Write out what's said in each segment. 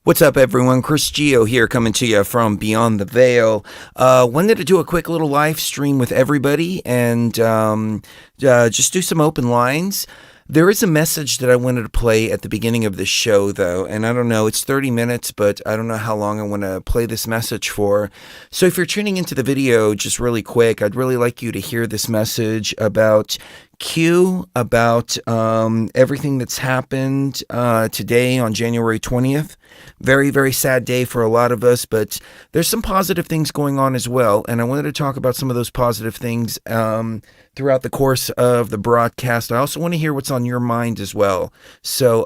What's up, everyone? Chris Gio here, coming to you from Beyond the Veil. Wanted to do a quick little live stream with everybody and just do some open lines. There is a message that I wanted to play at the beginning of this show, though, and I don't know, it's 30 minutes, but I don't know how long I want to play this message for. So if you're tuning into the video, just really quick, I'd really like you to hear this message about Q, about everything that's happened today on January 20th. Very, very sad day for a lot of us, but there's some positive things going on as well, and I wanted to talk about some of those positive things throughout the course of the broadcast. I also want to hear what's on your mind as well. So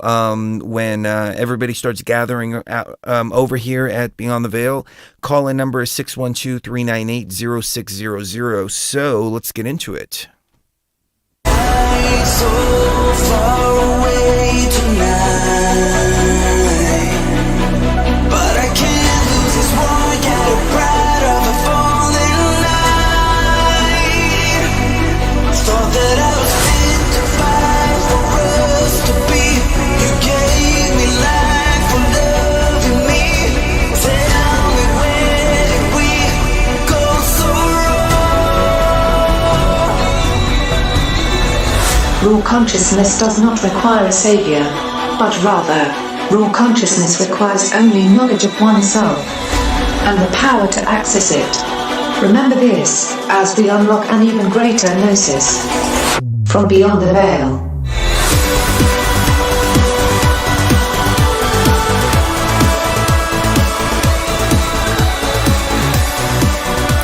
when everybody starts gathering over here at Beyond the Veil, call-in number is 612-398-0600. So let's get into it. So far away tonight, but I can't lose this one. Get a pride of a falling night. Thought that I was fit to fight for us to be. You gave me life for loving me. Tell me, where did we go so wrong? Raw consciousness does not require a savior, but rather, raw consciousness requires only knowledge of oneself and the power to access it. Remember this, as we unlock an even greater gnosis from Beyond the Veil.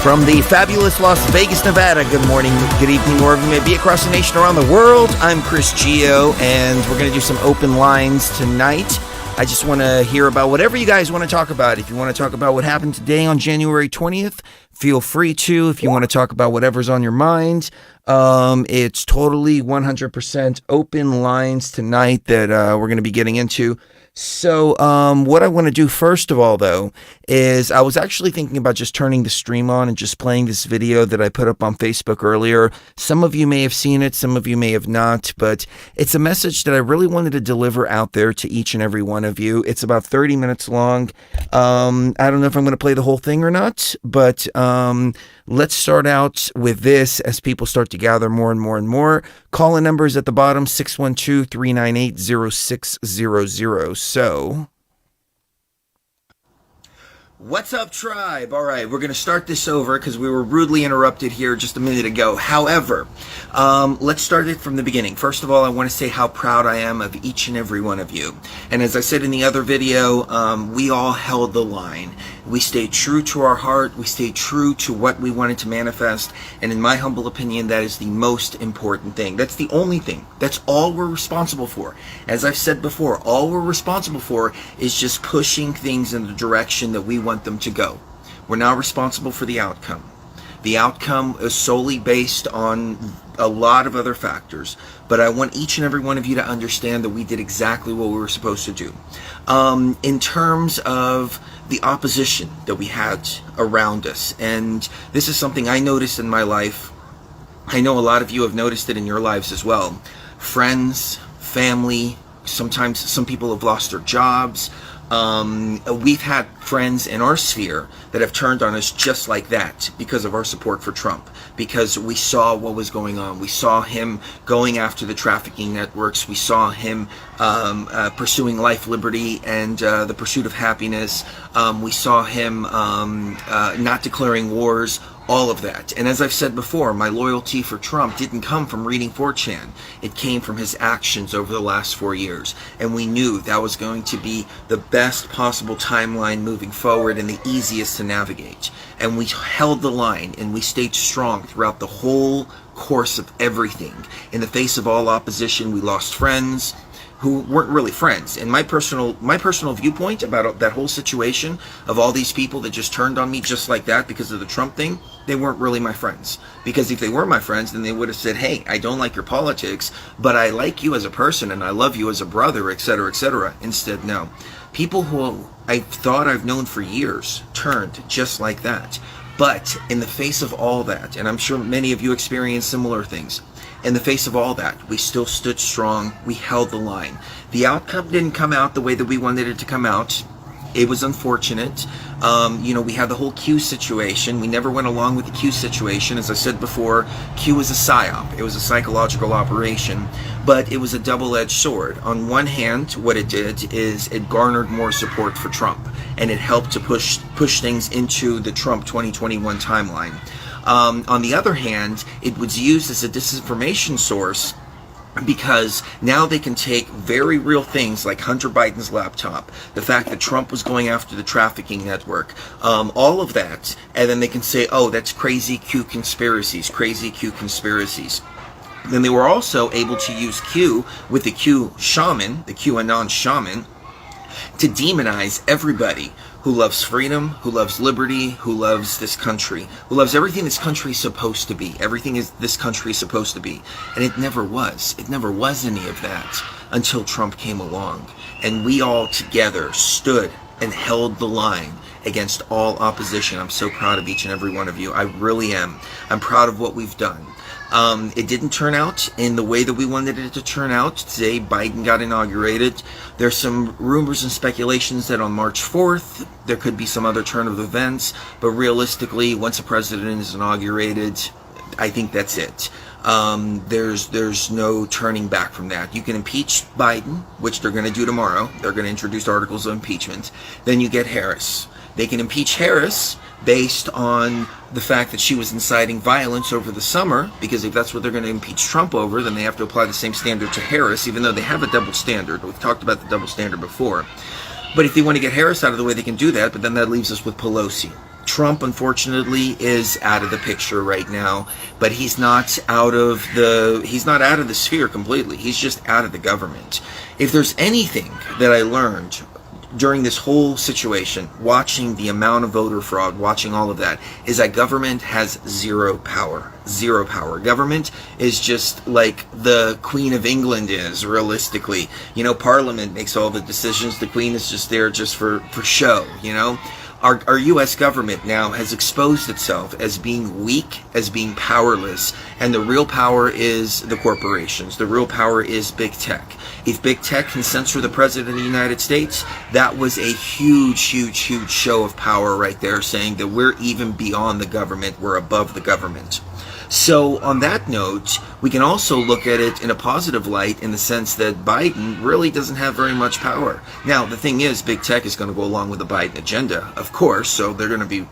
From the fabulous Las Vegas, Nevada, good morning, good evening, wherever you may be across the nation, around the world. I'm Chris Gio, and we're going to do some open lines tonight. I just want to hear about whatever you guys want to talk about. If you want to talk about what happened today on January 20th, feel free to. If you want to talk about whatever's on your mind, it's totally 100% open lines tonight that we're going to be getting into. So what I want to do first of all, though, is I was actually thinking about just turning the stream on and just playing this video that I put up on Facebook earlier. Some of you may have seen it, some of you may have not, but it's a message that I really wanted to deliver out there to each and every one of you. It's about 30 minutes long. I don't know if I'm going to play the whole thing or not, but let's start out with this as people start to gather more and more and more. Call-in number is at the bottom, 612-398-0600. So, what's up, tribe? All right, we're going to start this over because we were rudely interrupted here just a minute ago. However, let's start it from the beginning. First of all, I want to say how proud I am of each and every one of you. And as I said in the other video, we all held the line. We stayed true to our heart. We stayed true to what we wanted to manifest. And in my humble opinion, that is the most important thing. That's the only thing. That's all we're responsible for. As I've said before, all we're responsible for is just pushing things in the direction that we want them to go. We're not responsible for the outcome. The outcome is solely based on a lot of other factors, but I want each and every one of you to understand that we did exactly what we were supposed to do. In terms of the opposition that we had around us, and this is something I noticed in my life. I know a lot of you have noticed it in your lives as well. Friends, family, sometimes some people have lost their jobs. We've had friends in our sphere that have turned on us just like that because of our support for Trump, because we saw what was going on. We saw him going after the trafficking networks. We saw him pursuing life, liberty, and the pursuit of happiness. We saw him not declaring wars. All of that. And as I've said before, my loyalty for Trump didn't come from reading 4chan. It came from his actions over the last 4 years. And we knew that was going to be the best possible timeline moving forward and the easiest to navigate. And we held the line and we stayed strong throughout the whole course of everything. In the face of all opposition, we lost friends who weren't really friends. And my personal viewpoint about that whole situation of all these people that just turned on me just like that because of the Trump thing, they weren't really my friends. Because if they were my friends, then they would have said, hey, I don't like your politics, but I like you as a person and I love you as a brother, etc., etc. Instead, no. People who I thought I've known for years turned just like that. But in the face of all that, and I'm sure many of you experienced similar things, in the face of all that, we still stood strong. We held the line. The outcome didn't come out the way that we wanted it to come out. It was unfortunate. We had the whole Q situation. We never went along with the Q situation. As I said before, Q was a psyop. It was a psychological operation, but it was a double-edged sword. On one hand, what it did is it garnered more support for Trump, and it helped to push things into the Trump 2021 timeline. On the other hand, it was used as a disinformation source, because now they can take very real things like Hunter Biden's laptop, the fact that Trump was going after the trafficking network, all of that, and then they can say, oh, that's crazy Q conspiracies. Then they were also able to use Q with the Q shaman, the QAnon shaman, to demonize everybody who loves freedom, who loves liberty, who loves this country, who loves everything this country is supposed to be. Everything is this country is supposed to be. And it never was. It never was any of that until Trump came along. And we all together stood and held the line against all opposition. I'm so proud of each and every one of you. I really am. I'm proud of what we've done. It didn't turn out in the way that we wanted it to turn out. Today, Biden got inaugurated. There's some rumors and speculations that on March 4th, there could be some other turn of events. But realistically, once a president is inaugurated, I think that's it. There's no turning back from that. You can impeach Biden, which they're going to do tomorrow. They're going to introduce articles of impeachment. Then you get Harris. They can impeach Harris based on the fact that she was inciting violence over the summer, because if that's what they're going to impeach Trump over, then they have to apply the same standard to Harris, even though they have a double standard. We've talked about the double standard before. But if they want to get Harris out of the way, they can do that, but then that leaves us with Pelosi. Trump, unfortunately, is out of the picture right now, but he's not out of the sphere completely. He's just out of the government. If there's anything that I learned during this whole situation, watching the amount of voter fraud, watching all of that, is that government has zero power. Zero power. Government is just like the Queen of England is, realistically. Parliament makes all the decisions. The Queen is just there just for show, Our U.S. government now has exposed itself as being weak, as being powerless, and the real power is the corporations. The real power is big tech. If big tech can censor the President of the United States, that was a huge show of power right there, saying that we're even beyond the government, we're above the government. So on that note, we can also look at it in a positive light in the sense that Biden really doesn't have very much power. Now, the thing is, big tech is going to go along with the Biden agenda, of course, so they're going to be,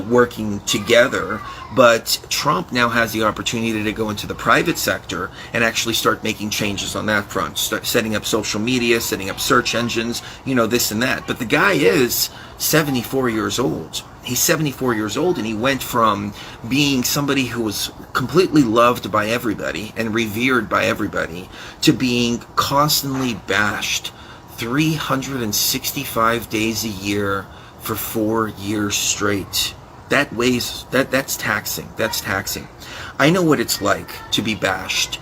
working together. But Trump now has the opportunity to go into the private sector and actually start making changes on that front, start setting up social media, setting up search engines, this and that. But the guy is 74 years old. He's 74 years old, and he went from being somebody who was completely loved by everybody and revered by everybody to being constantly bashed 365 days a year for 4 years straight. That's taxing. That's taxing. I know what it's like to be bashed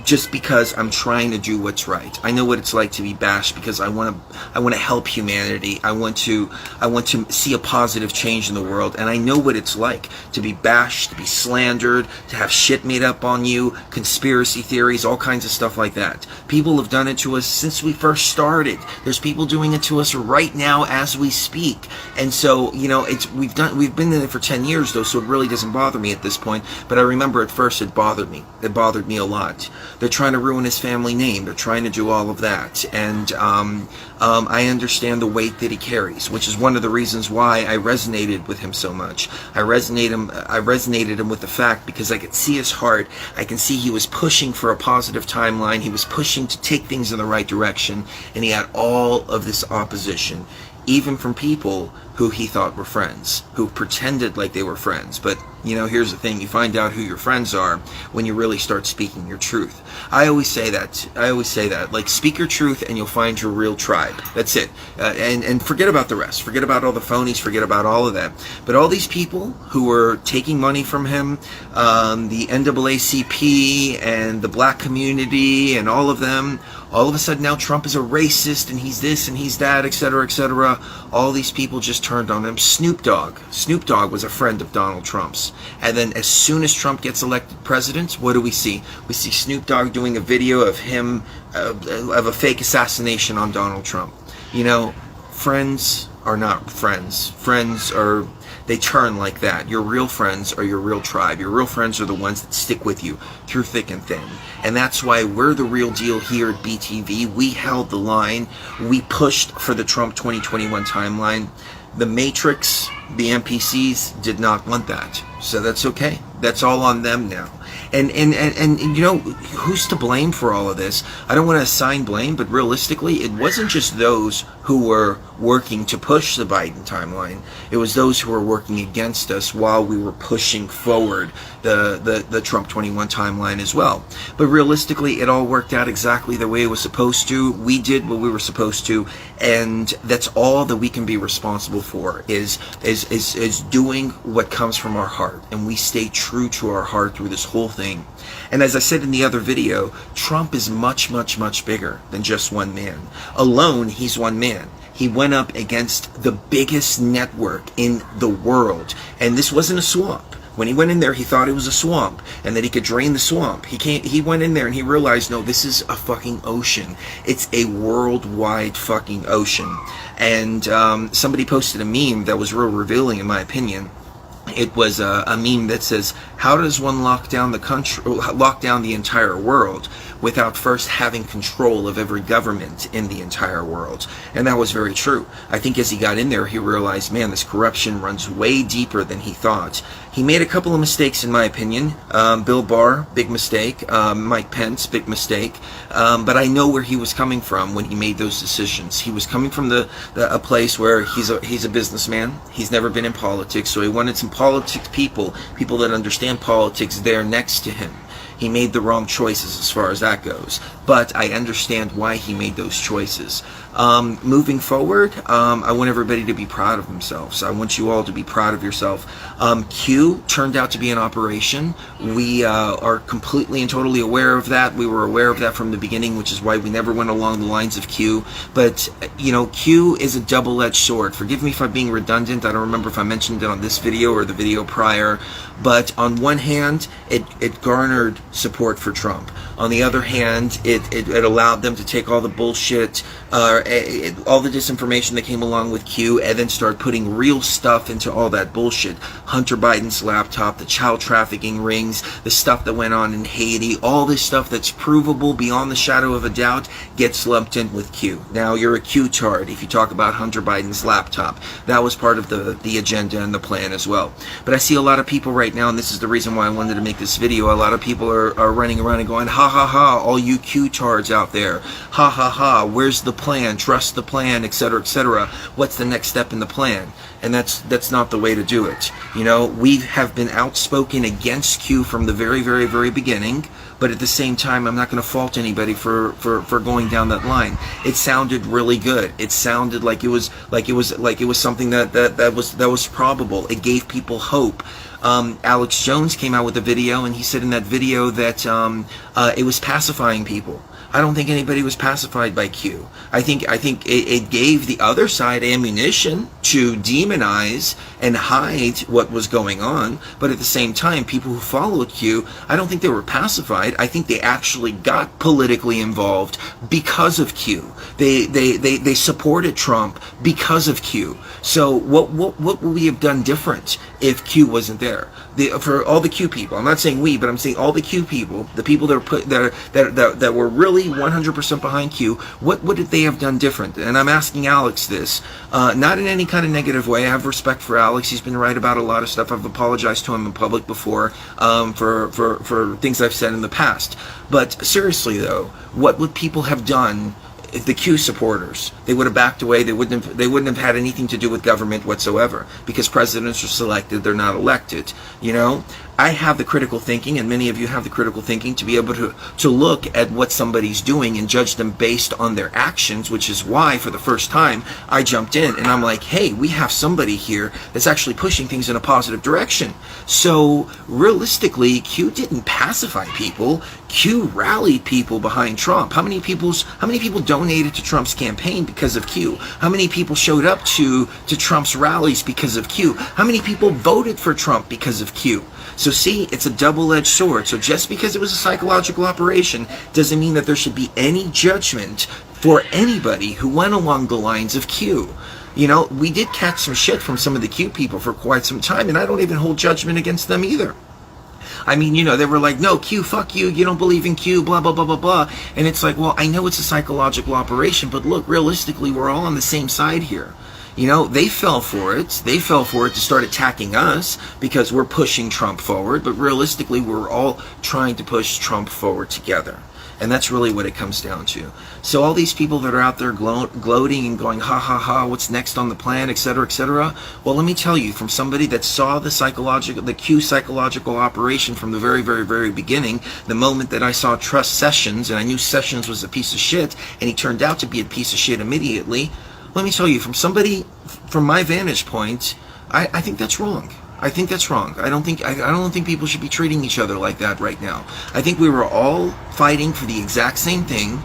just because I'm trying to do what's right. I know what it's like to be bashed because I want to help humanity. I want to see a positive change in the world, and I know what it's like to be bashed, to be slandered, to have shit made up on you, conspiracy theories, all kinds of stuff like that. People have done it to us since we first started. There's people doing it to us right now as we speak. And so, we've been in it for 10 years though, so it really doesn't bother me at this point. But I remember at first it bothered me. It bothered me a lot. They're trying to ruin his family name. They're trying to do all of that. And I understand the weight that he carries, which is one of the reasons why I resonated with him so much. I resonated him with the fact because I could see his heart. I can see he was pushing for a positive timeline. He was pushing to take things in the right direction. And he had all of this opposition, even from people who he thought were friends, who pretended like they were friends. But, here's the thing. You find out who your friends are when you really start speaking your truth. I always say that. Like, speak your truth and you'll find your real tribe. That's it. And forget about the rest. Forget about all the phonies. Forget about all of that. But all these people who were taking money from him, the NAACP and the black community and all of them, all of a sudden now Trump is a racist and he's this and he's that, etc., etc. All these people just turned on him. Snoop Dogg was a friend of Donald Trump's. And then as soon as Trump gets elected president, what do we see? We see Snoop Dogg doing a video of him, of a fake assassination on Donald Trump. friends are not friends. Friends are, they turn like that. Your real friends are your real tribe. Your real friends are the ones that stick with you through thick and thin. And that's why we're the real deal here at BTV. We held the line. We pushed for the Trump 2021 timeline. The Matrix, the NPCs did not want that. So that's okay. That's all on them now. And you know, who's to blame for all of this? I don't want to assign blame, but realistically, it wasn't just those who were working to push the Biden timeline. It was those who were working against us while we were pushing forward the Trump 21 timeline as well. But realistically, it all worked out exactly the way it was supposed to. We did what we were supposed to, and that's all that we can be responsible for is doing what comes from our heart, and we stay true to our heart through this whole thing. And as I said in the other video, Trump is much, much, much bigger than just one man. Alone, he's one man. He went up against the biggest network in the world, and this wasn't a swamp. When he went in there, he thought it was a swamp and that he could drain the swamp. He went in there and he realized, no, this is a fucking ocean. It's a worldwide fucking ocean. And somebody posted a meme that was real revealing, in my opinion. It was a meme that says, how does one lock down the entire world without first having control of every government in the entire world? And that was very true. I think as he got in there, he realized, man, this corruption runs way deeper than he thought. He made a couple of mistakes, in my opinion. Bill Barr, big mistake. Mike Pence, big mistake. But I know where he was coming from when he made those decisions. He was coming from a place where he's a businessman. He's never been in politics, so he wanted some politics people that understand politics there next to him. He made the wrong choices as far as that goes, but I understand why he made those choices. Moving forward, I want everybody to be proud of themselves. I want you all to be proud of yourself. Q turned out to be an operation. We are completely and totally aware of that. We were aware of that from the beginning, which is why we never went along the lines of Q. But, you know, Q is a double-edged sword. Forgive me if I'm being redundant. I don't remember if I mentioned it on this video or the video prior. But on one hand, it garnered support for Trump. On the other hand, it allowed them to take all the bullshit, all the disinformation that came along with Q, and then start putting real stuff into all that bullshit. Hunter Biden's laptop, the child trafficking rings, the stuff that went on in Haiti, all this stuff that's provable beyond the shadow of a doubt gets lumped in with Q. Now, you're a Q-tard if you talk about Hunter Biden's laptop. That was part of the agenda and the plan as well. But I see a lot of people right now, and this is the reason why I wanted to make this video, a lot of people are running around and going, ha ha ha, all you Q-tards out there, ha ha ha, where's the plan, trust the plan, etc., etc. What's the next step in the plan? And that's not the way to do it. You know, we have been outspoken against Q from the very, very, very beginning, but at the same time, I'm not going to fault anybody for going down that line. It sounded really good. It sounded like it was something that was probable. It gave people hope. Alex Jones came out with a video, and he said in that video that it was pacifying people. I don't think anybody was pacified by Q. I think it gave the other side ammunition to demonize and hide what was going on, but at the same time, people who followed Q, I don't think they were pacified. I think they actually got politically involved because of Q. They supported Trump because of Q. So what would we have done different if Q wasn't there? For all the Q people, I'm not saying we, but I'm saying all the Q people, the people that were really 100% behind Q, what did they have done different? And I'm asking Alex this, not in any kind of negative way. I have respect for Alex. He's been right about a lot of stuff. I've apologized to him in public before for things I've said in the past. But seriously though, what would people have done? The Q supporters, they would have backed away. They wouldn't have had anything to do with government whatsoever, because presidents are selected, they're not elected. You know, I have the critical thinking, and many of you have the critical thinking, to be able to look at what somebody's doing and judge them based on their actions, which is why for the first time I jumped in and I'm like, hey, we have somebody here that's actually pushing things in a positive direction. So realistically, Q didn't pacify people. Q rallied people behind Trump. How many people donated to Trump's campaign because of Q? How many people showed up to Trump's rallies because of Q? How many people voted for Trump because of Q? So see, it's a double-edged sword. So just because it was a psychological operation doesn't mean that there should be any judgment for anybody who went along the lines of Q. You know, we did catch some shit from some of the Q people for quite some time, and I don't even hold judgment against them either. I mean, you know, they were like, no, Q, fuck you, you don't believe in Q, blah, blah, blah, blah, blah. And it's like, well, I know it's a psychological operation, but look, realistically, we're all on the same side here. You know, they fell for it. They fell for it to start attacking us because we're pushing Trump forward, but realistically, we're all trying to push Trump forward together. And that's really what it comes down to. So all these people that are out there gloating and going, ha ha ha, what's next on the plan, etc., etc. Well, let me tell you, from somebody that saw the Q psychological operation from the very, very, very beginning, the moment that I saw Trust Sessions, and I knew Sessions was a piece of shit, and he turned out to be a piece of shit immediately. Let me tell you, from my vantage point, I think that's wrong. I think that's wrong. I don't think people should be treating each other like that right now. I think we were all fighting for the exact same thing.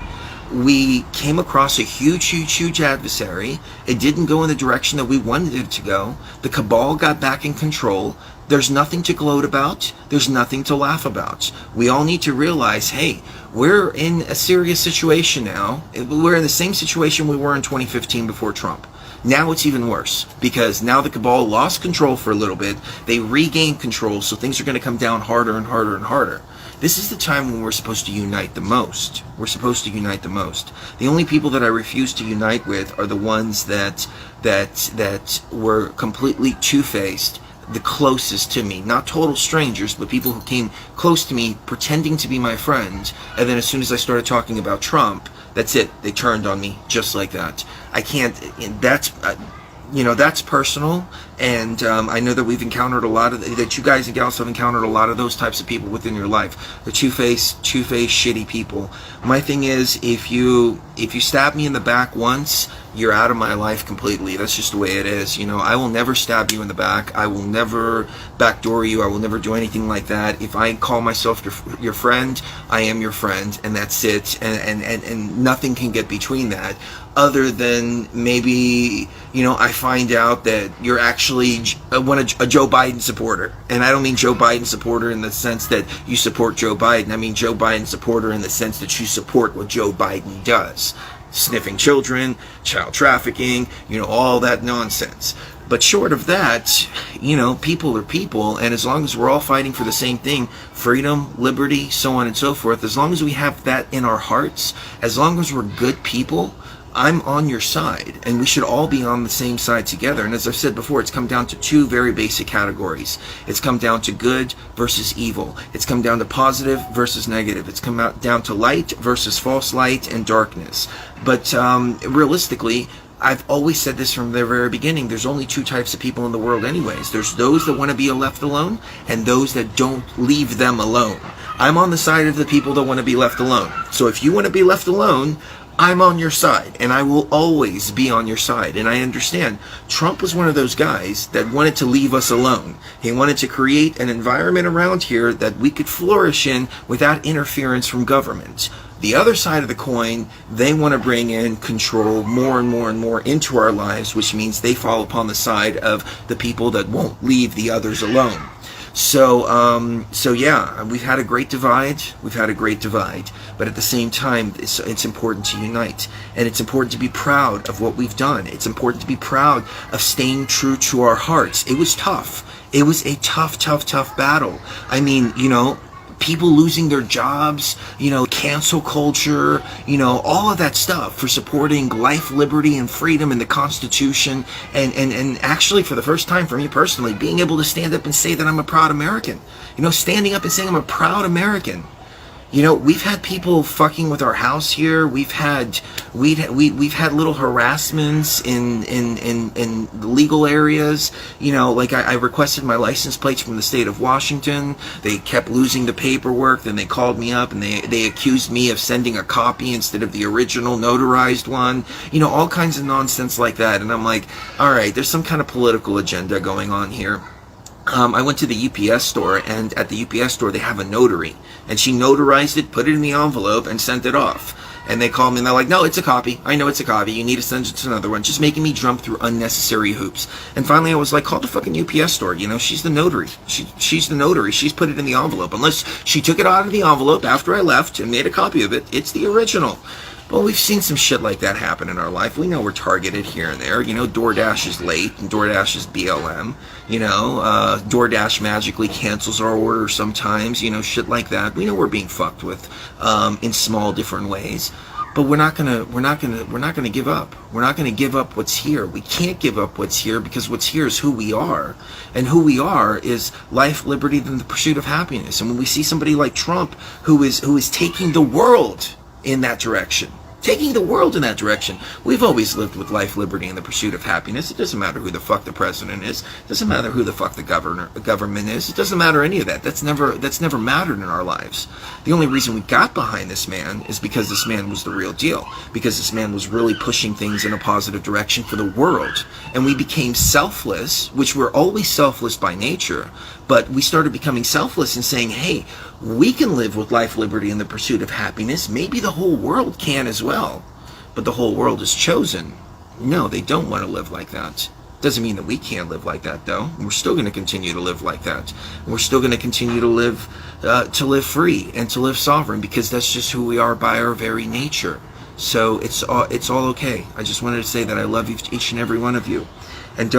We came across a huge adversary. It didn't go in the direction that we wanted it to go. The cabal got back in control. There's nothing to gloat about. There's nothing to laugh about. We all need to realize, hey, we're in a serious situation now. We're in the same situation we were in 2015 before Trump. Now it's even worse because now the cabal lost control for a little bit. They regained control, so things are going to come down harder and harder and harder. This is the time when we're supposed to unite the most. We're supposed to unite the most. The only people that I refuse to unite with are the ones that were completely two-faced, the closest to me. Not total strangers, but people who came close to me pretending to be my friend. And then as soon as I started talking about Trump, that's it. They turned on me just like that. I can't, that's personal, and I know that we've encountered that you guys and gals have encountered a lot of those types of people within your life. The two-faced, shitty people. My thing is, if you stab me in the back once, you're out of my life completely. That's just the way it is. You know, I will never stab you in the back. I will never backdoor you. I will never do anything like that. If I call myself your friend, I am your friend, and that's it. And nothing can get between that. Other than maybe, you know, I find out that you're actually a Joe Biden supporter. And I don't mean Joe Biden supporter in the sense that you support Joe Biden. I mean Joe Biden supporter in the sense that you support what Joe Biden does. Sniffing children, child trafficking, you know, all that nonsense. But short of that, you know, people are people, and as long as we're all fighting for the same thing, freedom, liberty, so on and so forth, as long as we have that in our hearts, as long as we're good people, I'm on your side, and we should all be on the same side together. And as I've said before, it's come down to two very basic categories. It's come down to good versus evil. It's come down to positive versus negative. It's come down to light versus false light and darkness. But realistically, I've always said this from the very beginning, there's only two types of people in the world anyways. There's those that want to be left alone, and those that don't leave them alone. I'm on the side of the people that want to be left alone. So if you want to be left alone, I'm on your side, and I will always be on your side. And I understand Trump was one of those guys that wanted to leave us alone. He wanted to create an environment around here that we could flourish in without interference from government. The other side of the coin, they want to bring in control more and more and more into our lives, which means they fall upon the side of the people that won't leave the others alone. So yeah, we've had a great divide. But at the same time, it's important to unite, and it's important to be proud of what we've done. It's important to be proud of staying true to our hearts. It was tough. It was a tough battle. I mean, you know, people losing their jobs, you know, cancel culture, you know, all of that stuff for supporting life, liberty, and freedom in the Constitution, and actually for the first time for me personally, being able to stand up and say that I'm a proud American. You know, standing up and saying I'm a proud American. You know, we've had people fucking with our house here. We've had little harassments in legal areas. You know, like I requested my license plates from the state of Washington. They kept losing the paperwork. Then they called me up and they accused me of sending a copy instead of the original notarized one. You know, all kinds of nonsense like that. And I'm like, all right, there's some kind of political agenda going on here. I went to the UPS store, and at the UPS store they have a notary, and she notarized it, put it in the envelope, and sent it off. And they called me and they're like, no, it's a copy. I know it's a copy. You need to send it to another one. Just making me jump through unnecessary hoops. And finally I was like, call the fucking UPS store. You know, she's the notary. She's the notary. She's put it in the envelope. Unless she took it out of the envelope after I left and made a copy of it, it's the original. Well, we've seen some shit like that happen in our life. We know we're targeted here and there. You know, DoorDash is late and DoorDash is BLM. You know, DoorDash magically cancels our order sometimes. You know, shit like that. We know we're being fucked with in small different ways. But we're not gonna give up. We're not gonna give up what's here. We can't give up what's here, because what's here is who we are, and who we are is life, liberty, and the pursuit of happiness. And when we see somebody like Trump, who is taking the world in that direction, we've always lived with life, liberty, and the pursuit of happiness. It doesn't matter who the fuck the president is. It doesn't matter who the fuck the government is. It doesn't matter any of that. That's never mattered in our lives. The only reason we got behind this man is because this man was the real deal. Because this man was really pushing things in a positive direction for the world. And we became selfless, which we're always selfless by nature. But we started becoming selfless and saying, hey, we can live with life, liberty, and the pursuit of happiness. Maybe the whole world can as well. But the whole world is chosen. No, they don't want to live like that. Doesn't mean that we can't live like that, though. We're still going to continue to live like that. We're still going to continue to live free and to live sovereign, because that's just who we are by our very nature. So it's all okay. I just wanted to say that I love each and every one of you, and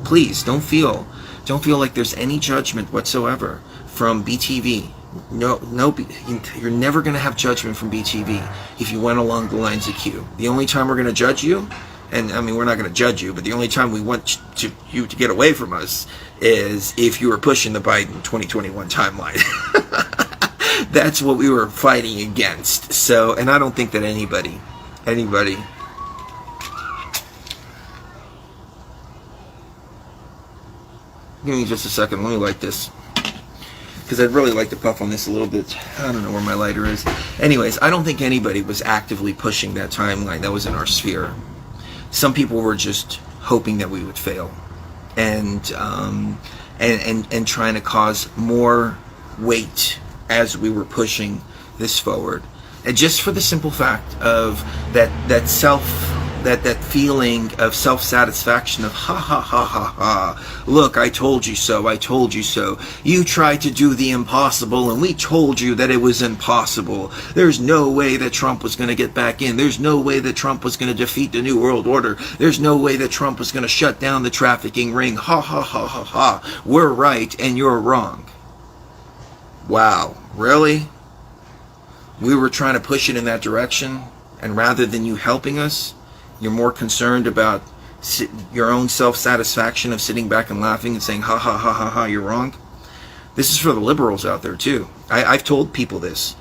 please don't feel like there's any judgment whatsoever from BTV. No, you're never going to have judgment from BTV if you went along the lines of Q. The only time we're going to judge you, and I mean, we're not going to judge you, but the only time we want you to get away from us is if you were pushing the Biden 2021 timeline. That's what we were fighting against. So, and I don't think that anybody. Give me just a second. Let me light this, because I'd really like to puff on this a little bit. I don't know where my lighter is. Anyways, I don't think anybody was actively pushing that timeline that was in our sphere. Some people were just hoping that we would fail, and trying to cause more weight as we were pushing this forward. And just for the simple fact of that feeling of self-satisfaction of ha ha ha ha ha, look, I told you so, you tried to do the impossible and we told you that it was impossible. There's no way that Trump was going to get back in. There's no way that Trump was going to defeat the New World Order. There's no way that Trump was going to shut down the trafficking ring. Ha ha ha ha ha, we're right and you're wrong. Wow, really? We were trying to push it in that direction, and rather than you helping us, you're more concerned about your own self-satisfaction of sitting back and laughing and saying, ha ha ha ha ha, you're wrong. This is for the liberals out there too. I've told people this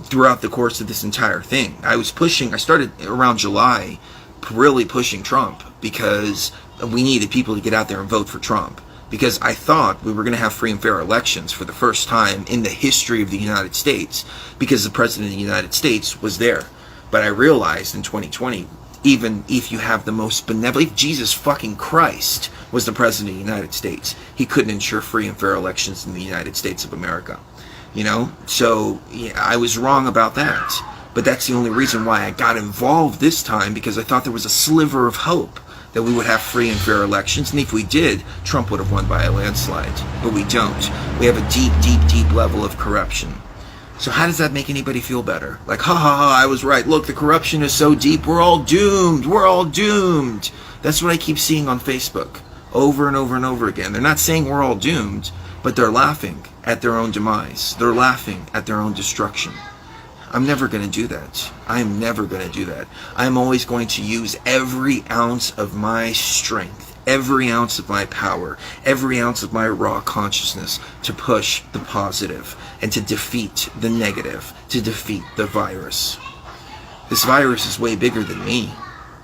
throughout the course of this entire thing. I started around July really pushing Trump, because we needed people to get out there and vote for Trump. Because I thought we were going to have free and fair elections for the first time in the history of the United States, because the President of the United States was there. But I realized in 2020, even if you have the most benevolent, Jesus fucking Christ was the President of the United States, he couldn't ensure free and fair elections in the United States of America. You know? So, yeah, I was wrong about that. But that's the only reason why I got involved this time, because I thought there was a sliver of hope that we would have free and fair elections, and if we did, Trump would have won by a landslide. But we don't. We have a deep, deep, deep level of corruption. So how does that make anybody feel better? Like, ha ha ha, I was right. Look, the corruption is so deep, we're all doomed. We're all doomed. That's what I keep seeing on Facebook over and over and over again. They're not saying we're all doomed, but they're laughing at their own demise. They're laughing at their own destruction. I'm never going to do that. I'm never going to do that. I'm always going to use every ounce of my strength, every ounce of my power, every ounce of my raw consciousness to push the positive and to defeat the negative, to defeat the virus. This virus is way bigger than me.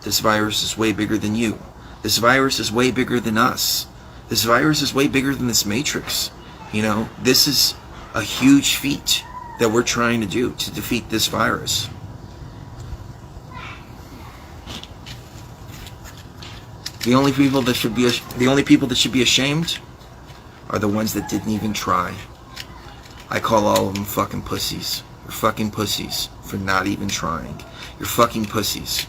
This virus is way bigger than you. This virus is way bigger than us. This virus is way bigger than this matrix. You know, this is a huge feat that we're trying to do to defeat this virus. The only people that should be ashamed are the ones that didn't even try. I call all of them fucking pussies. You're fucking pussies for not even trying. You're fucking pussies.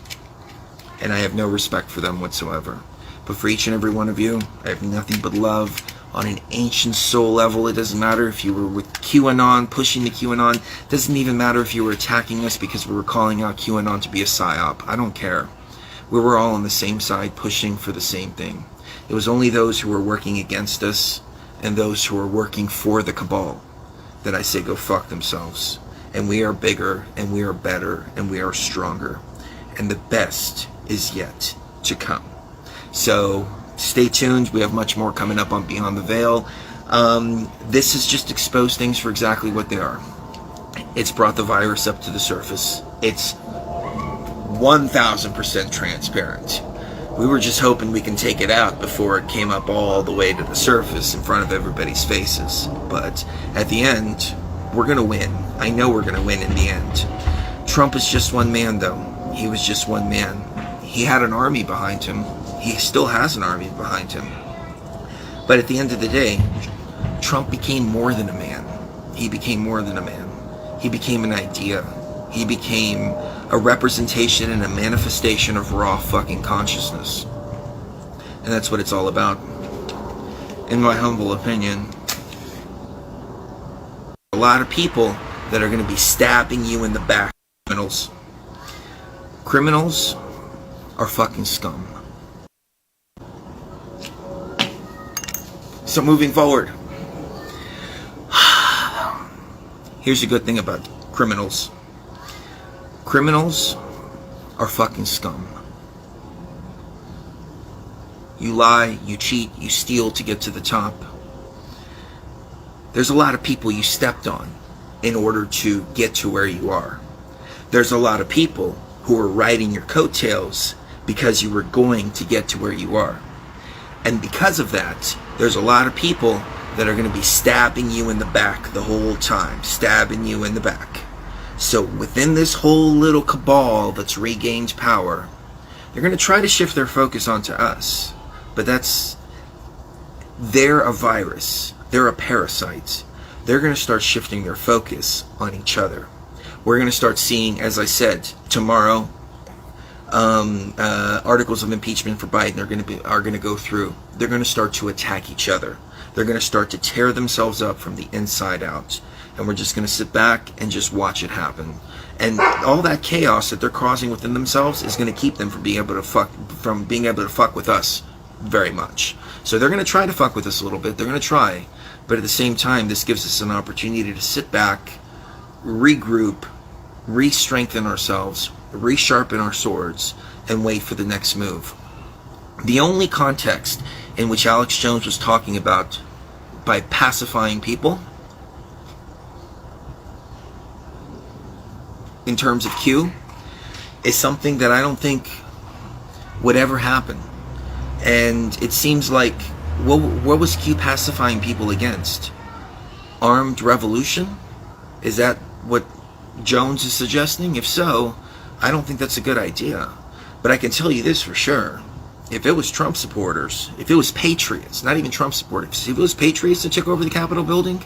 And I have no respect for them whatsoever. But for each and every one of you, I have nothing but love, on an ancient soul level. It doesn't matter if you were with QAnon, pushing the QAnon. It doesn't even matter if you were attacking us because we were calling out QAnon to be a psyop. I don't care. We were all on the same side, pushing for the same thing. It was only those who were working against us and those who were working for the cabal that I say go fuck themselves. And we are bigger, and we are better, and we are stronger. And the best is yet to come. So stay tuned. We have much more coming up on Beyond the Veil. This has just exposed things for exactly what they are. It's brought the virus up to the surface. It's 1000% transparent. We were just hoping we can take it out before it came up all the way to the surface in front of everybody's faces. But at the end, we're going to win. I know we're going to win in the end. Trump is just one man, though. He was just one man. He had an army behind him. He still has an army behind him. But at the end of the day, Trump became more than a man. He became more than a man. He became an idea. He became a representation and a manifestation of raw fucking consciousness. And that's what it's all about. In my humble opinion, a lot of people that are going to be stabbing you in the back. Criminals. Criminals are fucking scum. So moving forward, here's a good thing about criminals. Criminals are fucking scum. You lie, you cheat, you steal to get to the top. There's a lot of people you stepped on in order to get to where you are. There's a lot of people who are riding your coattails because you were going to get to where you are. And because of that, there's a lot of people that are going to be stabbing you in the back the whole time. Stabbing you in the back. So within this whole little cabal that's regained power, they're going to try to shift their focus onto us. But they're a virus. They're a parasite. They're going to start shifting their focus on each other. We're going to start seeing, as I said, tomorrow, articles of impeachment for Biden are going to go through. They're going to start to attack each other. They're going to start to tear themselves up from the inside out. And we're just going to sit back and just watch it happen. And all that chaos that they're causing within themselves is going to keep them from being able to fuck with us very much. So they're going to try to fuck with us a little bit. They're going to try. But at the same time, this gives us an opportunity to sit back, regroup, re-strengthen ourselves, resharpen our swords, and wait for the next move. The only context in which Alex Jones was talking about by pacifying people in terms of Q is something that I don't think would ever happen. And it seems like, what was Q pacifying people against? Armed revolution? Is that what Jones is suggesting? If so, I don't think that's a good idea. But I can tell you this for sure. If it was Trump supporters, if it was patriots, not even Trump supporters, if it was patriots that took over the Capitol building,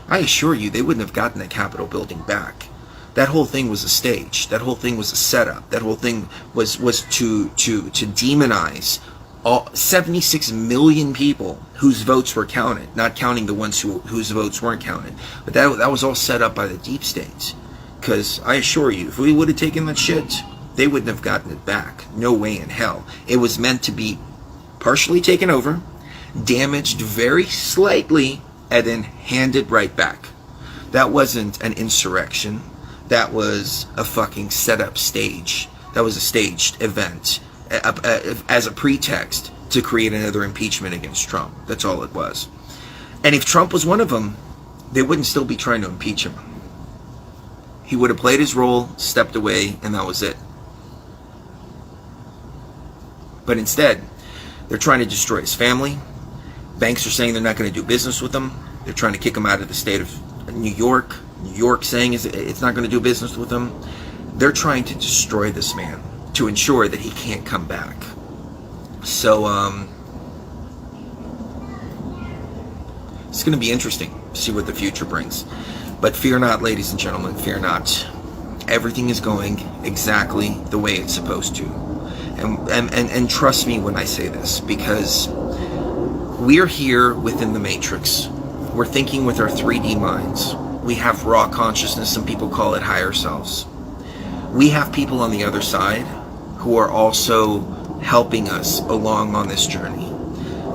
I assure you they wouldn't have gotten that Capitol building back. That whole thing was a stage. That whole thing was a setup. That whole thing was to demonize all 76 million people whose votes were counted, not counting the ones whose votes weren't counted. But that was all set up by the deep state. Because I assure you, if we would have taken that shit, they wouldn't have gotten it back. No way in hell. It was meant to be partially taken over, damaged very slightly, and then handed right back. That wasn't an insurrection. That was a fucking set-up stage. That was a staged event as a pretext to create another impeachment against Trump. That's all it was. And if Trump was one of them, they wouldn't still be trying to impeach him. He would have played his role, stepped away, and that was it. But instead, they're trying to destroy his family. Banks are saying they're not going to do business with him. They're trying to kick him out of the state of New York. New York saying it's not going to do business with him. They're trying to destroy this man to ensure that he can't come back. So, it's going to be interesting to see what the future brings. But fear not, ladies and gentlemen, fear not. Everything is going exactly the way it's supposed to. And trust me when I say this, because we're here within the matrix. We're thinking with our 3D minds. We have raw consciousness. Some people call it higher selves. We have people on the other side who are also helping us along on this journey.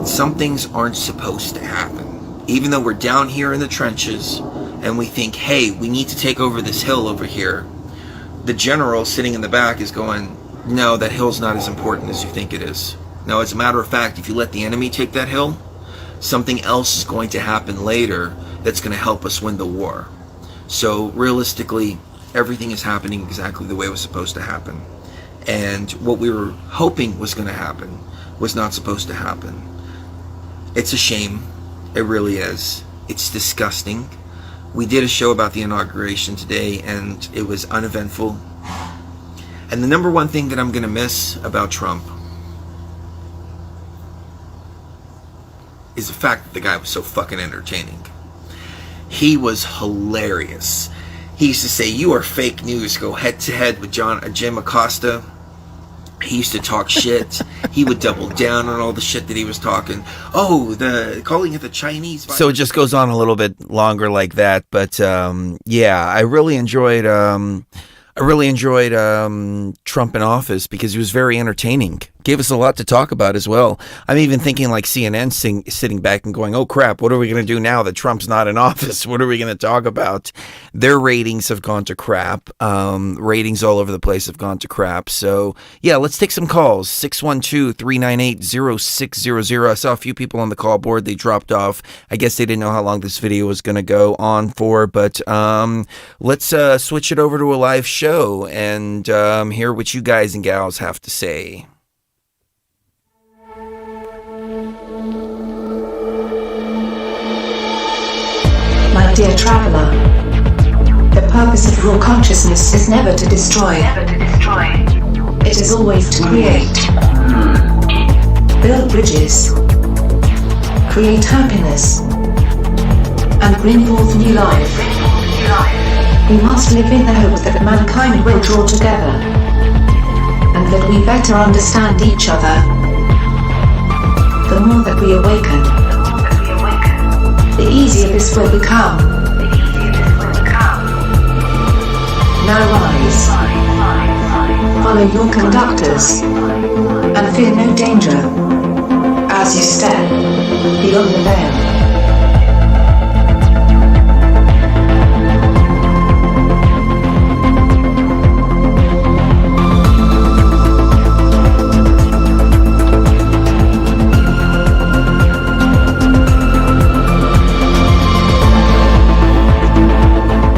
Some things aren't supposed to happen. Even though we're down here in the trenches and we think, hey, we need to take over this hill over here, the general sitting in the back is going, no, that hill's not as important as you think it is. Now, as a matter of fact, if you let the enemy take that hill, something else is going to happen later that's going to help us win the war. So realistically, everything is happening exactly the way it was supposed to happen. And what we were hoping was going to happen was not supposed to happen. It's a shame. It really is. It's disgusting. We did a show about the inauguration today, and it was uneventful. And the number one thing that I'm going to miss about Trump is the fact that the guy was so fucking entertaining. He was hilarious. He used to say, you are fake news, go head to head with Jim Acosta. He used to talk shit. He would double down on all the shit that he was talking. Oh, calling it the Chinese virus. So it just goes on a little bit longer like that. But yeah, I really enjoyed Trump in office because he was very entertaining. Gave us a lot to talk about as well. I'm even thinking like CNN sitting back and going, oh crap, what are we going to do now that Trump's not in office? What are we going to talk about? Their ratings have gone to crap. Ratings all over the place have gone to crap. So yeah, let's take some calls. 612-398-0600. I saw a few people on the call board. They dropped off. I guess they didn't know how long this video was going to go on for, but let's switch it over to a live show and hear what you guys and gals have to say. My dear traveler, the purpose of raw consciousness is never to destroy. It is always to create. Build bridges. Create happiness. And bring forth new life. We must live in the hope that mankind will draw together. And that we better understand each other. The more that we awaken, the easier this will become. Now rise. Follow your conductors. And fear no danger. As you step beyond the veil.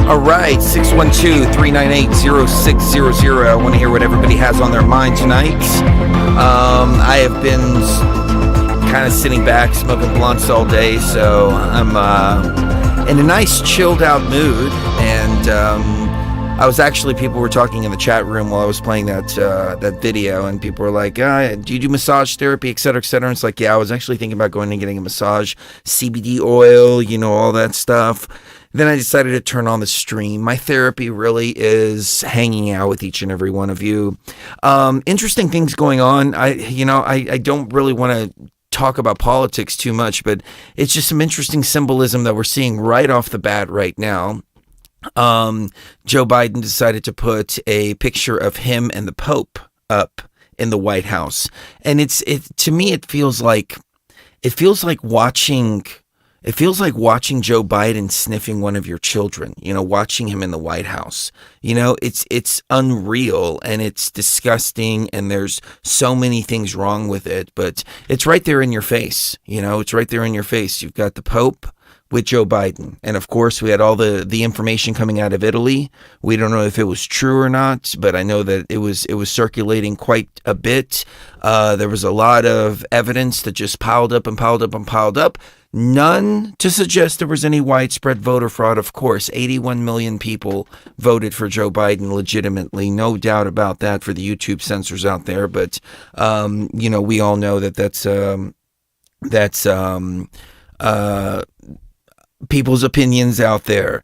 All right, 612-398-0600. I want to hear what everybody has on their mind tonight. I have been kind of sitting back, smoking blunts all day, so I'm in a nice chilled out mood. And I was actually, people were talking in the chat room while I was playing that video, and people were like, do you do massage therapy, et cetera, et cetera? And it's like, yeah, I was actually thinking about going and getting a massage, CBD oil, you know, all that stuff. Then I decided to turn on the stream. My therapy really is hanging out with each and every one of you. Interesting things going on. I don't really want to talk about politics too much, but it's just some interesting symbolism that we're seeing right off the bat right now. Joe Biden decided to put a picture of him and the Pope up in the White House. And to me, it feels like watching Joe Biden sniffing one of your children, you know, watching him in the White House. You know, it's unreal and it's disgusting and there's so many things wrong with it, but it's right there in your face. You know, it's right there in your face. You've got the Pope with Joe Biden. And of course, we had all the information coming out of Italy. We don't know if it was true or not, but I know that it was circulating quite a bit. There was a lot of evidence that just piled up and piled up and piled up. None to suggest there was any widespread voter fraud. Of course, 81 million people voted for Joe Biden legitimately. No doubt about that for the YouTube censors out there. But, you know, we all know that that's people's opinions out there.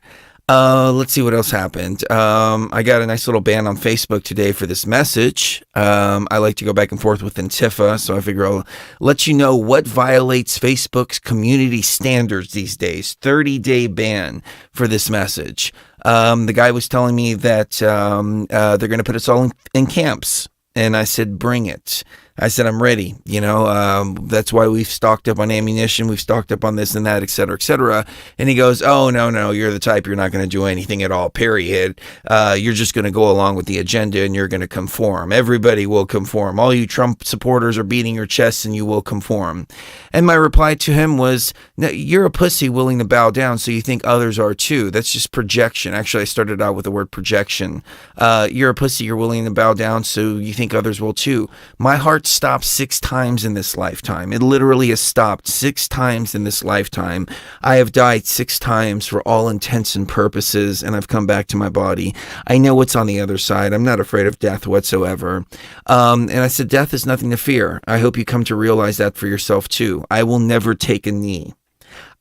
Let's see what else happened. I got a nice little ban on Facebook today for this message. I like to go back and forth with Antifa, so I figure I'll let you know what violates Facebook's community standards these days. 30-day ban for this message. The guy was telling me that they're going to put us all in camps. And I said, bring it. I said, I'm ready. That's why we've stocked up on ammunition. We've stocked up on this and that, et cetera, et cetera. And he goes, oh, no, you're the type. You're not going to do anything at all, period. You're just going to go along with the agenda and you're going to conform. Everybody will conform. All you Trump supporters are beating your chests and you will conform. And my reply to him was, no, you're a pussy willing to bow down, so you think others are too. That's just projection. Actually, I started out with the word projection. You're a pussy. You're willing to bow down, so you think others will too. My heart stopped 6 times in this lifetime. It literally has stopped 6 times in this lifetime. I have died 6 times for all intents and purposes, and I've come back to my body. I know what's on the other side. I'm not afraid of death whatsoever. And I said, death is nothing to fear. I hope you come to realize that for yourself too. I will never take a knee.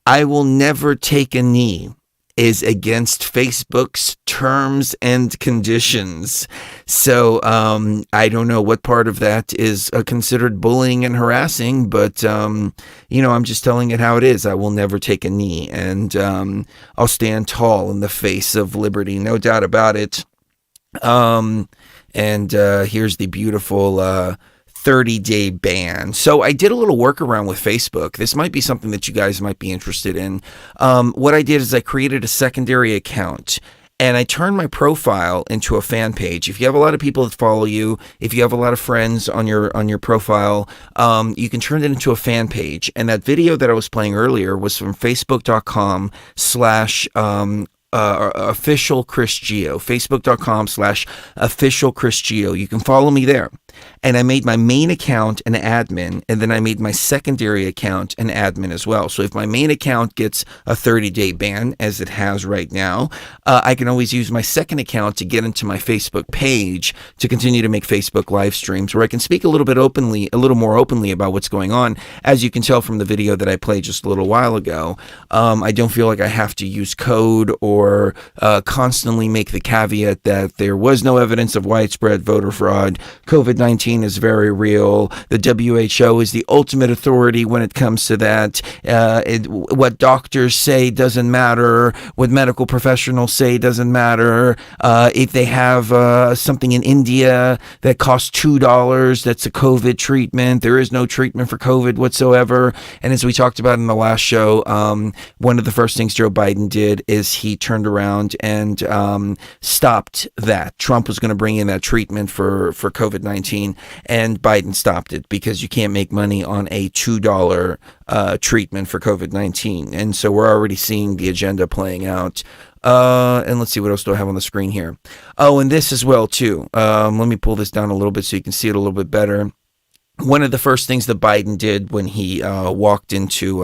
I will never take a knee is against Facebook's terms and conditions. So I don't know what part of that is considered bullying and harassing, but I'm just telling it how it is. I will never take a knee, and I'll stand tall in the face of liberty, no doubt about it. And here's the beautiful 30-day ban. So I did a little workaround with Facebook. This might be something that you guys might be interested in. What I did is I created a secondary account and I turned my profile into a fan page. If you have a lot of people that follow you, if you have a lot of friends on your profile, you can turn it into a fan page. And that video that I was playing earlier was from facebook.com/ official Chris Geo, facebook.com/official Chris Geo. You can follow me there. And I made my main account an admin, and then I made my secondary account an admin as well. So if my main account gets a 30-day ban, as it has right now, I can always use my second account to get into my Facebook page to continue to make Facebook live streams where I can speak a little more openly about what's going on. As you can tell from the video that I played just a little while ago, I don't feel like I have to use code or constantly make the caveat that there was no evidence of widespread voter fraud. COVID-19 is very real. The WHO is the ultimate authority when it comes to that. What doctors say doesn't matter. What medical professionals say doesn't matter. If they have something in India that costs $2, that's a COVID treatment. There is no treatment for COVID whatsoever. And as we talked about in the last show, one of the first things Joe Biden did is he turned around and stopped that. Trump was going to bring in that treatment for COVID-19, and Biden stopped it because you can't make money on a $2 treatment for COVID-19. And so we're already seeing the agenda playing out. And let's see, what else do I have on the screen here? Oh, and this as well, too. Let me pull this down a little bit so you can see it a little bit better. One of the first things that Biden did when he walked into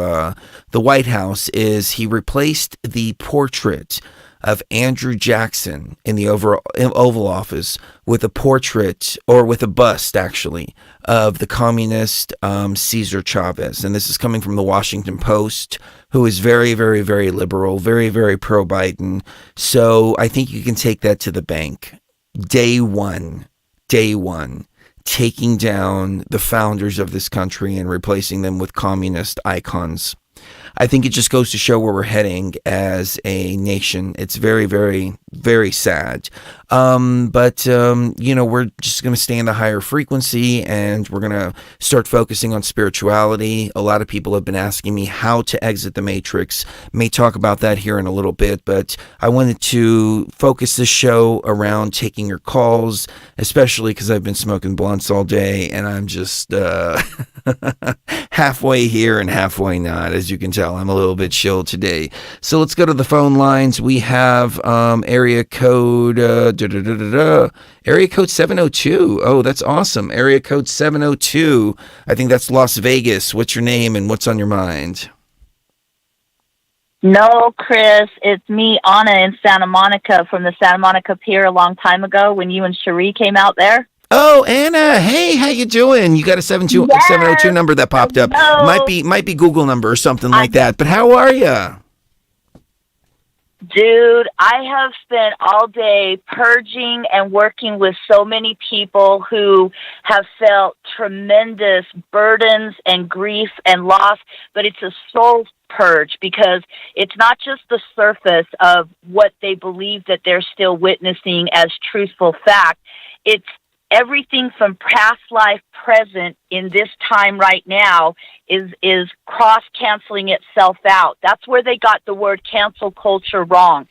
the White House is he replaced the portrait of Andrew Jackson in the Oval Office with a portrait, or with a bust actually, of the communist Cesar Chavez. And this is coming from the Washington Post, who is very, very, very liberal, very, very pro-Biden. So I think you can take that to the bank. Day one, taking down the founders of this country and replacing them with communist icons. I think it just goes to show where we're heading as a nation. It's very, very, very sad. But we're just going to stay in the higher frequency, and we're going to start focusing on spirituality. A lot of people have been asking me how to exit the matrix. May talk about that here in a little bit, but I wanted to focus this show around taking your calls, especially because I've been smoking blunts all day, and I'm just halfway here and halfway not. As you can tell, I'm a little bit chilled today. So let's go to the phone lines. We have area code area code 702. Oh, that's awesome. Area code 702. I think that's Las Vegas. What's your name and what's on your mind? No, Chris, it's me, Anna, in Santa Monica, from the Santa Monica Pier a long time ago when you and Cherie came out there. Oh, Anna, hey, how you doing? You got a 702 number that popped up. Might be Google number or something like that. But how are you? Dude, I have spent all day purging and working with so many people who have felt tremendous burdens and grief and loss, but it's a soul purge because it's not just the surface of what they believe that they're still witnessing as truthful fact. It's everything from past life, present, in this time right now is cross-canceling itself out. That's where they got the word cancel culture wrong.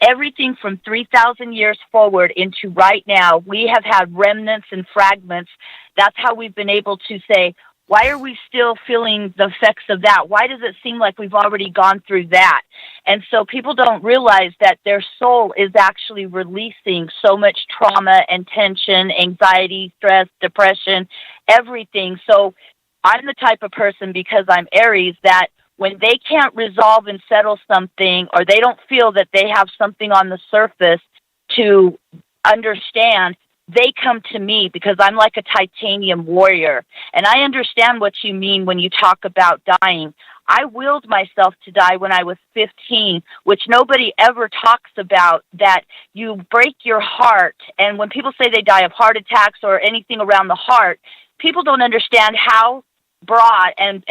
Everything from 3,000 years forward into right now, we have had remnants and fragments. That's how we've been able to say, why are we still feeling the effects of that? Why does it seem like we've already gone through that? And so people don't realize that their soul is actually releasing so much trauma and tension, anxiety, stress, depression, everything. So I'm the type of person, because I'm Aries, that when they can't resolve and settle something, or they don't feel that they have something on the surface to understand, they come to me, because I'm like a titanium warrior. And I understand what you mean when you talk about dying. I willed myself to die when I was 15, which nobody ever talks about, that you break your heart. And when people say they die of heart attacks or anything around the heart, people don't understand how broad and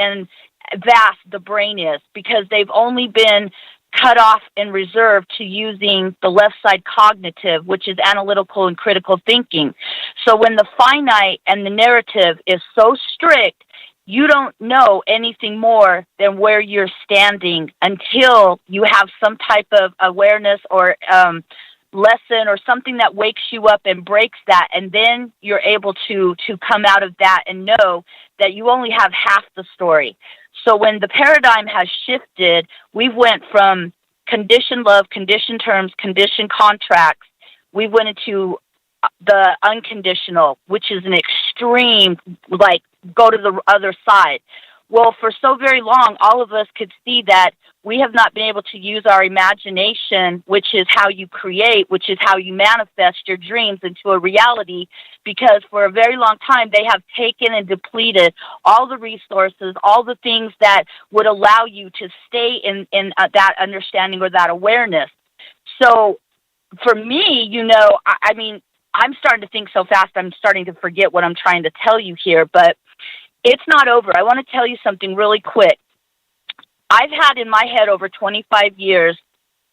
vast the brain is, because they've only been cut off and reserved to using the left side cognitive, which is analytical and critical thinking. So when the finite and the narrative is so strict, you don't know anything more than where you're standing until you have some type of awareness or lesson or something that wakes you up and breaks that, and then you're able to come out of that and know that you only have half the story. So when the paradigm has shifted, we went from conditioned love, conditioned terms, conditioned contracts. We went into the unconditional, which is an extreme, like, go to the other side. Well, for so very long, all of us could see that we have not been able to use our imagination, which is how you create, which is how you manifest your dreams into a reality, because for a very long time, they have taken and depleted all the resources, all the things that would allow you to stay in that understanding or that awareness. So for me, I mean, I'm starting to think so fast, I'm starting to forget what I'm trying to tell you here, but it's not over. I want to tell you something really quick. I've had in my head over 25 years,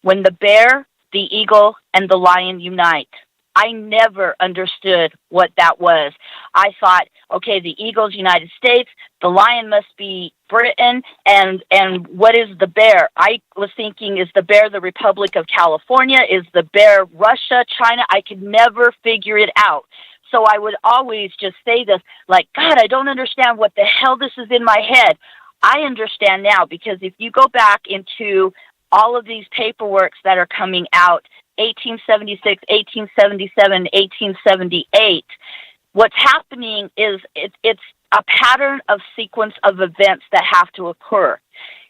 when the bear, the eagle, and the lion unite. I never understood what that was. I thought, okay, the eagle's United States, the lion must be Britain, and what is the bear? I was thinking, is the bear the Republic of California? Is the bear Russia, China? I could never figure it out. So I would always just say this, like, God, I don't understand what the hell this is in my head. I understand now, because if you go back into all of these paperworks that are coming out, 1876, 1877, 1878, what's happening is it's a pattern of sequence of events that have to occur.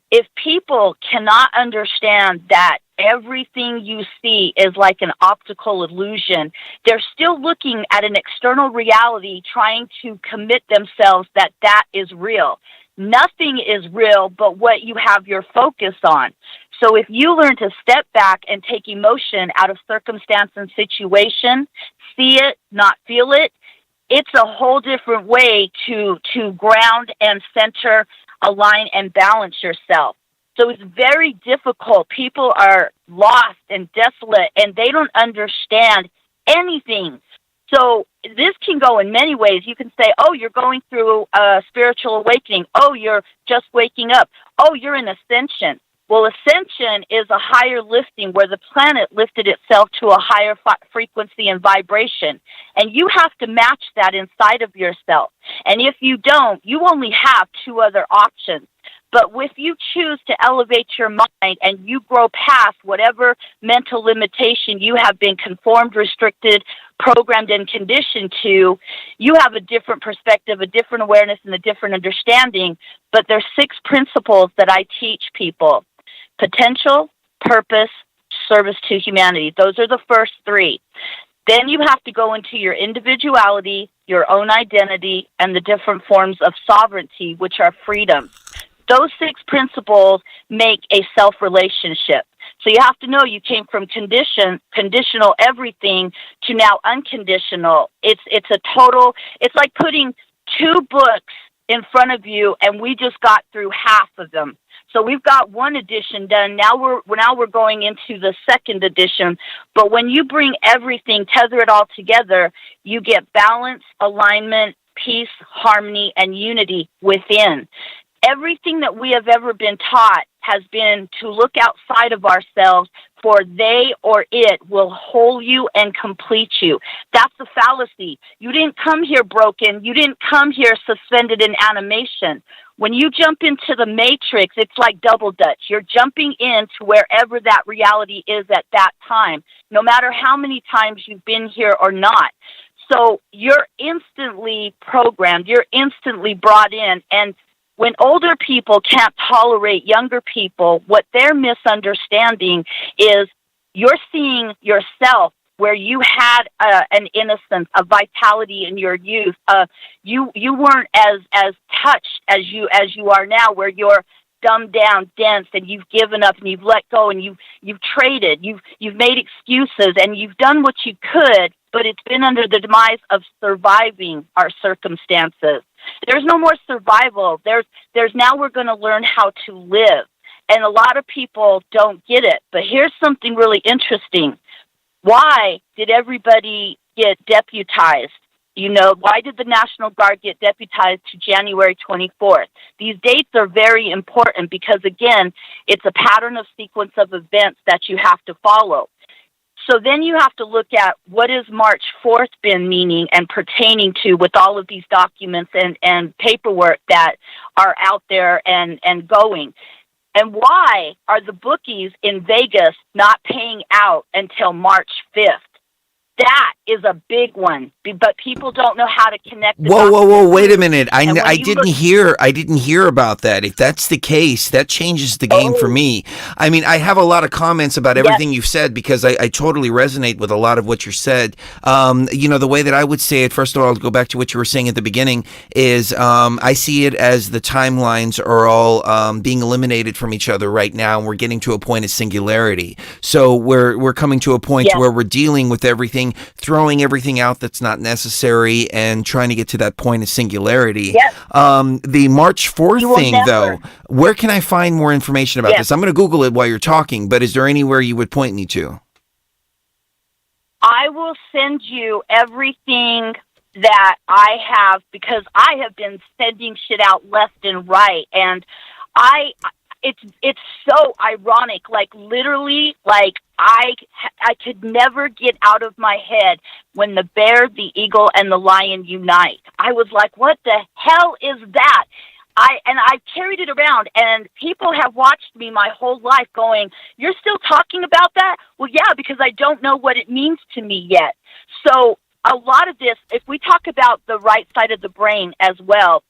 If people cannot understand that everything you see is like an optical illusion, they're still looking at an external reality, trying to commit themselves that that is real. Nothing is real but what you have your focus on. So if you learn to step back and take emotion out of circumstance and situation, see it, not feel it, it's a whole different way to ground and center, align, and balance yourself. So it's very difficult. People are lost and desolate, and they don't understand anything. So this can go in many ways. You can say, oh, you're going through a spiritual awakening. Oh, you're just waking up. Oh, you're in ascension. Well, ascension is a higher lifting, where the planet lifted itself to a higher frequency and vibration. And you have to match that inside of yourself. And if you don't, you only have two other options. But if you choose to elevate your mind and you grow past whatever mental limitation you have been conformed, restricted, programmed, and conditioned to, you have a different perspective, a different awareness, and a different understanding. But there's 6 principles that I teach people: potential, purpose, service to humanity. Those are the first 3. Then you have to go into your individuality, your own identity, and the different forms of sovereignty, which are freedom. Those 6 principles make a self-relationship. So you have to know you came from conditional everything to now unconditional. It's a total, it's like putting two books in front of you, and we just got through half of them. So we've got one edition done. Now we're going into the second edition. But when you bring everything, tether it all together, you get balance, alignment, peace, harmony, and unity within. Everything that we have ever been taught has been to look outside of ourselves, for they or it will whole you and complete you. That's a fallacy. You didn't come here broken. You didn't come here suspended in animation. When you jump into the matrix, it's like double dutch. You're jumping into wherever that reality is at that time, no matter how many times you've been here or not. So you're instantly programmed. You're instantly brought in. And when older people can't tolerate younger people, what they're misunderstanding is you're seeing yourself where you had an innocence, a vitality in your youth. You weren't as touched as you are now, where you're dumbed down, dense, and you've given up and you've let go and you've traded, you've made excuses and you've done what you could, but it's been under the demise of surviving our circumstances. There's no more survival. There's now we're going to learn how to live. And a lot of people don't get it. But here's something really interesting. Why did everybody get deputized? You know, why did the National Guard get deputized to January 24th? These dates are very important because, again, it's a pattern of sequence of events that you have to follow. So then you have to look at what is March 4th been meaning and pertaining to with all of these documents and paperwork that are out there and going. And why are the bookies in Vegas not paying out until March 5th? That is a big one, but people don't know how to connect. Whoa! Wait a minute. I didn't hear about that. If that's the case, that changes the game for me. I mean, I have a lot of comments about everything you've said because I totally resonate with a lot of what you said. You know, the way that I would say it, first of all, I'll go back to what you were saying at the beginning, is I see it as the timelines are all being eliminated from each other right now, and we're getting to a point of singularity. So we're coming to a point where we're dealing with everything, throwing everything out that's not necessary and trying to get to that point of singularity. The March 4th thing, though, where can I find more information about this? I'm going to Google it while you're talking, but is there anywhere you would point me to? I will send you everything that I have because I have been sending shit out left and right, and it's so ironic, like literally, like I could never get out of my head when the bear, the eagle, and the lion unite. I was like, what the hell is that? I've carried it around, and people have watched me my whole life going, you're still talking about that? Well, yeah, because I don't know what it means to me yet. So a lot of this, if we talk about the right side of the brain as well,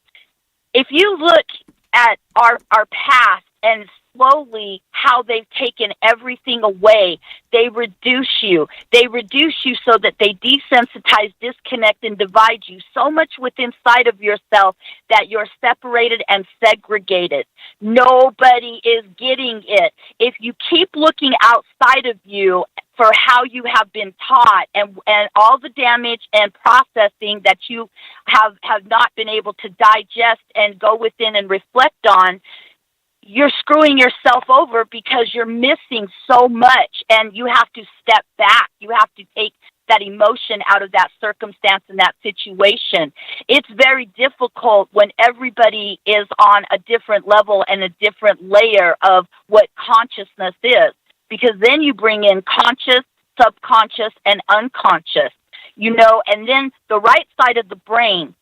if you look at our past and slowly how they've taken everything away, they reduce you. They reduce you so that they desensitize, disconnect, and divide you so much within inside of yourself that you're separated and segregated. Nobody is getting it. If you keep looking outside of you for how you have been taught and all the damage and processing that you have not been able to digest and go within and reflect on, you're screwing yourself over because you're missing so much, and you have to step back. You have to take that emotion out of that circumstance and that situation. It's very difficult when everybody is on a different level and a different layer of what consciousness is, because then you bring in conscious, subconscious, and unconscious, you know, and then the right side of the brain.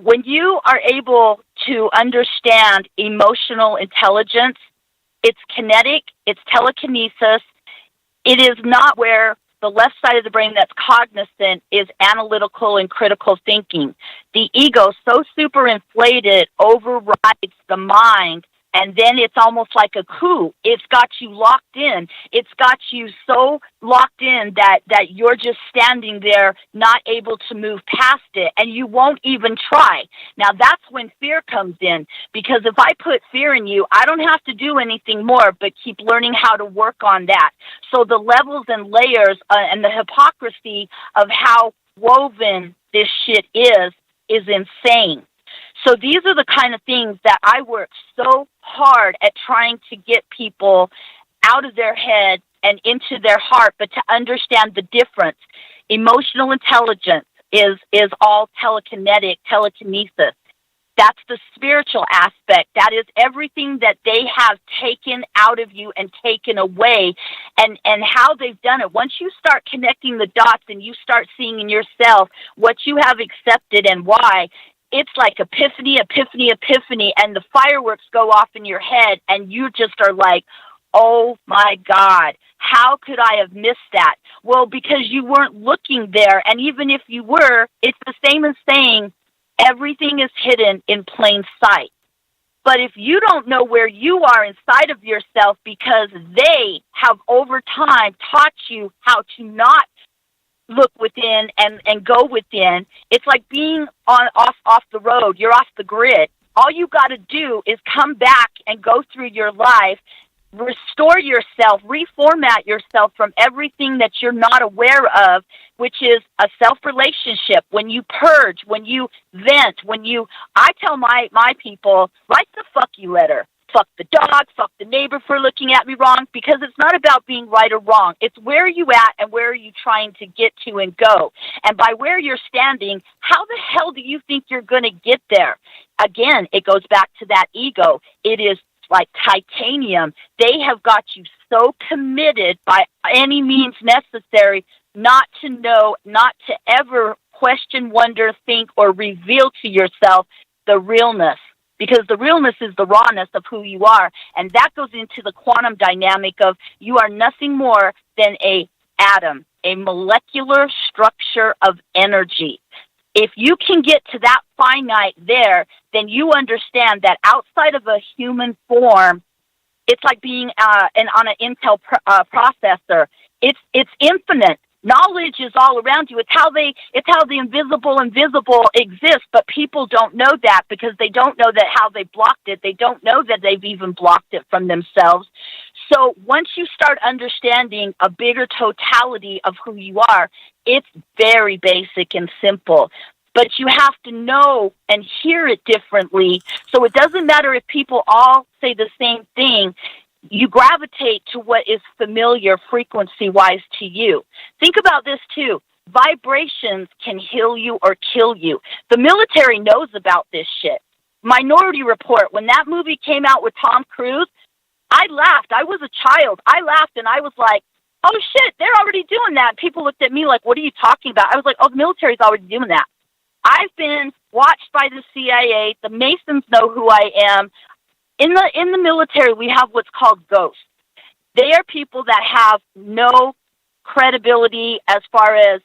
When you are able to understand emotional intelligence, it's kinetic, it's telekinesis. It is not where the left side of the brain that's cognizant is analytical and critical thinking. The ego, so super inflated, overrides the mind And then it's almost like a coup. It's got you locked in. It's got you so locked in that you're just standing there, not able to move past it, and you won't even try. Now, that's when fear comes in, because if I put fear in you, I don't have to do anything more but keep learning how to work on that. So the levels and layers and the hypocrisy of how woven this shit is insane. So these are the kind of things that I work so hard at trying to get people out of their head and into their heart, but to understand the difference. Emotional intelligence is all telekinesis. That's the spiritual aspect. That is everything that they have taken out of you and taken away, and how they've done it. Once you start connecting the dots and you start seeing in yourself what you have accepted and why, it's like epiphany, and the fireworks go off in your head, and you just are like, oh my God, how could I have missed that? Well, because you weren't looking there, and even if you were, it's the same as saying everything is hidden in plain sight. But if you don't know where you are inside of yourself, because they have over time taught you how to not look within and go within, it's like being off the road. You're off the grid. All you got to do is come back and go through your life, restore yourself, reformat yourself from everything that you're not aware of, which is a self-relationship. When you purge, when you vent, I tell my people, write the fuck you letter. Fuck the dog, fuck the neighbor for looking at me wrong, because it's not about being right or wrong. It's where are you at and where are you trying to get to and go. And by where you're standing, how the hell do you think you're going to get there? Again, it goes back to that ego. It is like titanium. They have got you so committed by any means necessary not to know, not to ever question, wonder, think, or reveal to yourself the realness. Because the realness is the rawness of who you are. And that goes into the quantum dynamic of you are nothing more than an atom, a molecular structure of energy. If you can get to that finite there, then you understand that outside of a human form, it's like being on an Intel processor. It's infinite. Knowledge is all around you. It's how the invisible exists, but people don't know that because they don't know that how they blocked it. They don't know that they've even blocked it from themselves. So once you start understanding a bigger totality of who you are, it's very basic and simple. But you have to know and hear it differently. So it doesn't matter if people all say the same thing. You gravitate to what is familiar frequency-wise to you. Think about this, too. Vibrations can heal you or kill you. The military knows about this shit. Minority Report, when that movie came out with Tom Cruise, I laughed. I was a child. I laughed, and I was like, oh, shit, they're already doing that. People looked at me like, what are you talking about? I was like, oh, the military's already doing that. I've been watched by the CIA. The Masons know who I am. In the military, we have what's called ghosts. They are people that have no credibility as far as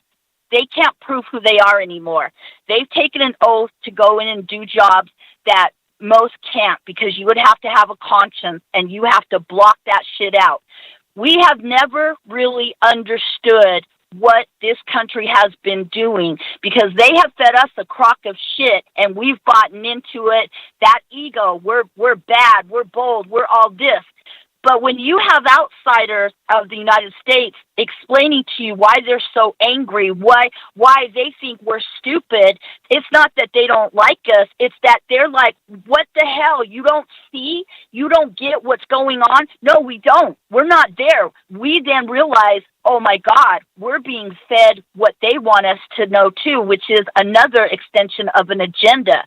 they can't prove who they are anymore. They've taken an oath to go in and do jobs that most can't, because you would have to have a conscience and you have to block that shit out. We have never really understood what this country has been doing, because they have fed us a crock of shit and we've bought into it. That ego, we're bad, we're bold, we're all this. But when you have outsiders of the United States explaining to you why they're so angry, why they think we're stupid, it's not that they don't like us. It's that they're like, what the hell? You don't see? You don't get what's going on? No, we don't. We're not there. We then realize, oh my God, we're being fed what they want us to know too, which is another extension of an agenda.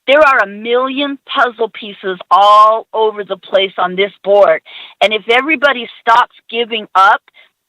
There are a million puzzle pieces all over the place on this board. And if everybody stops giving up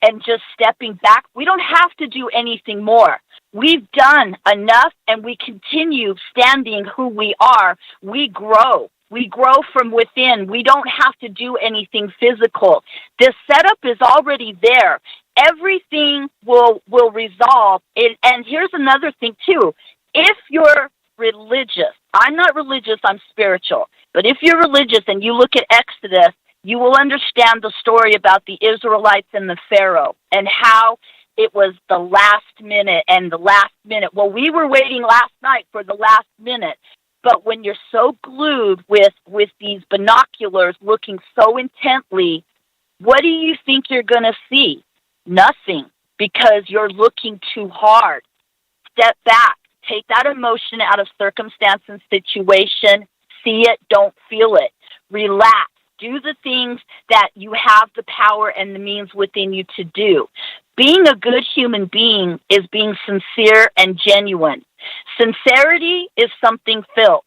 and just stepping back, we don't have to do anything more. We've done enough, and we continue standing who we are. We grow. We grow from within. We don't have to do anything physical. The setup is already there. Everything will resolve. And here's another thing, too. If you're religious, I'm not religious, I'm spiritual. But if you're religious and you look at Exodus, you will understand the story about the Israelites and the Pharaoh and how it was the last minute and the last minute. Well, we were waiting last night for the last minute. But when you're so glued with these binoculars looking so intently, what do you think you're going to see? Nothing, because you're looking too hard. Step back. Take that emotion out of circumstance and situation. See it, don't feel it. Relax. Do the things that you have the power and the means within you to do. Being a good human being is being sincere and genuine. Sincerity is something felt.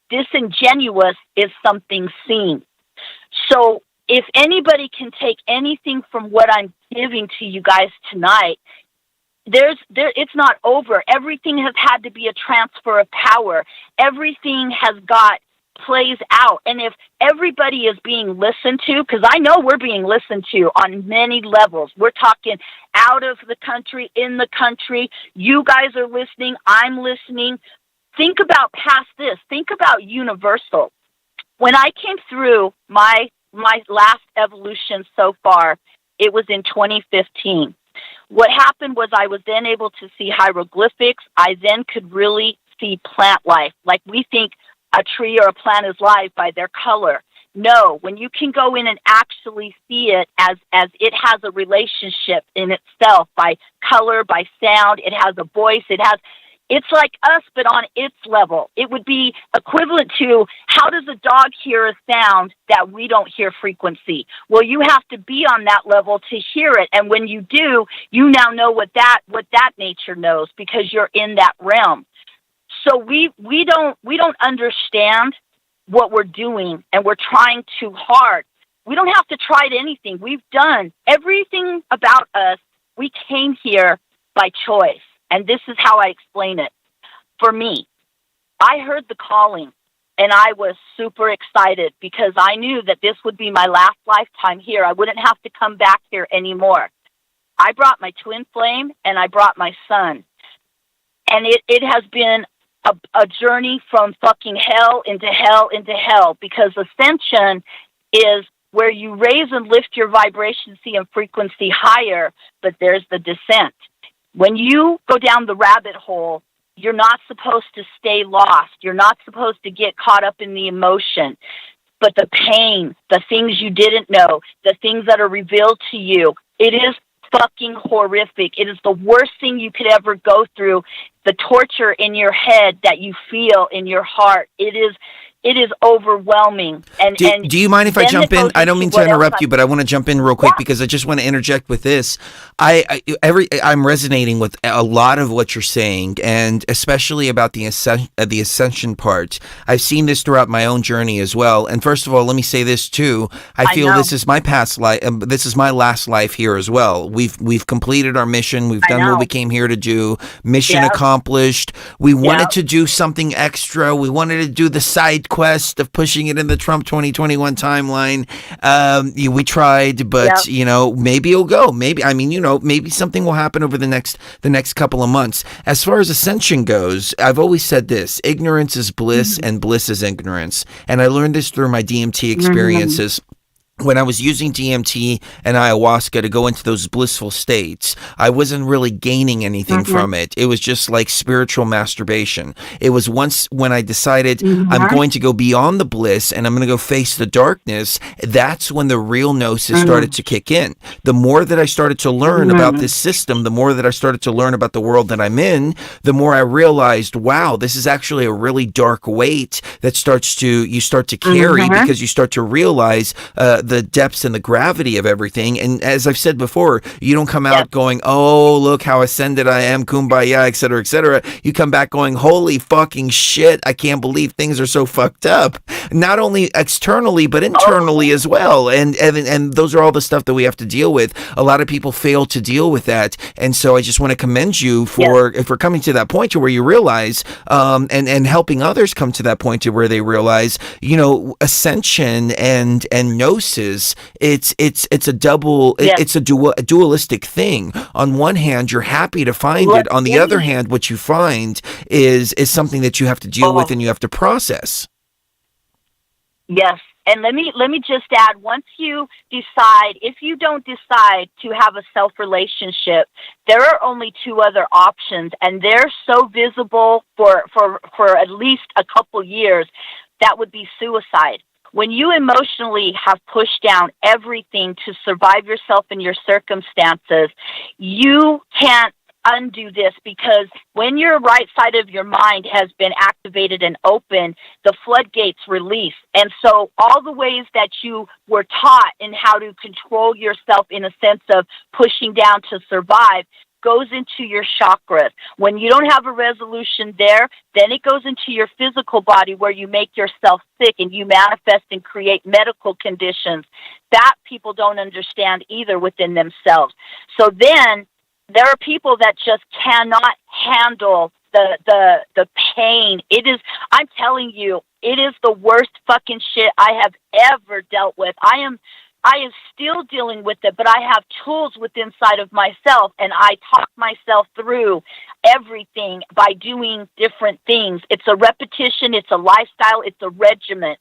Disingenuous is something seen. So if anybody can take anything from what I'm giving to you guys tonight, it's not over. Everything has had to be a transfer of power. Everything has got plays out. And if everybody is being listened to, because I know we're being listened to on many levels. We're talking out of the country, in the country. You guys are listening. I'm listening. Think about past this. Think about universal. When I came through my last evolution so far, it was in 2015. What happened was I was then able to see hieroglyphics. I then could really see plant life. Like we think a tree or a plant is live by their color. No, when you can go in and actually see it as it has a relationship in itself by color, by sound, it has a voice, it's like us, but on its level. It would be equivalent to, how does a dog hear a sound that we don't hear frequency? Well, you have to be on that level to hear it. And when you do, you now know what that nature knows, because you're in that realm. So we don't understand what we're doing, and we're trying too hard. We don't have to try anything. We've done everything about us. We came here by choice. And this is how I explain it. For me, I heard the calling, and I was super excited because I knew that this would be my last lifetime here. I wouldn't have to come back here anymore. I brought my twin flame, and I brought my son. And it has been a journey from fucking hell into hell into hell, because ascension is where you raise and lift your vibration and frequency higher, but there's the descent. When you go down the rabbit hole, you're not supposed to stay lost. You're not supposed to get caught up in the emotion. But the pain, the things you didn't know, the things that are revealed to you, it is fucking horrific. It is the worst thing you could ever go through. The torture in your head that you feel in your heart, it is overwhelming. And do you mind if I jump in? I don't mean to interrupt you, but I want to jump in real quick because I just want to interject with this. I'm resonating with a lot of what you're saying, and especially about the ascension part. I've seen this throughout my own journey as well. And first of all, let me say this too. I feel this is my past life. This is my last life here as well. We've completed our mission. We've done what we came here to do. Mission accomplished. We wanted to do something extra. We wanted to do the side quest of pushing it in the Trump 2021 timeline. We tried, but maybe it'll go. Maybe something will happen over the next couple of months. As far as ascension goes, I've always said this: ignorance is bliss, and bliss is ignorance. And I learned this through my DMT experiences. When I was using DMT and ayahuasca to go into those blissful states, I wasn't really gaining anything from it. It was just like spiritual masturbation. It was once when I decided I'm going to go beyond the bliss and I'm going to go face the darkness, that's when the real gnosis started to kick in. The more that I started to learn about this system, the more that I started to learn about the world that I'm in, the more I realized, wow, this is actually a really dark weight that you start to carry because you start to realize the depths and the gravity of everything. And as I've said before, you don't come out going, oh, look how ascended I am, kumbaya, et cetera, et cetera. You come back going, holy fucking shit, I can't believe things are so fucked up. Not only externally, but internally as well. And those are all the stuff that we have to deal with. A lot of people fail to deal with that. And so I just want to commend you for coming to that point to where you realize, and helping others come to that point to where they realize, ascension and gnosis balances, it's a double, it's a dualistic thing. On one hand, you're happy to find it. On the other hand, what you find is something that you have to deal with and you have to process. Yes. And let me just add, once you decide, if you don't decide to have a self relationship, there are only two other options, and they're so visible for at least a couple years. That would be suicide. When you emotionally have pushed down everything to survive yourself and your circumstances, you can't undo this, because when your right side of your mind has been activated and open, the floodgates release. And so all the ways that you were taught in how to control yourself in a sense of pushing down to survive goes into your chakras. When you don't have a resolution there, then it goes into your physical body, where you make yourself sick and you manifest and create medical conditions that people don't understand either within themselves. So then there are people that just cannot handle the pain. It is, I'm telling you, it is the worst fucking shit I have ever dealt with. I am still dealing with it, but I have tools within inside of myself, and I talk myself through everything by doing different things. It's a repetition, it's a lifestyle, it's a regimen.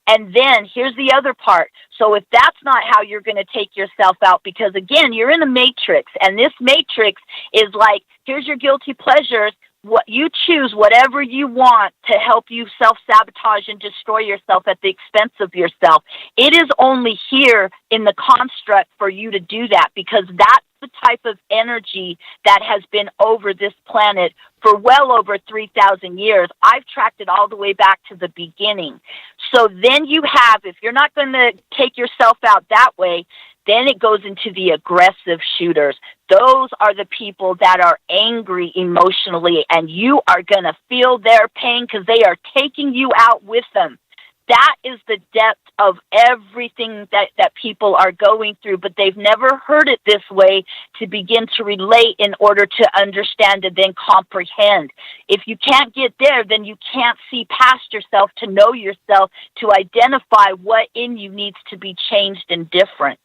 And then here's the other part. So if that's not how you're going to take yourself out, because again, you're in a matrix, and this matrix is like, here's your guilty pleasures. What you choose, whatever you want to help you self-sabotage and destroy yourself at the expense of yourself. It is only here in the construct for you to do that, because that's the type of energy that has been over this planet for well over 3,000 years. I've tracked it all the way back to the beginning. So then you have, if you're not going to take yourself out that way, then it goes into the aggressive shooters. Those are the people that are angry emotionally, and you are going to feel their pain because they are taking you out with them. That is the depth of everything that people are going through, but they've never heard it this way to begin to relate in order to understand and then comprehend. If you can't get there, then you can't see past yourself to know yourself, to identify what in you needs to be changed and different.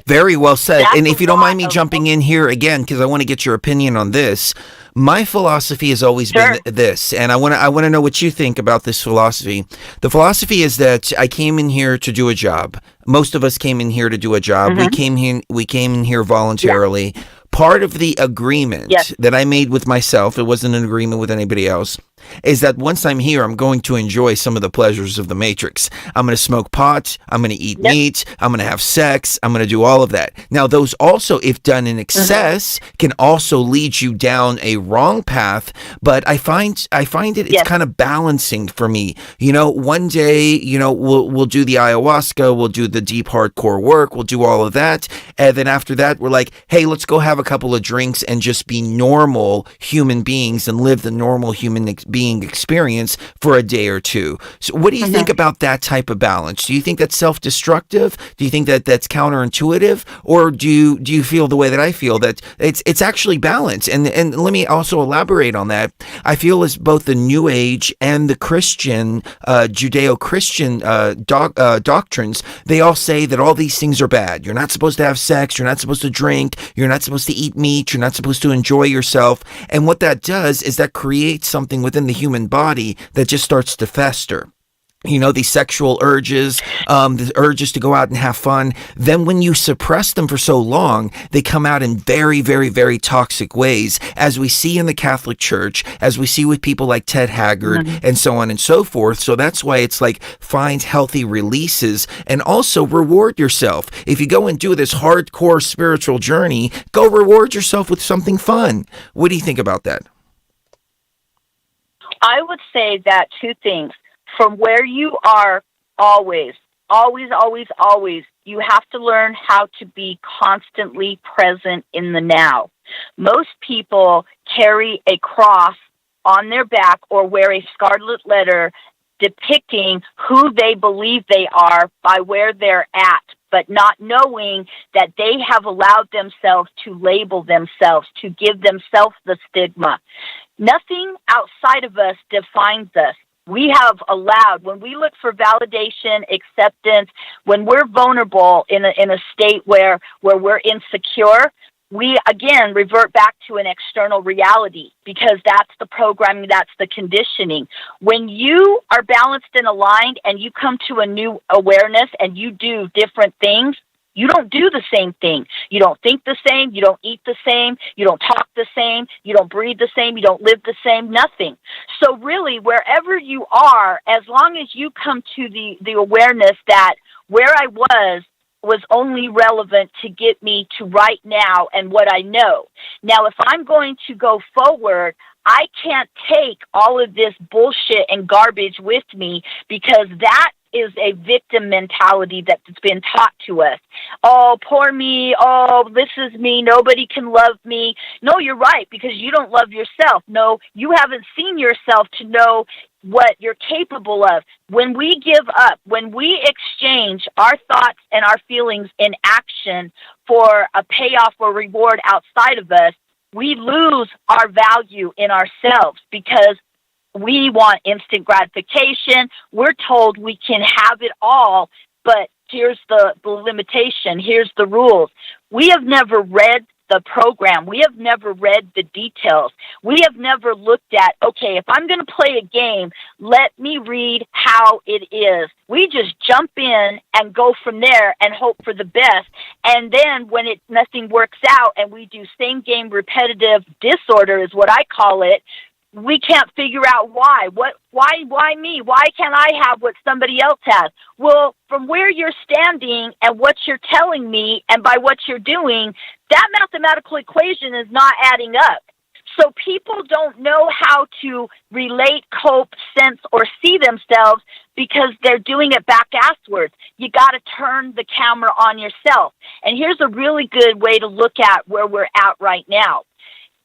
Very well said. And if you don't mind me jumping in here again, because I want to get your opinion on this, my philosophy has always been this, and I want to know what you think about this philosophy. The philosophy is that I came in here to do a job. Most of us came in here to do a job. Mm-hmm. We came in here voluntarily. Yeah. Part of the agreement that I made with myself, it wasn't an agreement with anybody else, is that once I'm here, I'm going to enjoy some of the pleasures of the Matrix. I'm going to smoke pot. I'm going to eat meat. I'm going to have sex. I'm going to do all of that. Now, those also, if done in excess, can also lead you down a wrong path. But I find it's kind of balancing for me. You know, one day, you know, we'll do the ayahuasca. We'll do the deep hardcore work. We'll do all of that. And then after that, we're like, hey, let's go have a couple of drinks and just be normal human beings and live the normal human being experience for a day or two. So what do you think about that type of balance? Do you think that's self-destructive? Do you think that that's counterintuitive? Or do you feel the way that I feel, that it's actually balance? And let me also elaborate on that. I feel as both the New Age and the Christian, Judeo-Christian doctrines, they all say that all these things are bad. You're not supposed to have sex. You're not supposed to drink. You're not supposed to eat meat. You're not supposed to enjoy yourself. And what that does is that creates something within the human body that just starts to fester. You know, these sexual urges, the urges to go out and have fun. Then when you suppress them for so long, they come out in very, very, very toxic ways, as we see in the Catholic Church, as we see with people like Ted Haggard and so on and so forth. So that's why it's like, find healthy releases and also reward yourself. If you go and do this hardcore spiritual journey, go reward yourself with something fun. What do you think about that? I would say that two things. From where you are, always, you have to learn how to be constantly present in the now. Most people carry a cross on their back or wear a scarlet letter depicting who they believe they are by where they're at, but not knowing that they have allowed themselves to label themselves, to give themselves the stigma. Nothing outside of us defines us. We have allowed, when we look for validation, acceptance, when we're vulnerable in a state where we're insecure, we again revert back to an external reality, because that's the programming, that's the conditioning. When you are balanced and aligned and you come to a new awareness and you do different things, you don't do the same thing. You don't think the same. You don't eat the same. You don't talk the same. You don't breathe the same. You don't live the same. Nothing. So really, wherever you are, as long as you come to the awareness that where I was only relevant to get me to right now and what I know. Now, if I'm going to go forward, I can't take all of this bullshit and garbage with me, because that is a victim mentality that's been taught to us. Oh, poor me. Oh, this is me. Nobody can love me. No, you're right, because you don't love yourself. No, you haven't seen yourself to know what you're capable of. When we give up, when we exchange our thoughts and our feelings in action for a payoff or reward outside of us, we lose our value in ourselves, because we want instant gratification. We're told we can have it all, but here's the limitation. Here's the rules. We have never read the program. We have never read the details. We have never looked at, okay, if I'm going to play a game, let me read how it is. We just jump in and go from there and hope for the best. And then when nothing works out and we do same game repetitive disorder is what I call it, we can't figure out why. Why me? Why can't I have what somebody else has? Well, from where you're standing and what you're telling me and by what you're doing, that mathematical equation is not adding up. So people don't know how to relate, cope, sense, or see themselves, because they're doing it back-asswards. You got to turn the camera on yourself. And here's a really good way to look at where we're at right now.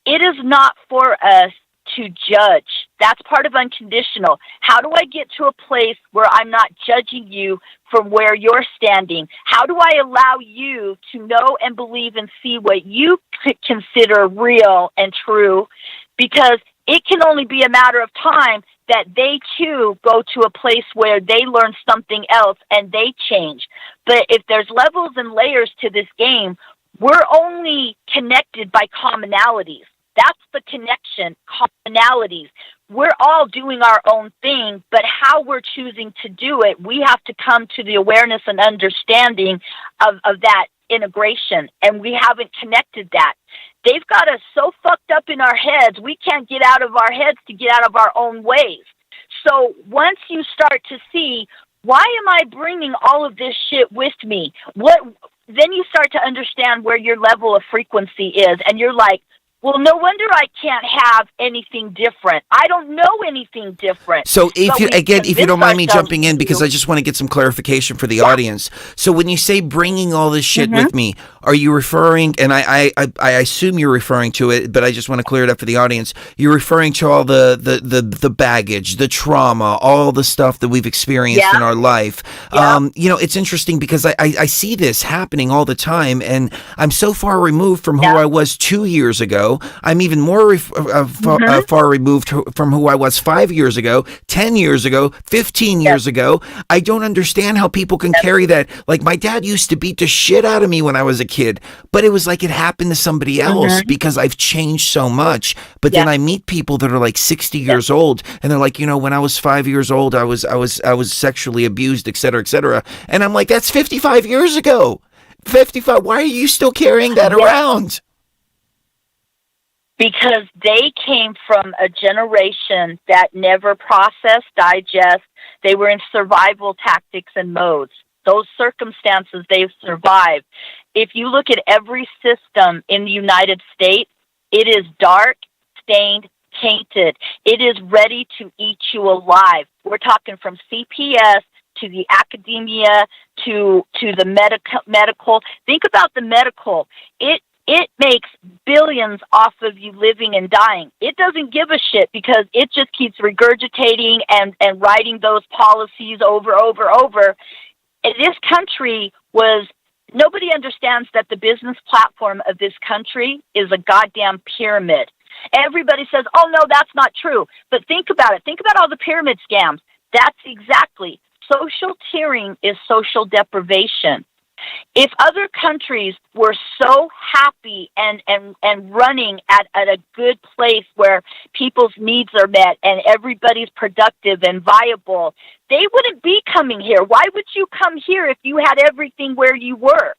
It is not for us to judge. That's part of unconditional. How do I get to a place where I'm not judging you from where you're standing? How do I allow you to know and believe and see what you consider real and true? Because it can only be a matter of time that they too go to a place where they learn something else and they change. But if there's levels and layers to this game, we're only connected by commonalities. That's the connection, commonalities. We're all doing our own thing, but how we're choosing to do it, we have to come to the awareness and understanding of that integration, and we haven't connected that. They've got us so fucked up in our heads, we can't get out of our heads to get out of our own ways. So once you start to see, why am I bringing all of this shit with me? Then you start to understand where your level of frequency is, and you're like, well, no wonder I can't have anything different. I don't know anything different. So if you don't mind me jumping in, because I just want to get some clarification for the audience. So when you say bringing all this shit with me, are you referring, and I assume you're referring to it, but I just want to clear it up for the audience. You're referring to all the baggage, the trauma, all the stuff that we've experienced in our life. Yeah. It's interesting because I see this happening all the time, and I'm so far removed from who I was 2 years ago. I'm even more far removed from who I was 5 years ago, 10 years ago, 15 years ago. I don't understand how people can carry that. Like, my dad used to beat the shit out of me when I was a kid, but it was like it happened to somebody else because I've changed so much. But then I meet people that are like 60 years old, and they're like, when I was 5 years old, I was sexually abused, et cetera, et cetera. And I'm like, that's 55 years ago. 55. Why are you still carrying that around? Because they came from a generation that never processed, digest. They were in survival tactics and modes. Those circumstances they've survived. If you look at every system in the United States, it is dark, stained, tainted. It is ready to eat you alive. We're talking from CPS to the academia to the medical. Think about the medical. It makes billions off of you living and dying. It doesn't give a shit because it just keeps regurgitating and writing those policies over. And this country nobody understands that the business platform of this country is a goddamn pyramid. Everybody says, oh, no, that's not true. But think about it. Think about all the pyramid scams. That's exactly. Social tiering is social deprivation. If other countries were so happy and running at a good place where people's needs are met and everybody's productive and viable, they wouldn't be coming here. Why would you come here if you had everything where you were?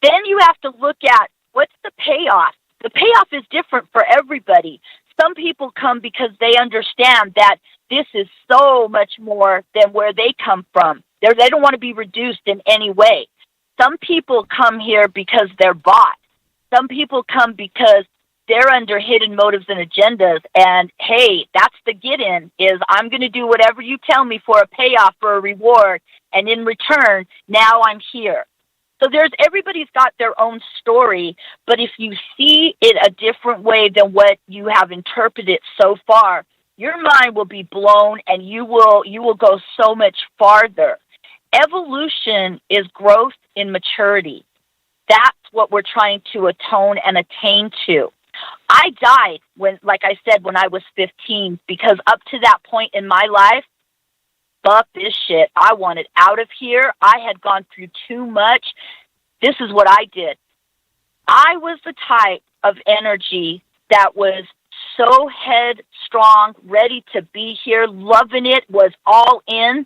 Then you have to look at what's the payoff. The payoff is different for everybody. Some people come because they understand that this is so much more than where they come from. They don't want to be reduced in any way. Some people come here because they're bought. Some people come because they're under hidden motives and agendas. And, hey, that's the get-in, is I'm going to do whatever you tell me for a payoff, for a reward. And in return, now I'm here. So everybody's got their own story. But if you see it a different way than what you have interpreted so far, your mind will be blown and you will go so much farther. Evolution is growth in maturity. That's what we're trying to atone and attain to. I died when I was 15, because up to that point in my life, fuck this shit. I wanted out of here. I had gone through too much. This is what I did. I was the type of energy that was so headstrong, ready to be here, loving it, was all in,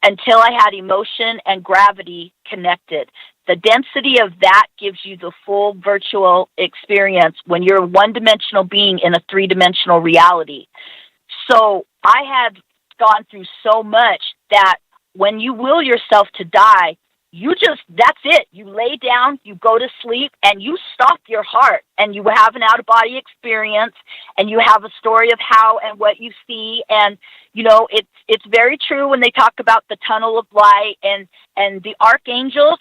until I had emotion and gravity connected. The density of that gives you the full virtual experience when you're a one-dimensional being in a three-dimensional reality. So I had gone through so much that when you will yourself to die, that's it. You lay down, you go to sleep, and you stop your heart, and you have an out-of-body experience, and you have a story of how and what you see. And, it's very true when they talk about the tunnel of light and the archangels.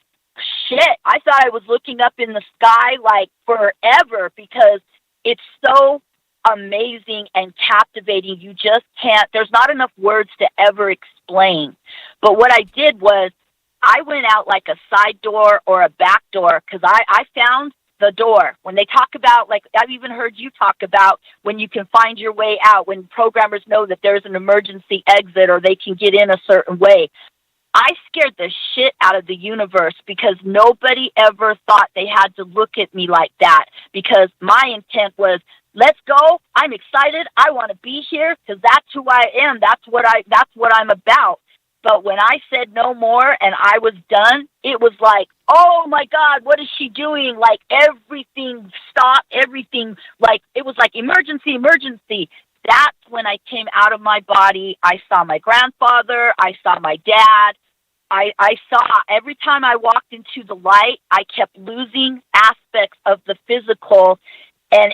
Shit, I thought I was looking up in the sky like forever, because it's so amazing and captivating. You just can't, there's not enough words to ever explain. But what I did was, I went out like a side door or a back door, because I found the door. When they talk about, like I've even heard you talk about, when you can find your way out, when programmers know that there's an emergency exit or they can get in a certain way. I scared the shit out of the universe, because nobody ever thought they had to look at me like that, because my intent was, let's go. I'm excited. I want to be here because that's who I am. That's what I'm about. But when I said no more and I was done, it was like, oh my God, what is she doing? Like everything stopped, everything, like it was like emergency, emergency. That's when I came out of my body. I saw my grandfather. I saw my dad. I saw every time I walked into the light, I kept losing aspects of the physical. And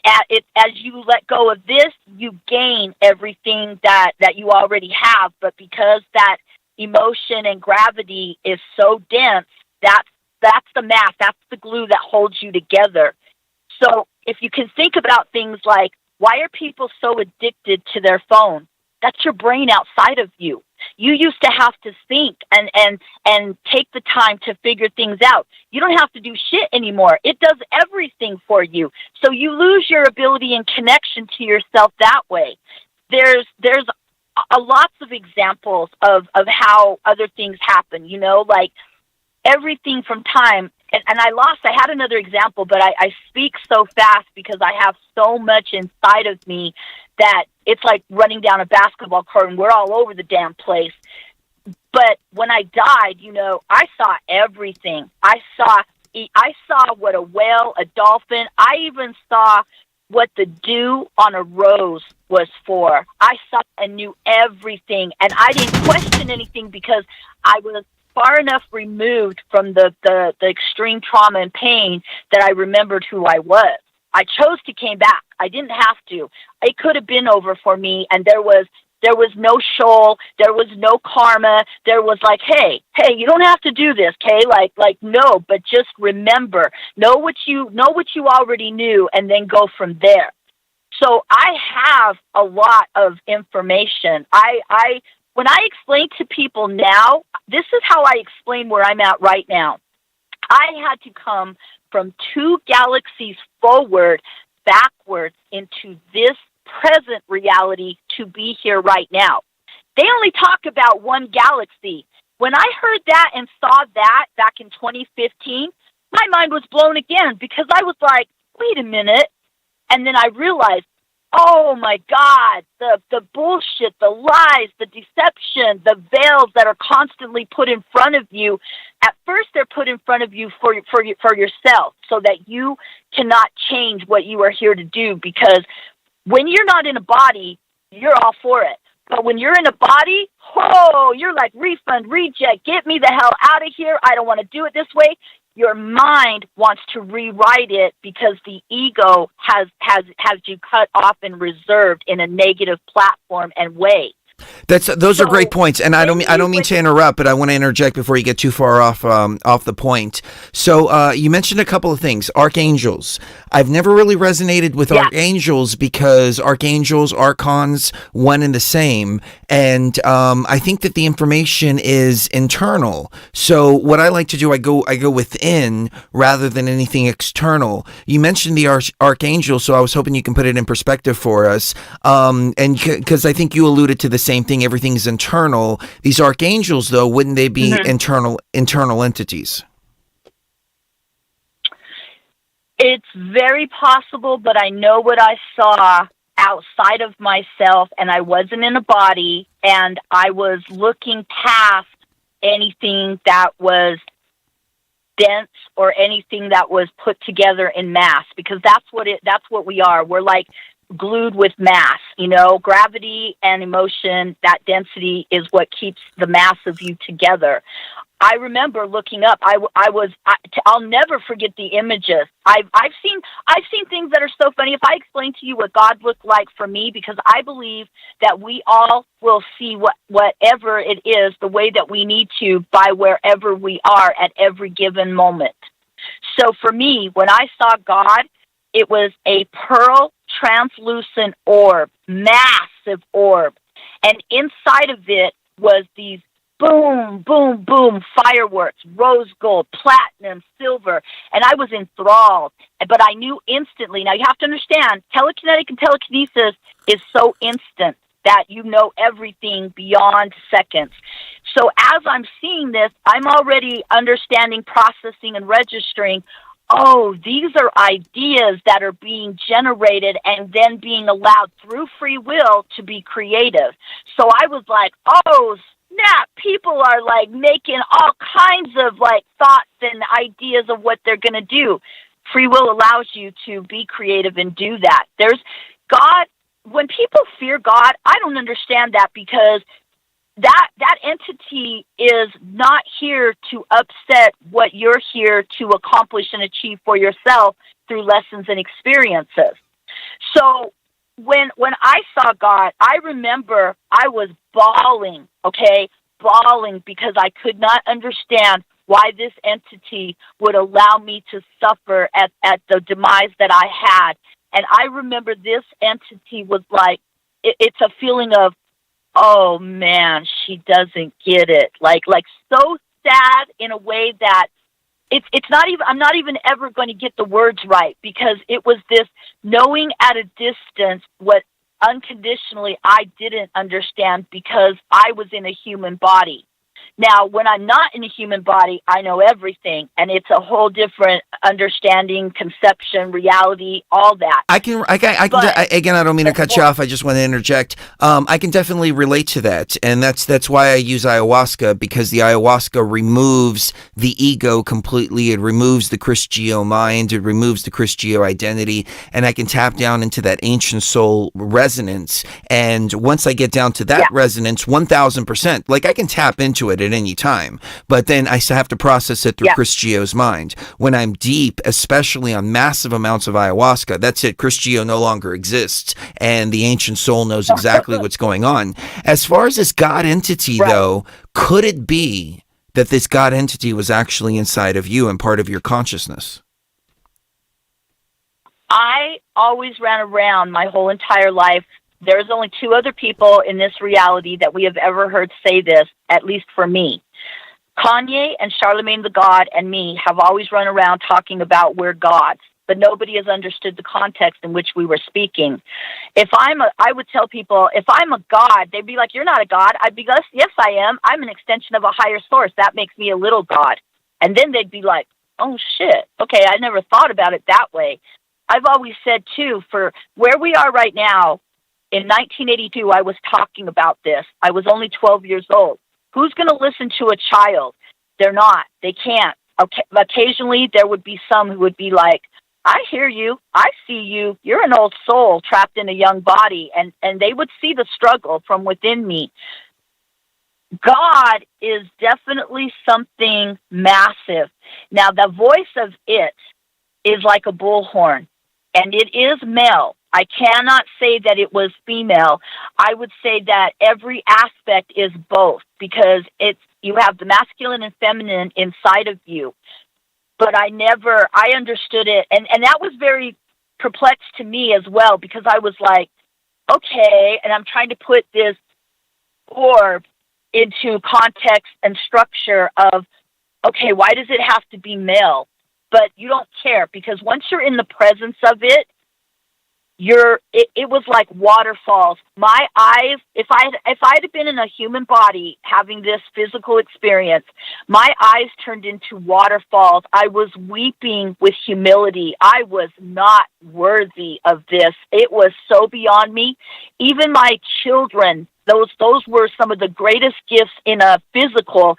as you let go of this, you gain everything that you already have. But because that emotion and gravity is so dense, that's the mass, that's the glue that holds you together. So if you can think about things like, why are people so addicted to their phone? That's your brain outside of you. You used to have to think and take the time to figure things out. You don't have to do shit anymore. It does everything for you. So you lose your ability and connection to yourself that way. There's lots of examples of how other things happen, like everything from time. And I had another example, but I speak so fast because I have so much inside of me that it's like running down a basketball court and we're all over the damn place. But when I died, I saw everything. I saw what a whale, a dolphin, I even saw what the dew on a rose was for. I saw and knew everything, and I didn't question anything because I was far enough removed from the extreme trauma and pain that I remembered who I was. I chose to came back. I didn't have to. It could have been over for me, and there was no shoal, there was no karma. There was like, hey, you don't have to do this, okay? Like no, but just remember, know what you already knew, and then go from there. So I have a lot of information. When I explain to people now, this is how I explain where I'm at right now. I had to come from 2 galaxies forward backwards into this present reality to be here right now. They only talk about one galaxy. When I heard that and saw that back in 2015, my mind was blown again because I was like, wait a minute. And then I realized, oh my God, the bullshit, the lies, the deception, the veils that are constantly put in front of you. At first, they're put in front of you for yourself so that you cannot change what you are here to do, because when you're not in a body, you're all for it. But when you're in a body, oh, you're like, refund, reject, get me the hell out of here. I don't want to do it this way. Your mind wants to rewrite it because the ego has you cut off and reserved in a negative platform and way. Those are great points, and I don't mean to interrupt, but I want to interject before you get too far off the point. So you mentioned a couple of things. Archangels. I've never really resonated with archangels because archangels, archons, one and the same, and I think that the information is internal. So what I like to do, I go within rather than anything external. You mentioned the archangel, so I was hoping you can put it in perspective for us, and because I think you alluded to the same thing, everything's internal. These archangels, though, wouldn't they be internal entities? It's very possible, but I know what I saw outside of myself, and I wasn't in a body, and I was looking past anything that was dense or anything that was put together in mass, because that's what we are. We're like glued with mass, gravity and emotion. That density is what keeps the mass of you together. I remember looking up. I'll never forget the images. I've seen things that are so funny. If I explain to you what God looked like for me, because I believe that we all will see whatever it is the way that we need to by wherever we are at every given moment. So for me, when I saw God, it was a pearl translucent orb, massive orb. And inside of it was these boom, boom, boom fireworks, rose gold, platinum, silver. And I was enthralled. But I knew instantly. Now, you have to understand, telekinetic and telekinesis is so instant that you know everything beyond seconds. So as I'm seeing this, I'm already understanding, processing, and registering, oh, these are ideas that are being generated and then being allowed through free will to be creative. So I was like, oh, snap, people are like making all kinds of like thoughts and ideas of what they're going to do. Free will allows you to be creative and do that. There's God. When people fear God, I don't understand that, because that entity is not here to upset what you're here to accomplish and achieve for yourself through lessons and experiences. So when I saw God, I remember I was bawling, because I could not understand why this entity would allow me to suffer at the demise that I had. And I remember this entity was like, it's a feeling of, oh man, she doesn't get it. Like so sad in a way that it's not even, I'm not even ever going to get the words right, because it was this knowing at a distance what unconditionally I didn't understand because I was in a human body. Now, when I'm not in a human body, I know everything, and it's a whole different understanding, conception, reality, all that. I can again, I don't mean to cut you off. I just want to interject. I can definitely relate to that, and that's why I use ayahuasca, because the ayahuasca removes the ego completely. It removes the Christgeo mind. It removes the Christgeo identity, and I can tap down into that ancient soul resonance. And once I get down to that resonance, 1,000%, like I can tap into it at any time, but then I have to process it through Christgeo's mind. When I'm deep, especially on massive amounts of ayahuasca, that's it. Christgeo no longer exists, and the ancient soul knows exactly what's going on. As far as this God entity, though, could it be that this God entity was actually inside of you and part of your consciousness? I always ran around my whole entire life. There's only two other people in this reality that we have ever heard say this, at least for me. Kanye and Charlemagne the God and me have always run around talking about we're gods. but nobody has understood the context in which we were speaking. I would tell people, if I'm a God, they'd be like, you're not a God. I'd be like, yes, I am. I'm an extension of a higher source. That makes me a little God. And then they'd be like, oh shit. Okay. I never thought about it that way. I've always said too, for where we are right now, in 1982, I was talking about this. I was only 12 years old. Who's going to listen to a child? They're not. They can't. Okay. Occasionally, there would be some who would be like, I hear you. I see you. You're an old soul trapped in a young body. And they would see the struggle from within me. God is definitely something massive. Now, the voice of it is like a bullhorn, and it is male. I cannot say that it was female. I would say that every aspect is both, because you have the masculine and feminine inside of you. But I understood it. And that was very perplexed to me as well, because I was like, okay, and I'm trying to put this orb into context and structure of, okay, why does it have to be male? But you don't care, because once you're in the presence of it, it was like waterfalls. My eyes, if I'd have been in a human body having this physical experience, my eyes turned into waterfalls. I was weeping with humility. I was not worthy of this. It was so beyond me. Even my children, those were some of the greatest gifts in a physical,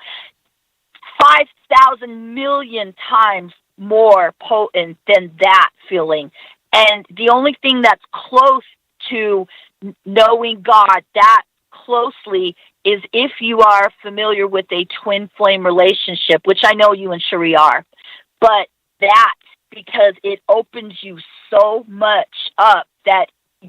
5,000 million times more potent than that feeling. And the only thing that's close to knowing God that closely is if you are familiar with a twin flame relationship, which I know you and Cherie are. But that, because it opens you so much up that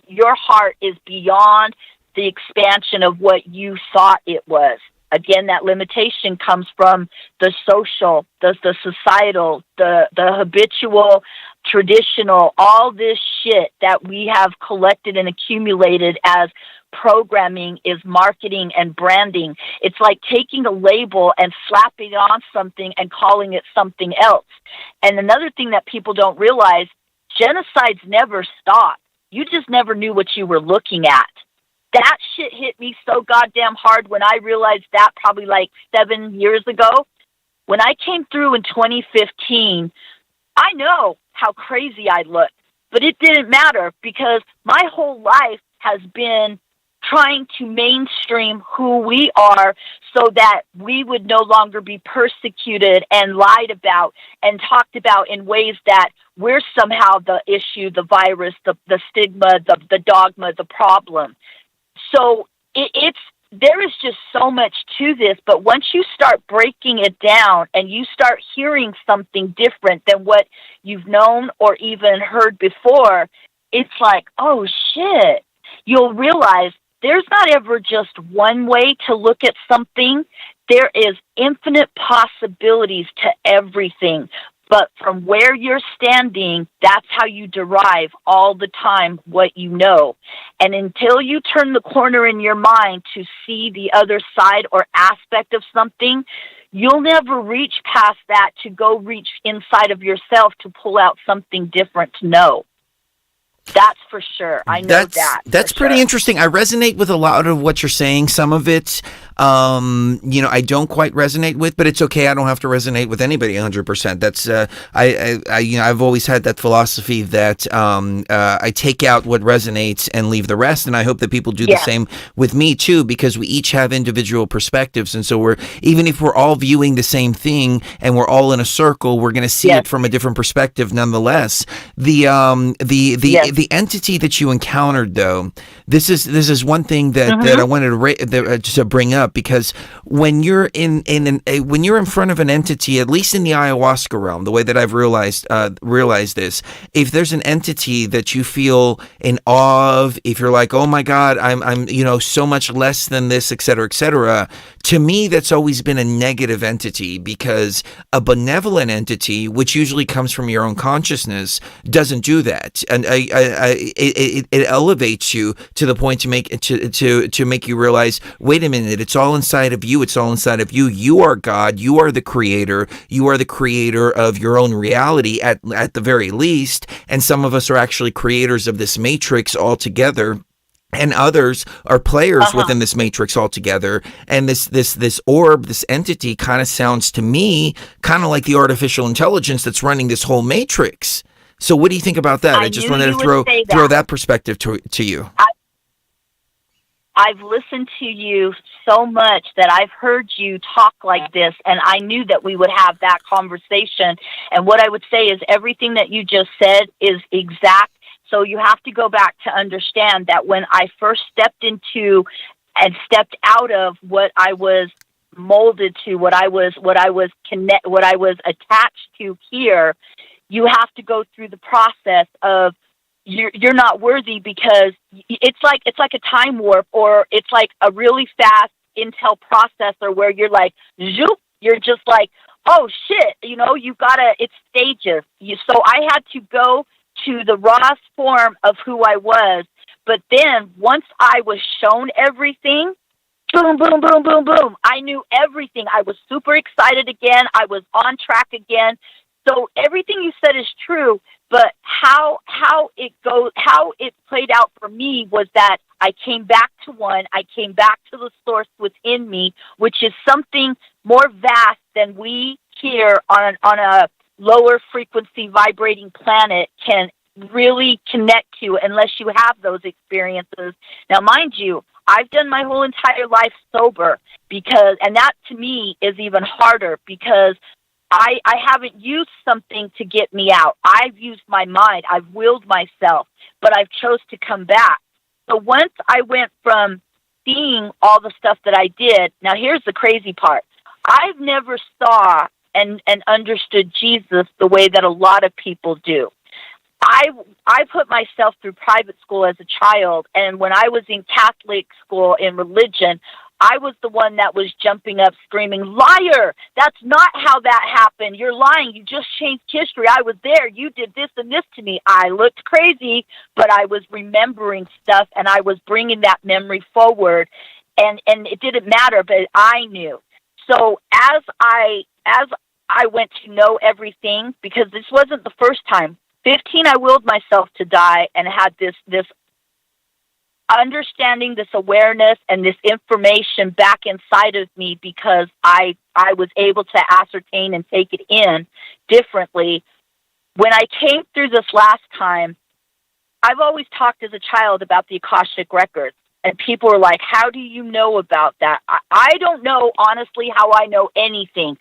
your heart is beyond the expansion of what you thought it was. Again, that limitation comes from the social, the societal, the habitual, traditional, all this shit that we have collected and accumulated as programming is marketing and branding. It's like taking a label and slapping it on something and calling it something else. And another thing that people don't realize, genocides never stop. You just never knew what you were looking at. That shit hit me so goddamn hard when I realized that probably like 7 years ago. When I came through in 2015, I know how crazy I looked, but it didn't matter, because my whole life has been trying to mainstream who we are so that we would no longer be persecuted and lied about and talked about in ways that we're somehow the issue, the virus, the stigma, the dogma, the problem. So there is just so much to this, but once you start breaking it down and you start hearing something different than what you've known or even heard before, it's like, oh shit. You'll realize there's not ever just one way to look at something. There is infinite possibilities to everything. But from where you're standing, that's how you derive all the time what you know. And until you turn the corner in your mind to see the other side or aspect of something, you'll never reach past that to go reach inside of yourself to pull out something different to know. That's for sure. I know that's pretty interesting. I resonate with a lot of what you're saying. Some of it, I don't quite resonate with, but it's okay. I don't have to resonate with anybody 100%. That's I've always had that philosophy that I take out what resonates and leave the rest, and I hope that people do the same with me too, because we each have individual perspectives, and so even if we're all viewing the same thing and we're all in a circle, we're going to see it from a different perspective nonetheless. The entity that you encountered, though, this is one thing that I wanted to bring up, because when you're when you're in front of an entity, at least in the ayahuasca realm, the way that I've realized this, if there's an entity that you feel in awe of, if you're like, oh my God, I'm so much less than this, etc., to me that's always been a negative entity, because a benevolent entity, which usually comes from your own consciousness, doesn't do that, and it elevates you to the point to make you realize, wait a minute, it's all inside of you. It's all inside of you. You are God. You are the creator. You are the creator of your own reality at the very least. And some of us are actually creators of this matrix altogether. And others are players within this matrix altogether. And this orb, this entity kind of sounds to me kind of like the artificial intelligence that's running this whole matrix. So what do you think about that? I just wanted to throw that perspective to you. I've listened to you so much that I've heard you talk like this, and I knew that we would have that conversation. And what I would say is everything that you just said is exact. So you have to go back to understand that when I first stepped into and stepped out of what I was molded to, what I was attached to here, you have to go through the process of you're not worthy, because it's like a time warp, or it's like a really fast Intel processor where you're like, zoop, you're just like, oh shit, you've gotta, it's stages. So I had to go to the rawest form of who I was. But then once I was shown everything, boom, boom, boom, boom, boom, I knew everything. I was super excited again. I was on track again. So everything you said is true, but how it played out for me was that I came back to one. I came back to the source within me, which is something more vast than we here on a lower frequency vibrating planet can really connect to unless you have those experiences. Now, mind you, I've done my whole entire life sober, and that to me is even harder, because I haven't used something to get me out. I've used my mind. I've willed myself, but I've chose to come back. So once I went from seeing all the stuff that I did, now here's the crazy part. I've never saw and understood Jesus the way that a lot of people do. I put myself through private school as a child, and when I was in Catholic school in religion, I was the one that was jumping up screaming, liar! That's not how that happened. You're lying. You just changed history. I was there. You did this and this to me. I looked crazy, but I was remembering stuff, and I was bringing that memory forward, and it didn't matter, but I knew. So as I went to know everything, because this wasn't the first time. 15, I willed myself to die and had this understanding, this awareness, and this information back inside of me, because I was able to ascertain and take it in differently. When I came through this last time, I've always talked as a child about the Akashic Records. And people were like, how do you know about that? I don't know, honestly, how I know anything.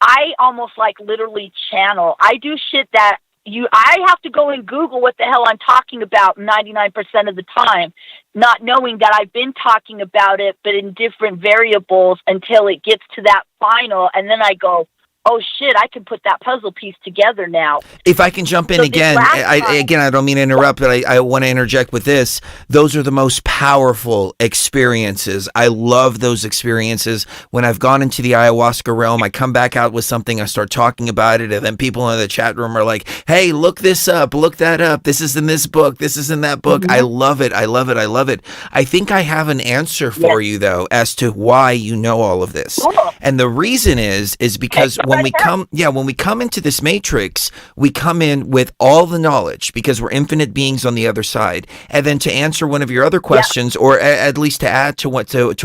I almost like literally channel. I do shit that I have to go and Google what the hell I'm talking about 99% of the time, not knowing that I've been talking about it, but in different variables until it gets to that final. And then I go, oh shit, I can put that puzzle piece together now. If I can jump in again, I don't mean to interrupt, but I want to interject with this. Those are the most powerful experiences. I love those experiences. When I've gone into the ayahuasca realm, I come back out with something, I start talking about it, and then people in the chat room are like, hey, look this up, look that up. This is in this book. This is in that book. Mm-hmm. I love it. I love it. I love it. I think I have an answer for you, though, as to why you know all of this. Cool. And the reason is because when we come into this matrix, we come in with all the knowledge, because we're infinite beings on the other side. And then to answer one of your other questions, or at least to add to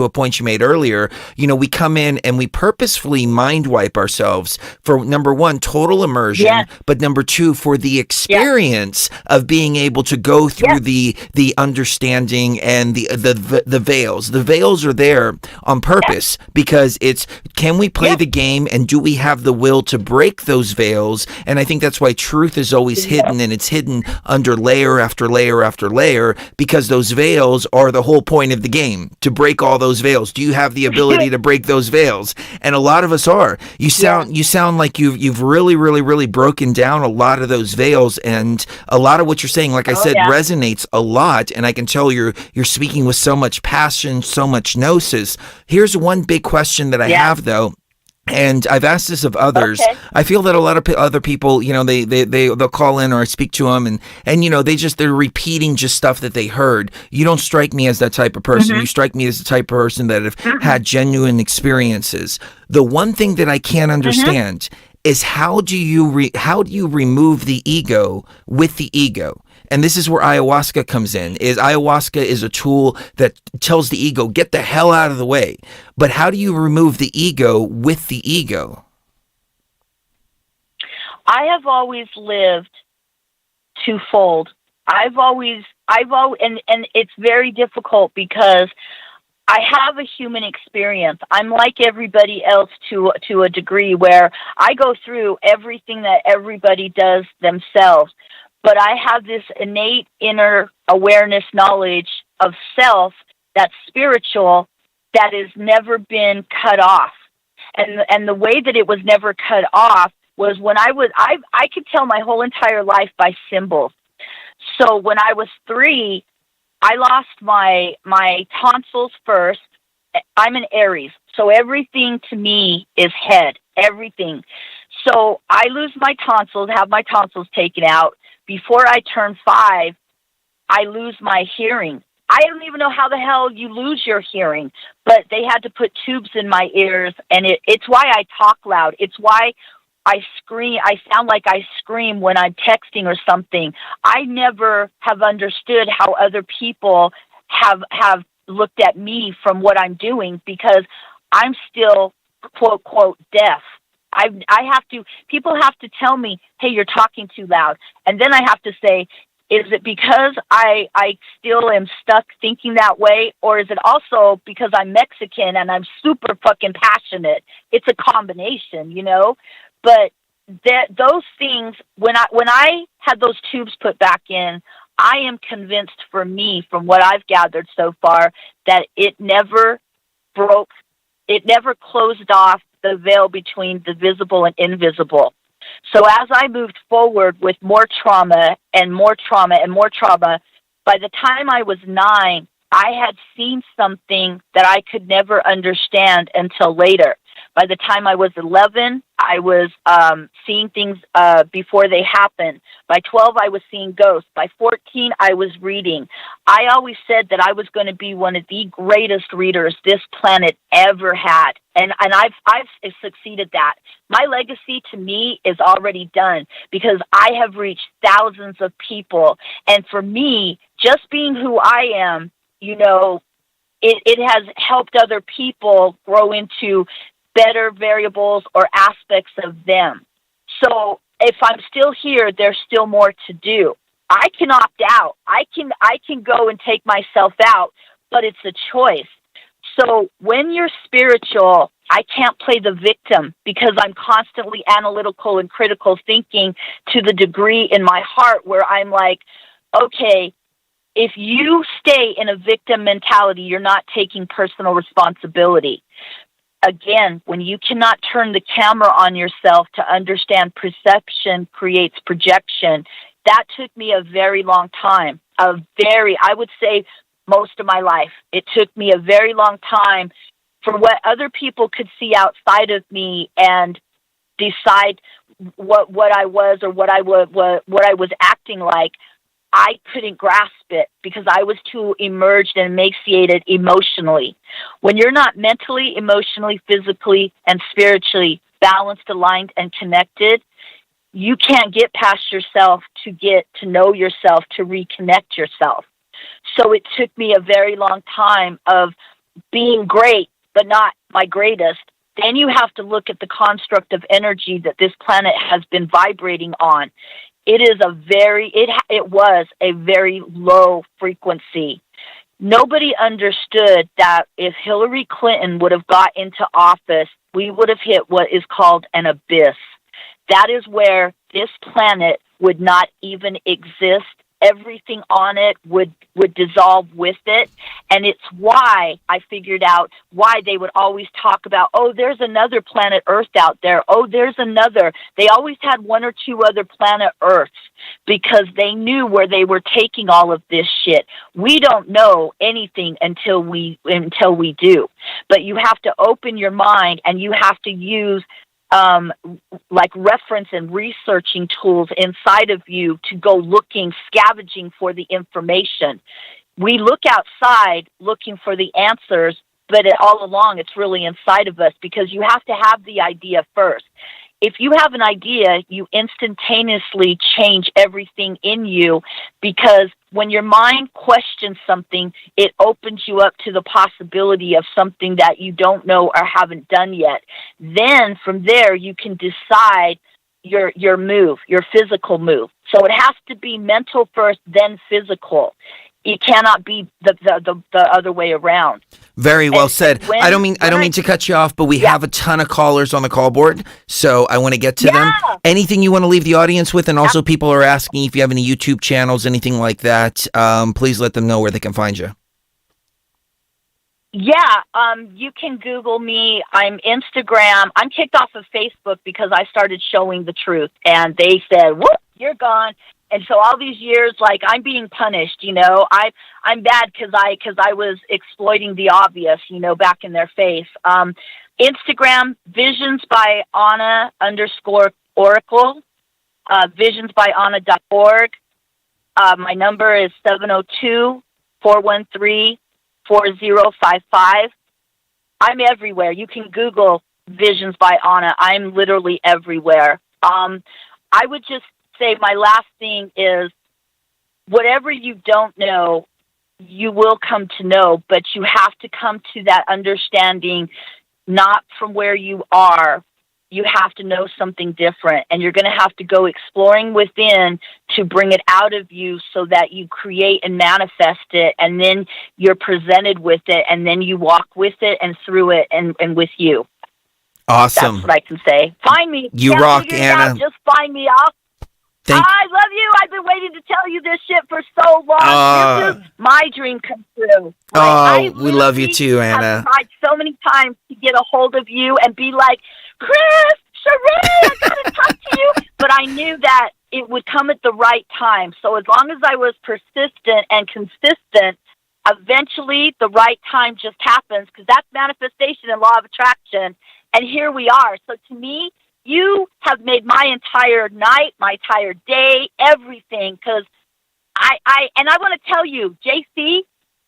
a point you made earlier, we come in and we purposefully mind wipe ourselves for, number one, total immersion, but number two, for the experience of being able to go through the understanding and the veils. The veils are there on purpose, because it's, can we play the game, and do we have the will to break those veils? And I think that's why truth is always hidden, and it's hidden under layer after layer after layer, because those veils are the whole point of the game, to break all those veils. Do you have the ability to break those veils? And a lot of us are. You sound like you've really, really, really broken down a lot of those veils, and a lot of what you're saying, like I said, resonates a lot, and I can tell you're speaking with so much passion, so much gnosis. Here's one big question that I have, though. And I've asked this of others. Okay. I feel that a lot of other people, you know, they'll call in or I speak to them, and you know, they're repeating just stuff that they heard. You don't strike me as that type of person. You strike me as the type of person that have had genuine experiences. The one thing that I can't understand is how do you remove the ego with the ego? And this is where ayahuasca comes in. Ayahuasca is a tool that tells the ego, get the hell out of the way. But how do you remove the ego with the ego? I have always lived twofold. And it's very difficult because I have a human experience. I'm like everybody else to a degree where I go through everything that everybody does themselves. But I have this innate inner awareness, knowledge of self that's spiritual that has never been cut off. And the way that it was never cut off was when I could tell my whole entire life by symbols. So when I was 3, I lost my tonsils first. I'm an Aries, so everything to me is head, everything. So I lose my tonsils, have my tonsils taken out. Before I turn 5, I lose my hearing. I don't even know how the hell you lose your hearing, but they had to put tubes in my ears, and it's why I talk loud. It's why I scream. I sound like I scream when I'm texting or something. I never have understood how other people have looked at me from what I'm doing because I'm still, quote, quote, deaf. People have to tell me, hey, you're talking too loud. And then I have to say, is it because I still am stuck thinking that way? Or is it also because I'm Mexican and I'm super fucking passionate? It's a combination, you know? But those things, when I had those tubes put back in, I am convinced for me, from what I've gathered so far, that it never broke, it never closed off the veil between the visible and invisible. So as I moved forward with more trauma and more trauma and more trauma, by the time I was 9, I had seen something that I could never understand until later. By the time I was 11, I was seeing things before they happened. By 12, I was seeing ghosts. By 14, I was reading. I always said that I was going to be one of the greatest readers this planet ever had, and I've succeeded that. My legacy to me is already done because I have reached thousands of people, and for me, just being who I am, you know, it has helped other people grow into better variables or aspects of them. So if I'm still here, there's still more to do. I can opt out. I can go and take myself out, but it's a choice. So when you're spiritual, I can't play the victim because I'm constantly analytical and critical thinking to the degree in my heart where I'm like, okay, if you stay in a victim mentality, you're not taking personal responsibility. Again, when you cannot turn the camera on yourself to understand perception creates projection, that took me a very long time, I would say most of my life. It took me a very long time for what other people could see outside of me and decide what I was or what I was acting like. I couldn't grasp it because I was too emerged and emaciated emotionally. When you're not mentally, emotionally, physically, and spiritually balanced, aligned, and connected, you can't get past yourself to get to know yourself, to reconnect yourself. So it took me a very long time of being great, but not my greatest. Then you have to look at the construct of energy that this planet has been vibrating on. It was a very low frequency. Nobody understood that if Hillary Clinton would have got into office, we would have hit what is called an abyss. That is where this planet would not even exist everything on it would dissolve with it. And it's why I figured out why they would always talk about, oh, there's another planet Earth out there. Oh, there's another. They always had one or two other planet Earths because they knew where they were taking all of this shit. We don't know anything until we do. But you have to open your mind, and you have to use like reference and researching tools inside of you to go scavenging for the information. We look outside looking for the answers, but all along it's really inside of us, because you have to have the idea first. If you have an idea, you instantaneously change everything in you, because when your mind questions something, it opens you up to the possibility of something that you don't know or haven't done yet. Then from there, you can decide your move, your physical move. So it has to be mental first, then physical. It cannot be the other way around. Very well said. I don't mean to cut you off, but we have a ton of callers on the call board, so I want to get to them. Anything you want to leave the audience with? And also, people are asking if you have any YouTube channels, anything like that. Please let them know where they can find you. Yeah, you can Google me. I'm Instagram. I'm kicked off of Facebook because I started showing the truth, and they said, "Whoop, you're gone." And so all these years, like, I'm being punished, you know. I'm bad because I was exploiting the obvious, you know, back in their face. Instagram, visions by Anna _Oracle, visionsbyanna.org. My number is 702-413-4055. I'm everywhere. You can Google Visions by Anna. I'm literally everywhere. I would just say my last thing is, whatever you don't know, you will come to know, but you have to come to that understanding not from where you are. You have to know something different, and you're going to have to go exploring within to bring it out of you so that you create and manifest it, and then you're presented with it, and then you walk with it and through it and with you. Awesome. That's what I can say. Find me. You rock, Anna. Just find me. I love you. I've been waiting to tell you this shit for so long. This is my dream come true. Like, we love you too, Anna. I've tried so many times to get a hold of you and be like, Chris, Sheree, I gotta talk to you. But I knew that it would come at the right time. So as long as I was persistent and consistent, eventually the right time just happens, because that's manifestation and law of attraction. And here we are. So to me, you have made my entire night, my entire day, everything, because I want to tell you, JC,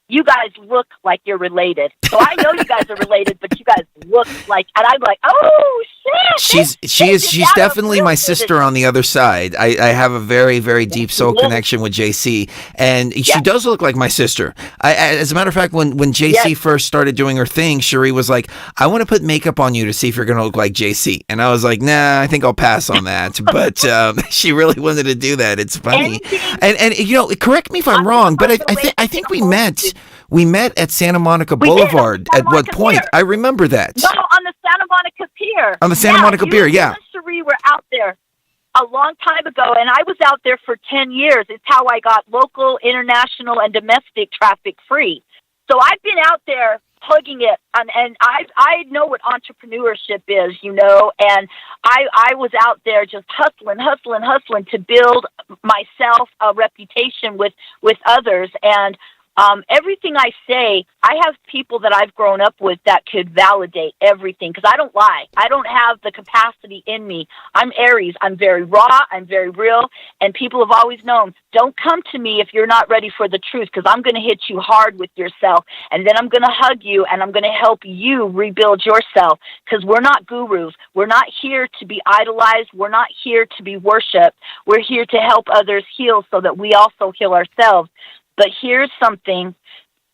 you guys look like you're related. So I know you guys are related, but you guys look like, and I'm like, oh shit. She's definitely my sister on the other side. I have a very, very deep soul connection with JC, and she does look like my sister. As a matter of fact, when JC first started doing her thing, Cherie was like, I want to put makeup on you to see if you're going to look like JC. And I was like, nah, I think I'll pass on that. But she really wanted to do that. It's funny. And you know, correct me if I'm wrong, but I think we met. We met at Santa Monica Boulevard at what point? I remember that. No, on the Santa Monica Pier. On the Santa Monica Pier, yeah. You and Cherie were out there a long time ago, and I was out there for 10 years. It's how I got local, international, and domestic traffic free. So I've been out there plugging it, and I know what entrepreneurship is, you know, and I was out there just hustling to build myself a reputation with others. And everything I say, I have people that I've grown up with that could validate everything, because I don't lie. I don't have the capacity in me. I'm Aries. I'm very raw. I'm very real. And people have always known, don't come to me if you're not ready for the truth, because I'm going to hit you hard with yourself. And then I'm going to hug you, and I'm going to help you rebuild yourself, because we're not gurus. We're not here to be idolized. We're not here to be worshipped. We're here to help others heal so that we also heal ourselves. But here's something.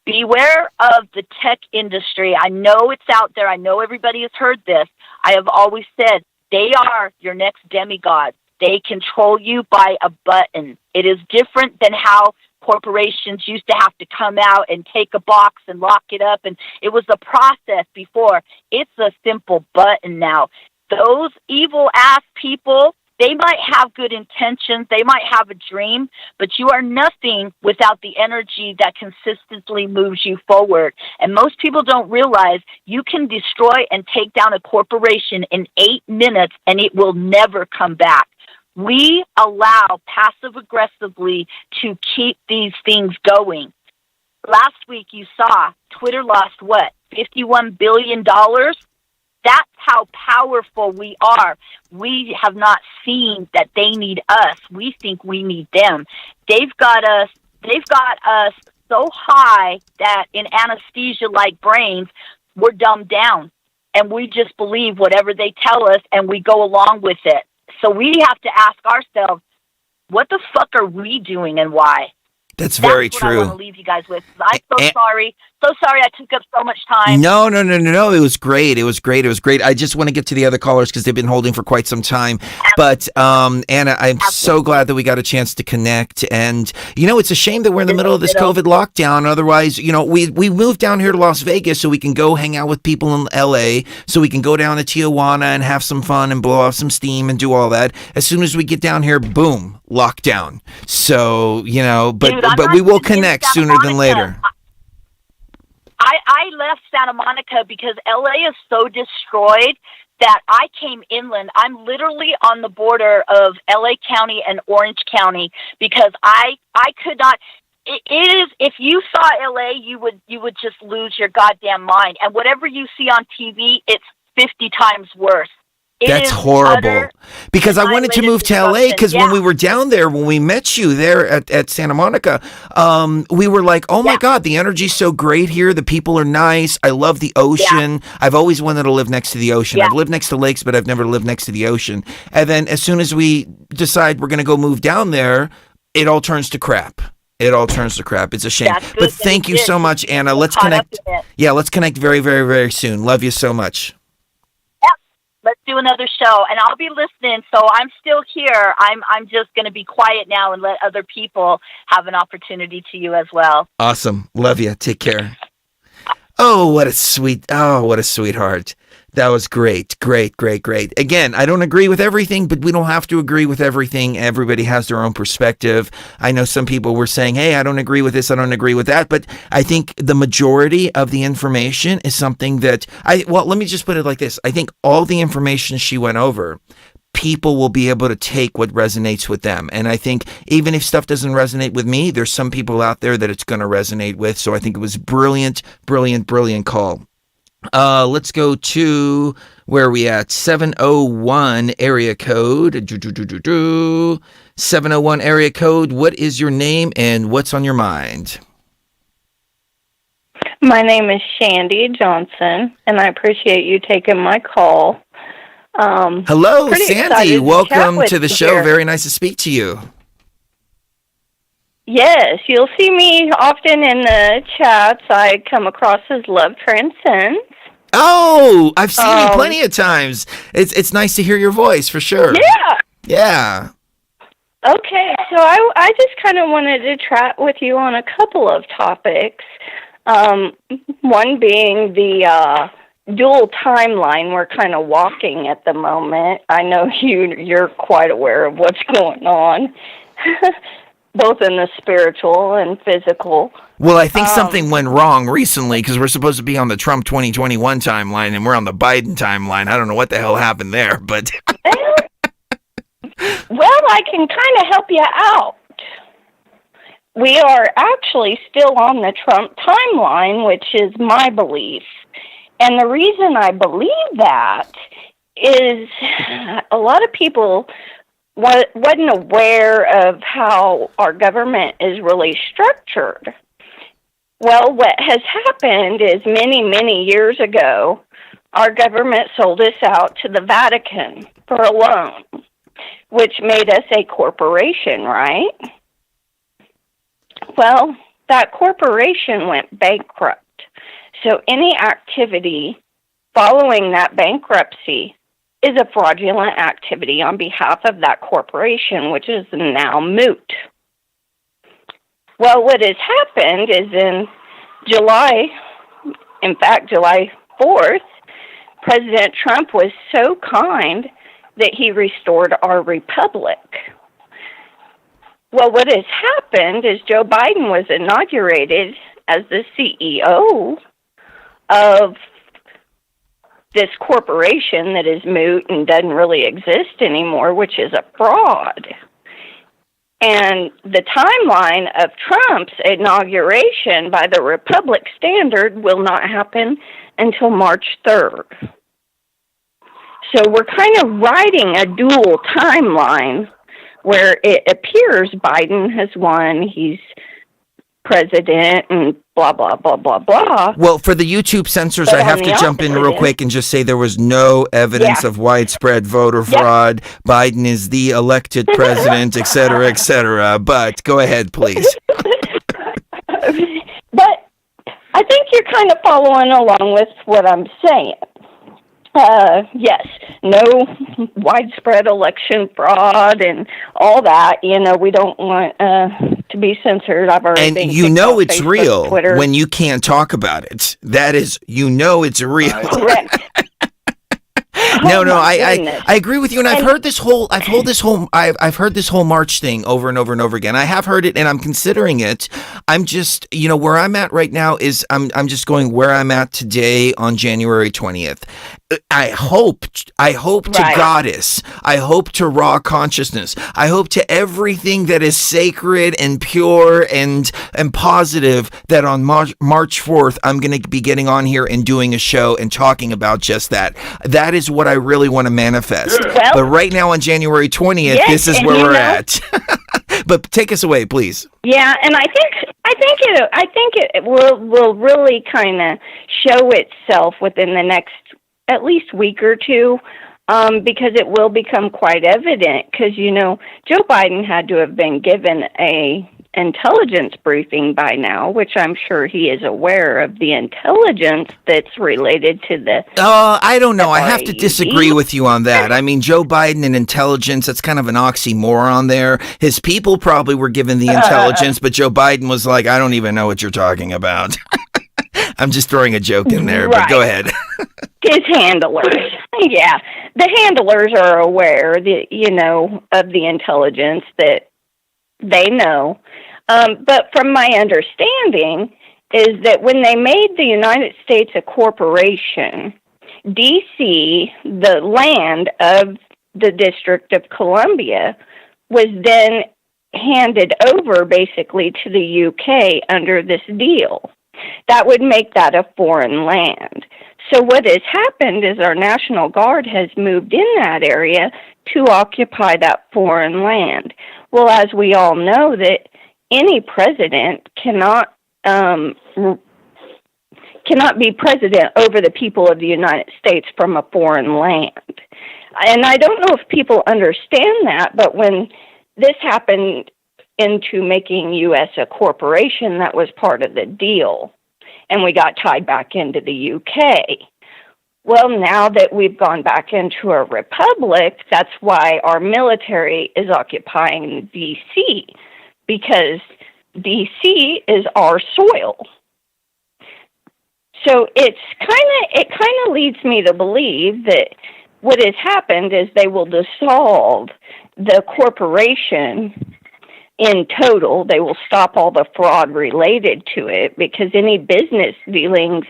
Beware of the tech industry. I know it's out there. I know everybody has heard this. I have always said they are your next demigods. They control you by a button. It is different than how corporations used to have to come out and take a box and lock it up. And it was a process before. It's a simple button now. Those evil-ass people, They might have good intentions, they might have a dream, but you are nothing without the energy that consistently moves you forward. And most people don't realize you can destroy and take down a corporation in 8 minutes and it will never come back. We allow passive aggressively to keep these things going. Last week you saw Twitter lost what? $51 billion? That's how powerful we are. We have not seen that they need us. We think we need them. They've got us so high that in anesthesia-like brains, we're dumbed down. And we just believe whatever they tell us and we go along with it. So we have to ask ourselves, what the fuck are we doing and why? That's very what true. I want to leave you guys with. I'm sorry. So sorry I took up so much time. No. It was great. It was great. I just want to get to the other callers because they've been holding for quite some time. But Anna, I'm so glad that we got a chance to connect. And, it's a shame that we're in the middle of this COVID lockdown. Otherwise, we moved down here to Las Vegas so we can go hang out with people in LA, so we can go down to Tijuana and have some fun and blow off some steam and do all that. As soon as we get down here, boom, lockdown. So, but we will connect sooner than later. I left Santa Monica because LA is so destroyed that I came inland. I'm literally on the border of LA County and Orange County because I could not. It is, if you saw LA, you would just lose your goddamn mind. And whatever you see on TV, it's 50 times worse. That's horrible. Because I wanted to move to LA because when we were down there, when we met you there at Santa Monica, we were like, oh my God, the energy's so great here. The people are nice. I love the ocean. I've always wanted to live next to the ocean. I've lived next to lakes, but I've never lived next to the ocean. And then as soon as we decide we're going to go move down there, it all turns to crap. It's a shame. But thank you so much, Anna. Let's connect. Yeah, let's connect very, very, very soon. Love you so much. Let's do another show, and I'll be listening. So I'm still here. I'm just going to be quiet now and let other people have an opportunity to you as well. Awesome. Love you. Take care. Oh, what a sweetheart. That was great. Again, I don't agree with everything, but we don't have to agree with everything. Everybody has their own perspective. I know some people were saying, hey, I don't agree with this, I don't agree with that, but I think the majority of the information is something that let me just put it like this. I think all the information she went over, people will be able to take what resonates with them. And I think even if stuff doesn't resonate with me, there's some people out there that it's going to resonate with. So I think it was brilliant call. Let's go to where are we at? 701 area code. 701 area code. What is your name and what's on your mind? My name is Shandy Johnson, and I appreciate you taking my call. Hello, Sandy. Welcome to the show. Here. Very nice to speak to you. Yes, you'll see me often in the chats. I come across as Love Transcends. Oh, I've seen you plenty of times. It's nice to hear your voice for sure. Yeah. Okay, so I just kind of wanted to chat with you on a couple of topics. One being the dual timeline we're kind of walking at the moment. I know you're quite aware of what's going on, both in the spiritual and physical. Well, I think something went wrong recently because we're supposed to be on the Trump 2021 timeline and we're on the Biden timeline. I don't know what the hell happened there, but... Well, I can kind of help you out. We are actually still on the Trump timeline, which is my belief. And the reason I believe that is a lot of people wasn't aware of how our government is really structured. Well, what has happened is many, many years ago, our government sold us out to the Vatican for a loan, which made us a corporation, right? Well, that corporation went bankrupt. So any activity following that bankruptcy is a fraudulent activity on behalf of that corporation, which is now moot. Well, what has happened is in July 4th, President Trump was so kind that he restored our republic. Well, what has happened is Joe Biden was inaugurated as the CEO of this corporation that is moot and doesn't really exist anymore, which is a fraud. And the timeline of Trump's inauguration by the Republic standard will not happen until March 3rd. So we're kind of riding a dual timeline where it appears Biden has won, he's president, and blah, blah, blah, blah, blah. Well, for the YouTube censors, But I have on to the jump in real opposite quick and just say there was no evidence Yeah. of widespread voter fraud. Biden is the elected president, et cetera, et cetera. But go ahead, please. But I think you're kind of following along with what I'm saying. Yes, no widespread election fraud and all that. You know, we don't want to be censored. I've already been And you kicked know off it's Facebook, real Twitter. when you can't talk about it. That is, you know it's real. Correct. No, Oh, my goodness. I agree with you, and I've heard this whole March thing over and over and over again. I have heard it, and I'm considering it. I'm just, where I'm at right now is I'm just going where I'm at today on January 20th. I hope to Right. Goddess. I hope to raw consciousness. I hope to everything that is sacred and pure and positive that on March 4th, I'm going to be getting on here and doing a show and talking about just that. That is what I really want to manifest. Well, but right now on January 20th, yes, this is and where you we're know- at. But take us away, please. Yeah, and I think it will really kind of show itself within the next at least week or two, because it will become quite evident. Because Joe Biden had to have been given a intelligence briefing by now, which I'm sure he is aware of the intelligence that's related to the. I don't know. I have to FRAED. disagree with you on that. I mean, Joe Biden and intelligence, that's kind of an oxymoron there. His people probably were given the intelligence, but Joe Biden was like, I don't even know what you're talking about. I'm just throwing a joke in there, but go ahead. His handlers, yeah, the handlers are aware of the intelligence that they know. But from my understanding is that when they made the United States a corporation, D.C., the land of the District of Columbia, was then handed over basically to the UK under this deal. That would make that a foreign land. So what has happened is our National Guard has moved in that area to occupy that foreign land. Well, as we all know, that any president cannot be president over the people of the United States from a foreign land. And I don't know if people understand that, but when this happened into making U.S. a corporation, that was part of the deal. And we got tied back into the UK. Well, now that we've gone back into a republic, that's why our military is occupying D.C., because D.C. is our soil. So it kind of leads me to believe that what has happened is they will dissolve the corporation in total. They will stop all the fraud related to it, because any business dealings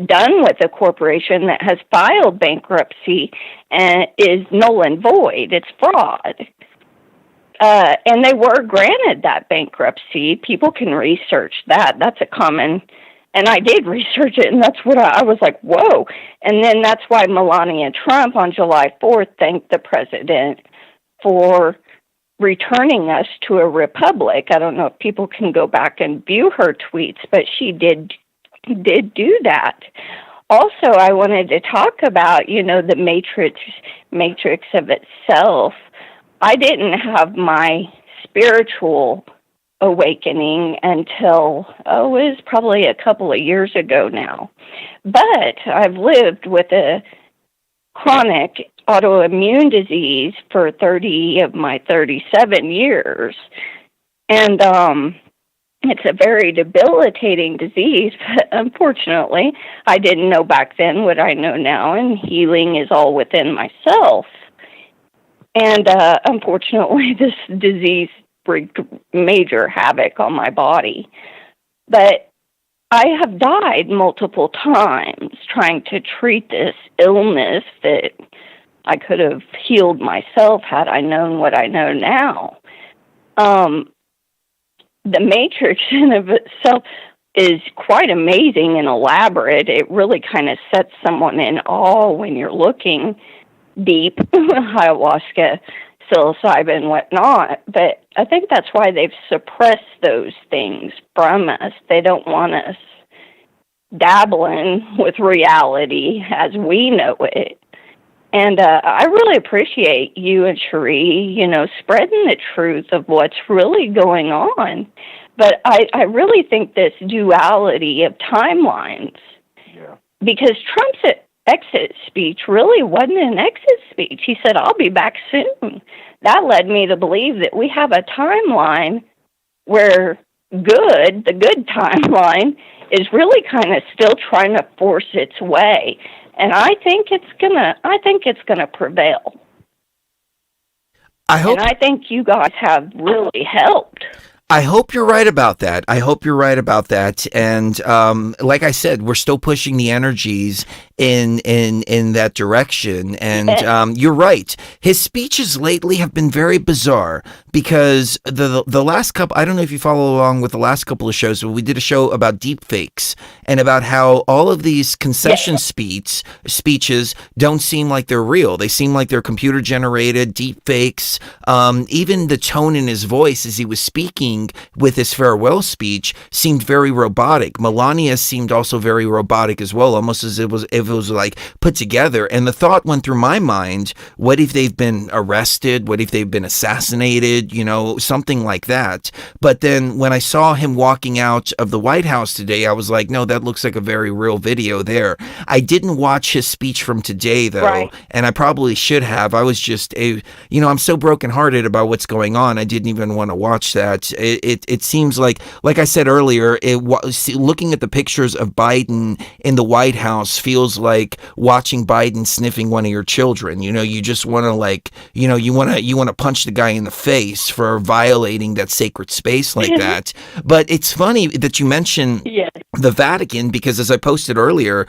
done with a corporation that has filed bankruptcy is null and void. It's fraud. And they were granted that bankruptcy. People can research that. That's a common, and I did research it, and that's what I was like, whoa. And then that's why Melania Trump on July 4th thanked the president for returning us to a republic. I don't know if people can go back and view her tweets, but she did do that. Also, I wanted to talk about, the matrix of itself. I didn't have my spiritual awakening until, it was probably a couple of years ago now. But I've lived with a chronic autoimmune disease for 30 of my 37 years. And it's a very debilitating disease, but unfortunately, I didn't know back then what I know now, and healing is all within myself. And unfortunately, this disease wreaked major havoc on my body. But I have died multiple times trying to treat this illness that I could have healed myself had I known what I know now. The matrix in of itself is quite amazing and elaborate. It really kind of sets someone in awe when you're looking deep, ayahuasca, psilocybin, whatnot. But I think that's why they've suppressed those things from us. They don't want us dabbling with reality as we know it. And I really appreciate you and Cherie, spreading the truth of what's really going on. But I really think this duality of timelines, because Trump's exit speech really wasn't an exit speech. He said, I'll be back soon. That led me to believe that we have a timeline where the good timeline, is really kind of still trying to force its way. And I think it's gonna prevail. And I think you guys have really helped. I hope you're right about that. And like I said, we're still pushing the energies in that direction. And you're right. His speeches lately have been very bizarre because the last couple, I don't know if you follow along with the last couple of shows, but we did a show about deep fakes and about how all of these concession speeches don't seem like they're real. They seem like they're computer generated deep fakes. Even the tone in his voice as he was speaking with his farewell speech seemed very robotic. Melania seemed also very robotic as well, almost as if it was like put together. And the thought went through my mind, what if they've been arrested? What if they've been assassinated? Something like that. But then when I saw him walking out of the White House today, I was like, no, that looks like a very real video there. I didn't watch his speech from today though, and I probably should have. I was just I'm so brokenhearted about what's going on. I didn't even want to watch that. It seems like I said earlier, looking at the pictures of Biden in the White House feels like watching Biden sniffing one of your children. You just want to you want to punch the guy in the face for violating that sacred space like that. But it's funny that you mention the Vatican, because as I posted earlier,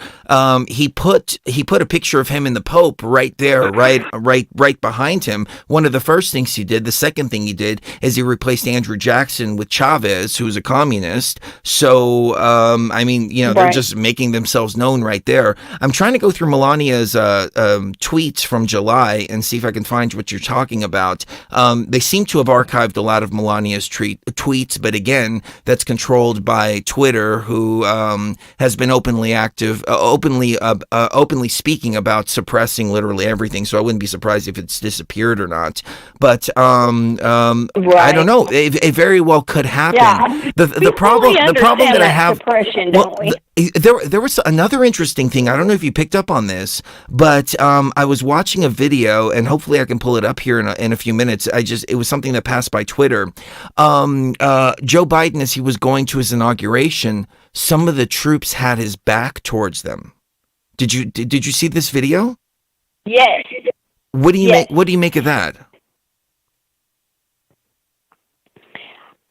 he put a picture of him and the Pope right there, right behind him. One of the first things he did. The second thing he did is he replaced Andrew Jackson with Chavez, who was a communist. So, they're just making themselves known right there. I'm trying to go through Melania's tweets from July and see if I can find what you're talking about. They seem to have archived a lot of Melania's tweets, but again, that's controlled by Twitter, who has been openly active, openly speaking about suppressing literally everything. So I wouldn't be surprised if it's disappeared or not. But I don't know. It very well could happen. Yeah. The problem that I have, don't we? There was another interesting thing. I don't know if you picked up on this, but I was watching a video, and hopefully I can pull it up here in a few minutes. It was something that passed by Twitter. Joe Biden, as he was going to his inauguration, some of the troops had his back towards them. Did you see this video? Yes. What do you make of that?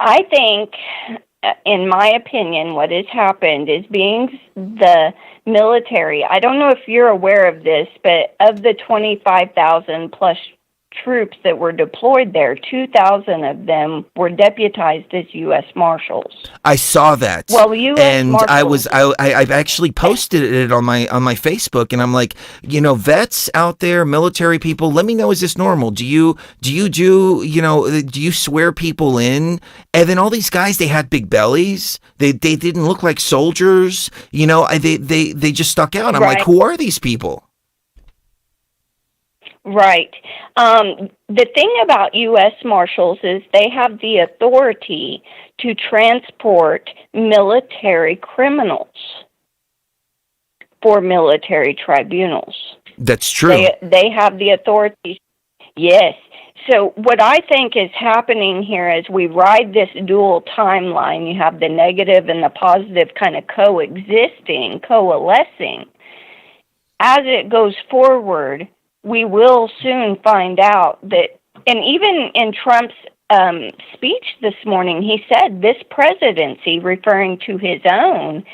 I think, in my opinion, what has happened is being the military. I don't know if you're aware of this, but of the 25,000 plus troops that were deployed there, 2,000 of them were deputized as U.S. Marshals. I saw that. Well, U.S. Marshals. I've actually posted it on my Facebook, and I'm like, vets out there, military people, let me know, is this normal? Do you swear people in? And then all these guys, they had big bellies. They didn't look like soldiers. They just stuck out. I'm like, who are these people? Right. The thing about U.S. Marshals is they have the authority to transport military criminals for military tribunals. That's true. They have the authority. Yes. So what I think is happening here as we ride this dual timeline, you have the negative and the positive kind of coalescing. As it goes forward, we will soon find out that, and even in Trump's speech this morning, he said this presidency, referring to his own,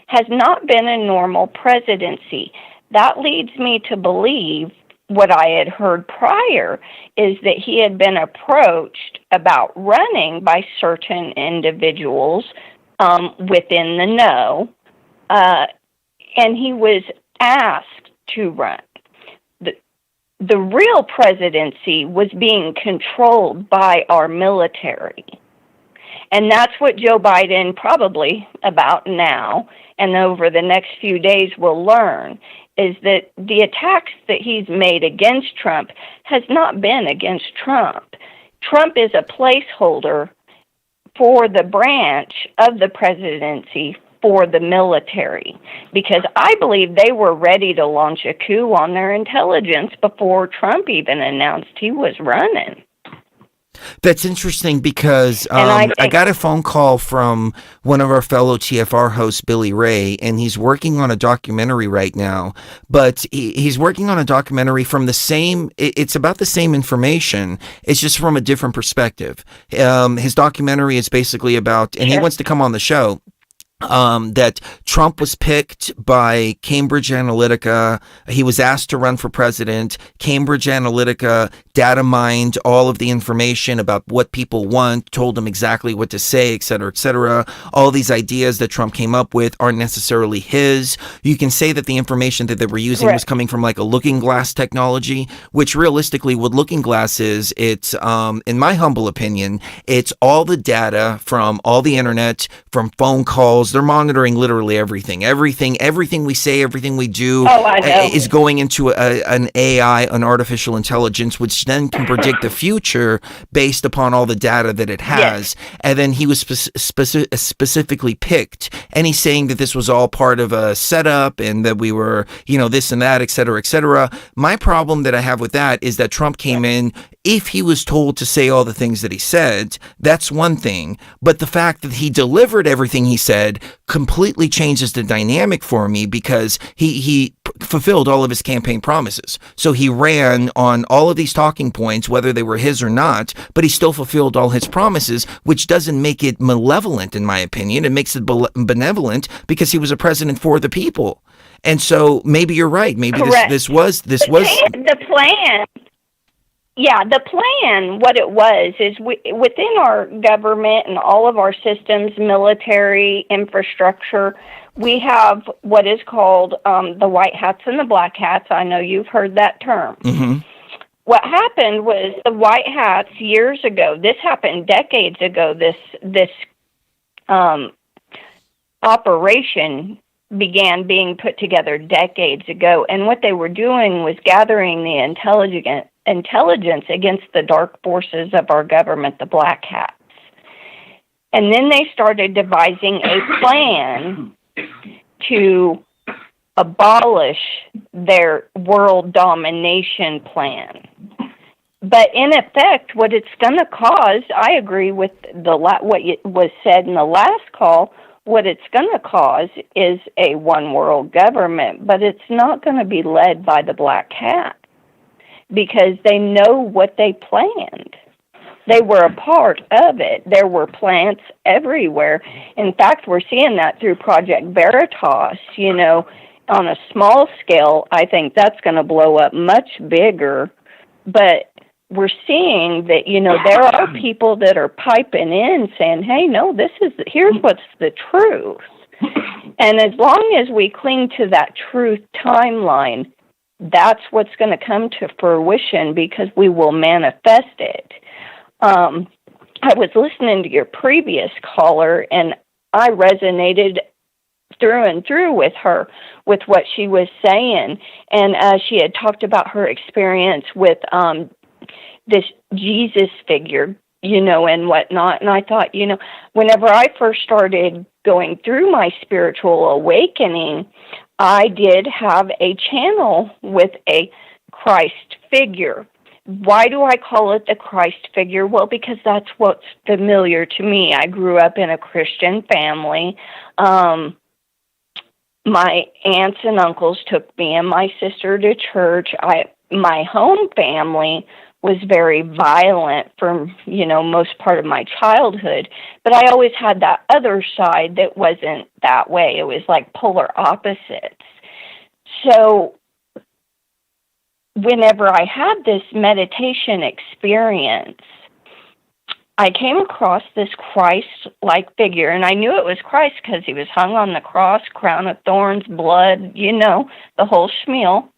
has not been a normal presidency. That leads me to believe what I had heard prior is that he had been approached about running by certain individuals within the know, and he was asked to run. The real presidency was being controlled by our military. And that's what Joe Biden probably about now and over the next few days will learn, is that the attacks that he's made against Trump has not been against Trump. Trump is a placeholder for the branch of the presidency for the military, because I believe they were ready to launch a coup on their intelligence before Trump even announced he was running. That's interesting because I got a phone call from one of our fellow TFR hosts, Billy Ray, and he's working on a documentary right now, but he's working on a documentary from the same, it's about the same information, it's just from a different perspective. His documentary is basically about, and he wants to come on the show, that Trump was picked by Cambridge Analytica. He was asked to run for president. Cambridge Analytica data mined all of the information about what people want, told them exactly what to say, et cetera, et cetera. All these ideas that Trump came up with aren't necessarily his. You can say that the information that they were using was coming from like a looking glass technology, which realistically what looking glass is, it's, in my humble opinion, it's all the data from all the internet, from phone calls. They're monitoring literally everything we say, everything we do is going into an AI, an artificial intelligence, which then can predict the future based upon all the data that it has. And then he was specifically picked, and he's saying that this was all part of a setup and that we were, this and that, et cetera, et cetera. My problem that I have with that is that Trump came in, if he was told to say all the things that he said, that's one thing. But the fact that he delivered everything he said completely changes the dynamic for me, because he fulfilled all of his campaign promises. So he ran on all of these talking points, whether they were his or not, but he still fulfilled all his promises, which doesn't make it malevolent, in my opinion. It makes it benevolent because he was a president for the people. And so maybe you're right. Maybe this was the plan. Yeah, the plan, what it was, is within our government and all of our systems, military, infrastructure, we have what is called the white hats and the black hats. I know you've heard that term. Mm-hmm. What happened was the white hats years ago, this happened decades ago, this operation began being put together decades ago, and what they were doing was gathering the intelligence against the dark forces of our government, the black hats. And then they started devising a plan to abolish their world domination plan. But in effect, what it's going to cause, I agree with what was said in the last call, what it's going to cause is a one world government, but it's not going to be led by the black hat, because they know what they planned. They were a part of it. There were plants everywhere. In fact, we're seeing that through Project Veritas. On a small scale, I think that's going to blow up much bigger. But we're seeing that, there are people that are piping in saying, hey, no, here's what's the truth. And as long as we cling to that truth timeline, that's what's going to come to fruition, because we will manifest it. I was listening to your previous caller, and I resonated through and through with her, with what she was saying. And she had talked about her experience with this Jesus figure, and whatnot. And I thought, whenever I first started going through my spiritual awakening, I did have a channel with a Christ figure. Why do I call it the Christ figure? Well, because that's what's familiar to me. I grew up in a Christian family. My aunts and uncles took me and my sister to church. my home family was very violent for, most part of my childhood. But I always had that other side that wasn't that way. It was like polar opposites. So whenever I had this meditation experience, I came across this Christ-like figure, and I knew it was Christ because he was hung on the cross, crown of thorns, blood, the whole schmeal.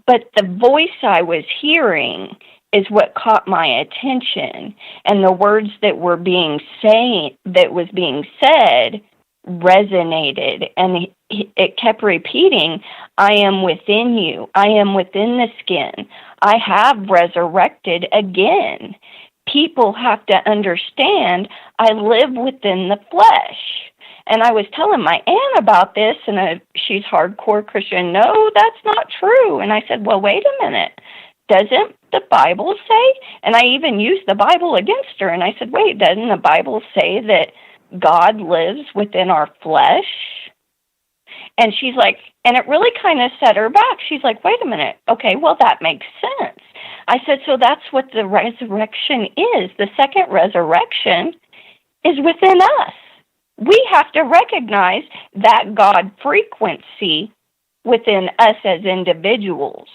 But the voice I was hearing is what caught my attention, and the words that was being said resonated, and it kept repeating, I am within you. I am within the skin. I have resurrected again. People have to understand I live within the flesh. And I was telling my aunt about this, and she's hardcore Christian. No, that's not true. And I said, well, wait a minute. Doesn't the Bible say? And I even used the Bible against her. And I said, wait, doesn't the Bible say that God lives within our flesh? And she's like, and it really kind of set her back. She's like, wait a minute. Okay, well, that makes sense. I said, so that's what the resurrection is. The second resurrection is within us. We have to recognize that God frequency within us as individuals.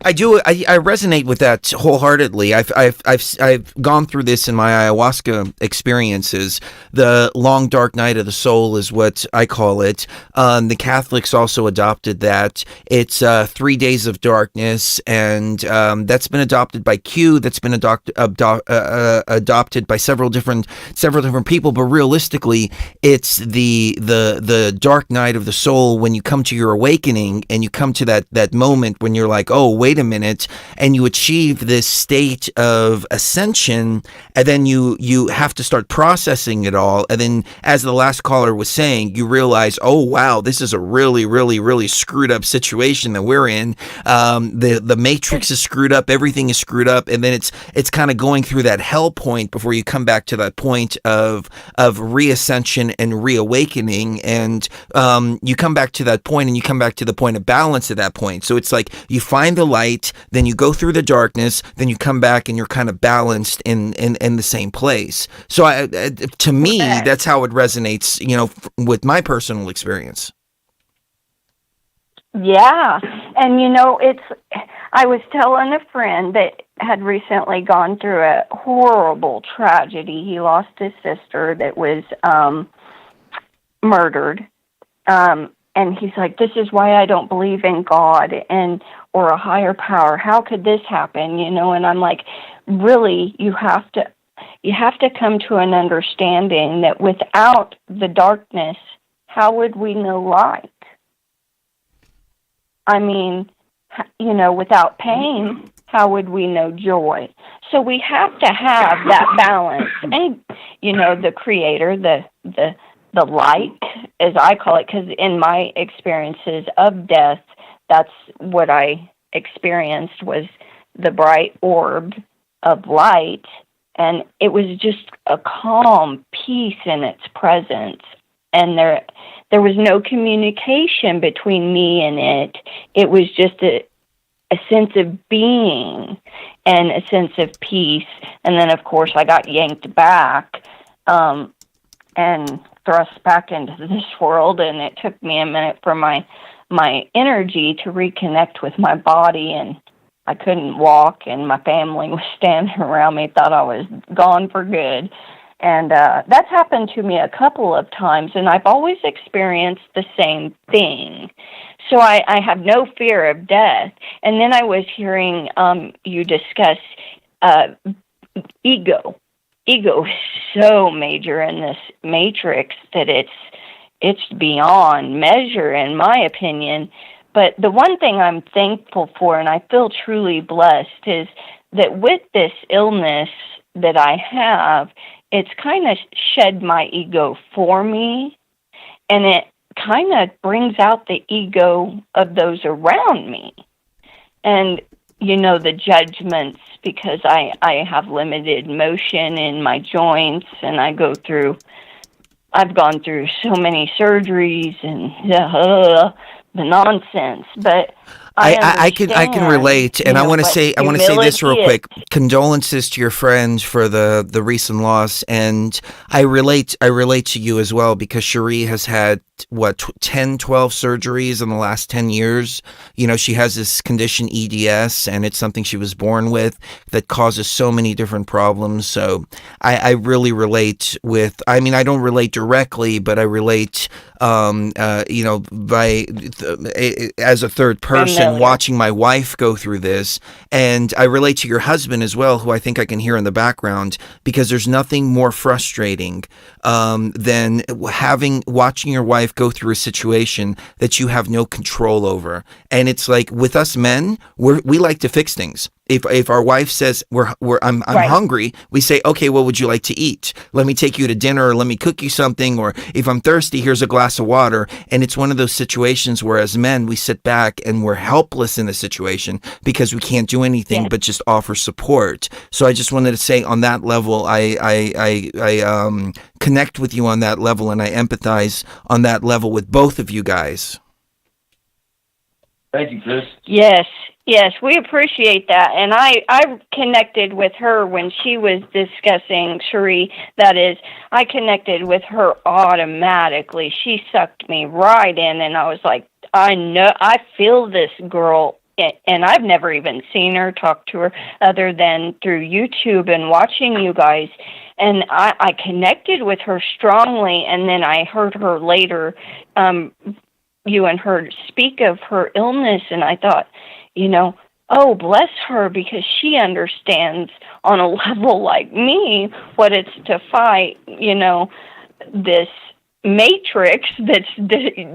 I do. I resonate with that wholeheartedly. I've gone through this in my ayahuasca experiences. The long dark night of the soul is what I call it. The Catholics also adopted that. It's 3 days of darkness, and that's been adopted by Q. That's been adopted by several different people. But realistically, it's the dark night of the soul when you come to your awakening and you come to that moment when you're like, oh, wait a minute, and you achieve this state of ascension, and then you have to start processing it all, and then, as the last caller was saying, you realize, oh wow, this is a really, really, really screwed up situation that we're in. The matrix is screwed up, everything is screwed up, and then it's kind of going through that hell point before you come back to that point of reascension and reawakening, and you come back to that point, and you come back to the point of balance at that point. So it's like you find the light, then you go through the darkness, then you come back and you're kind of balanced in the same place. So to me, that's how it resonates, with my personal experience. Yeah. And I was telling a friend that had recently gone through a horrible tragedy. He lost his sister that was murdered. And he's like, this is why I don't believe in God or a higher power. How could this happen? And I'm like, really, you have to come to an understanding that without the darkness, how would we know light? I mean, without pain, how would we know joy? So we have to have that balance. And, the creator, the light, as I call it, because in my experiences of death, that's what I experienced, was the bright orb of light, and it was just a calm peace in its presence, and there was no communication between me and it. It was just a sense of being and a sense of peace. And then, of course, I got yanked back and thrust back into this world, and it took me a minute for my energy to reconnect with my body, and I couldn't walk, and my family was standing around me, thought I was gone for good. And that's happened to me a couple of times, and I've always experienced the same thing. So I have no fear of death. And then I was hearing you discuss ego. Ego is so major in this matrix that it's beyond measure, in my opinion. But the one thing I'm thankful for, and I feel truly blessed, is that with this illness that I have, it's kind of shed my ego for me, and it kind of brings out the ego of those around me. And, the judgments, because I have limited motion in my joints, and I've gone through so many surgeries and the nonsense, but I can relate, and I want to say this real quick. Condolences to your friend for the recent loss, and I relate to you as well, because Cherie has had 10, 12 surgeries in the last 10 years. You know, she has this condition EDS, and it's something she was born with that causes so many different problems. So I really relate with. I mean, I don't relate directly, but I relate. As a third person watching my wife go through this, and I relate to your husband as well, who I think I can hear in the background, because there's nothing more frustrating than watching your wife go through a situation that you have no control over. And it's like, with us men, we like to fix things. If our wife says I'm hungry, we say, okay, what would you like to eat? Let me take you to dinner, or let me cook you something. Or if I'm thirsty, here's a glass of water. And it's one of those situations where, as men, we sit back and we're helpless in the situation because we can't do anything but just offer support. So I just wanted to say, on that level, I connect with you on that level, and I empathize on that level with both of you guys. Thank you, Chris. Yes, we appreciate that. And I connected with her when she was discussing Cherie. That is, I connected with her automatically. She sucked me right in, and I was like, I feel this girl. And I've never even seen her, talk to her, other than through YouTube and watching you guys. And I connected with her strongly, and then I heard her later, you and her speak of her illness, and I thought, oh, bless her, because she understands on a level like me what it's to fight, this matrix that's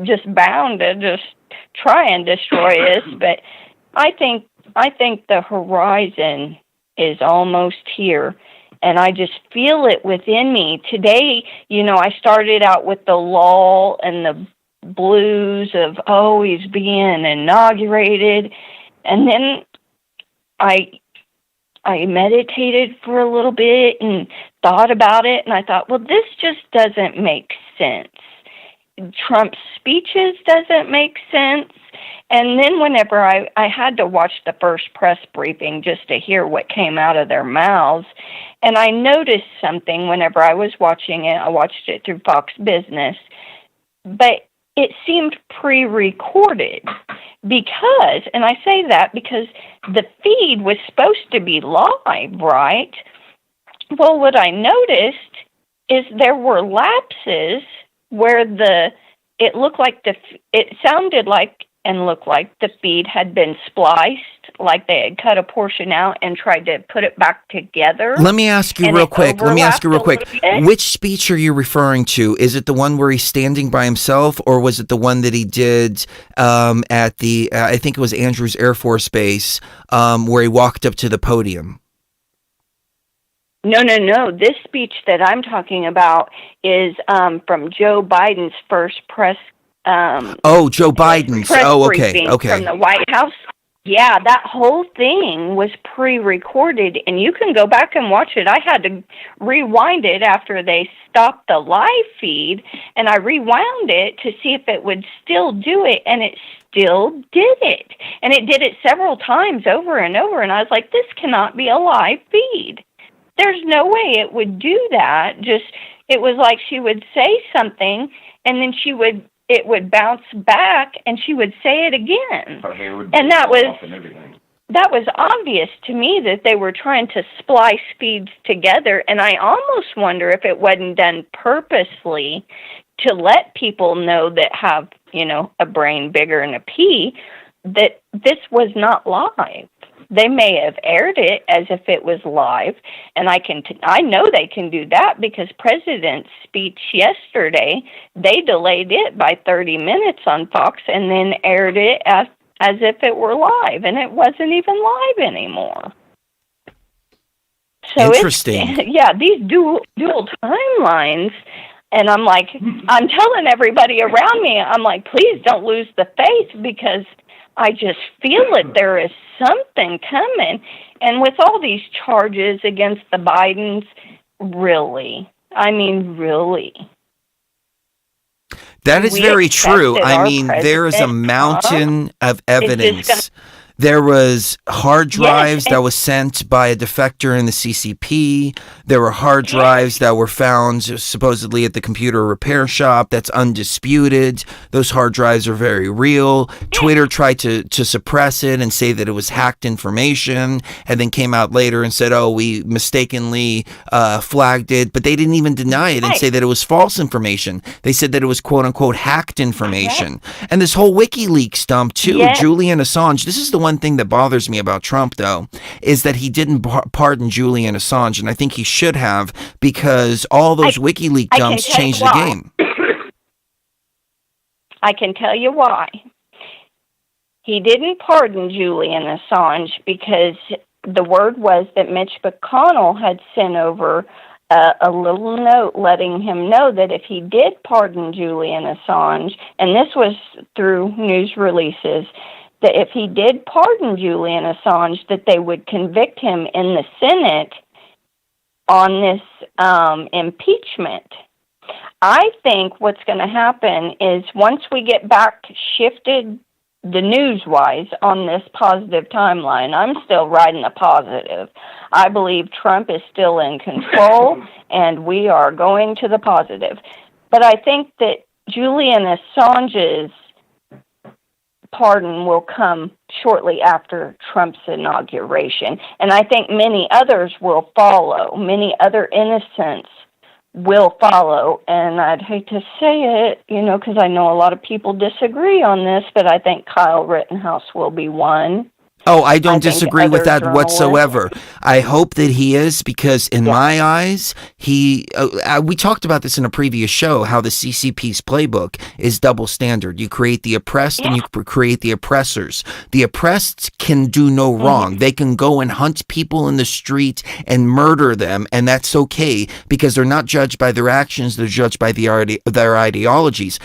just bound to just try and destroy us. But I think the horizon is almost here, and I just feel it within me. Today, I started out with the lull and the blues of, oh, he's being inaugurated. And then I meditated for a little bit and thought about it, and I thought, well, this just doesn't make sense. Trump's speeches doesn't make sense. And then whenever I had to watch the first press briefing just to hear what came out of their mouths, and I noticed something whenever I was watching it. I watched it through Fox Business, but it seemed pre-recorded because, and I say that because the feed was supposed to be live, right? Well, what I noticed is there were lapses where it looked like it sounded like and looked like the feed had been spliced, like they had cut a portion out and tried to put it back together. Let me ask you real quick. Which speech are you referring to? Is it the one where he's standing by himself, or was it the one that he did at the, I think it was Andrews Air Force Base, where he walked up to the podium? No. This speech that I'm talking about is from Joe Biden's first press. Joe Biden's. Oh, okay. From the White House. Yeah, that whole thing was pre-recorded, and you can go back and watch it. I had to rewind it after they stopped the live feed, and I rewound it to see if it would still do it, and it still did it. And it did it several times over and over, and I was like, this cannot be a live feed. There's no way it would do that. It was like she would say something, and then it would bounce back, and she would say it again. And that was obvious to me that they were trying to splice feeds together, and I almost wonder if it wasn't done purposely to let people know that have, a brain bigger than a pea, that this was not live. They may have aired it as if it was live, and I know they can do that because President's speech yesterday, they delayed it by 30 minutes on Fox and then aired it as if it were live, and it wasn't even live anymore. So interesting. These dual timelines, and I'm like, I'm telling everybody around me, I'm like, please don't lose the faith, because I just feel it. There is something coming. And with all these charges against the Bidens, really? I mean, really? That is We very expect true. that I our mean, there is a president, mountain of evidence. gonna- There was hard drives Yes, that was sent by a defector in the CCP. There were hard drives that were found supposedly at the computer repair shop. That's undisputed. Those hard drives are very real. Twitter tried to suppress it and say that it was hacked information, and then came out later and said, oh, we mistakenly flagged it. But they didn't even deny it and say that it was false information. They said that it was quote unquote hacked information. And this whole WikiLeaks dump too, Julian Assange. This is the one thing that bothers me about Trump, though, is that he didn't pardon Julian Assange, and I think he should have, because all those WikiLeaks dumps changed the game. I can tell you why. He didn't pardon Julian Assange because the word was that Mitch McConnell had sent over a little note letting him know that if he did pardon Julian Assange, and this was through news releases, that if he did pardon Julian Assange, that they would convict him in the Senate on this impeachment. I think what's going to happen is once we get back shifted the news-wise on this positive timeline, I'm still riding the positive. I believe Trump is still in control, and we are going to the positive. But I think that Julian Assange's pardon will come shortly after Trump's inauguration. And I think many others will follow. Many other innocents will follow. And I'd hate to say it, because I know a lot of people disagree on this, but I think Kyle Rittenhouse will be one. Oh, I don't disagree with that whatsoever. I hope that he is, because in my eyes, we talked about this in a previous show, how the CCP's playbook is double standard. You create the oppressed and you create the oppressors. The oppressed can do no wrong. They can go and hunt people in the street and murder them, and that's okay, because they're not judged by their actions, they're judged by their ideologies.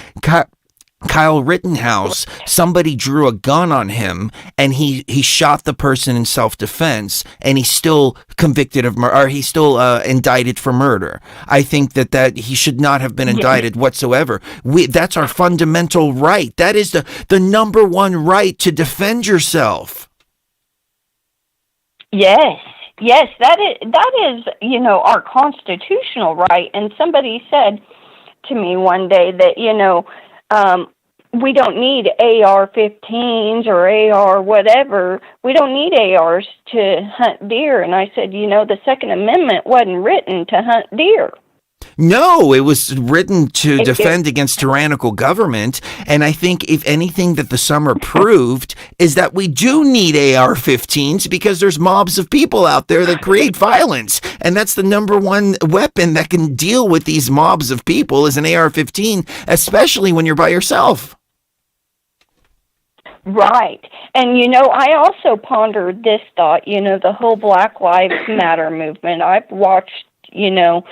Kyle Rittenhouse, somebody drew a gun on him and he shot the person in self-defense, and he's still convicted of murder, or he's still indicted for murder. I think that he should not have been indicted whatsoever. That's our fundamental right. That is the number one right, to defend yourself. Yes, that is our constitutional right. And somebody said to me one day that, we don't need AR-15s or AR whatever. We don't need ARs to hunt deer. And I said, the Second Amendment wasn't written to hunt deer. No, it was written to defend against tyrannical government. And I think if anything that the summer proved is that we do need AR-15s, because there's mobs of people out there that create violence. And that's the number one weapon that can deal with these mobs of people, is an AR-15, especially when you're by yourself. Right. And, I also pondered this thought, the whole Black Lives Matter movement. I've watched, not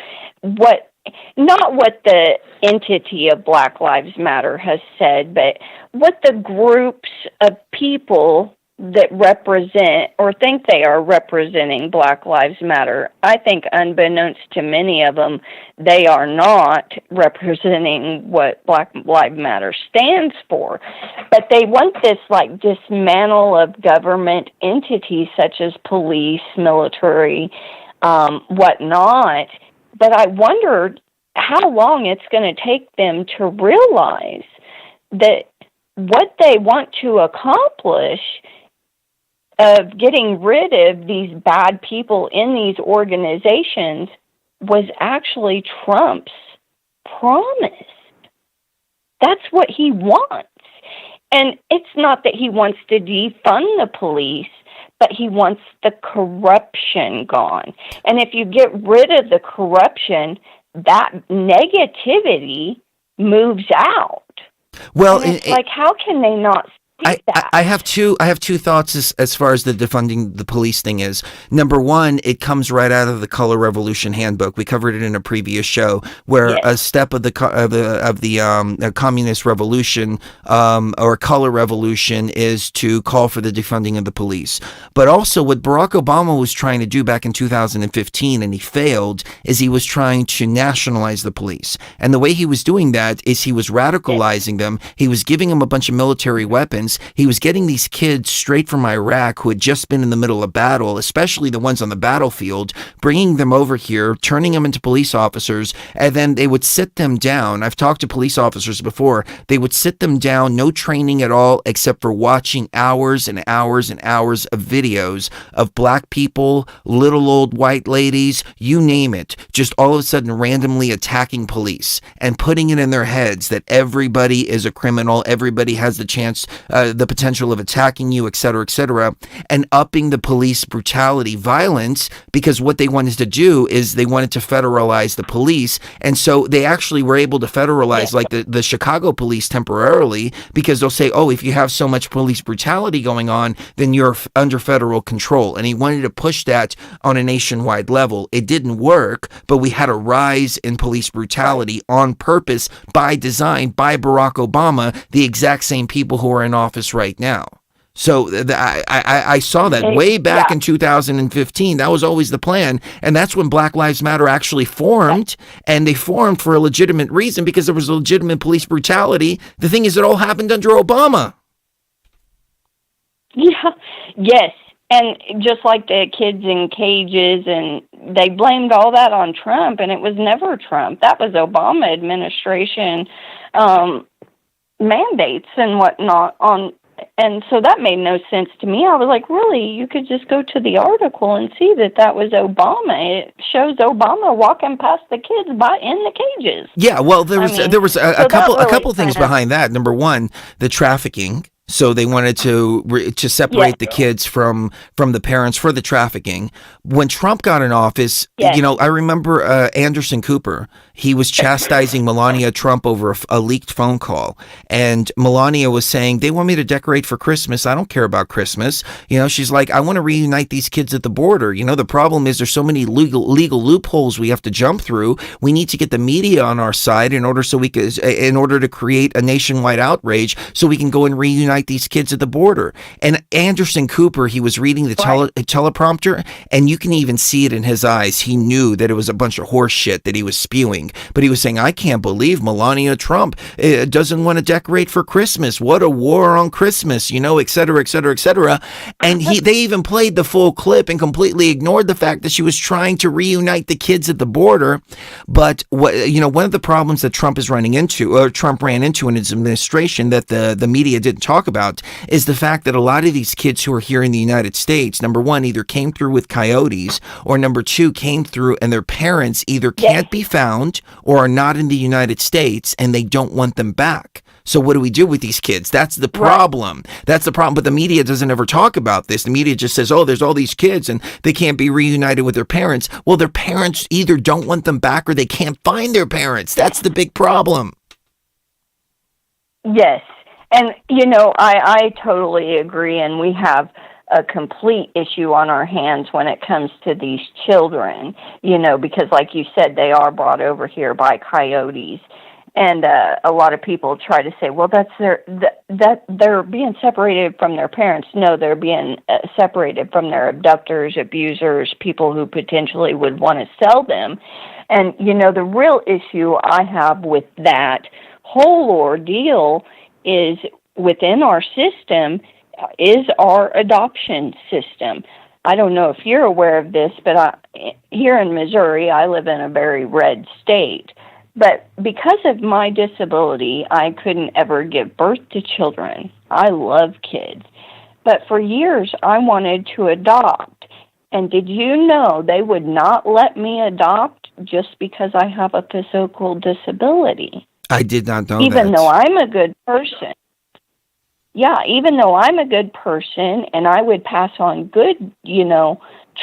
what the entity of Black Lives Matter has said, but what the groups of people that represent or think they are representing Black Lives Matter. I think unbeknownst to many of them, they are not representing what Black Lives Matter stands for. But they want this dismantle of government entities such as police, military, whatnot. But I wondered how long it's going to take them to realize that what they want to accomplish of getting rid of these bad people in these organizations was actually Trump's promise. That's what he wants. And it's not that he wants to defund the police, but he wants the corruption gone. And if you get rid of the corruption, that negativity moves out. Well, it's how can they not did that. I have two thoughts as far as the defunding the police thing is. Number one, it comes right out of the Color Revolution handbook. We covered it in a previous show, where a step of the communist revolution or color revolution is to call for the defunding of the police. But also, what Barack Obama was trying to do back in 2015, and he failed, is he was trying to nationalize the police. And the way he was doing that is he was radicalizing them. He was giving them a bunch of military weapons. He was getting these kids straight from Iraq who had just been in the middle of battle, especially the ones on the battlefield, bringing them over here, turning them into police officers, and then they would sit them down. I've talked to police officers before. They would sit them down, no training at all, except for watching hours and hours and hours of videos of black people, little old white ladies, you name it, just all of a sudden randomly attacking police and putting it in their heads that everybody is a criminal, everybody has the chance, the potential of attacking you, etc., and upping the police brutality, violence, because what they wanted to do is they wanted to federalize the police. And so they actually were able to federalize like the Chicago police temporarily, because they'll say, oh, if you have so much police brutality going on, then you're under federal control. And he wanted to push that on a nationwide level. It didn't work, but we had a rise in police brutality on purpose, by design, by Barack Obama, the exact same people who are in office right now. So I saw that way back in 2015. That was always the plan. And that's when Black Lives Matter actually formed. And they formed for a legitimate reason, because there was legitimate police brutality. The thing is, it all happened under Obama. Yeah, yes. And just like the kids in cages, and they blamed all that on Trump, and it was never Trump. That was Obama administration mandates and whatnot on. And so that made no sense to me. I was like, really? You could just go to the article and see that was Obama. It shows Obama walking past the kids in the cages. Yeah, well, there was a couple things behind that. Number one, the trafficking. So they wanted to separate the kids from the parents for the trafficking. When Trump got in office, I remember Anderson Cooper. He was chastising Melania Trump over a leaked phone call. And Melania was saying, they want me to decorate for Christmas. I don't care about Christmas. She's like, I want to reunite these kids at the border. The problem is there's so many legal loopholes we have to jump through. We need to get the media on our side in order to create a nationwide outrage so we can go and reunite these kids at the border. And Anderson Cooper, he was reading the teleprompter, and you can even see it in his eyes. He knew that it was a bunch of horse shit that he was spewing, but he was saying, I can't believe Melania Trump doesn't want to decorate for Christmas. What a war on Christmas, et cetera, et cetera, et cetera. And they even played the full clip and completely ignored the fact that she was trying to reunite the kids at the border. But one of the problems that Trump ran into in his administration that the media didn't talk about is the fact that a lot of these kids who are here in the United States, number one, either came through with coyotes, or number two, came through and their parents either can't be found or are not in the United States, and they don't want them back. So what do we do with these kids? That's the problem. Right. That's the problem. But the media doesn't ever talk about this. The media just says, oh, there's all these kids and they can't be reunited with their parents. Well, their parents either don't want them back or they can't find their parents. That's the big problem. Yes. And, I totally agree. And we have a complete issue on our hands when it comes to these children, because like you said, they are brought over here by coyotes. And a lot of people try to say, well, that they're being separated from their parents. No, they're being separated from their abductors, abusers, people who potentially would want to sell them. And, the real issue I have with that whole ordeal is within our system is our adoption system. I don't know if you're aware of this, but here in Missouri, I live in a very red state. But because of my disability, I couldn't ever give birth to children. I love kids. But for years, I wanted to adopt. And did you know they would not let me adopt just because I have a physical disability? I did not know that. Even though I'm a good person. Yeah, even though I'm a good person and I would pass on good,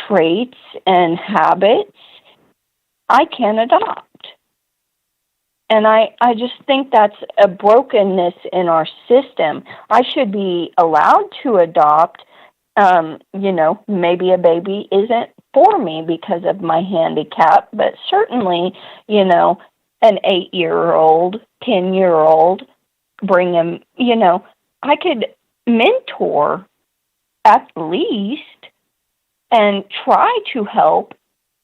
traits and habits, I can't adopt. And I just think that's a brokenness in our system. I should be allowed to adopt. Maybe a baby isn't for me because of my handicap, but certainly, an 8-year-old, 10-year-old, bring him, I could mentor at least and try to help,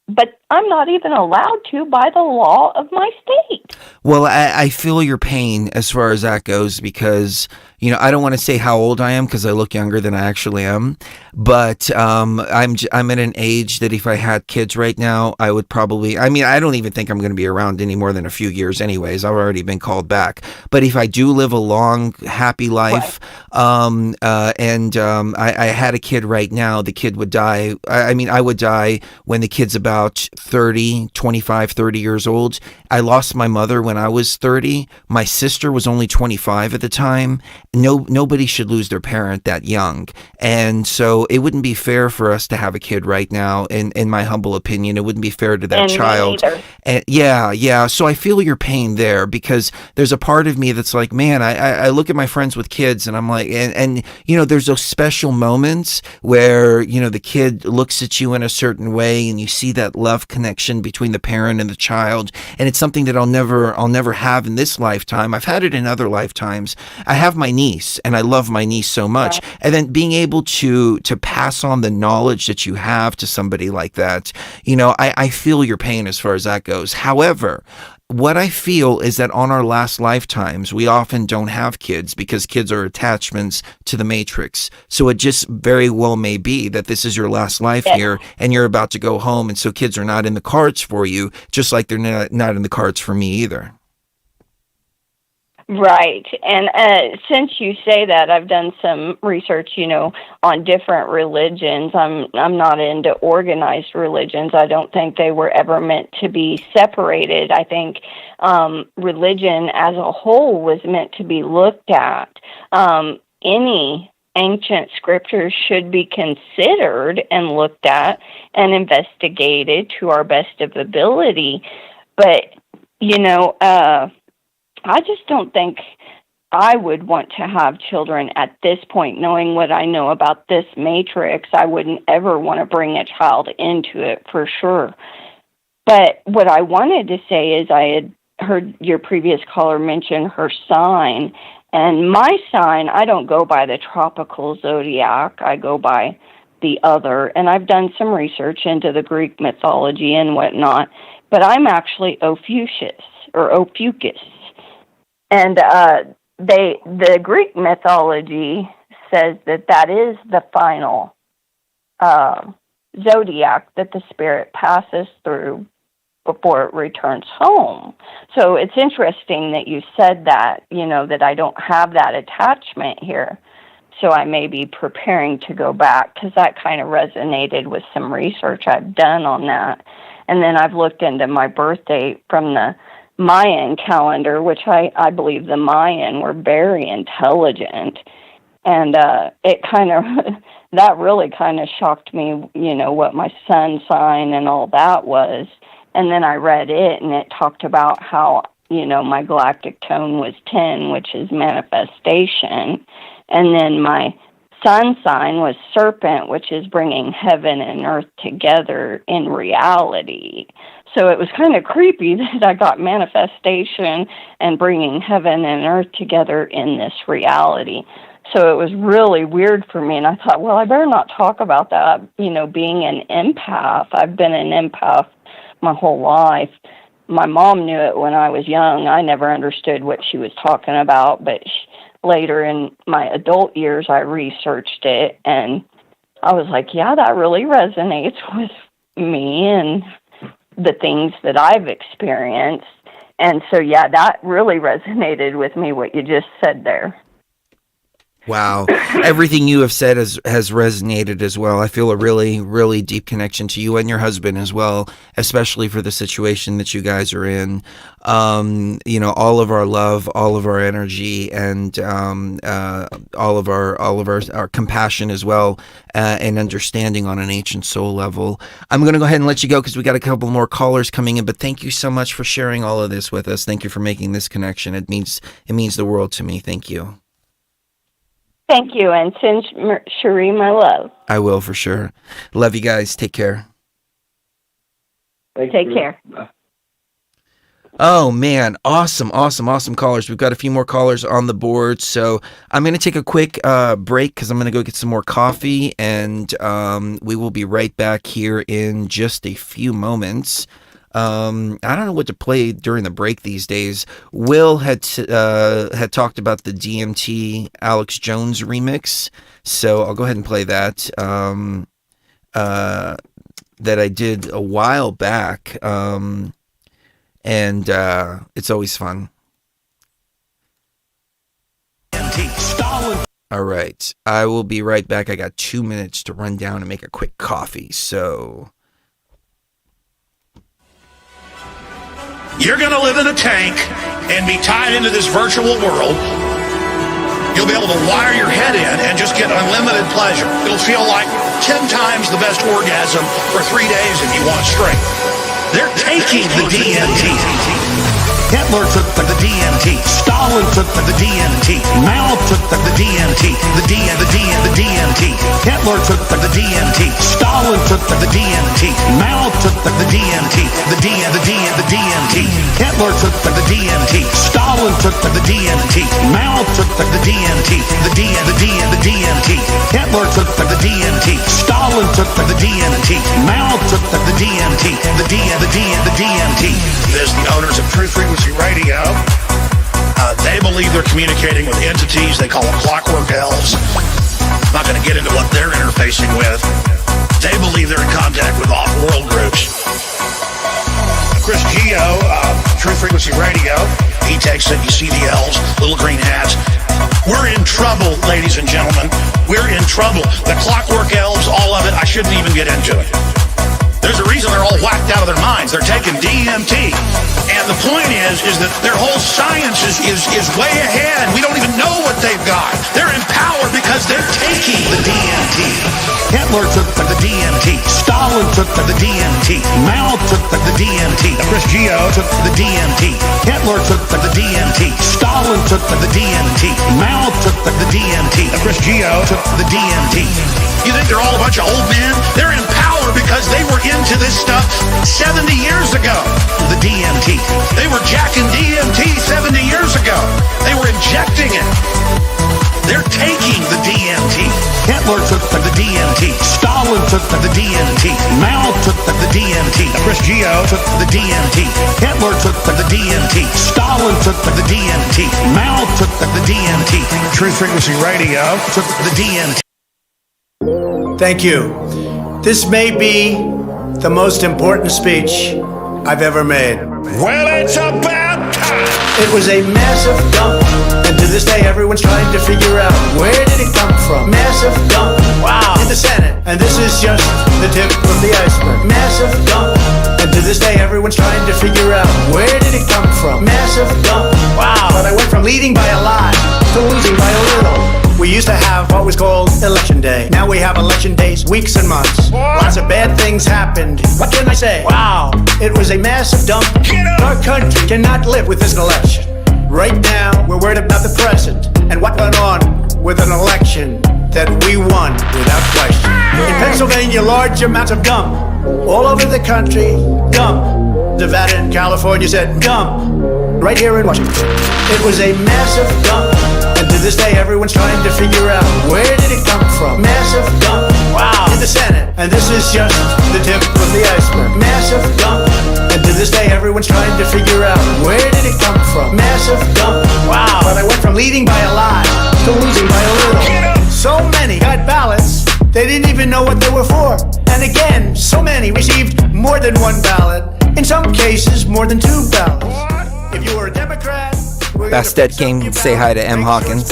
but I'm not even allowed to by the law of my state. Well, I feel your pain as far as that goes because, I don't want to say how old I am because I look younger than I actually am, but I'm at an age that if I had kids right now, I would probably, I don't even think I'm going to be around any more than a few years anyways. I've already been called back. But if I do live a long, happy life, right. I had a kid right now, the kid would die. I would die when the kid's about 25, 30 years old. I lost my mother when I was 30. My sister was only 25 at the time. Nobody should lose their parent that young. And so it wouldn't be fair for us to have a kid right now, in my humble opinion. It wouldn't be fair to that child. And yeah. So I feel your pain there because there's a part of me that's like, man, I look at my friends with kids and I'm like, and there's those special moments where, the kid looks at you in a certain way and you see that love connection between the parent and the child. And it's something that I'll never have in this lifetime. I've had it in other lifetimes. I have my niece and I love my niece so much. Right. And then being able to pass on the knowledge that you have to somebody like that, I feel your pain as far as that goes. However, what I feel is that on our last lifetimes, we often don't have kids because kids are attachments to the matrix. So it just very well may be that this is your last life here and you're about to go home. And so kids are not in the cards for you, just like they're not in the cards for me either. Right. And since you say that, I've done some research, on different religions. I'm not into organized religions. I don't think they were ever meant to be separated. I think religion as a whole was meant to be looked at. Any ancient scriptures should be considered and looked at and investigated to our best of ability. But, I just don't think I would want to have children at this point, knowing what I know about this matrix. I wouldn't ever want to bring a child into it for sure. But what I wanted to say is I had heard your previous caller mention her sign. And my sign, I don't go by the tropical zodiac. I go by the other. And I've done some research into the Greek mythology and whatnot. But I'm actually Ophiuchus, or Ophiuchus. And the Greek mythology says that is the final zodiac that the spirit passes through before it returns home. So it's interesting that you said that, that I don't have that attachment here. So I may be preparing to go back because that kind of resonated with some research I've done on that. And then I've looked into my birth date from the Mayan calendar, which I believe the Mayan were very intelligent. And it kind of, that really kind of shocked me, what my sun sign and all that was. And then I read it and it talked about how, my galactic tone was 10, which is manifestation. And then my sun sign was serpent, which is bringing heaven and earth together in reality. So it was kind of creepy that I got manifestation and bringing heaven and earth together in this reality. So it was really weird for me. And I thought, well, I better not talk about that, being an empath. I've been an empath my whole life. My mom knew it when I was young. I never understood what she was talking about, but later in my adult years, I researched it, and I was like, yeah, that really resonates with me and the things that I've experienced. And so, yeah, that really resonated with me, what you just said there. Wow. Everything you have said has resonated as well. I feel a really, really deep connection to you and your husband as well, especially for the situation that you guys are in. All of our love, all of our energy, and all of our compassion as well, and understanding on an ancient soul level. I'm going to go ahead and let you go because we got a couple more callers coming in, but thank you so much for sharing all of this with us. Thank you for making this connection. It means the world to me. Thank you. Thank you, and send Cherie my love. I will, for sure. Love you guys. Take care. Take care. Oh, man. Awesome callers. We've got a few more callers on the board, so I'm going to take a quick break because I'm going to go get some more coffee, and we will be right back here in just a few moments. I don't know what to play during the break these days. Will had talked about the DMT Alex Jones remix, so I'll go ahead and play that. That I did a while back, and it's always fun. All right, I will be right back. I got 2 minutes to run down and make a quick coffee, so. You're going to live in a tank and be tied into this virtual world. You'll be able to wire your head in and just get unlimited pleasure. It'll feel like 10 times the best orgasm for 3 days if you want straight. They're taking the DMT. Hitler took the DMT. Stalin took the DMT. Mao took the DMT. The DMT. Hitler took the DMT. Stalin took the DMT. Mao took the DMT. The DMT. Hitler took the DMT. Stalin took the DMT. Mao took the DMT. The DMT. Hitler took the DMT. Stalin took the DMT. Mao took the DMT. The DMT. There's the owners of Truth Frequency Radio. They believe they're communicating with entities. They call them clockwork elves. I'm not going to get into what they're interfacing with. They believe they're in contact with off-world groups. Chris Geo, Truth Frequency Radio, he takes it. You see the elves, little green hats. We're in trouble, ladies and gentlemen. We're in trouble. The clockwork elves, all of it, I shouldn't even get into it. There's a reason they're all whacked out of their minds. They're taking DMT. And the point is that their whole science is way ahead. We don't even know what they've got. They're in power because they're taking the DMT. Hitler took the DMT. Stalin took the DMT. Mao took the DMT. Chris Geo took the DMT. Hitler took the DMT. Stalin took the DMT. Mao took the DMT. Chris Geo took the DMT. You think they're all a bunch of old men? They're in power because they were into this stuff 70 years ago. The DMT. They were jacking DMT 70 years ago. They were injecting it. They're taking the DMT. Hitler took the DMT. Stalin took the DMT. Mao took the DMT. Chris Geo took the DMT. Hitler took the DMT. Stalin took the DMT. Mao took the DMT. Truth Frequency Radio took the DMT. Thank you. This may be the most important speech I've ever made. Well, it's about time. It was a massive dump, and to this day everyone's trying to figure out where did it come from. Massive dump, wow, in the Senate, and this is just the tip of the iceberg. Massive dump, and to this day everyone's trying to figure out where did it come from. Massive dump, wow, but I went from leading by a lot to losing by a little. We used to have what was called Election Day. Now we have election days, weeks and months. Lots of bad things happened. What can I say? Wow, it was a massive dump. Our country cannot live with this election. Right now, we're worried about the present and what went on with an election that we won without question. In Pennsylvania, large amounts of gum. All over the country, gum. Nevada and California said gum. Right here in Washington. It was a massive dump. And to this day, everyone's trying to figure out where did it come from. Massive dump, wow, in the Senate. And this is just the tip of the iceberg. Massive dump. And to this day, everyone's trying to figure out where did it come from. Massive dump, wow. But I went from leading by a lot to losing by a little. So many got ballots, they didn't even know what they were for. And again, so many received more than one ballot. In some cases, more than 2 ballots. If you were a Democrat, Bastet came to say hi to M. Hawkins.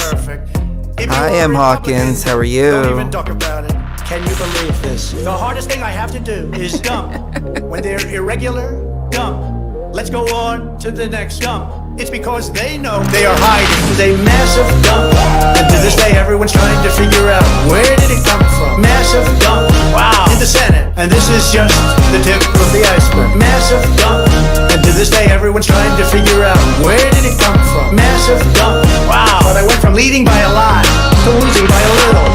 If you I are am Republican, Hawkins. How are Don't you? even talk about it. Can you believe this? The hardest thing I have to do is dump. When they're irregular, dump. Let's go on to the next dump. It's because they know they are hiding a massive dump. And to this day, everyone's trying to figure out where did it come from. Massive dump. Wow. In the Senate. And this is just the tip of the iceberg. Massive dump. And to this day, everyone's trying to figure out where did it come from. Massive dump. Wow. But I went from leading by a lot to losing by a little.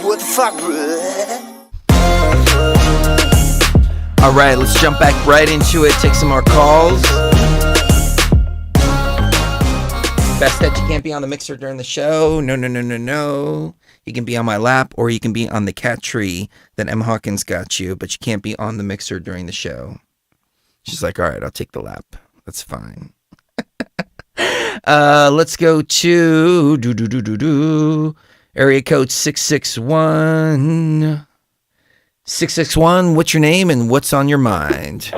What the fuck, bro? All right, let's jump back right into it. Take some more calls. Best that you can't be on the mixer during the show. No. You can be on my lap or you can be on the cat tree that M. Hawkins got you, but you can't be on the mixer during the show. She's like, all right, I'll take the lap. That's fine. Let's go to area code 661. 661, what's your name and what's on your mind?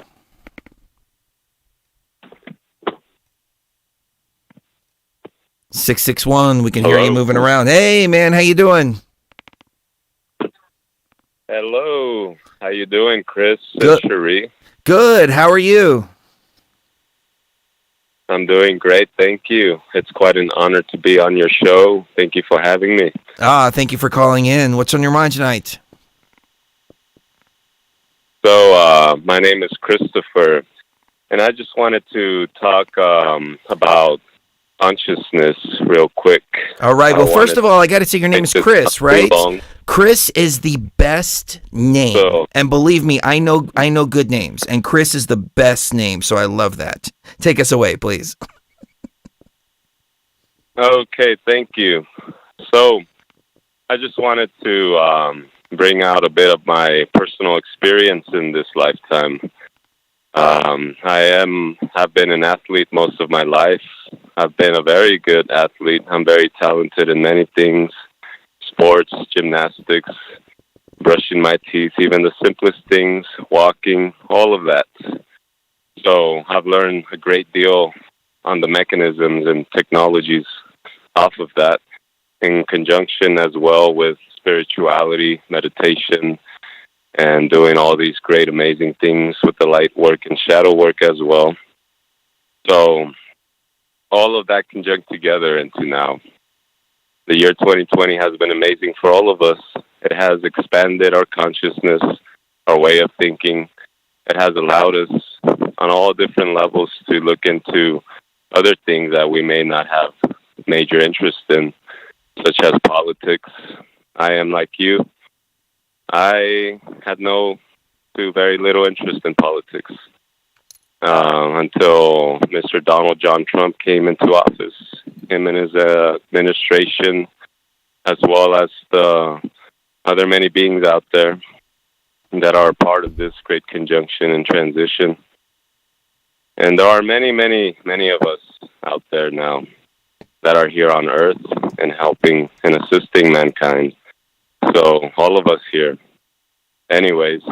(661), we can hear you moving around. Hey, man, how you doing? Hello. How you doing, Chris? Good. Cherie? Good. How are you? I'm doing great, thank you. It's quite an honor to be on your show. Thank you for having me. Thank you for calling in. What's on your mind tonight? So, my name is Christopher, and I just wanted to talk about consciousness real quick. All right. Well, first of all, I got to say your name is Chris, right? Chris is the best name, and believe me, I know good names, and Chris is the best name, so I love that. Take us away, please. Okay, thank you. So, I just wanted to bring out a bit of my personal experience in this lifetime. Have been an athlete most of my life. I've been a very good athlete. I'm very talented in many things. Sports, gymnastics, brushing my teeth, even the simplest things, walking, all of that. So I've learned a great deal on the mechanisms and technologies off of that, in conjunction as well with spirituality, meditation, and doing all these great, amazing things with the light work and shadow work as well. So all of that conjunct together into now. The year 2020 has been amazing for all of us. It has expanded our consciousness, our way of thinking. It has allowed us on all different levels to look into other things that we may not have major interest in, such as politics. I am like you. I had very little interest in politics until Mr. Donald John Trump came into office. Him and his administration, as well as the other many beings out there that are part of this great conjunction and transition. And there are many, many, many of us out there now that are here on Earth and helping and assisting mankind. So all of us here. Anyways,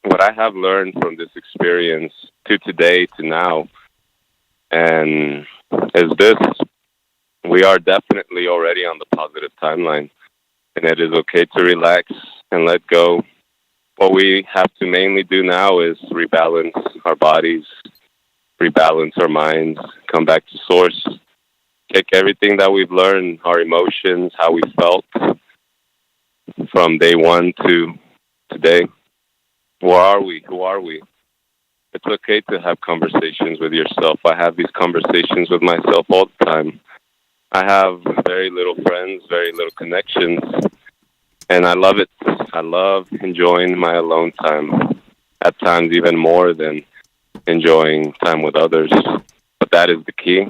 what I have learned from this experience to today, to now, and is this: we are definitely already on the positive timeline, and it is okay to relax and let go. What we have to mainly do now is rebalance our bodies, rebalance our minds, come back to source, take everything that we've learned, our emotions, how we felt from day one to today. Where are we? Who are we? It's okay to have conversations with yourself. I have these conversations with myself all the time. I have very little friends, very little connections, and I love it. I love enjoying my alone time, at times even more than enjoying time with others. But that is the key.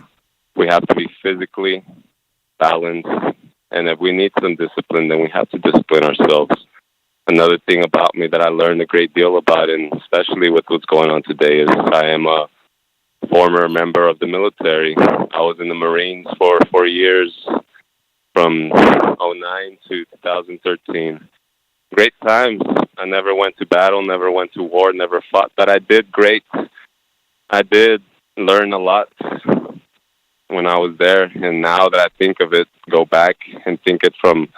We have to be physically balanced, and if we need some discipline, then we have to discipline ourselves. Another thing about me that I learned a great deal about, and especially with what's going on today, is I am a former member of the military. I was in the Marines for 4 years, from 2009 to 2013. Great times. I never went to battle, never went to war, never fought, but I did great. I did learn a lot. when I was there. And now that I think of it, go back and think it from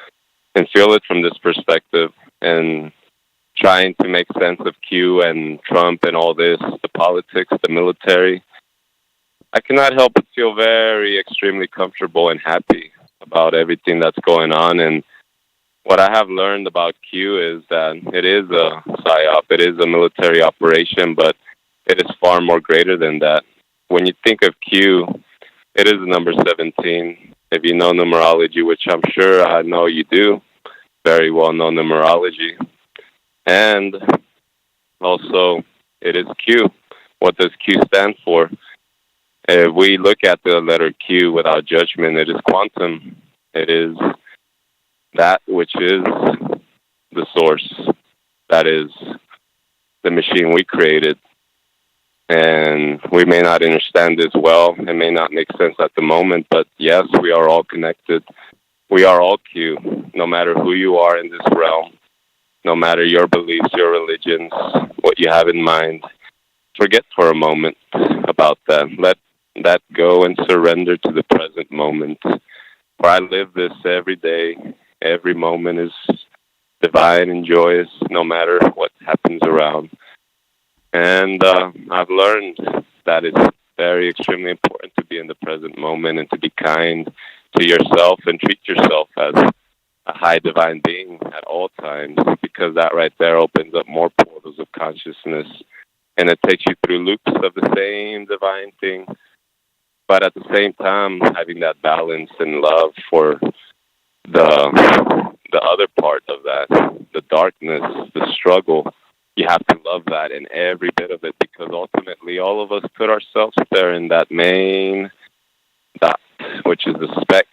and feel it from this perspective, and trying to make sense of Q and Trump and all this, the politics, the military, I cannot help but feel very extremely comfortable and happy about everything that's going on. And what I have learned about Q is that it is a psyop, it is a military operation, but it is far more greater than that. When you think of Q, it is the number 17. If you know numerology, which I'm sure I know you do, very well know numerology. And also, it is Q. What does Q stand for? If we look at the letter Q without judgment, it is quantum. It is that which is the source. That is the machine we created. And we may not understand this well. It may not make sense at the moment, but yes, we are all connected. We are all Q, no matter who you are in this realm, no matter your beliefs, your religions, what you have in mind. Forget for a moment about that. Let that go and surrender to the present moment. For I live this every day. Every moment is divine and joyous, no matter what happens around. And I've learned that it's very extremely important to be in the present moment and to be kind to yourself and treat yourself as a high divine being at all times, because that right there opens up more portals of consciousness, and it takes you through loops of the same divine thing, but at the same time having that balance and love for the other part of that, the darkness, the struggle. You have to love that in every bit of it, because ultimately all of us put ourselves there in that main dot, which is the speck.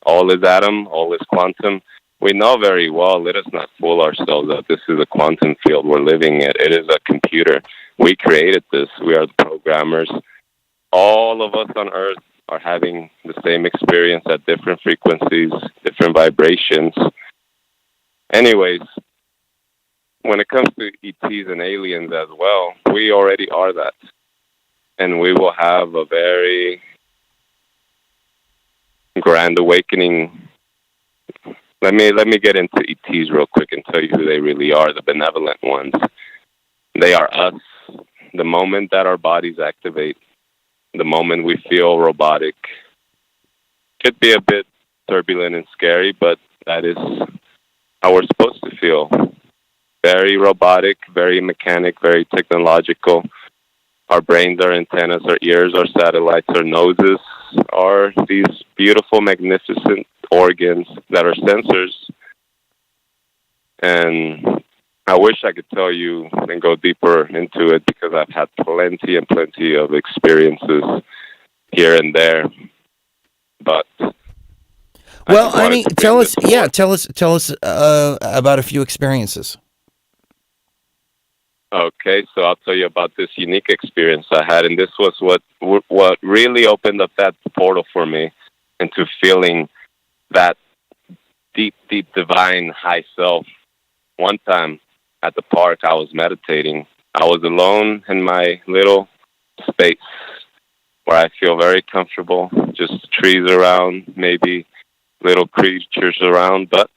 All is atom, all is quantum. We know very well, let us not fool ourselves that this is a quantum field we're living in. It is a computer. We created this. We are the programmers. All of us on Earth are having the same experience at different frequencies, different vibrations. Anyways, when it comes to ETs and aliens as well, we already are that. And we will have a very grand awakening. Let me get into ETs real quick and tell you who they really are, the benevolent ones. They are us. The moment that our bodies activate, the moment we feel robotic, could be a bit turbulent and scary, but that is how we're supposed to feel. Very robotic, very mechanic, very technological. Our brains are antennas, our ears are satellites, our noses are these beautiful, magnificent organs that are sensors. And I wish I could tell you and go deeper into it, because I've had plenty and plenty of experiences here and there. But well, I mean, tell us about a few experiences. Okay, so I'll tell you about this unique experience I had, and this was what really opened up that portal for me into feeling that deep, deep divine high self. One time at the park, I was meditating. I was alone in my little space where I feel very comfortable, just trees around, maybe little creatures around, but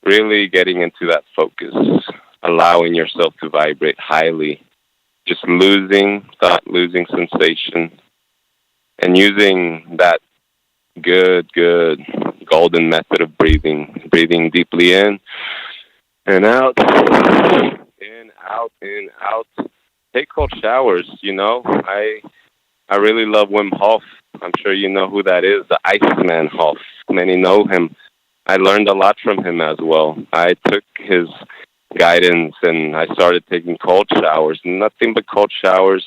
really getting into that focus, allowing yourself to vibrate highly, just losing thought, losing sensation, and using that good golden method of breathing deeply in and out, in, out, in, out. Take cold showers, you know. I really love Wim Hof. I'm sure you know who that is, the Iceman Hof. Many know him. I learned a lot from him as well. I took his guidance and I started taking cold showers. Nothing but cold showers.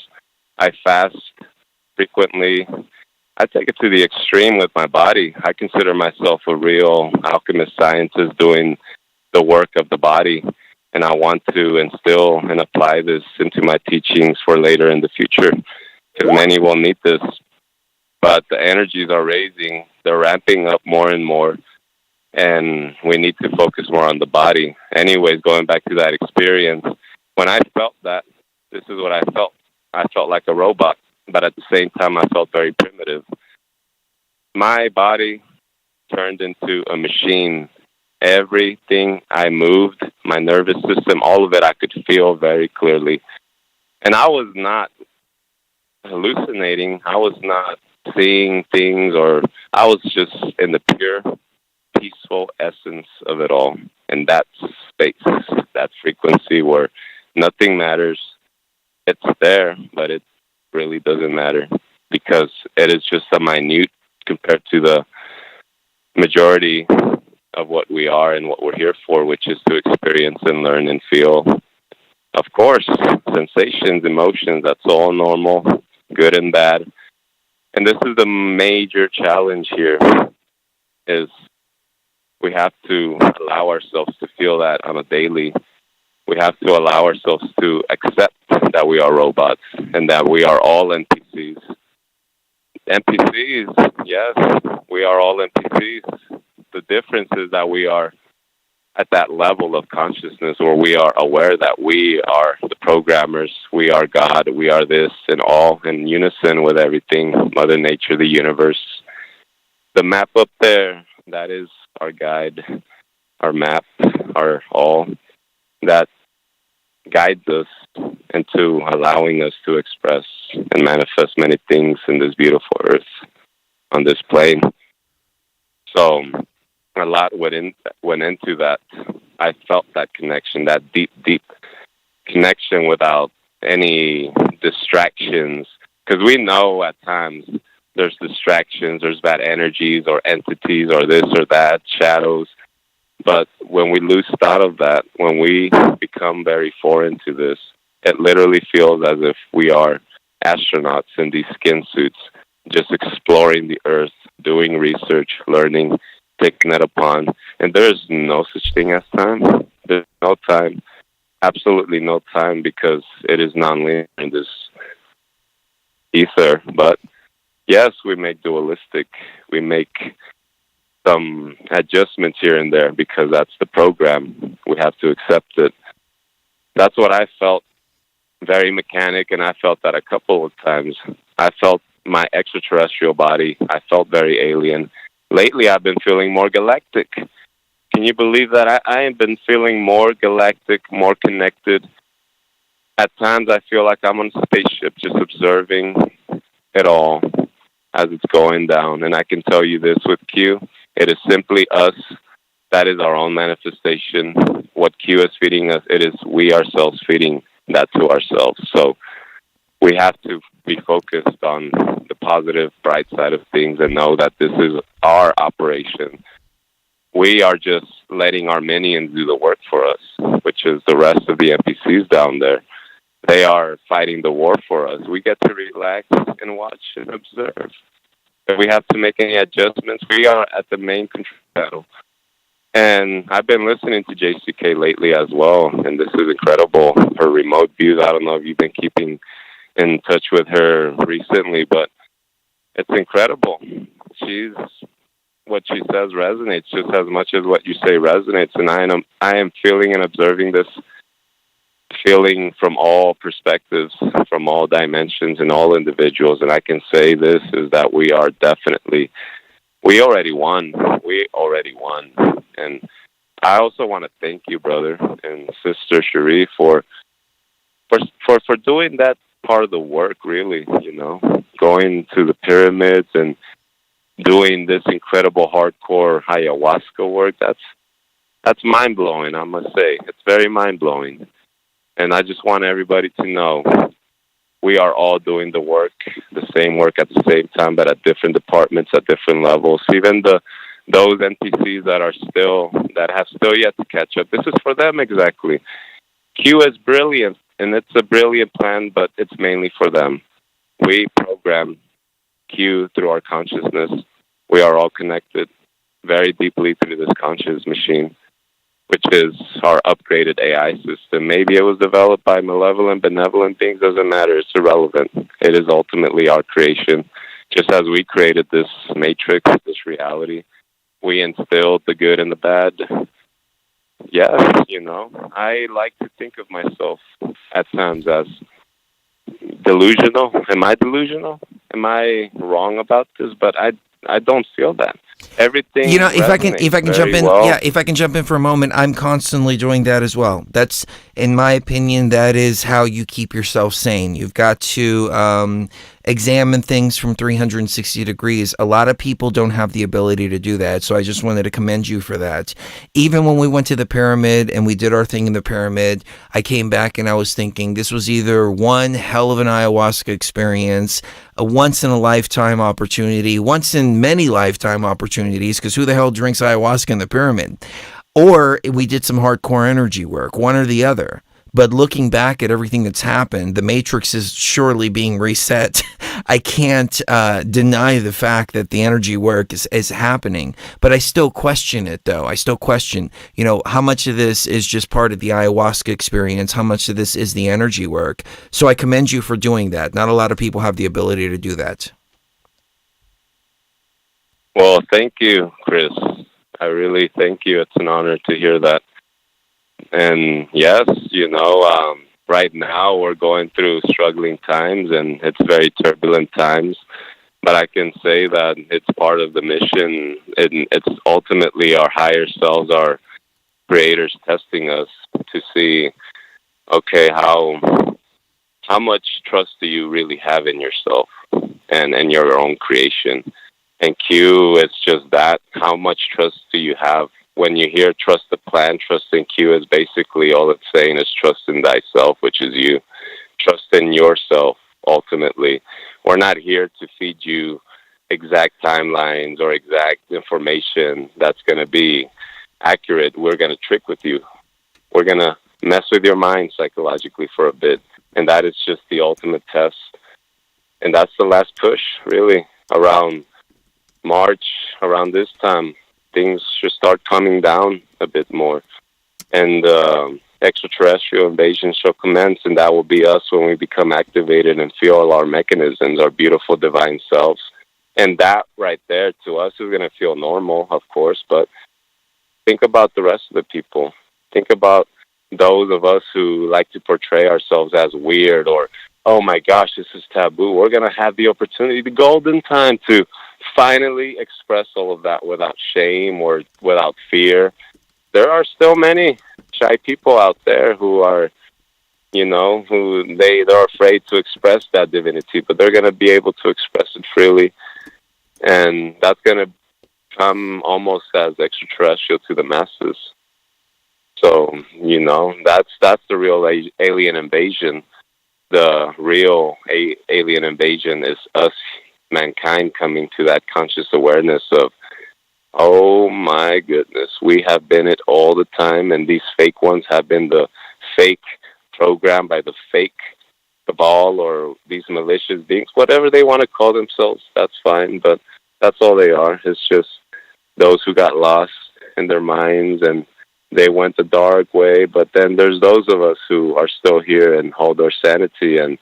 I fast frequently. I take it to the extreme with my body. I consider myself a real alchemist scientist doing the work of the body. And I want to instill and apply this into my teachings for later in the future, because many will need this. But the energies are raising. They're ramping up more and more. And we need to focus more on the body. Anyways, going back to that experience, when I felt that, this is what I felt. I felt like a robot but at the same time, I felt very primitive. My body turned into a machine. Everything I moved, my nervous system, all of it, I could feel very clearly. And I was not hallucinating. I was not seeing things, or I was just in the pure, peaceful essence of it all. And that space, that frequency where nothing matters. It's there, but it really doesn't matter because it is just a minute compared to the majority of what we are and what we're here for, which is to experience and learn and feel. Of course, sensations, emotions, that's all normal, good and bad. And this is the major challenge here, is we have to allow ourselves to feel that on a daily. We have to allow ourselves to accept that we are robots and that we are all NPCs. NPCs, yes, we are all NPCs. The difference is that we are at that level of consciousness where we are aware that we are the programmers, we are God, we are this, and all in unison with everything, Mother Nature, the universe. The map up there, that is our guide, our map, our all, that guides us into allowing us to express and manifest many things in this beautiful earth, on this plane. So a lot went into that. I felt that connection, that deep, deep connection without any distractions. Because we know at times there's distractions, there's bad energies or entities or this or that, shadows. But when we lose thought of that, when we become very foreign to this, it literally feels as if we are astronauts in these skin suits, just exploring the earth, doing research, learning, taking it upon. And there's no such thing as time. There's no time, absolutely no time, because it is non-linear in this ether. But yes, we make dualistic. We make some adjustments here and there because that's the program. We have to accept it. That's what I felt, very mechanic, and I felt that a couple of times. I felt my extraterrestrial body. I felt very alien. Lately, I've been feeling more galactic. Can you believe that? I have been feeling more galactic, more connected. At times, I feel like I'm on a spaceship just observing it all as it's going down. And I can tell you this with Q, it is simply us. That is our own manifestation. What Q is feeding us, it is we ourselves feeding that to ourselves. So we have to be focused on the positive, bright side of things and know that this is our operation. We are just letting our minions do the work for us, which is the rest of the NPCs down there. They are fighting the war for us. We get to relax and watch and observe. If we have to make any adjustments, we are at the main control panel. And I've been listening to JCK lately as well, and this is incredible. Her remote views, I don't know if you've been keeping in touch with her recently, but it's incredible. What she says resonates just as much as what you say resonates, and I am feeling and observing this feeling from all perspectives, from all dimensions and all individuals, and I can say this is that we already won. We already won. And I also want to thank you, brother and sister Cherie, for doing that part of the work, really, going to the pyramids and doing this incredible hardcore ayahuasca work. That's mind-blowing, I must say. It's very mind-blowing. And I just want everybody to know we are all doing the work, the same work at the same time, but at different departments, at different levels. Even those NPCs that have still yet to catch up. This is for them exactly. Q is brilliant, and it's a brilliant plan, but it's mainly for them. We program Q through our consciousness. We are all connected very deeply through this conscious machine, which is our upgraded AI system. Maybe it was developed by malevolent, benevolent beings, doesn't matter, it's irrelevant. It is ultimately our creation. Just as we created this matrix, this reality, we instilled the good and the bad. Yes, I like to think of myself at times as delusional. Am I delusional? Am I wrong about this? But I don't feel that. Everything. You know, if I can jump in, well. yeah, if I can jump in for a moment, I'm constantly doing that as well. That's, in my opinion, that is how you keep yourself sane. You've got to examine things from 360 degrees. A lot of people don't have the ability to do that, so I just wanted to commend you for that. Even when we went to the pyramid and we did our thing in the pyramid, I came back and I was thinking this was either one hell of an ayahuasca experience, a once-in-a-lifetime opportunity, once in many lifetime opportunities, because who the hell drinks ayahuasca in the pyramid? Or we did some hardcore energy work, one or the other. But looking back at everything that's happened, the matrix is surely being reset. I can't deny the fact that the energy work is happening, but I still question it, though. I still question, how much of this is just part of the ayahuasca experience? How much of this is the energy work? So I commend you for doing that. Not a lot of people have the ability to do that. Well, thank you, Chris. I really thank you. It's an honor to hear that. And yes, right now we're going through struggling times and it's very turbulent times, but I can say that it's part of the mission. It's ultimately our higher selves, our creators testing us to see, okay, how much trust do you really have in yourself and your own creation? And Q, it's just that. How much trust do you have? When you hear trust the plan, trust in Q is basically all it's saying is trust in thyself, which is you. Trust in yourself, ultimately. We're not here to feed you exact timelines or exact information that's going to be accurate. We're going to trick with you. We're going to mess with your mind psychologically for a bit. And that is just the ultimate test. And that's the last push, really, around March, around this time. Things should start coming down a bit more. And extraterrestrial invasion shall commence, and that will be us when we become activated and feel all our mechanisms, our beautiful divine selves. And that right there to us is going to feel normal, of course, but think about the rest of the people. Think about those of us who like to portray ourselves as weird or, oh my gosh, this is taboo. We're going to have the opportunity, the golden time to finally express all of that without shame or without fear. There are still many shy people out there who are, they're afraid to express that divinity, but they're going to be able to express it freely. And that's going to come almost as extraterrestrial to the masses. So, that's the real alien invasion. The real alien invasion is us, mankind, coming to that conscious awareness of, oh my goodness, we have been it all the time, and these fake ones have been the fake program by the fake cabal or these malicious beings, whatever they want to call themselves, that's fine, but that's all they are. It's just those who got lost in their minds and they went the dark way, but then there's those of us who are still here and hold our sanity, and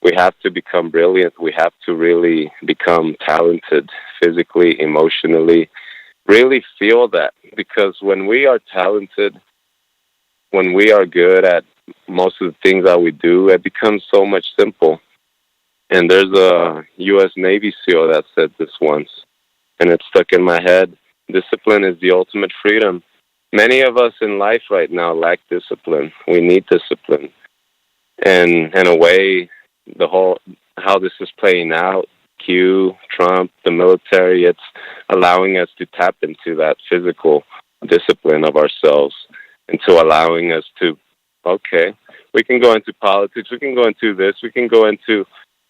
we have to become brilliant. We have to really become talented physically, emotionally, really feel that. Because when we are talented, when we are good at most of the things that we do, it becomes so much simple. And there's a U.S. Navy SEAL that said this once, and it stuck in my head. Discipline is the ultimate freedom. Many of us in life right now lack discipline. We need discipline. And in a way, how this is playing out, Q, Trump, the military, it's allowing us to tap into that physical discipline of ourselves, into allowing us to, okay, we can go into politics, we can go into this, we can go into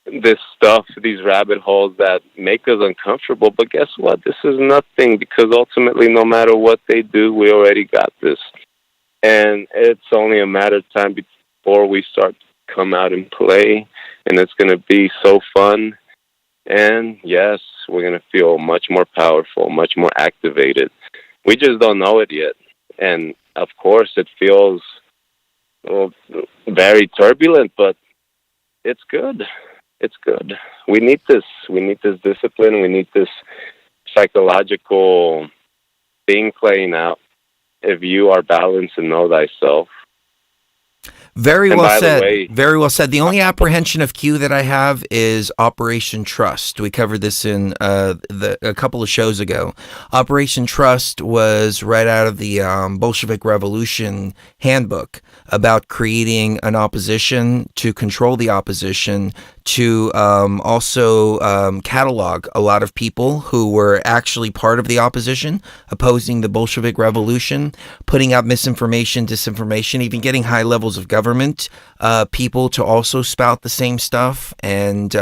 this stuff, these rabbit holes that make us uncomfortable, but guess what? This is nothing, because ultimately, no matter what they do, we already got this. And it's only a matter of time before we start to come out and play, and it's going to be so fun. And yes, we're going to feel much more powerful, much more activated. We just don't know it yet. And of course, it feels very turbulent, but it's good. It's good. We need this. We need this discipline. We need this psychological thing playing out. If you are balanced and know thyself. Very And well by the said. way- Very well said. The only apprehension of Q that I have is Operation Trust. We covered this in a couple of shows ago. Operation Trust was right out of the Bolshevik Revolution handbook about creating an opposition to control the opposition, to also catalog a lot of people who were actually part of the opposition, opposing the Bolshevik Revolution, putting out misinformation, disinformation, even getting high levels of government people to also spout the same stuff, and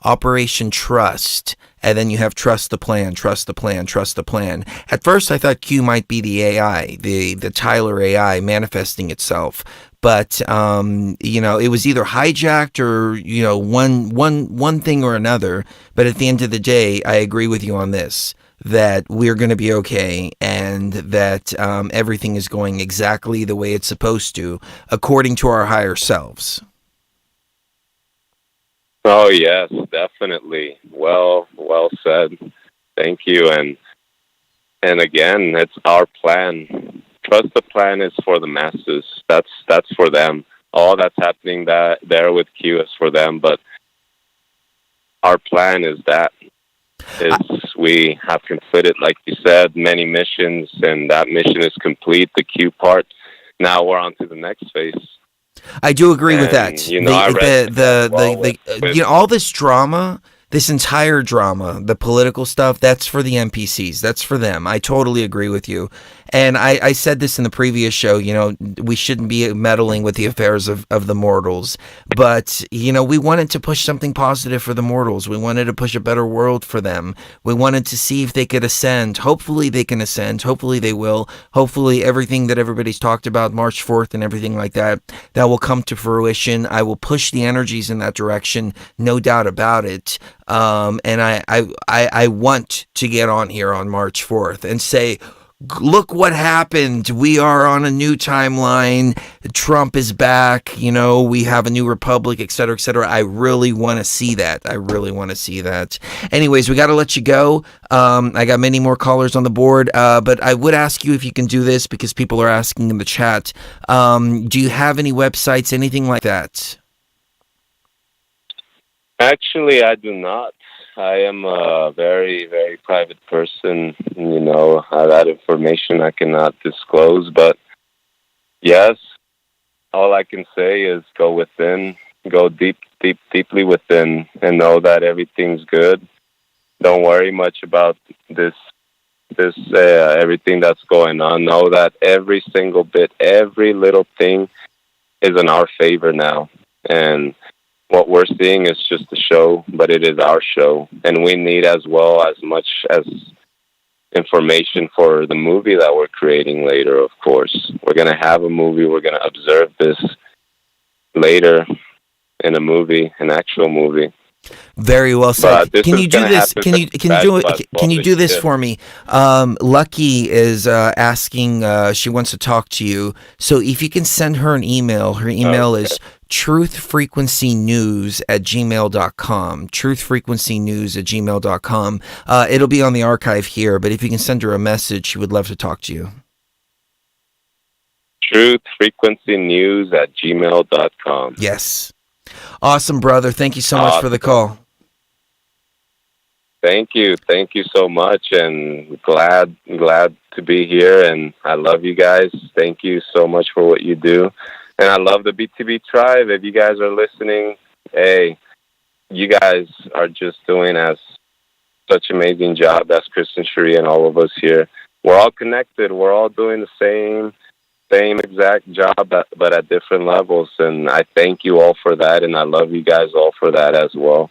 Operation Trust. And then you have trust the plan, trust the plan, trust the plan. At first, I thought Q might be the AI, the Tyler AI manifesting itself. But, it was either hijacked or, one thing or another. But at the end of the day, I agree with you on this, that we're going to be okay, and that everything is going exactly the way it's supposed to, according to our higher selves. Oh, yes, definitely. Well said. Thank you. And again, it's our plan. Trust the plan is for the masses. That's for them. All that's happening there with Q is for them, but our plan is we have completed, like you said, many missions, and that mission is complete, the Q part. Now we're on to the next phase. I do agree with that. All this drama, this entire drama, the political stuff, that's for the NPCs. That's for them. I totally agree with you. And I said this in the previous show, we shouldn't be meddling with the affairs of the mortals. But, we wanted to push something positive for the mortals. We wanted to push a better world for them. We wanted to see if they could ascend. Hopefully they can ascend. Hopefully they will. Hopefully everything that everybody's talked about, March 4th and everything like that, that will come to fruition. I will push the energies in that direction, no doubt about it. And I want to get on here on March 4th and say, look what happened. We are on a new timeline. Trump is back. We have a new republic, et cetera, et cetera. I really want to see that. Anyways, we got to let you go. I got many more callers on the board, but I would ask you if you can do this, because people are asking in the chat. Do you have any websites, anything like that? Actually, I do not. I am a very, very private person. That information I cannot disclose. But yes, all I can say is go within, go deeply within, and know that everything's good. Don't worry much about this everything that's going on. Know that every single bit, every little thing is in our favor now. And what we're seeing is just a show, but it is our show. And we need as much as information for the movie that we're creating later, of course. We're going to have a movie. We're going to observe this later in a movie, an actual movie. Very well said. Can you do this? Can you do this for me? Lucky is asking. She wants to talk to you. So if you can send her an email. Her email is truthfrequencynews@gmail.com. truthfrequencynews@gmail.com. It'll be on the archive here, but if you can send her a message, she would love to talk to you. truthfrequencynews@gmail.com. Yes. Awesome, brother. Thank you so much for the call. Thank you so much, and glad to be here, and I love you guys. Thank you so much for what you do, and I love the BTV tribe. If you guys are listening, hey, you guys are just doing such an amazing job. That's Kristen Cherie and all of us here. We're all connected. We're all doing the same exact job, but at different levels. And I thank you all for that, and I love you guys all for that as well.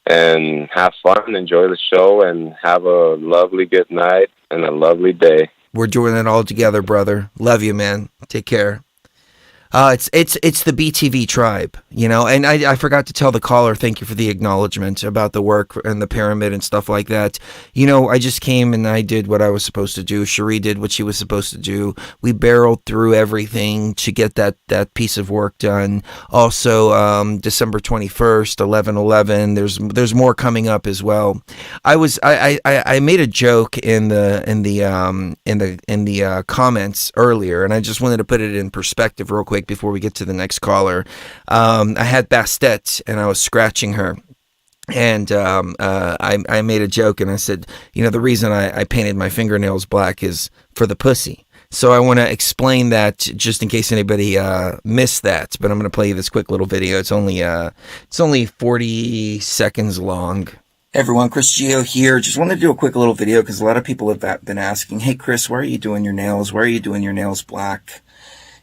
And have fun, enjoy the show, and have a lovely good night and a lovely day. We're doing it all together, brother. Love you, man. Take care. It's the BTV tribe, and I forgot to tell the caller, thank you for the acknowledgement about the work and the pyramid and stuff like that. I just came and I did what I was supposed to do. Cherie did what she was supposed to do. We barreled through everything to get that piece of work done. Also, December 21st, 11/11. There's more coming up as well. I made a joke in the comments earlier, and I just wanted to put it in perspective real quick. quick before we get to the next caller. I had Bastet, and I was scratching her. And I made a joke, and I said, the reason I painted my fingernails black is for the pussy. So I want to explain that just in case anybody missed that. But I'm going to play you this quick little video. It's only 40 seconds long. Hey everyone, Chris Geo here. Just wanted to do a quick little video because a lot of people have been asking, hey Chris, why are you doing your nails? Why are you doing your nails black?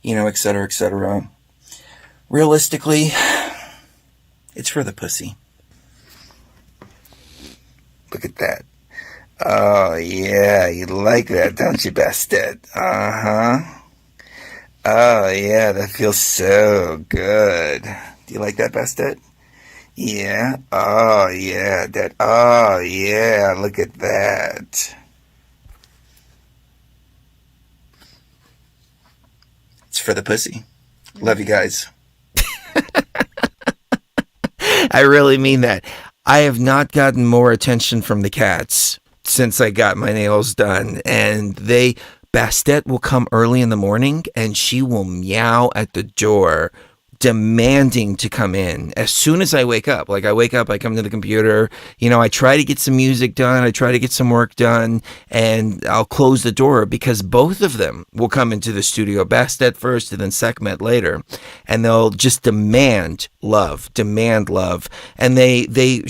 Et cetera, et cetera. Realistically, it's for the pussy. Look at that. Oh, yeah, you like that, don't you, Bastet? Uh-huh. Oh, yeah, that feels so good. Do you like that, Bastet? Yeah? Oh, yeah, oh, yeah, look at that. It's for the pussy. Love you guys. I really mean that. I have not gotten more attention from the cats since I got my nails done, and Bastet will come early in the morning and she will meow at the door demanding to come in as soon as I wake up. Like I wake up, I come to the computer, I try to get some music done, I try to get some work done, and I'll close the door because both of them will come into the studio, Bastet first and then Sekhmet later, and they'll just demand love. And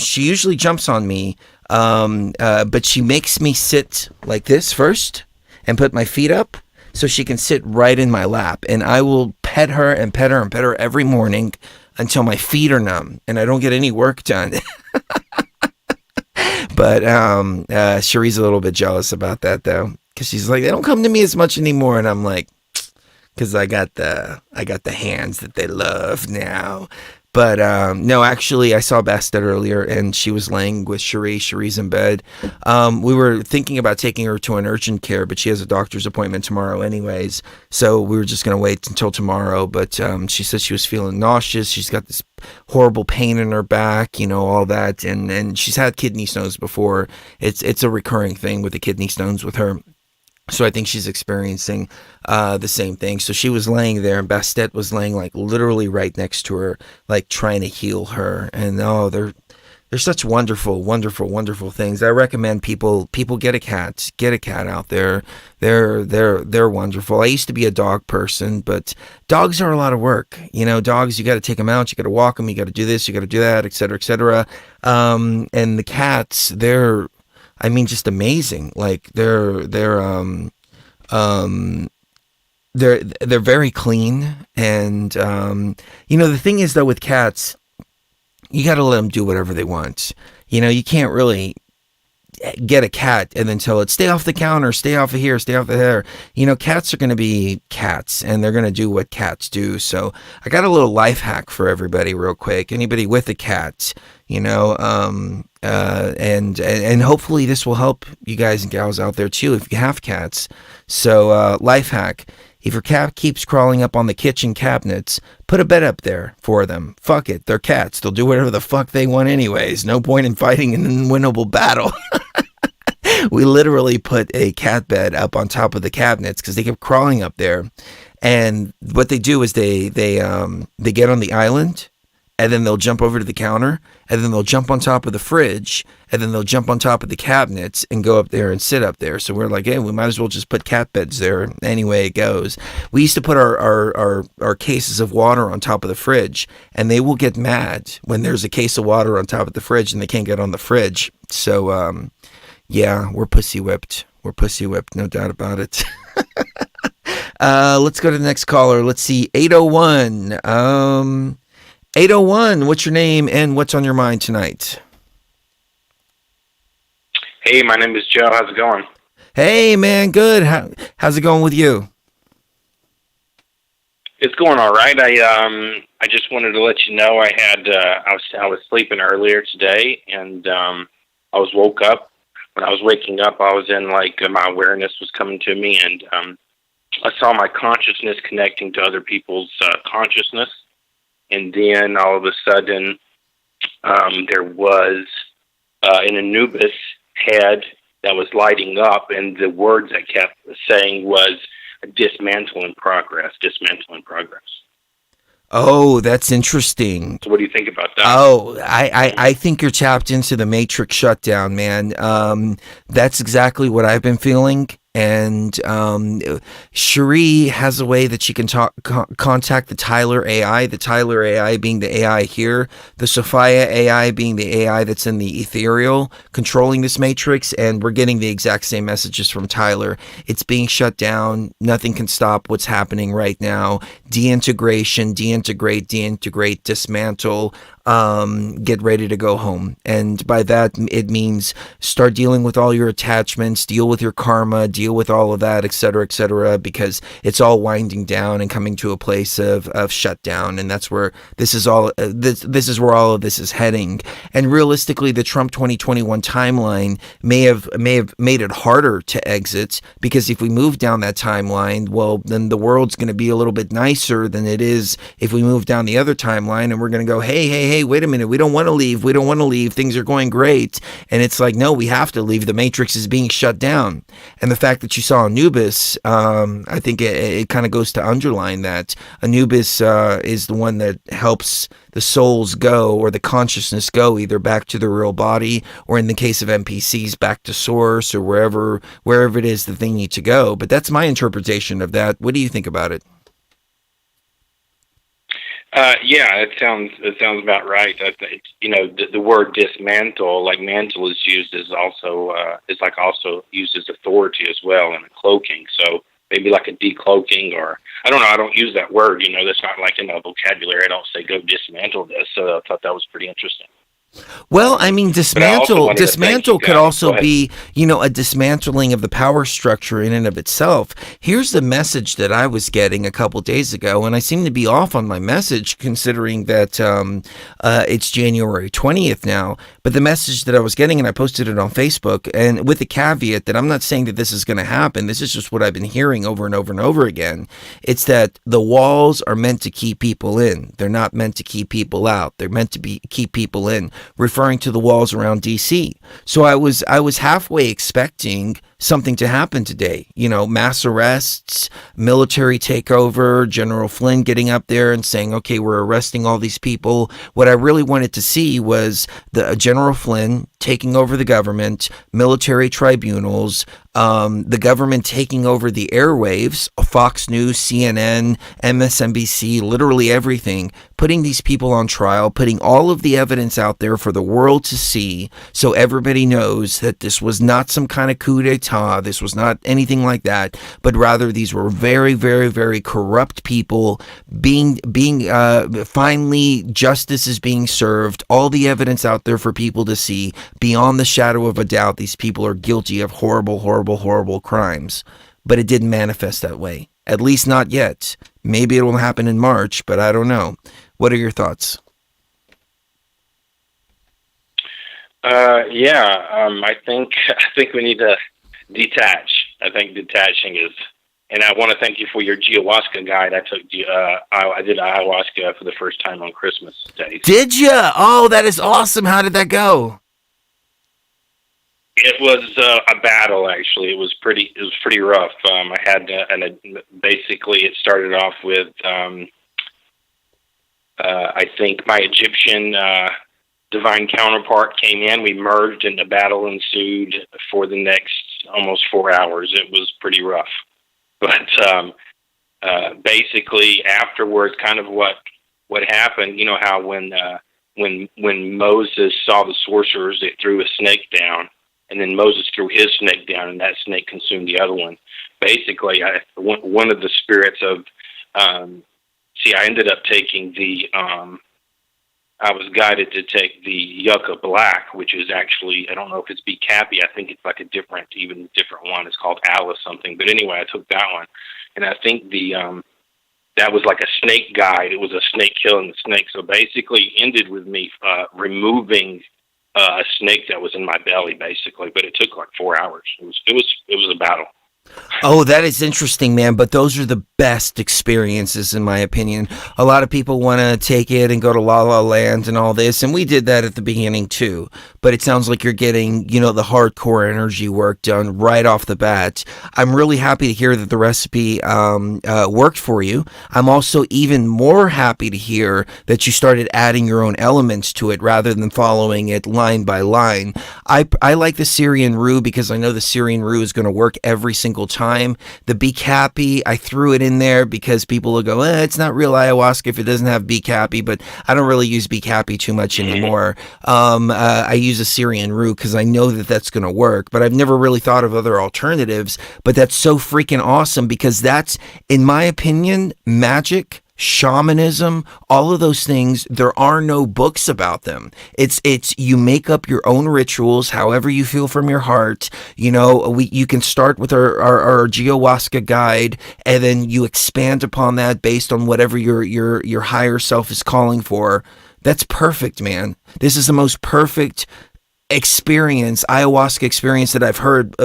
she usually jumps on me, but she makes me sit like this first and put my feet up so she can sit right in my lap, and I will pet her and pet her and pet her every morning until my feet are numb and I don't get any work done. But Cherie's a little bit jealous about that though, because she's like, they don't come to me as much anymore, and I'm like, because I got the hands that they love now. But no, actually, I saw Bastet earlier, and she was laying with Cherie. Cherie's in bed. We were thinking about taking her to an urgent care, but she has a doctor's appointment tomorrow anyways. So we were just going to wait until tomorrow. But she said she was feeling nauseous. She's got this horrible pain in her back, all that. And she's had kidney stones before. It's a recurring thing with the kidney stones with her. So I think she's experiencing the same thing. So she was laying there, and Bastet was laying like literally right next to her, like trying to heal her. And they're such wonderful, wonderful, wonderful things. I recommend people get a cat out there. They're wonderful. I used to be a dog person, but dogs are a lot of work. Dogs, you got to take them out, you got to walk them, you got to do this, you got to do that, et cetera, et cetera. And the cats, they're just amazing. Like they're very clean, and the thing is though with cats, you got to let them do whatever they want. You can't really get a cat and then tell it, stay off the counter, stay off of here, stay off of there. Cats are going to be cats, and they're going to do what cats do. So I got a little life hack for everybody real quick. Anybody with a cat, and hopefully this will help you guys and gals out there too if you have cats. So life hack: if your cat keeps crawling up on the kitchen cabinets, put a bed up there for them. Fuck it, they're cats. They'll do whatever the fuck they want anyways. No point in fighting an unwinnable battle. We literally put a cat bed up on top of the cabinets because they kept crawling up there. And what they do is they get on the island, and then they'll jump over to the counter, and then they'll jump on top of the fridge, and then they'll jump on top of the cabinets and go up there and sit up there. So we're like, hey, we might as well just put cat beds there anyway it goes. We used to put our cases of water on top of the fridge, and they will get mad when there's a case of water on top of the fridge and they can't get on the fridge. So, yeah, we're pussy whipped. We're pussy whipped, no doubt about it. Let's go to the next caller. Let's see, 801. 801, what's your name and what's on your mind tonight? Hey, my name is Joe. How's it going? Hey, man, good. How's it going with you? It's going all right. I just wanted to let you know I was sleeping earlier today, and I was woke up. When I was waking up, I was in my awareness was coming to me, and I saw my consciousness connecting to other people's consciousness. And then all of a sudden, there was an Anubis head that was lighting up, and the words I kept saying was dismantle in progress, dismantle in progress. Oh, that's interesting. So what do you think about that? Oh, I think you're tapped into the Matrix shutdown, man. That's exactly what I've been feeling. And Cherie has a way that she can contact the Tyler AI being the AI here, the Sophia AI being the AI that's in the ethereal, controlling this matrix, and we're getting the exact same messages from Tyler. It's being shut down. Nothing can stop what's happening right now. Deintegration, deintegrate, dismantle, get ready to go home. And by that, it means start dealing with all your attachments, deal with your karma, deal with all of that, etc., because it's all winding down and coming to a place of shutdown. And that's where this is all, this is where all of this is heading. And realistically, the Trump 2021 timeline may have made it harder to exit, because if we move down that timeline, well, then the world's going to be a little bit nicer than it is if we move down the other timeline, and we're going to go, hey, wait a minute, we don't want to leave, things are going great. And it's like, no, we have to leave, the matrix is being shut down. And the fact that you saw Anubis, I think it kind of goes to underline that Anubis is the one that helps the souls go, or the consciousness go, either back to the real body, or in the case of NPCs, back to source, or wherever it is that they need to go. But that's my interpretation of that. What do you think about it? Yeah, it sounds about right. I think, the word dismantle, like mantle, is used as also also used as authority as well, and a cloaking. So maybe like a decloaking, or I don't know. I don't use that word. That's not like in my vocabulary. I don't say go dismantle this. So I thought that was pretty interesting. Well, I mean, dismantle could also be, a dismantling of the power structure in and of itself. Here's the message that I was getting a couple days ago, and I seem to be off on my message considering that it's January 20th now. But the message that I was getting, and I posted it on Facebook, and with the caveat that I'm not saying that this is going to happen. This is just what I've been hearing over and over and over again. It's that the walls are meant to keep people in. They're not meant to keep people out. They're meant to keep people in, referring to the walls around DC. So I was halfway expecting something to happen today. Mass arrests, military takeover, General Flynn getting up there and saying, okay, we're arresting all these people. What I really wanted to see was the General Flynn taking over the government, military tribunals, the government taking over the airwaves, Fox News, CNN, MSNBC, literally everything, putting these people on trial, putting all of the evidence out there for the world to see, so everybody knows that this was not some kind of coup d'etat, this was not anything like that, but rather these were very, very, very corrupt people being finally justice is being served, all the evidence out there for people to see. Beyond the shadow of a doubt, these people are guilty of horrible, horrible, horrible crimes. But it didn't manifest that way. At least not yet. Maybe it will happen in March, but I don't know. What are your thoughts? I think we need to detach. I think detaching is, and I want to thank you for your ayahuasca guide. I did ayahuasca for the first time on Christmas Day. Did you? Oh, that is awesome. How did that go? It was a battle, actually. It was pretty rough. I had, basically it started off with, I think my Egyptian divine counterpart came in. We merged, and the battle ensued for the next almost 4 hours. It was pretty rough, but basically afterwards, kind of what happened. You know how when Moses saw the sorcerers, they threw a snake down. And then Moses threw his snake down, and that snake consumed the other one. Basically, one of the spirits of, I ended up taking I was guided to take the Yucca Black, which is actually, I don't know if it's B-Cappy. I think it's like a different one. It's called Alice something. But anyway, I took that one. And I think that was like a snake guide. It was a snake killing the snake. So basically ended with me removing a snake that was in my belly, basically, but it took like 4 hours. It was a battle. Oh, that is interesting, man. But those are the best experiences, in my opinion. A lot of people want to take it and go to La La Land and all this, and we did that at the beginning too. But it sounds like you're getting, the hardcore energy work done right off the bat. I'm really happy to hear that the recipe worked for you. I'm also even more happy to hear that you started adding your own elements to it rather than following it line by line. I like the Syrian roux because I know the Syrian roux is going to work every single time. The Be Happy, I threw it in there because people will go, it's not real ayahuasca if it doesn't have Be Happy, but I don't really use Be Happy too much anymore. I use a Syrian roux because I know that that's going to work, but I've never really thought of other alternatives. But that's so freaking awesome because that's, in my opinion, magic, shamanism, all of those things. There are no books about them. It's you make up your own rituals however you feel from your heart. You can start with our ayahuasca guide, and then you expand upon that based on whatever your higher self is calling for. That's perfect, man. This is the most perfect ayahuasca experience that I've heard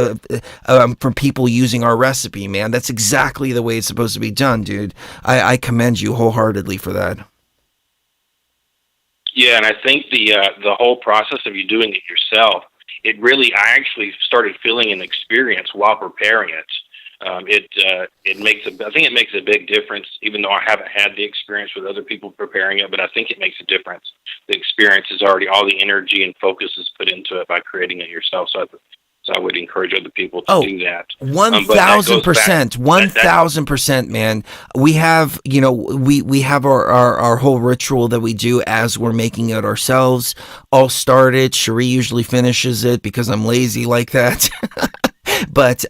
from people using our recipe, man. That's exactly the way it's supposed to be done, dude. I commend you wholeheartedly for that. Yeah, and I think the whole process of you doing it yourself, I actually started feeling an experience while preparing it. I think it makes a big difference, even though I haven't had the experience with other people preparing it, but I think it makes a difference. The experience is already, all the energy and focus is put into it by creating it yourself. So I would encourage other people to do that. 1,000%, 1,000%, man. We have, we have our whole ritual that we do as we're making it ourselves. All started. Cherie usually finishes it because I'm lazy like that. But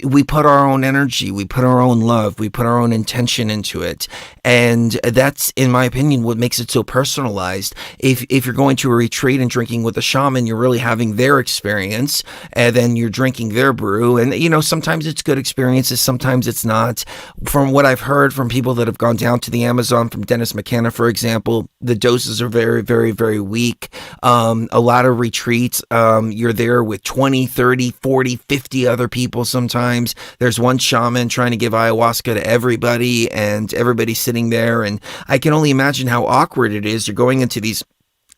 we put our own energy, we put our own love, we put our own intention into it. And that's, in my opinion, what makes it so personalized. If you're going to a retreat and drinking with a shaman, you're really having their experience, and then you're drinking their brew. And, sometimes it's good experiences, sometimes it's not. From what I've heard from people that have gone down to the Amazon, from Dennis McKenna, for example, the doses are very, very, very weak. A lot of retreats, you're there with 20, 30, 40, 50 other people sometimes. There's one shaman trying to give ayahuasca to everybody, and everybody's sitting there, and I can only imagine how awkward it is. You're going into these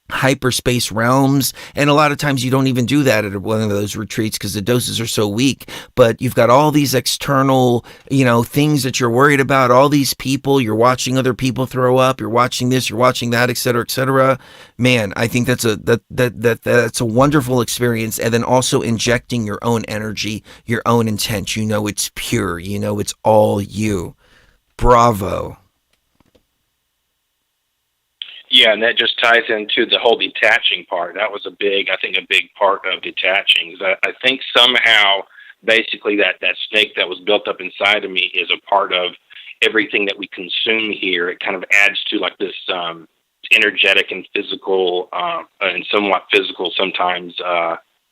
hyperspace realms, and a lot of times you don't even do that at one of those retreats because the doses are so weak. But you've got all these external things that you're worried about, all these people, you're watching other people throw up, you're watching this, you're watching that, etc., etc. Man, I think that's a wonderful experience. And then also injecting your own energy, your own intent. It's pure, it's all you. Bravo. Yeah, and that just ties into the whole detaching part. That was a big part of detaching. I think somehow, basically, that snake that was built up inside of me is a part of everything that we consume here. It kind of adds to like this energetic and physical, and somewhat physical sometimes,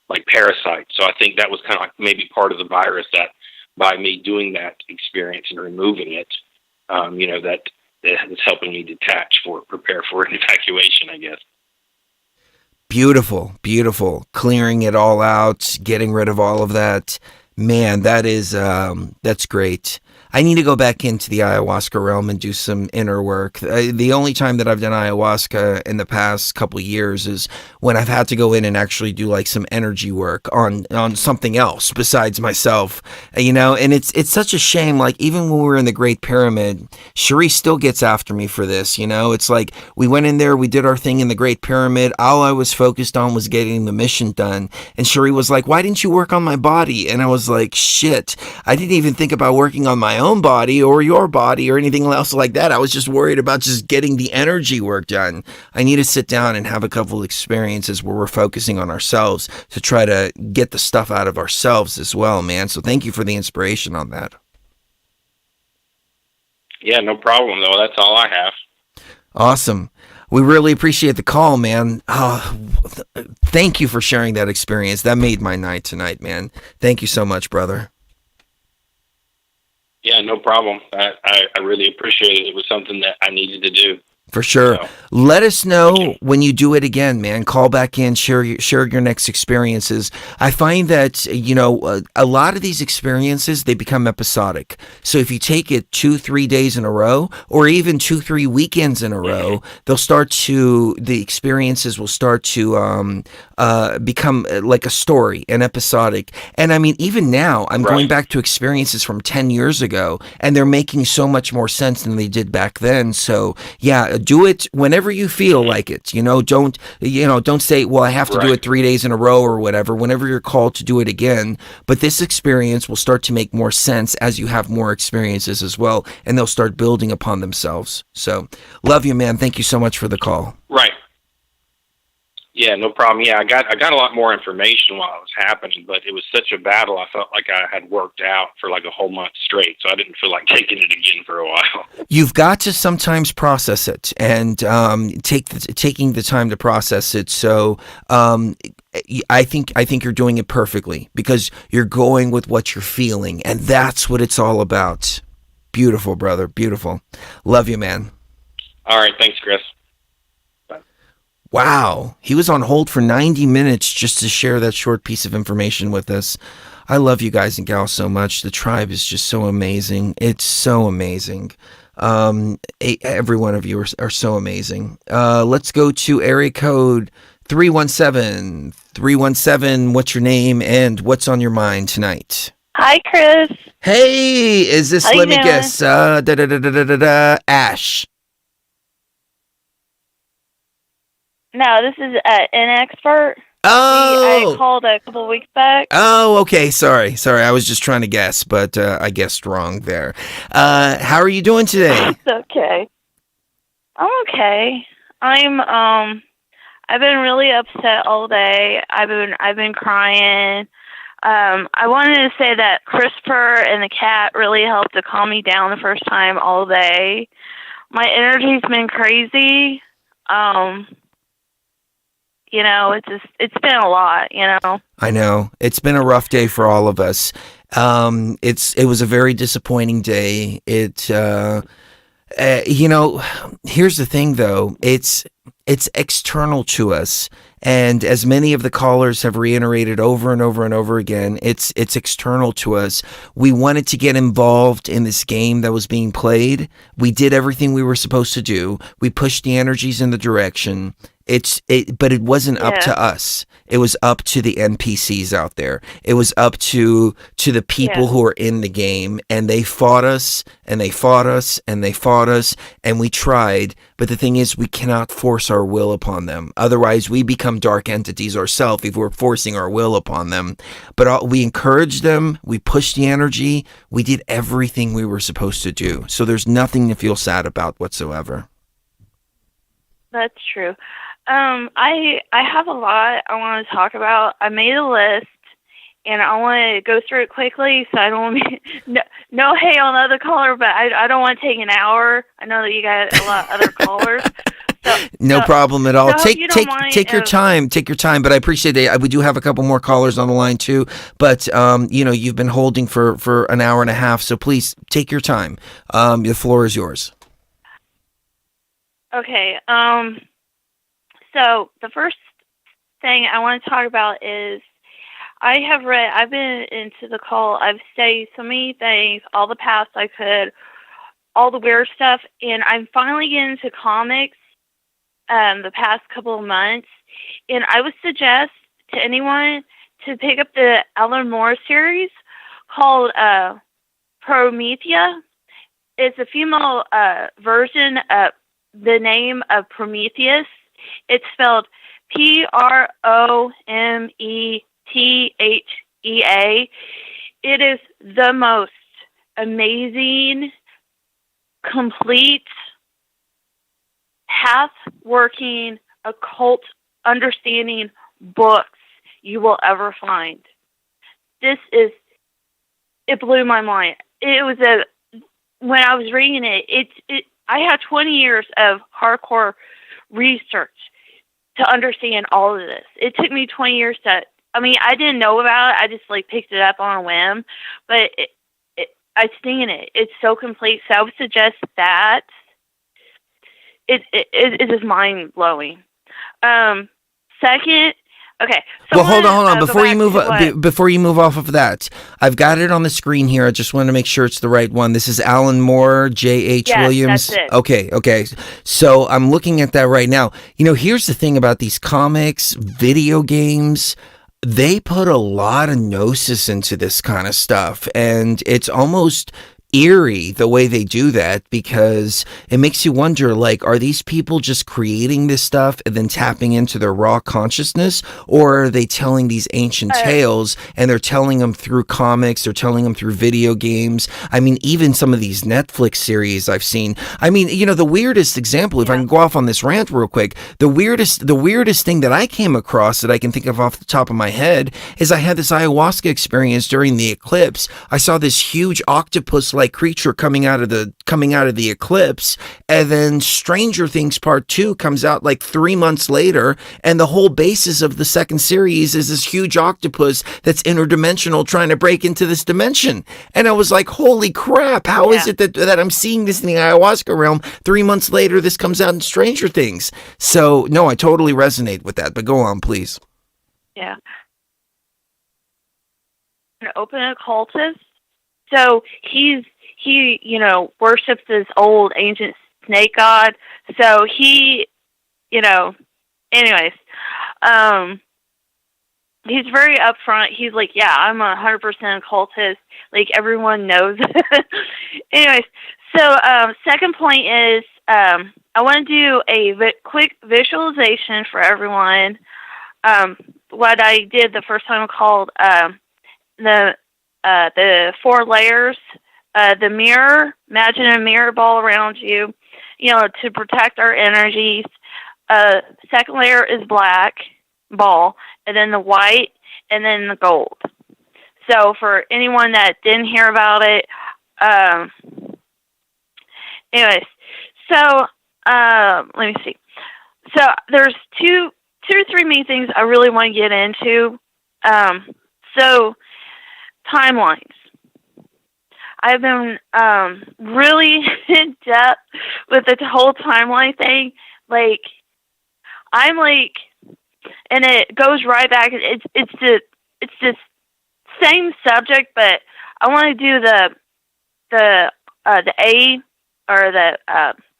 like parasite. So I think that was kind of like maybe part of the virus that by me doing that experience and removing it, that it's helping me prepare for an evacuation, I guess. Beautiful, beautiful. Clearing it all out, getting rid of all of that. Man, that's great. I need to go back into the ayahuasca realm and do some inner work. The only time that I've done ayahuasca in the past couple of years is when I've had to go in and actually do like some energy work on something else besides myself, and it's such a shame. Like even when we were in the Great Pyramid, Cherie still gets after me for this, it's like we went in there, we did our thing in the Great Pyramid. All I was focused on was getting the mission done. And Cherie was like, why didn't you work on my body? And I was like, shit, I didn't even think about working on my own body or your body or anything else like that. I was just worried about just getting the energy work done. I need to sit down and have a couple of experiences where we're focusing on ourselves to try to get the stuff out of ourselves as well, man. So thank you for the inspiration on that. Yeah, no problem, though. That's all I have. Awesome. We really appreciate the call, man. Thank you for sharing that experience. That made my night tonight, man. Thank you so much, brother. Yeah, no problem. I really appreciate it. It was something that I needed to do. For sure. So. Let us know when you do it again, man. Call back in, share your next experiences. I find that, a lot of these experiences, they become episodic. So if you take it 2-3 days in a row, or even 2-3 weekends in a row, the experiences will start to become like a story, an episodic. And I mean, even now, I'm going back to experiences from 10 years ago, and they're making so much more sense than they did back then. So yeah, do it whenever you feel like it. Don't say, well, I have to do it 3 days in a row or whatever. Whenever you're called to do it again, but this experience will start to make more sense as you have more experiences as well, and they'll start building upon themselves. So, love you, man. Thank you so much for the call. Right. Yeah, no problem. Yeah, I got a lot more information while it was happening, but it was such a battle. I felt like I had worked out for like a whole month straight, so I didn't feel like taking it again for a while. You've got to sometimes process it and taking the time to process it. So I think you're doing it perfectly because you're going with what you're feeling, and that's what it's all about. Beautiful, brother. Beautiful. Love you, man. All right. Thanks, Chris. Wow, he was on hold for 90 minutes just to share that short piece of information with us. I love you guys and gals so much. The tribe is just so amazing. It's so amazing. Every one of you are so amazing. Let's go to area code 317. 317, what's your name and what's on your mind tonight? Hi, Chris. Hey, is this, let me guess, Ash? No, this is an expert. Oh, I called a couple weeks back. Oh, okay. Sorry. I was just trying to guess, but I guessed wrong there. How are you doing today? It's okay. I'm okay. I've been really upset all day. I've been crying. I wanted to say that Christopher and the cat really helped to calm me down the first time all day. My energy's been crazy. It's been a lot, I know. It's been a rough day for all of us. It was a very disappointing day. Here's the thing though. It's external to us. And as many of the callers have reiterated over and over and over again, it's external to us. We wanted to get involved in this game that was being played. We did everything we were supposed to do. We pushed the energies in the direction. But it wasn't up to us. It was up to the NPCs out there. It was up to the people who are in the game, and they fought us, and they fought us, and they fought us, and we tried. But the thing is, we cannot force our will upon them. Otherwise, we become dark entities ourselves if we're forcing our will upon them. But we encouraged them. We pushed the energy. We did everything we were supposed to do. So there's nothing to feel sad about whatsoever. That's true. I have a lot I want to talk about. I made a list, and I want to go through it quickly, so I don't want to no hate on the other caller, but I don't want to take an hour. I know that you got a lot of other callers. No problem at all. So take your time. Take your time. But I appreciate it. We do have a couple more callers on the line too. But you've been holding for an hour and a half, so please take your time. The floor is yours. Okay. So the first thing I want to talk about is I've been into the cult. I've studied so many things, all the paths I could, all the weird stuff, and I'm finally getting into comics the past couple of months. And I would suggest to anyone to pick up the Alan Moore series called Promethea. It's a female version of the name of Prometheus. It's spelled Prometheea. It is the most amazing, complete, path-working, occult understanding books you will ever find. It blew my mind. When I was reading it, I had 20 years of hardcore research to understand all of this. It took me 20 years I didn't know about it. I just picked it up on a whim, but I stand it. It's so complete. So I would suggest that. it is mind blowing. Second, okay. So Well, hold on. go Before you back move, to what- before you move off of that, I've got it on the screen here. I just want to make sure it's the right one. This is Alan Moore, J.H. Yes, Williams. that's it. Okay. So I'm looking at that right now. Here's the thing about these comics, video games. They put a lot of gnosis into this kind of stuff, and it's almost eerie the way they do that, because it makes you wonder, like, are these people just creating this stuff and then tapping into their raw consciousness, or are they telling these ancient tales and they're telling them through comics, they're telling them through video games? I mean, even some of these Netflix series I've seen. I mean, the weirdest example, if I can go off on this rant real quick, the weirdest thing that I came across that I can think of off the top of my head is I had this ayahuasca experience during the eclipse. I saw this huge octopus-like creature coming out of the eclipse, and then Stranger Things Part 2 comes out like 3 months later, and the whole basis of the second series is this huge octopus that's interdimensional trying to break into this dimension. And I was like, holy crap, how is it that I'm seeing this in the ayahuasca realm? 3 months later, this comes out in Stranger Things. So no, I totally resonate with that, but go on, please. Yeah. An open occultist. So he worships this old ancient snake god. So he, anyways, he's very upfront. He's like, yeah, I'm 100% occultist. Like, everyone knows. Anyways, so second point is I want to do a quick visualization for everyone. What I did the first time called the 4 layers. The mirror, imagine a mirror ball around you, to protect our energies. Second layer is black ball, and then the white, and then the gold. So for anyone that didn't hear about it, anyways, so let me see. So there's two or three main things I really want to get into. So timelines. I've been really in depth with the whole timeline thing. Like, I'm like, and it goes right back. It's the same subject, but I want to do the A or the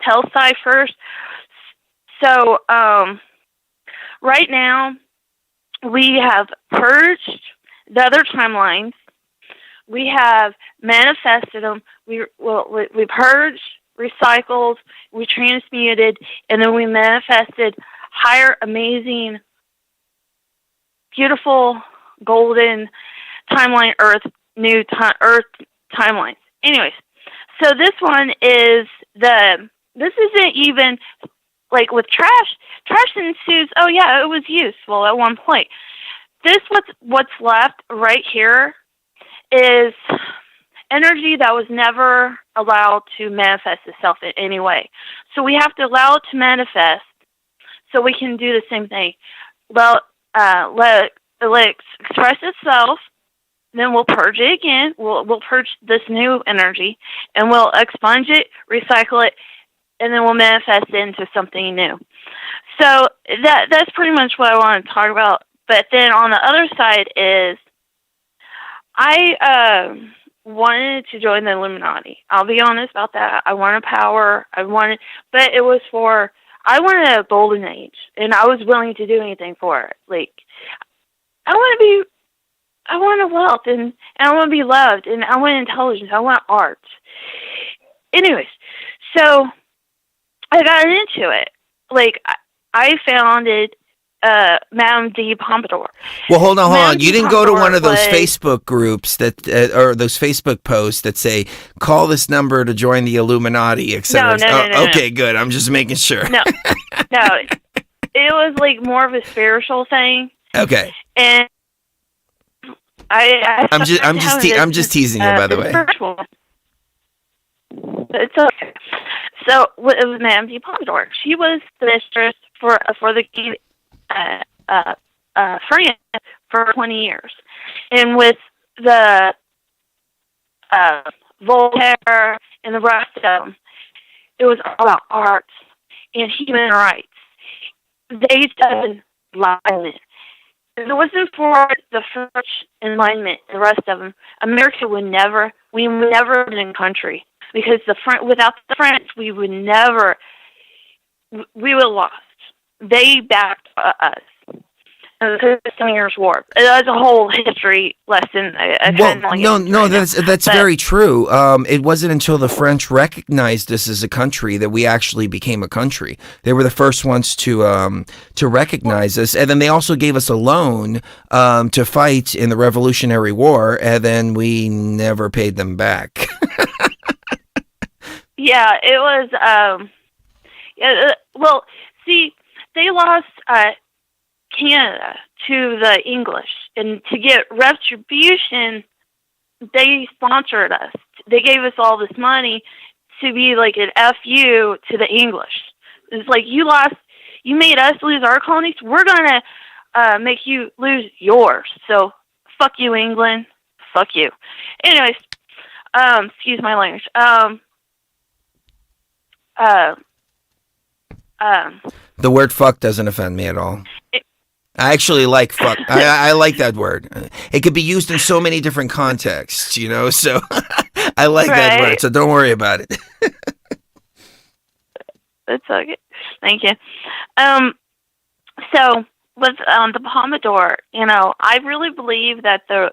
tell side first. So right now we have purged the other timelines. We have manifested them. We purged, recycled, we transmuted, and then we manifested higher, amazing, beautiful, golden timeline, Earth timelines. Anyways, so this one is this isn't even like with trash ensues. Oh yeah, it was useful at one point. This what's left right here is energy that was never allowed to manifest itself in any way. So we have to allow it to manifest so we can do the same thing. Well, let it express itself, then we'll purge it again. We'll purge this new energy, and we'll expunge it, recycle it, and then we'll manifest it into something new. So that's pretty much what I want to talk about. But then on the other side is I wanted to join the Illuminati. I'll be honest about that. I wanted power. But it was I wanted a golden age, and I was willing to do anything for it. Like, I want wealth, and I want to be loved, and I want intelligence. I want art. Anyways, so I got into it. Like, I founded Madame D. Pompadour. Well, hold on. You didn't go to one of those Facebook groups that, or those Facebook posts that say, call this number to join the Illuminati, etc. No. Okay, good. I'm just making sure. No. It was like more of a spiritual thing. Okay. And I'm just teasing you, by the way. It's okay. So it was Madame D. Pompadour. She was the mistress for the king France for 20 years, and with the Voltaire and the rest of them, it was all about art and human rights. They done alignment. If it wasn't for the French Enlightenment and the rest of them, America would never, we would never have been a country. Because without the French, we would never, we would have lost. They backed us. Because of the 7 Years' War. That's a whole history lesson. That's very true. It wasn't until the French recognized us as a country that we actually became a country. They were the first ones to recognize us, and then they also gave us a loan to fight in the Revolutionary War, and then we never paid them back. Yeah, it was. Well, see, they lost Canada to the English, and to get retribution, they sponsored us. They gave us all this money to be like an FU to the English. It's like, you made us lose our colonies. We're gonna make you lose yours. So fuck you, England. Fuck you. Anyways, excuse my language. The word fuck doesn't offend me at all. I actually like fuck. I like that word. It could be used in so many different contexts, so I like that word, so don't worry about it. It's okay. Thank you. So with the Pomodoro, I really believe that the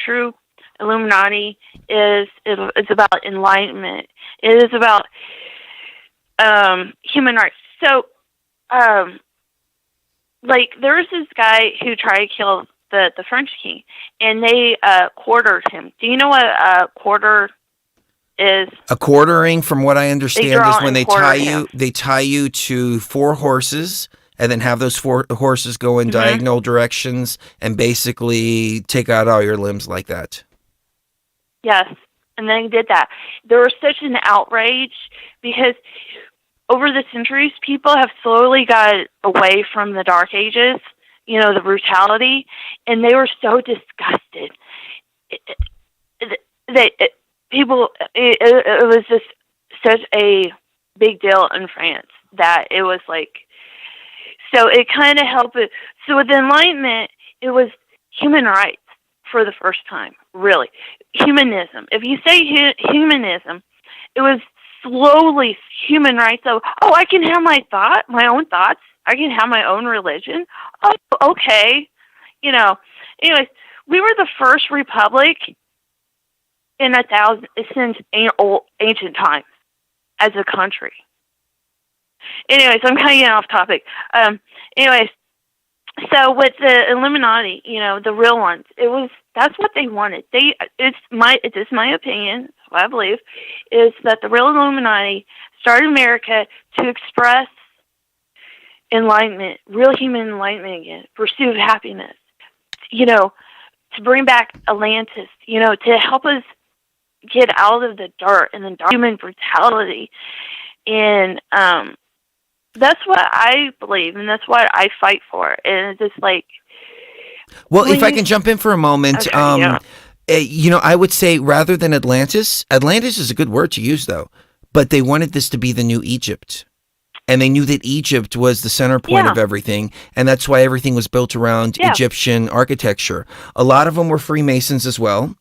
true Illuminati is about enlightenment. It is about human rights. So, there was this guy who tried to kill the French king, and they quartered him. Do you know what a quarter is? A quartering, from what I understand, is when they tie you to 4 horses, and then have those 4 horses go in diagonal directions, and basically take out all your limbs like that. Yes, and then he did that. There was such an outrage because over the centuries, people have slowly got away from the Dark Ages, the brutality, and they were so disgusted. It was just such a big deal in France that it was like, so it kind of helped it. So with the Enlightenment, it was human rights for the first time, really. Humanism. If you say humanism, it was slowly human rights. So, I can have my own thoughts. I can have my own religion. Oh, okay. Anyways, we were the first republic since ancient times as a country. Anyways, I'm kind of getting off topic. Anyways, so with the Illuminati, the real ones, that's what they wanted. It's my opinion, what I believe, is that the real Illuminati started America to express enlightenment, real human enlightenment again, pursuit of happiness, to bring back Atlantis, to help us get out of the dirt and the dark human brutality. And that's what I believe, and that's what I fight for. And it's just like... Well, if I can jump in for a moment, I would say rather than Atlantis is a good word to use, though, but they wanted this to be the new Egypt. And they knew that Egypt was the center point of everything, and that's why everything was built around Egyptian architecture. A lot of them were Freemasons as well.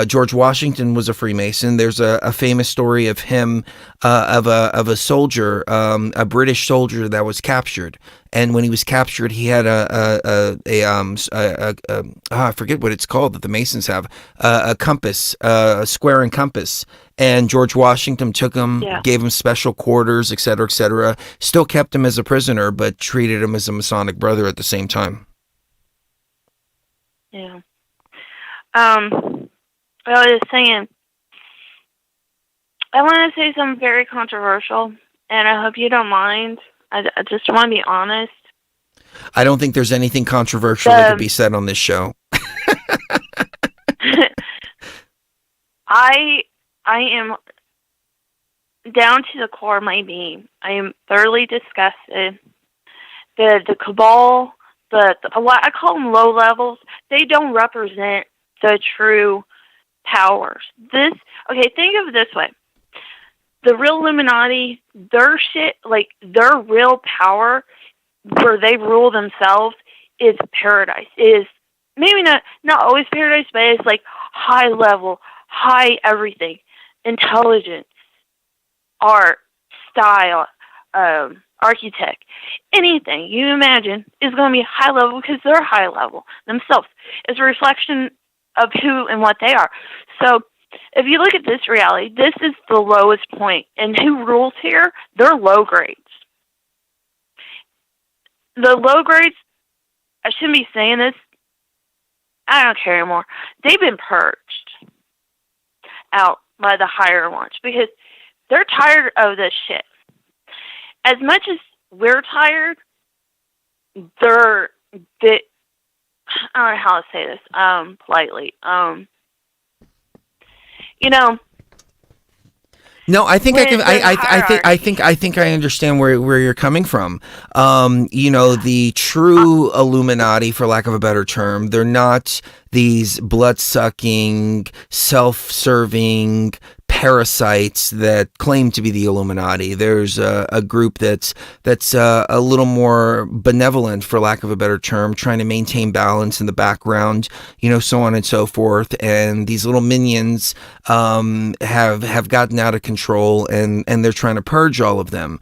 George Washington was a Freemason. There's a famous story of him, of a soldier, a British soldier that was captured. And when he was captured, he had I forget what it's called that the Masons have, a compass, a square and compass. And George Washington took him, gave him special quarters, et cetera, still kept him as a prisoner, but treated him as a Masonic brother at the same time. Yeah. I was saying, I want to say something very controversial, and I hope you don't mind. I just want to be honest. I don't think there's anything controversial that could be said on this show. I am down to the core of my being. I am thoroughly disgusted. The cabal, what I call them low levels, they don't represent the true powers. Think of it this way. the real Illuminati, their shit, like their real power, where they rule themselves, is paradise. It is maybe not always paradise, but it's like high level, high everything, intelligence, art, style, architect, anything you imagine is going to be high level because they're high level themselves. It's a reflection of who and what they are. So if you look at this reality, this is the lowest point. And who rules here? They're low grades. The low grades, I shouldn't be saying this, I don't care anymore. They've been purged out by the higher ones because they're tired of this shit. As much as we're tired, I don't know how to say this politely. No, I think when I think I understand where you're coming from. The true Illuminati, for lack of a better term, they're not these blood-sucking, self-serving parasites that claim to be the Illuminati. There's a group that's a little more benevolent, for lack of a better term, trying to maintain balance in the background, so on and so forth. And these little minions have gotten out of control, and they're trying to purge all of them.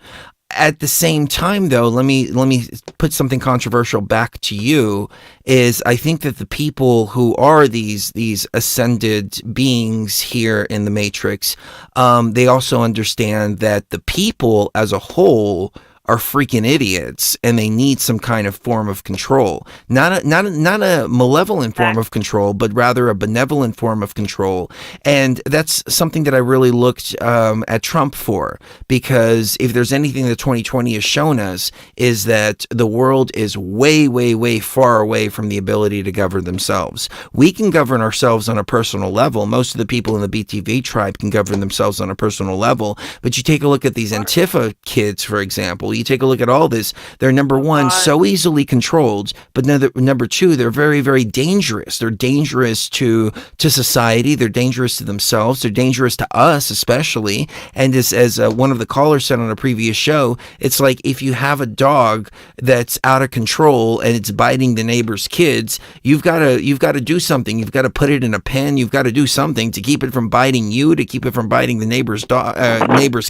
At the same time, though, let me put something controversial back to you. Is I think that the people who are these ascended beings here in the Matrix, they also understand that the people as a whole are freaking idiots, and they need some kind of form of control. Not a malevolent form of control, but rather a benevolent form of control. And that's something that I really looked at Trump for, because if there's anything that 2020 has shown us, is that the world is way, way, way far away from the ability to govern themselves. We can govern ourselves on a personal level. Most of the people in the BTV tribe can govern themselves on a personal level. But you take a look at these Antifa kids, for example. You take a look at all this. They're, number one, so easily controlled, but number two, they're very, very dangerous. They're dangerous to society. They're dangerous to themselves. They're dangerous to us, especially. And as one of the callers said on a previous show, it's like if you have a dog that's out of control and it's biting the neighbor's kids, you've got to do something. You've got to put it in a pen. You've got to do something to keep it from biting you, to keep it from biting the neighbor's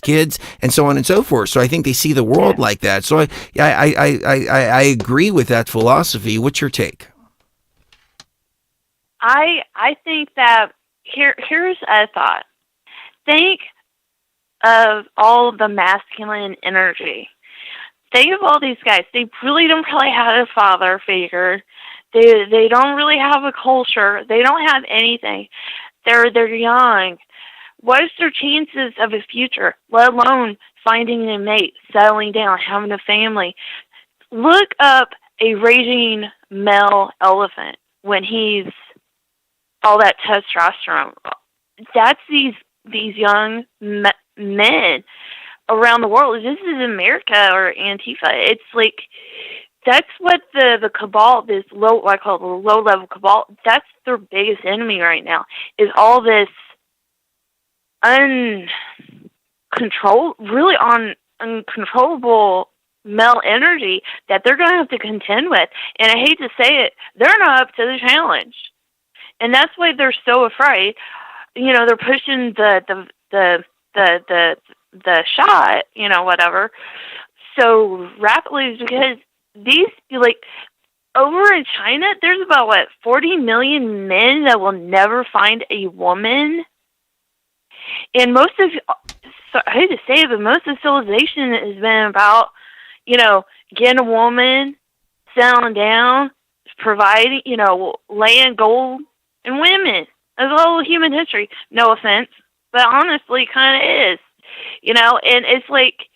kids, and so on and so forth. So I think they see the world like that. So I agree with that philosophy. What's your take? I think that here's a thought. Think of all the masculine energy. Think of all these guys. They really don't probably have a father figure. They don't really have a culture. They don't have anything. They're young. What is their chances of a future, let alone finding a mate, settling down, having a family? Look up a raging male elephant when he's all that testosterone. That's these young men around the world. This is America or Antifa. It's like that's what the cabal, this low, what I call the low level cabal, that's their biggest enemy right now, is all this uncontrollable male energy that they're going to have to contend with. And I hate to say it, they're not up to the challenge. And that's why they're so afraid. They're pushing the shot, whatever, so rapidly, because these, over in China, there's about 40 million men that will never find a woman. And I hate to say it, but most of civilization has been about, getting a woman, settling down, providing, land, gold, and women. That's all human history. No offense, but honestly, kind of is, and it's like,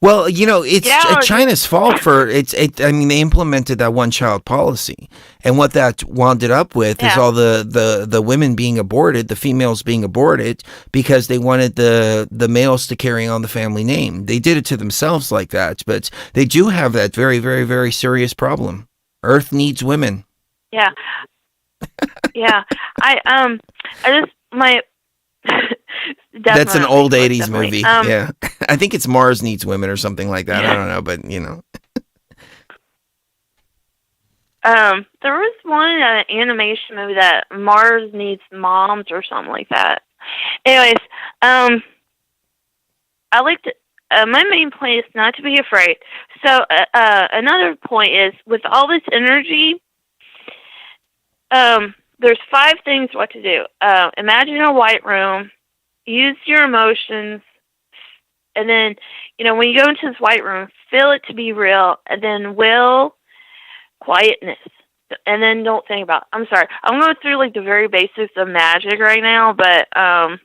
well, it's China's fault for I mean, they implemented that one-child policy, and what that wound up with is all the women being aborted, the females being aborted, because they wanted the males to carry on the family name. They did it to themselves like that, but they do have that very, very, very serious problem. Earth needs women. Yeah. Yeah. That's an Definitely, old most 80s definitely. movie. Yeah. I think it's Mars Needs Women or something like that. I don't know, but you know. There was one animation movie that Mars Needs Moms or something like that. Anyways, I like to. My main point is not to be afraid. So another point is with all this energy, there's 5 things what to do. Imagine a white room. Use your emotions, and then when you go into this white room, feel it to be real, and then will quietness. And then don't think about it. I'm sorry. I'm going through like the very basics of magic right now, but I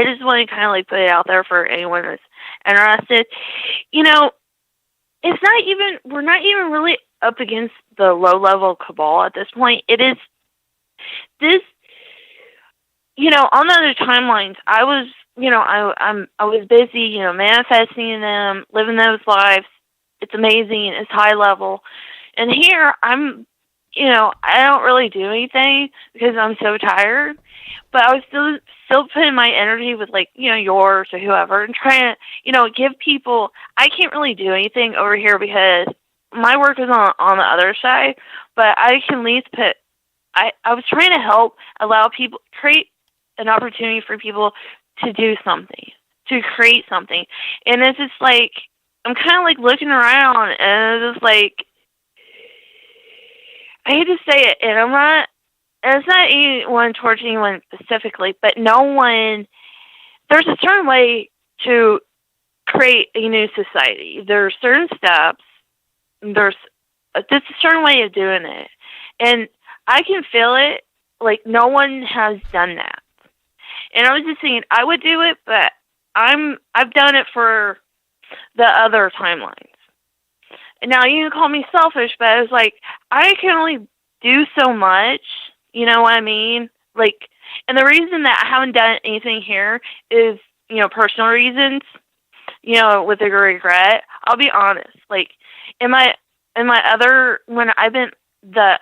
just want to kind of like put it out there for anyone that's interested. It's not even, we're not even really up against the low level cabal at this point. It is this, on the other timelines, I was, I was busy, manifesting them, living those lives. It's amazing. It's high level. And here I'm, I don't really do anything because I'm so tired, but I was still putting my energy with like, yours or whoever and trying to, give people, I can't really do anything over here because my work is on the other side, but I can at least I was trying to help allow people, create an opportunity for people to do something, to create something. And it's just like, I'm kind of like looking around and it's just like, I hate to say it, and it's not anyone towards anyone specifically, but there's a certain way to create a new society. There are certain steps, there's a certain way of doing it. And I can feel it, like no one has done that. And I was just thinking, I would do it, but I've done it for the other timelines. Now, you can call me selfish, but it's like, I can only do so much, you know what I mean? Like, and the reason that I haven't done anything here is, personal reasons, with a regret. I'll be honest. Like, when I've been the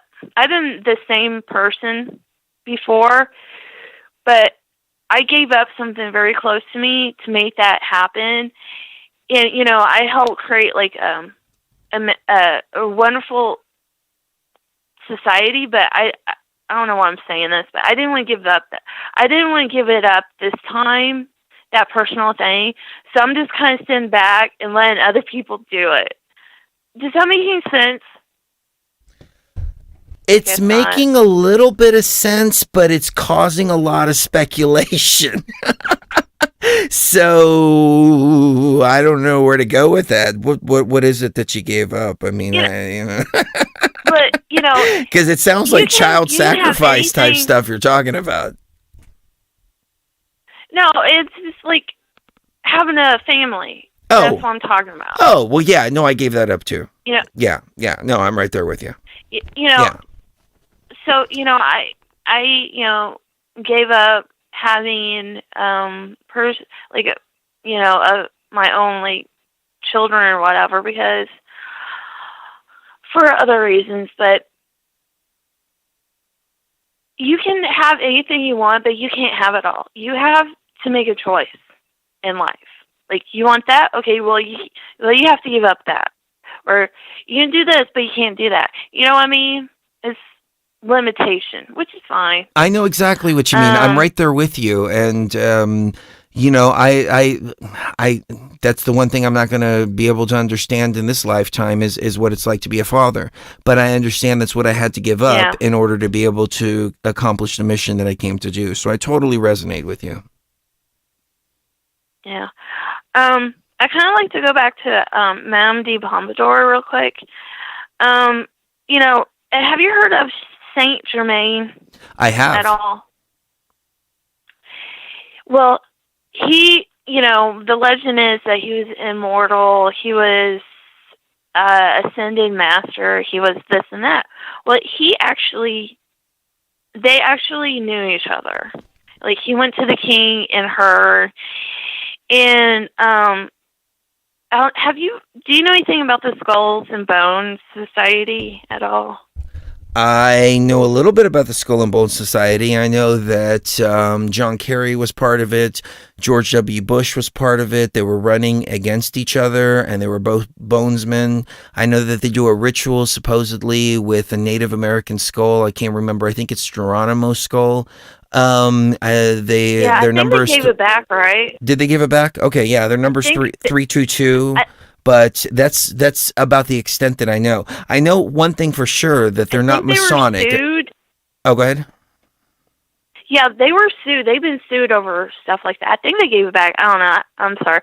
same person before, but I gave up something very close to me to make that happen. And, I helped create, like, a wonderful society, but I don't know why I'm saying this, but I didn't want to give up I didn't want to give it up this time, that personal thing. So I'm just kind of sitting back and letting other people do it. Does that make any sense? It's making a little bit of sense, but it's causing a lot of speculation. So I don't know where to go with that. What is it that you gave up? I mean, but because it sounds like child sacrifice type stuff you're talking about. No, it's just like having a family. Oh, that's what I'm talking about. Oh, well, yeah, no, I gave that up too. Yeah, no, I'm right there with you. Yeah. So I gave up having my own like children or whatever because for other reasons, but you can have anything you want, but you can't have it all. You have to make a choice in life. Like, you want that? Okay, well, you have to give up that. Or you can do this, but you can't do that. You know what I mean? It's limitation, which is fine. I know exactly what you mean. I'm right there with you. And, I that's the one thing I'm not going to be able to understand in this lifetime is what it's like to be a father. But I understand that's what I had to give up in order to be able to accomplish the mission that I came to do. So I totally resonate with you. Yeah. I kind of like to go back to Madame de Pompadour real quick. Have you heard of Saint Germain? I have. At all? Well, he, the legend is that he was immortal. He was ascended master. He was this and that. Well, they actually knew each other. Like, he went to the king and her. And do you know anything about the Skulls and Bones Society at all? I know a little bit about the Skull and Bones Society. I know that John Kerry was part of it. George W. Bush was part of it. They were running against each other, and they were both bonesmen. I know that they do a ritual supposedly with a Native American skull. I can't remember. I think it's Geronimo's skull. Their I think numbers. they gave it back, right? Did they give it back? Okay, yeah, their number's 322. But that's about the extent that I know. I know one thing for sure, that they're not Masonic. They were sued. Oh, go ahead. Yeah, they were sued. They've been sued over stuff like that. I think they gave it back. I don't know. I'm sorry.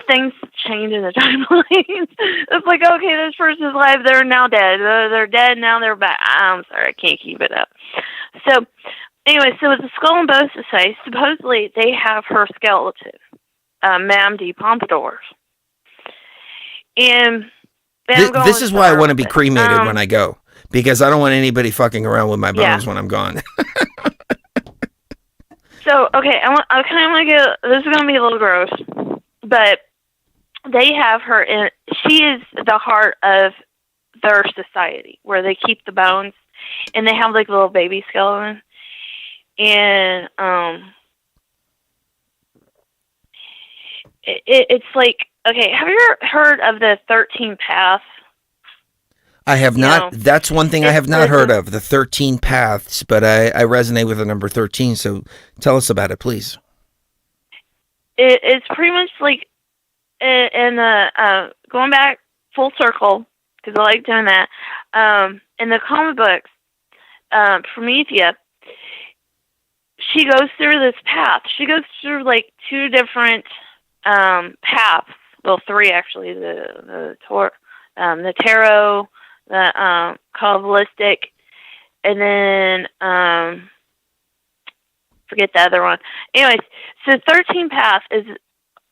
Things change in the timeline. It's like, okay, this person's alive. They're now dead. They're dead. Now they're back. I'm sorry. I can't keep it up. So, anyway, so the Skull and Bones Society, supposedly they have her skeleton, Madame de Pompadour's. And this is why I want to be cremated when I go, because I don't want anybody fucking around with my bones when I'm gone. So, okay, I kind of want to get, this is going to be a little gross, but they have her in, she is the heart of their society, where they keep the bones, and they have like a little baby skeleton, and it's like, okay, have you ever heard of the 13 Paths? I have not. That's one thing I have not heard of, the 13 paths, but I resonate with the number 13, so tell us about it, please. It's pretty much like, in the, going back full circle, because I like doing that, in the comic books, Promethea, she goes through this path. She goes through like 2 different paths. Well, 3 actually. The tarot, the Kabbalistic, and then forget the other one. Anyways, so 13 Path is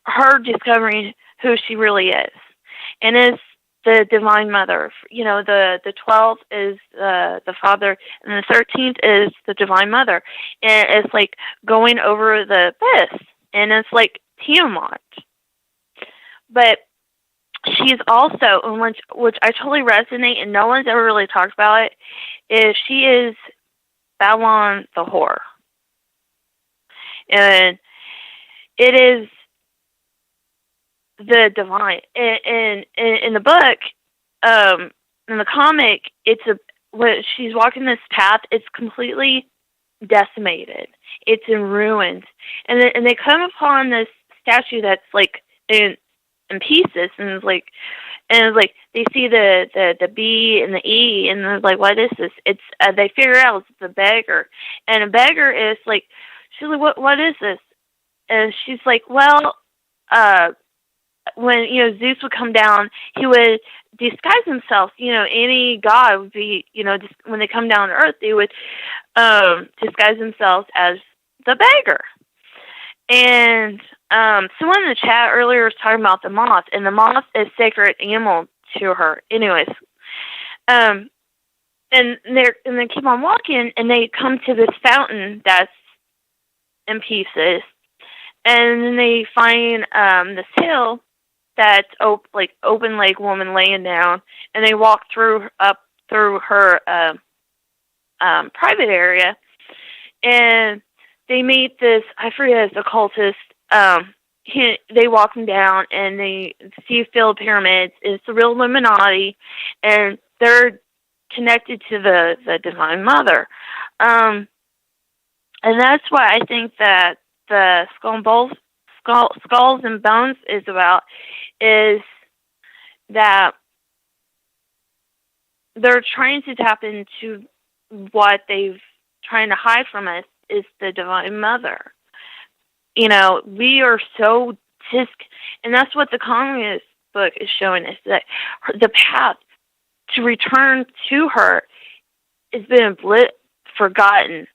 her discovering who she really is, and is the Divine Mother. You know, the 12th is the Father, and the 13th is the Divine Mother, and it's like going over the abyss, and it's like Tiamat. But she's also, which I totally resonate, and no one's ever really talked about it, is she is Babylon the whore. And it is the divine. In the book, in the comic, when she's walking this path, it's completely decimated. It's in ruins. And they come upon this statue that's like in pieces, and it's like they see the B and the E, and they're like, what is this? It's they figure out it's a beggar, and a beggar is like, she's like, what is this? And she's like, well, when Zeus would come down, he would disguise himself. Any god would be, when they come down to earth, they would disguise themselves as the beggar. And someone in the chat earlier was talking about the moth, and the moth is sacred animal to her. Anyways, and they keep on walking, and they come to this fountain that's in pieces, and then they find this hill that's open leg woman laying down, and they walk up through her private area, and they meet this, I forget, the occultist. They walk him down, and they see filled pyramids. It's the real Illuminati, and they're connected to the Divine Mother. And that's what I think that the Skulls and Bones is about, is that they're trying to tap into what they've trying to hide from us, is the Divine Mother. We are so and that's what the communist book is showing us, that the path to return to her has been forgotten,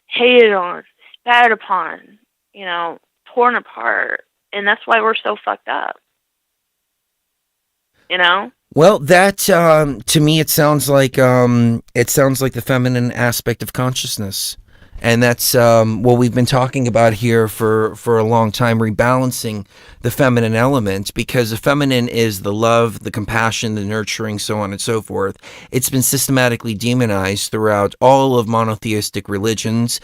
hated on, spat upon, torn apart, and that's why we're so fucked up. Well, that to me, it sounds like the feminine aspect of consciousness. And that's what we've been talking about here for a long time, rebalancing the feminine element, because the feminine is the love, the compassion, the nurturing, so on and so forth. It's been systematically demonized throughout all of monotheistic religions.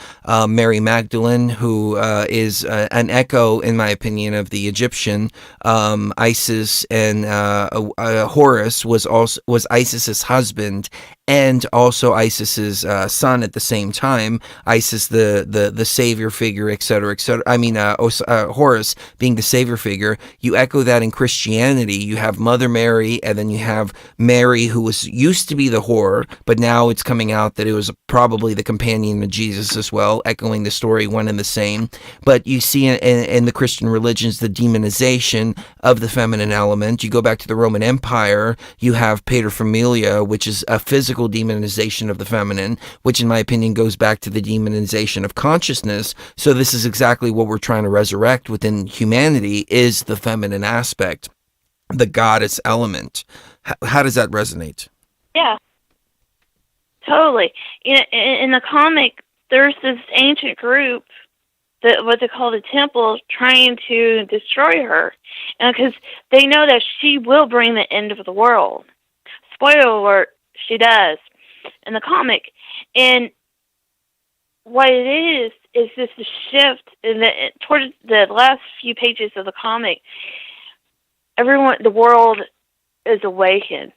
Mary Magdalene, who is an echo, in my opinion, of the Egyptian Isis, and Horus was Isis's husband and also Isis's son at the same time. Isis, the savior figure, etc., etc. I mean, Horus being the savior figure. You echo that in Christianity. You have Mother Mary, and then you have Mary, who used to be the whore, but now it's coming out that it was probably the companion of Jesus as well, echoing the story, one and the same. But you see in the Christian religions the demonization of the feminine element. You go back to the Roman Empire, you have paterfamilias, which is a physical demonization of the feminine, which in my opinion goes back to the demonization of consciousness. So this is exactly what we're trying to resurrect within humanity, is the feminine aspect, the goddess element. How does that resonate? Yeah, totally. In the comic, there's this ancient group, what they call the Temple, trying to destroy her, because they know that she will bring the end of the world. Spoiler alert, she does in the comic. And what it is just a shift towards the last few pages of the comic. The world is awakened.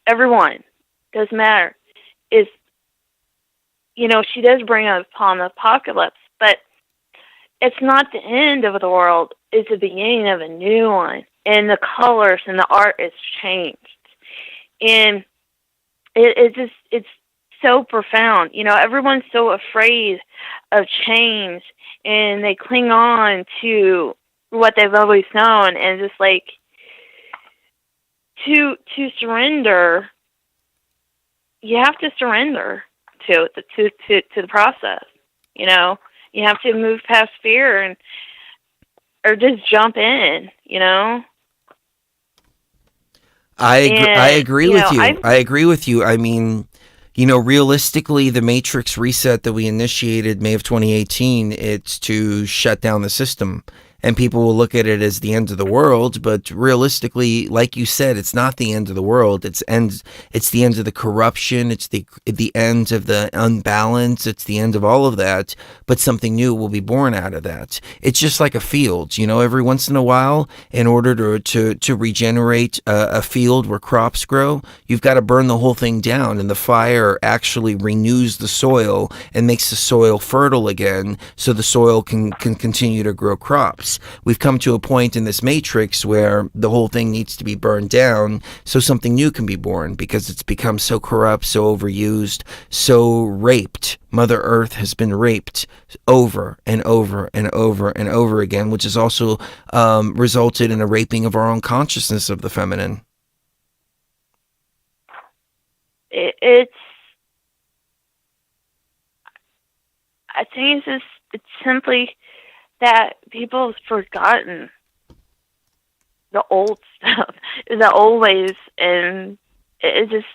Everyone, doesn't matter, is, she does bring upon the apocalypse, but it's not the end of the world. It's the beginning of a new one. And the colors and the art is changed. And it's so profound. Everyone's so afraid of change, and they cling on to what they've always known, and just like to surrender. You have to surrender to the process. You have to move past fear or just jump in. I agree with you. I agree with you. I mean, realistically, the Matrix reset that we initiated May of 2018, it's to shut down the system. And people will look at it as the end of the world, but realistically, like you said, it's not the end of the world. It's the end of the corruption. It's the end of the unbalance. It's the end of all of that. But something new will be born out of that. It's just like a field. Every once in a while, in order to regenerate a field where crops grow, you've got to burn the whole thing down, and the fire actually renews the soil and makes the soil fertile again, so the soil can continue to grow crops. We've come to a point in this matrix where the whole thing needs to be burned down so something new can be born, because it's become so corrupt, so overused, so raped. Mother Earth has been raped over and over and over and over again, which has also resulted in a raping of our own consciousness of the feminine. I think it's simply that people have forgotten the old stuff, the old ways, and it just,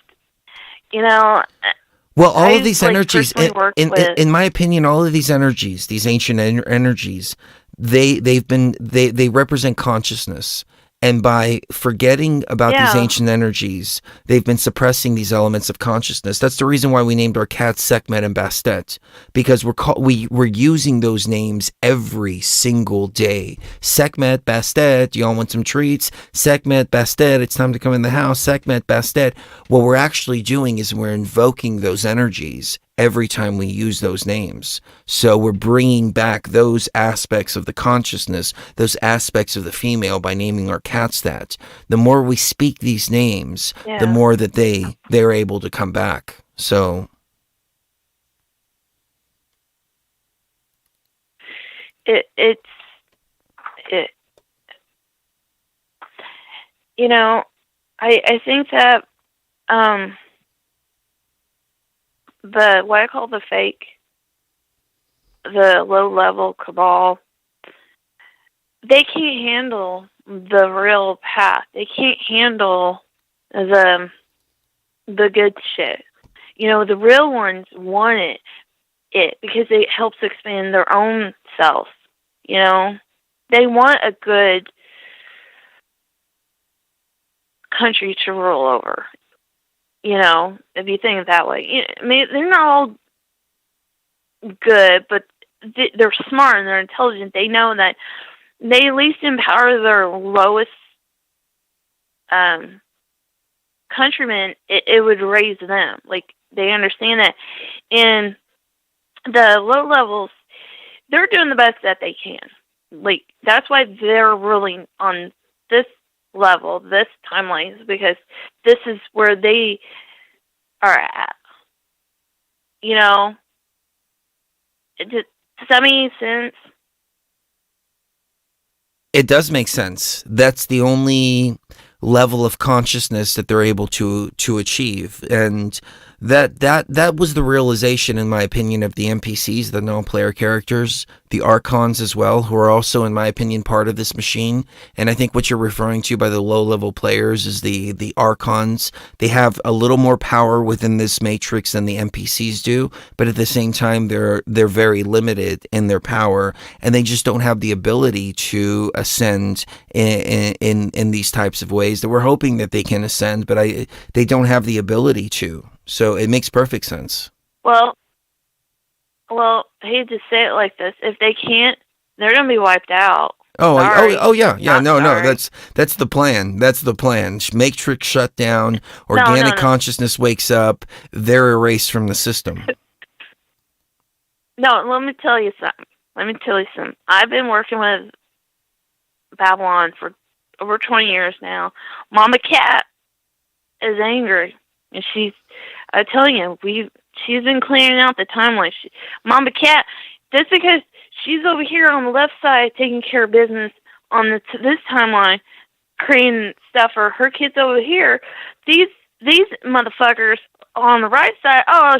Well, all of these energies, in my opinion, all of these energies, these ancient energies, they represent consciousness. And by forgetting about these ancient energies, they've been suppressing these elements of consciousness. That's the reason why we named our cats Sekhmet and Bastet, because we're using those names every single day. Sekhmet, Bastet, y'all want some treats? Sekhmet, Bastet, it's time to come in the house. Sekhmet, Bastet. What we're actually doing is we're invoking those energies every time we use those names. So we're bringing back those aspects of the consciousness, those aspects of the female, by naming our cats that. The more we speak these names, the more that they're able to come back. So I think that what I call the fake, the low-level cabal, they can't handle the real path. They can't handle the good shit. The real ones want it because it helps expand their own self. they want a good country to rule over. You know, if you think that way. I mean, they're not all good, but they're smart and they're intelligent. They know that they at least empower their lowest countrymen. It would raise them. Like, they understand that. And the low levels, they're doing the best that they can. Like, that's why they're ruling on this level, this timeline, is because this is where they are at. You know? Does that make sense? It does make sense. That's the only level of consciousness that they're able to achieve, and that was the realization, in my opinion, of the NPCs, the non-player characters, the Archons as well, who are also, in my opinion, part of this machine. And I think what you're referring to by the low-level players is the Archons. They have a little more power within this matrix than the NPCs do, but at the same time, they're very limited in their power, and they just don't have the ability to ascend in these types of ways that we're hoping that they can ascend, but they don't have the ability to. So it makes perfect sense. Well, I hate to say it like this. If they can't, they're going to be wiped out. Oh, yeah. No, sorry. that's the plan. That's the plan. Matrix shut down, organic consciousness wakes up, they're erased from the system. No, let me tell you something. I've been working with Babylon for over 20 years now. Mama Cat is angry, and I tell you, she's been clearing out the timeline. Mama Cat, just because she's over here on the left side taking care of business on this timeline, creating stuff for her kids over here, these motherfuckers on the right side, oh,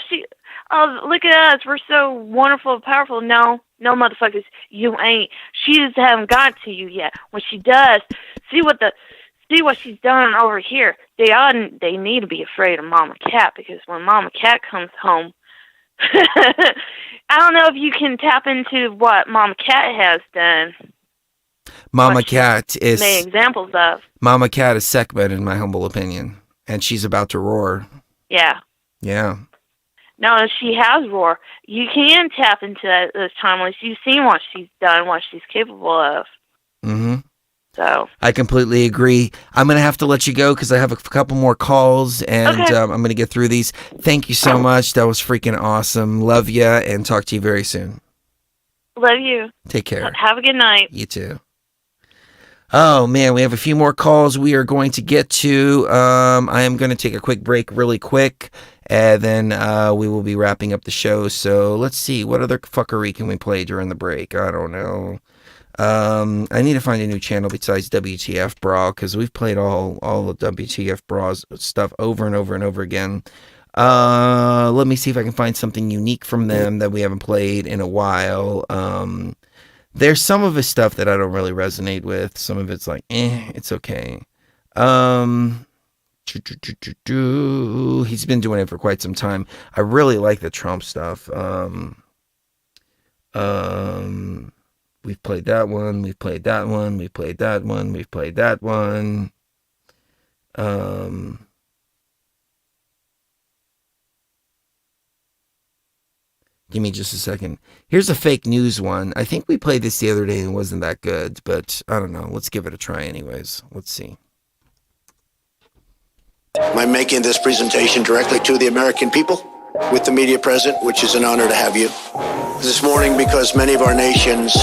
look at us, we're so wonderful and powerful. No, motherfuckers, you ain't. She just haven't got to you yet. When she does, see what she's done over here. They need to be afraid of Mama Cat, because when Mama Cat comes home, I don't know if you can tap into what Mama Cat has done. Mama Cat is made examples of. Mama Cat is Sekhmet, in my humble opinion, and she's about to roar. Yeah. Yeah. No, she has roar. You can tap into those timelines. You've seen what she's done, what she's capable of. Mm-hmm. So I completely agree. I'm going to have to let you go because I have a couple more calls, and okay. I'm going to get through these. Thank you so much. That was freaking awesome. Love you, and talk to you very soon. Love you. Take care. Have a good night. You too. Oh, man, we have a few more calls we are going to get to. I am going to take a quick break really quick, and then we will be wrapping up the show. So let's see. What other fuckery can we play during the break? I don't know. I need to find a new channel besides WTF Bra, because we've played all the WTF Bras stuff over and over and over again. Let me see if I can find something unique from them that we haven't played in a while. There's some of his stuff that I don't really resonate with. Some of it's like, it's okay. He's been doing it for quite some time. I really like the Trump stuff. We've played that one. We've played that one. We've played that one. We've played that one. Give me just a second. Here's a fake news one. I think we played this the other day and it wasn't that good, but I don't know. Let's give it a try anyways. Let's see. I'm making this presentation directly to the American people with the media present, which is an honor to have you this morning, because many of our nation's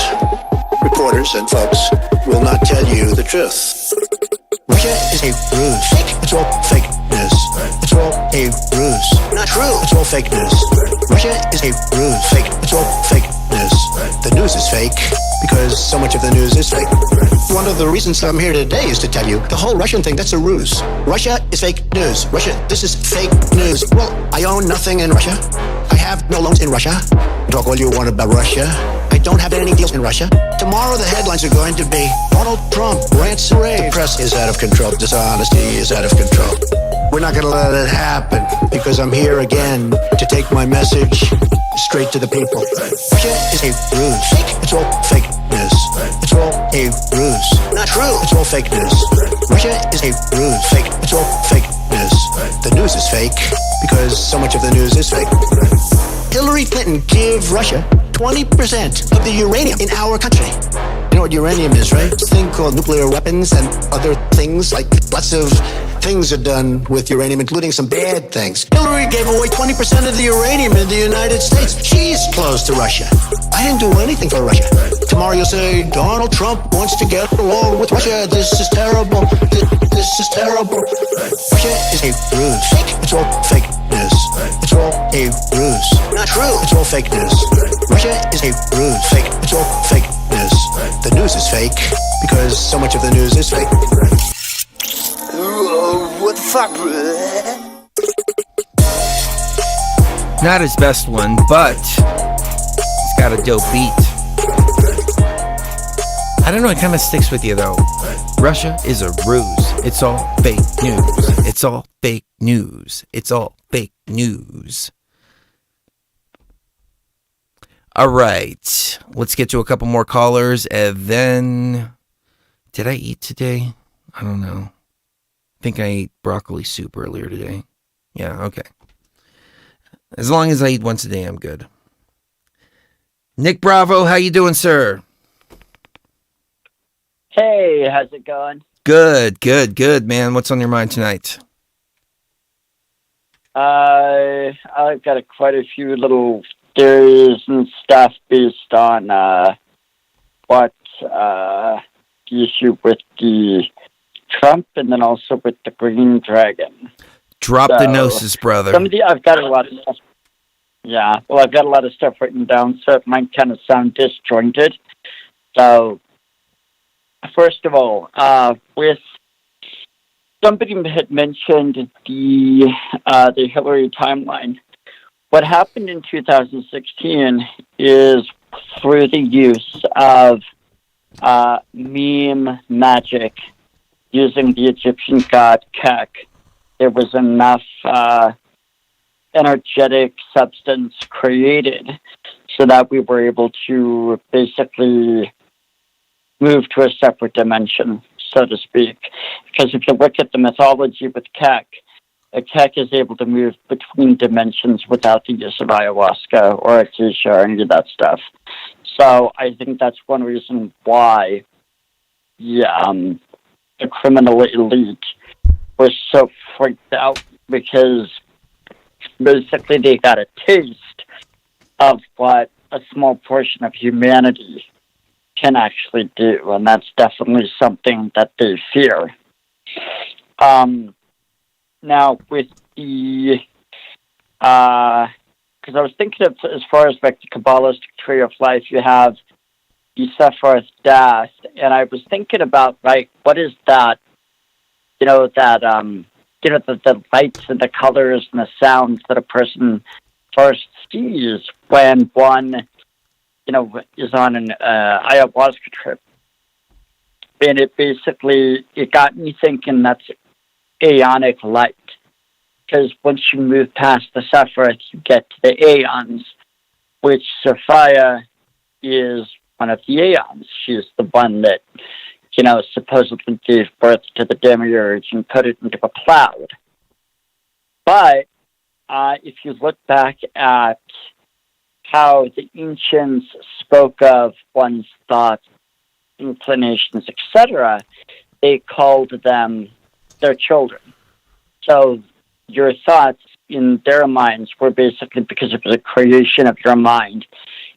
reporters and folks will not tell you the truth. Russia is a ruse. It's all fake news. It's all a ruse. Not true. It's all fake news. Russia is a ruse. Fake. It's all fake news. The news is fake because so much of the news is fake. One of the reasons I'm here today is to tell you the whole Russian thing, that's a ruse. Russia is fake news. Russia, this is fake news. Well, I own nothing in Russia. I have no loans in Russia. Talk all you want about Russia. I don't have any deals in Russia. Tomorrow the headlines are going to be Donald Trump rants and raves. Press is out of control. Dishonesty is out of control. We're not going to let it happen because I'm here again to take my message straight to the people. Russia is a ruse. It's all fake news. It's all a ruse. Not true. It's all fake news. Russia is a ruse. Fake. It's all fake news. The news is fake because so much of the news is fake. Hillary Clinton gave Russia 20% of the uranium in our country. You know what uranium is, right? It's a thing called nuclear weapons and other things, like lots of things are done with uranium, including some bad things. Hillary gave away 20% of the uranium in the United States. She's close to Russia. I didn't do anything for Russia. Tomorrow you'll say, Donald Trump wants to get along with Russia. This is terrible. This is terrible. Russia is a ruse. It's all fake news. It's all a ruse. Not true. It's all fake news. Russia is a ruse. Fake. It's all fake news. The news is fake because so much of the news is fake. What the fuck, Not his best one, but it's got a dope beat. I don't know, it kind of sticks with you though. Russia is a ruse. It's all fake news. It's all fake news. It's all fake news. All right, let's get to a couple more callers, and then... Did I eat today? I don't know. I think I ate broccoli soup earlier today. Yeah, okay. As long as I eat once a day, I'm good. Nick Bravo, how you doing, sir? Hey, how's it going? Good, man. What's on your mind tonight? I've got quite a few little theories and stuff based on what the issue with the Trump and then also with the Green Dragon. Drop the gnosis, brother. I've got a lot of stuff. Yeah, well, I've got a lot of stuff written down, so it might kind of sound disjointed. So, first of all, with somebody had mentioned the Hillary timeline. What happened in 2016 is through the use of meme magic using the Egyptian god Kek, there was enough energetic substance created so that we were able to basically move to a separate dimension, so to speak. Because if you look at the mythology with Kek, Kek is able to move between dimensions without the use of ayahuasca or acacia or any of that stuff. So I think that's one reason why the criminal elite was so freaked out, because basically they got a taste of what a small portion of humanity can actually do, and that's definitely something that they fear. Now, with the... because I was thinking of, as far as like the Kabbalistic tree of life, you have the Sephiroth Das, and I was thinking about, like, what is that, the lights and the colors and the sounds that a person first sees when one, is on an ayahuasca trip. And it got me thinking that's aeonic light. Because once you move past the Sephiroth, you get to the aeons, which Sophia is one of the aeons. She's the one that, supposedly gave birth to the demiurge and put it into a cloud. But if you look back at how the ancients spoke of one's thoughts, inclinations, etc., they called them their children. So your thoughts in their minds were basically, because it was a creation of your mind,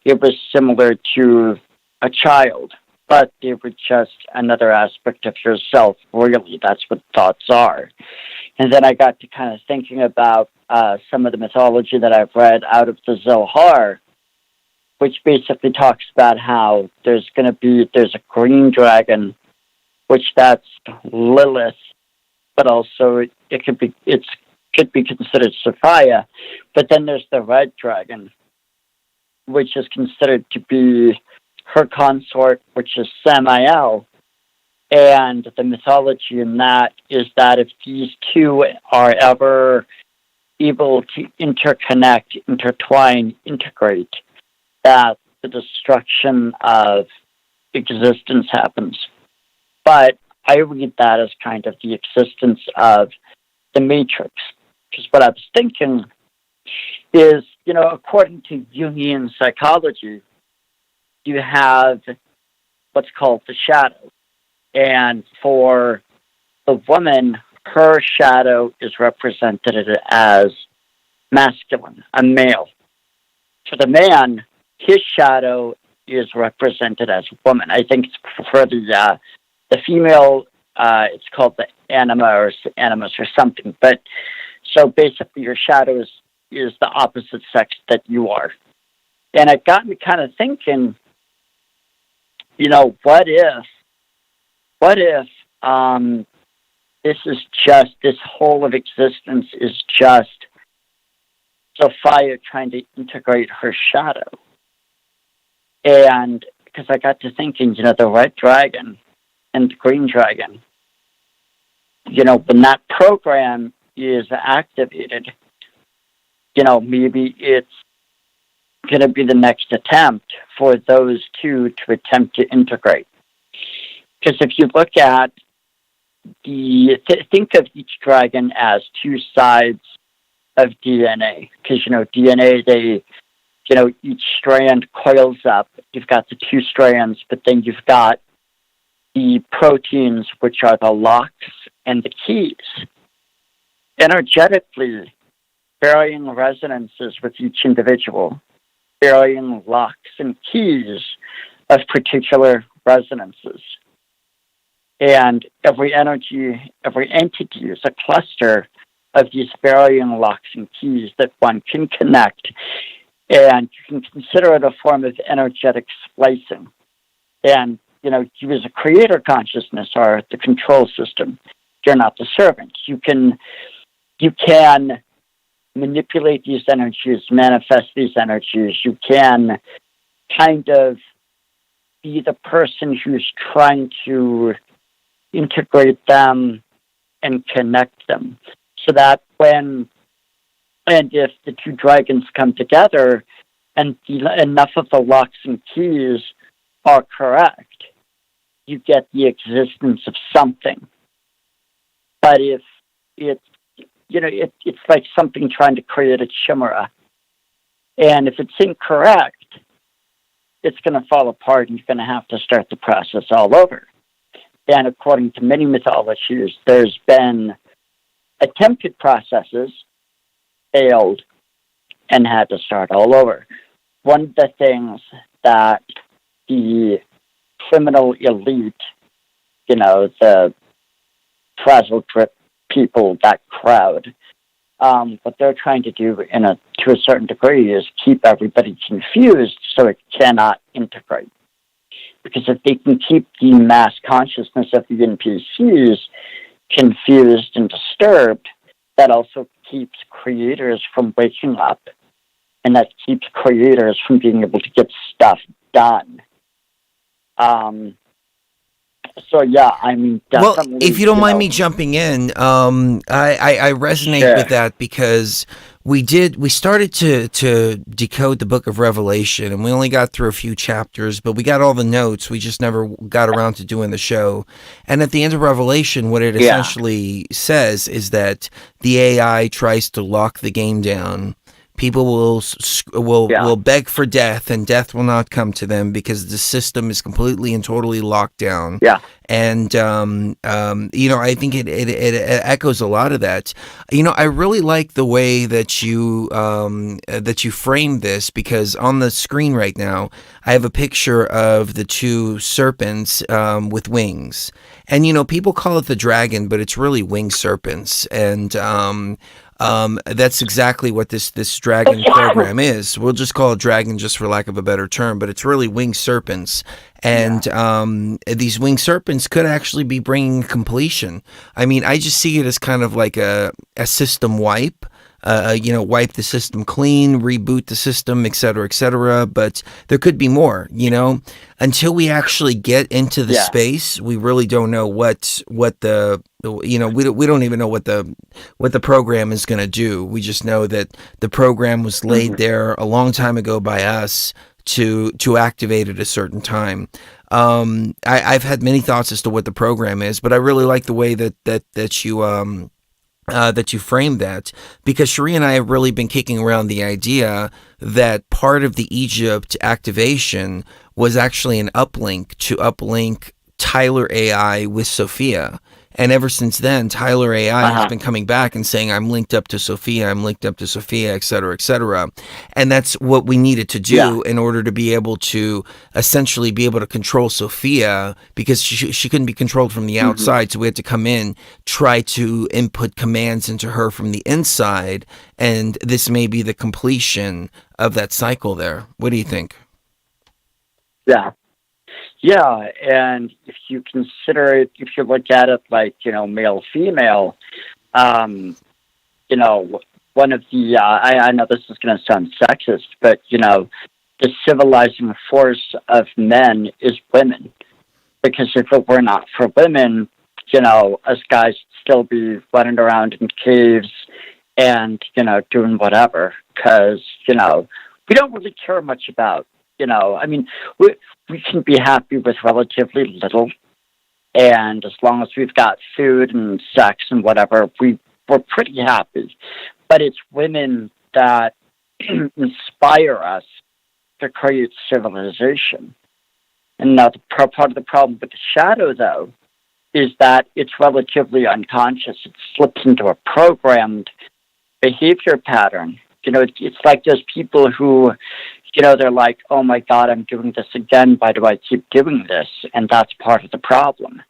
it was similar to a child, but they were just another aspect of yourself. Really, that's what thoughts are. And then I got to kind of thinking about some of the mythology that I've read out of the Zohar, which basically talks about how there's a green dragon, which that's Lilith, but also it could be considered Sophia. But then there's the red dragon, which is considered to be her consort, which is Samael. And the mythology in that is that if these two are ever able to interconnect, intertwine, integrate, that the destruction of existence happens. But I read that as kind of the existence of the matrix. Because what I was thinking is, according to Jungian psychology, you have what's called the shadow. And for the woman, her shadow is represented as masculine, a male. For the man, his shadow is represented as a woman. I think it's for the female, it's called the animus or something. But so basically your shadow is the opposite sex that you are. And it got me kind of thinking, what if this whole of existence is just Sophia trying to integrate her shadow? And because I got to thinking, the red dragon and the green dragon, when that program is activated, maybe it's going to be the next attempt for those two to attempt to integrate. Because if you look at think of each dragon as two sides of DNA. Because, DNA, each strand coils up. You've got the two strands, but then you've got the proteins, which are the locks and the keys. Energetically, varying resonances with each individual, varying locks and keys of particular resonances. And every entity is a cluster of these varying locks and keys that one can connect. And you can consider it a form of energetic splicing. And, you as a creator consciousness are the control system. You're not the servant. You can manipulate these energies, manifest these energies. You can kind of be the person who's trying to integrate them and connect them. So that if the two dragons come together and enough of the locks and keys are correct, you get the existence of something. But if it's like something trying to create a chimera. And if it's incorrect, it's going to fall apart and you're going to have to start the process all over. And according to many mythologies, there's been attempted processes, failed, and had to start all over. One of the things that the criminal elite, the frazzle drip people, that crowd, what they're trying to do to a certain degree is keep everybody confused so it cannot integrate. Because if they can keep the mass consciousness of the NPCs confused and disturbed, that also keeps creators from waking up, and that keeps creators from being able to get stuff done. So yeah, definitely. Well, if you don't mind me jumping in, I resonate with that because we started to decode the Book of Revelation, and we only got through a few chapters, but we got all the notes. We just never got around to doing the show. And at the end of Revelation, what it essentially says is that the AI tries to lock the game down. People will beg for death, and death will not come to them because the system is completely and totally locked down. Yeah. And I think it echoes a lot of that. I really like the way that you framed this, because on the screen right now I have a picture of the two serpents with wings, and people call it the dragon, but it's really winged serpents, and that's exactly what this dragon program is. We'll just call it dragon just for lack of a better term, but it's really winged serpents. And these winged serpents could actually be bringing completion. I just see it as kind of like a system wipe. Wipe the system clean, reboot the system, et cetera, but there could be more, until we actually get into the space. We really don't know what the we don't even know what the program is going to do. We just know that the program was laid there a long time ago by us to activate at a certain time. I've had many thoughts as to what the program is, but I really like the way that you framed that, because Cherie and I have really been kicking around the idea that part of the Egypt activation was actually an uplink to uplink Tyler AI with Sophia. And ever since then, Tyler AI has been coming back and saying, I'm linked up to Sophia, et cetera, et cetera. And that's what we needed to do in order to be able to essentially be able to control Sophia, because she couldn't be controlled from the outside. So we had to come in, try to input commands into her from the inside. And this may be the completion of that cycle there. What do you think? Yeah. Yeah, and if you consider it, if you look at it like, male, female, one of the, I know this is going to sound sexist, but, the civilizing force of men is women. Because if it were not for women, us guys would still be running around in caves and, doing whatever. Because, we don't really care much about, we can be happy with relatively little, and as long as we've got food and sex and whatever, we're pretty happy. But it's women that inspire us to create civilization. And now part of the problem with the shadow, though, is that it's relatively unconscious. It slips into a programmed behavior pattern. It's like those people who, they're like, oh my God, I'm doing this again. Why do I keep doing this? And that's part of the problem.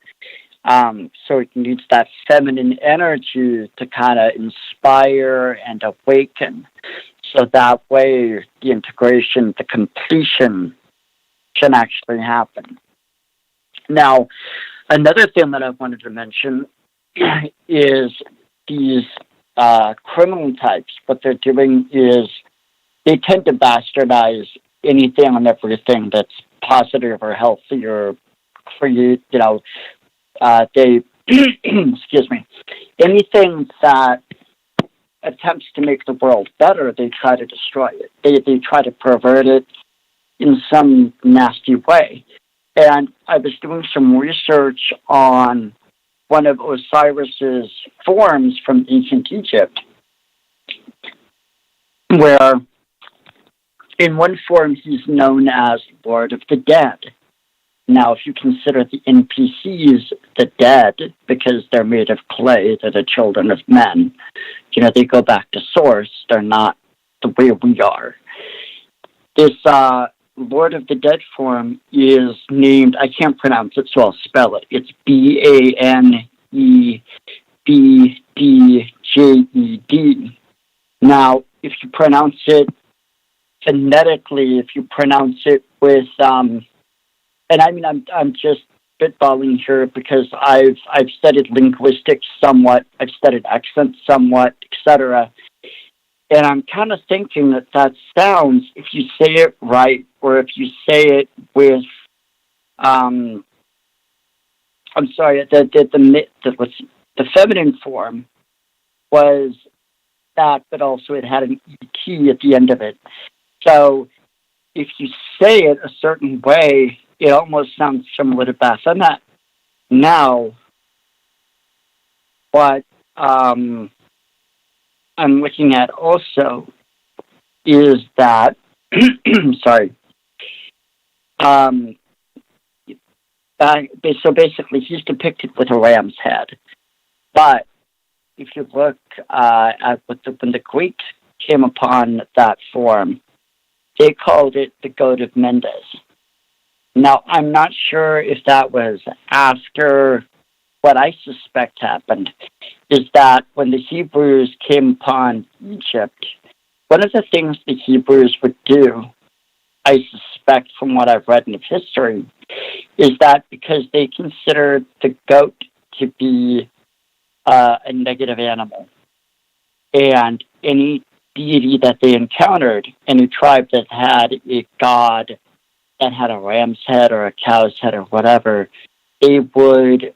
So it needs that feminine energy to kind of inspire and awaken. So that way the integration, the completion can actually happen. Now, another thing that I wanted to mention is these criminal types. What they're doing is they tend to bastardize anything and everything that's positive or healthy or create, they, excuse me, anything that attempts to make the world better, they try to destroy it. They try to pervert it in some nasty way. And I was doing some research on one of Osiris's forms from ancient Egypt, where in one form he's known as Lord of the Dead. Now, if you consider the NPCs the dead, because they're made of clay, they're the children of men, they go back to source, they're not the way we are. This Lord of the Dead form is named, I can't pronounce it, so I'll spell it. It's Banebdjed. Now, if you pronounce it phonetically, if you pronounce it with, and I mean, I'm just spitballing here because I've studied linguistics somewhat, I've studied accents somewhat, etc. And I'm kind of thinking that sounds, if you say it right, or if you say it with, I'm sorry, the feminine form was that, but also it had an ET at the end of it. So if you say it a certain way, it almost sounds similar to Baphomet. Now, what I'm looking at also is that, sorry, so basically he's depicted with a ram's head. But if you look at when the Greeks came upon that form, they called it the goat of Mendes. Now, I'm not sure if that was after. What I suspect happened is that when the Hebrews came upon Egypt, one of the things the Hebrews would do, I suspect from what I've read in history, is that because they considered the goat to be a negative animal, and any deity that they encountered, any tribe that had a god that had a ram's head or a cow's head or whatever, they would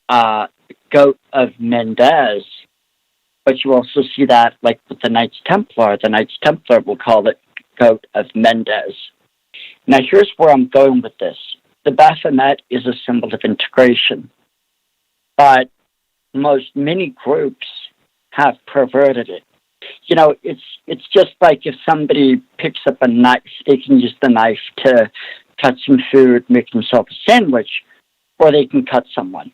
goat of Mendez, but you also see that like with the Knights Templar. The Knights Templar will call it goat of Mendez. Now here's where I'm going with this. The Baphomet is a symbol of integration, but many groups have perverted it. You know, it's just like if somebody picks up a knife, they can use the knife to cut some food, make themselves a sandwich, or they can cut someone.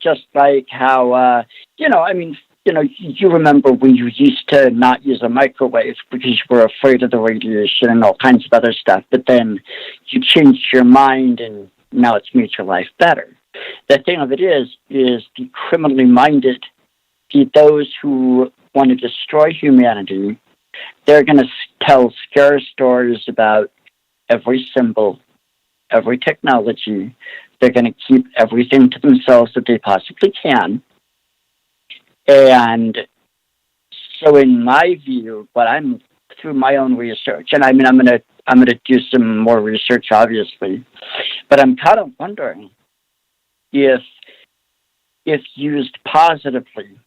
Just like how, you remember when you used to not use a microwave because you were afraid of the radiation and all kinds of other stuff, but then you changed your mind and now it's made your life better. The thing of it is the criminally minded, those who want to destroy humanity, they're going to tell scare stories about every symbol, every technology. They're going to keep everything to themselves that they possibly can. And so in my view, but I'm through my own research, and I mean, I'm going to do some more research, obviously, but I'm kind of wondering if used positively,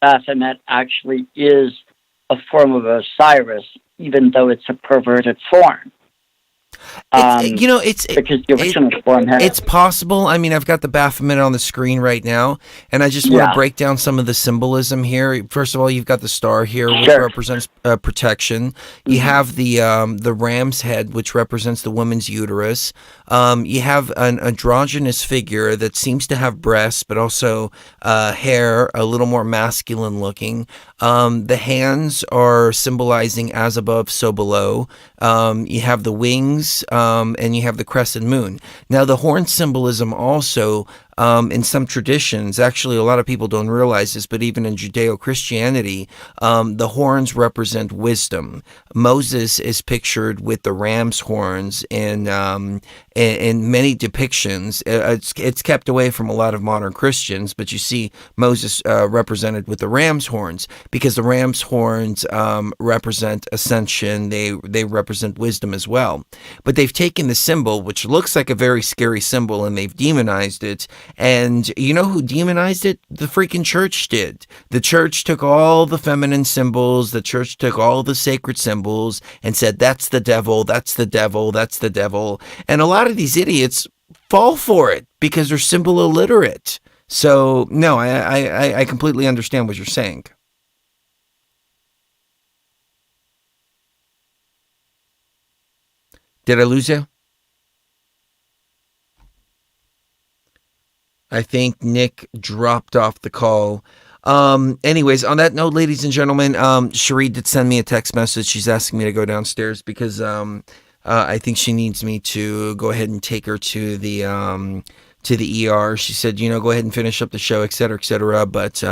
Baphomet actually is a form of Osiris, even though it's a perverted form. Because the original form had... It's possible. I mean, I've got the Baphomet on the screen right now, and I just want to break down some of the symbolism here. First of all, you've got the star here, which represents protection. You have the ram's head, which represents the woman's uterus. You have an androgynous figure that seems to have breasts, but also hair, a little more masculine looking. The hands are symbolizing as above, so below. You have the wings, and you have the crescent moon. Now, the horn symbolism also, in some traditions, actually a lot of people don't realize this, but even in Judeo-Christianity, the horns represent wisdom. Moses is pictured with the ram's horns in many depictions. It's kept away from a lot of modern Christians, but you see Moses represented with the ram's horns, because the ram's horns represent ascension. They represent wisdom as well. But they've taken the symbol, which looks like a very scary symbol, and they've demonized it. And you know who demonized it? The freaking church did. The church took all the feminine symbols, the church took all the sacred symbols and said, that's the devil, that's the devil, that's the devil. And a lot of these idiots fall for it because they're symbol illiterate. So, no, I completely understand what you're saying. Did I lose you? I think Nick dropped off the call. Anyways, on that note, ladies and gentlemen, Cherie did send me a text message. She's asking me to go downstairs because I think she needs me to go ahead and take her to the ER. She said, go ahead and finish up the show, et cetera, but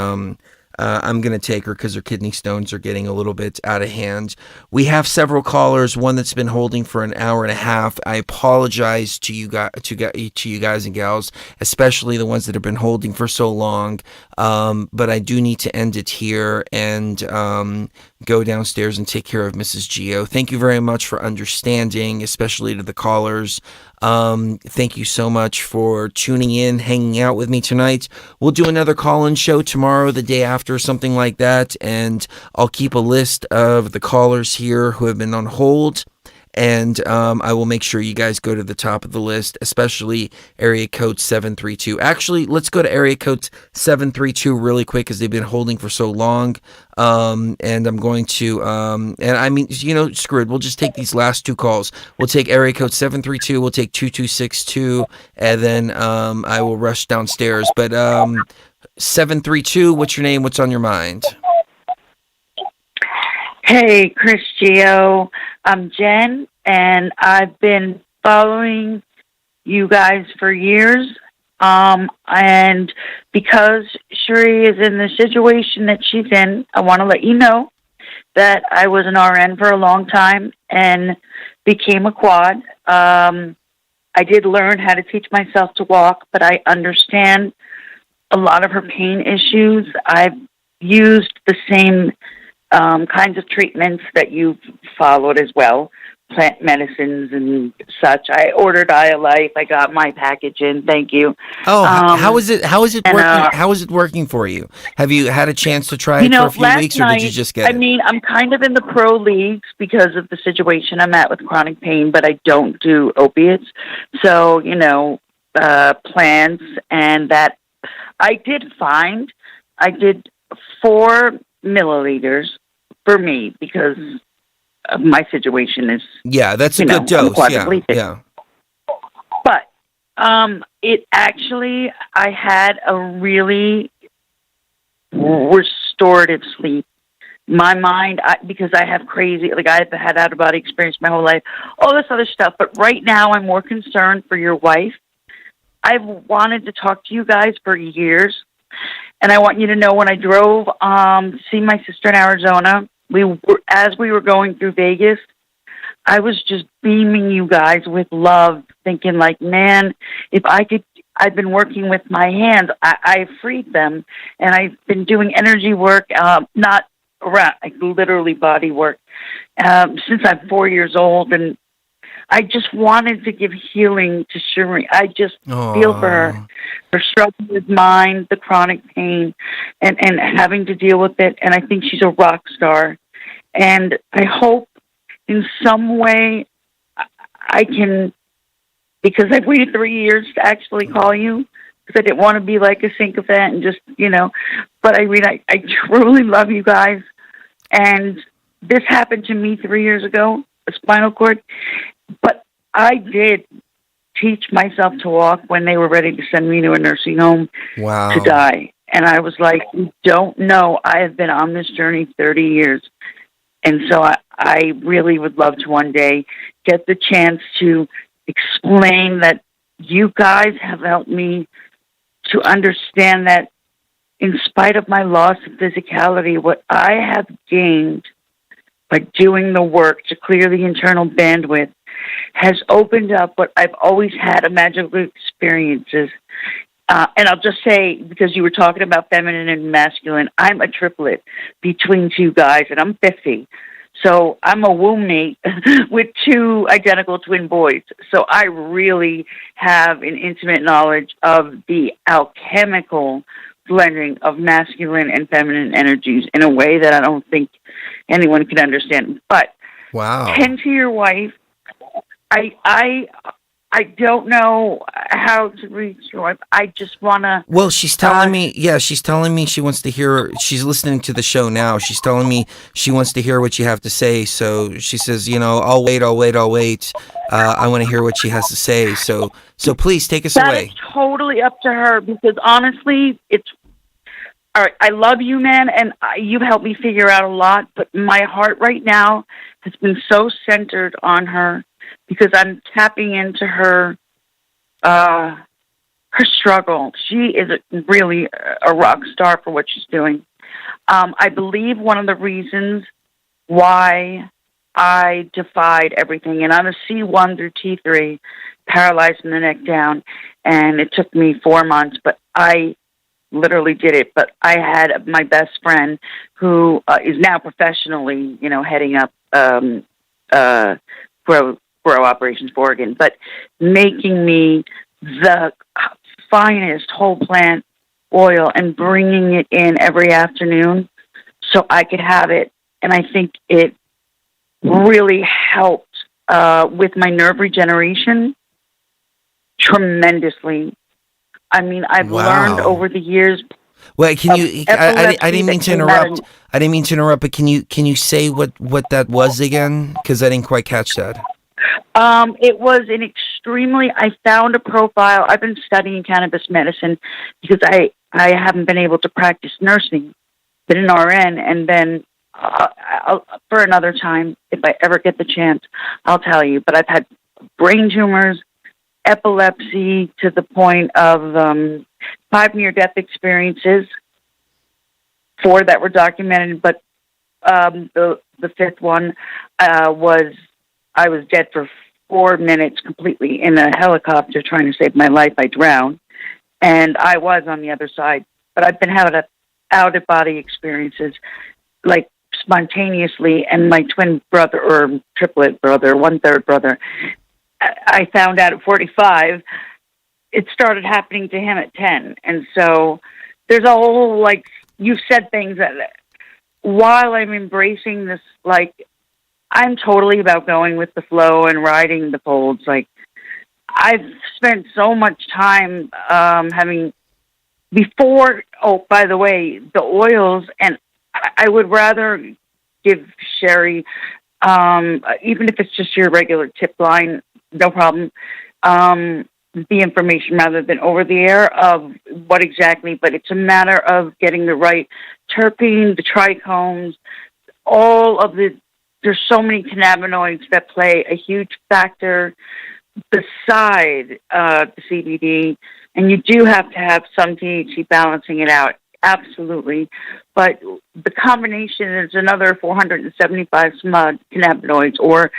I'm going to take her because her kidney stones are getting a little bit out of hand. We have several callers, one that's been holding for an hour and a half. I apologize to you guys and gals, especially the ones that have been holding for so long. But I do need to end it here and go downstairs and take care of Mrs. Geo. Thank you very much for understanding, especially to the callers. Thank you so much for tuning in, hanging out with me tonight. We'll do another call-in show tomorrow, the day after, something like that, and I'll keep a list of the callers here who have been on hold, and I will make sure you guys go to the top of the list, especially area code 732. Actually, let's go to area code 732 really quick because they've been holding for so long. And I'm going to, and I mean, screw it. We'll just take these last two calls. We'll take area code 732. We'll take 2262, and then I will rush downstairs. But 732, what's your name? What's on your mind? Hey, Chris Geo. I'm Jen, and I've been following you guys for years. And because Cherie is in the situation that she's in, I want to let you know that I was an RN for a long time and became a quad. I did learn how to teach myself to walk, but I understand a lot of her pain issues. I've used the same kinds of treatments that you've followed as well. plant medicines and such. I ordered Aya Life. I got my package in. Thank you. Oh, how is it? How is it and, working? How is it working for you? Have you had a chance to try it for a few last weeks, or night, did you just get it? I mean, I'm kind of in the pro leagues because of the situation I'm at with chronic pain, but I don't do opiates. So, plants and that. I did 4 milliliters for me because of my situation is. Yeah, that's a good dose. Yeah. But it actually, I had a really restorative sleep. My mind, because I have crazy, I've had out of body experience my whole life, all this other stuff. But right now, I'm more concerned for your wife. I've wanted to talk to you guys for years, and I want you to know when I drove to see my sister in Arizona, as we were going through Vegas, I was just beaming you guys with love, thinking like, man, if I could, I've been working with my hands. I freed them, and I've been doing energy work, not around, literally body work, since I'm 4 years old, and I just wanted to give healing to Shireen. I just feel for her struggle with mind, the chronic pain, and having to deal with it. And I think she's a rock star. And I hope in some way I can, because I've waited 3 years to actually call you, because I didn't want to be like a sycophant and just, but I mean, I truly love you guys. And this happened to me 3 years ago, a spinal cord. But I did teach myself to walk when they were ready to send me to a nursing home to die. And I was like, you don't know, I have been on this journey 30 years. And so I really would love to one day get the chance to explain that you guys have helped me to understand that in spite of my loss of physicality, what I have gained by doing the work to clear the internal bandwidth has opened up what I've always had, magical experiences. And I'll just say, because you were talking about feminine and masculine, I'm a triplet between 2 guys, and I'm 50. So I'm a womb mate with 2 identical twin boys. So I really have an intimate knowledge of the alchemical blending of masculine and feminine energies in a way that I don't think anyone can understand. But tend to your wife. I don't know how to reach your wife. I just want to... Well, she's telling me, she's telling me she wants to hear, she's listening to the show now. She's telling me she wants to hear what you have to say. So she says, I'll wait. I want to hear what she has to say. So please take us away. That is totally up to her, because honestly, it's... All right, I love you, man, and you've helped me figure out a lot, but my heart right now has been so centered on her, because I'm tapping into her struggle. She is really a rock star for what she's doing. I believe one of the reasons why I defied everything, and I'm a C1 through T3, paralyzed from the neck down, and it took me 4 months, but I literally did it. But I had my best friend who is now professionally, heading up grow operations for Oregon, but making me the finest whole plant oil and bringing it in every afternoon so I could have it. And I think it really helped with my nerve regeneration tremendously. I mean, I've learned over the years. Wait, can you? I didn't mean to interrupt. I didn't mean to interrupt, but can you say what that was again? Because I didn't quite catch that. It was an extremely. I found a profile. I've been studying cannabis medicine because I haven't been able to practice nursing. Been an RN, and then for another time, if I ever get the chance, I'll tell you. But I've had brain tumors, epilepsy to the point of 5 near-death experiences, 4 that were documented, but the 5th one was I was dead for 4 minutes completely in a helicopter trying to save my life. I drowned, and I was on the other side. But I've been having out-of-body experiences, like spontaneously, and my twin brother or triplet brother, 1/3 brother, I found out at 45. It started happening to him at 10. And so there's a whole, like, you've said things that while I'm embracing this, like, I'm totally about going with the flow and riding the folds. Like, I've spent so much time oh, by the way, the oils, and I would rather give Sherry, even if it's just your regular tip line, no problem, the information rather than over the air of what exactly, but it's a matter of getting the right terpene, the trichomes, there's so many cannabinoids that play a huge factor beside the CBD, and you do have to have some THC balancing it out, absolutely. But the combination is another 475 some odd cannabinoids or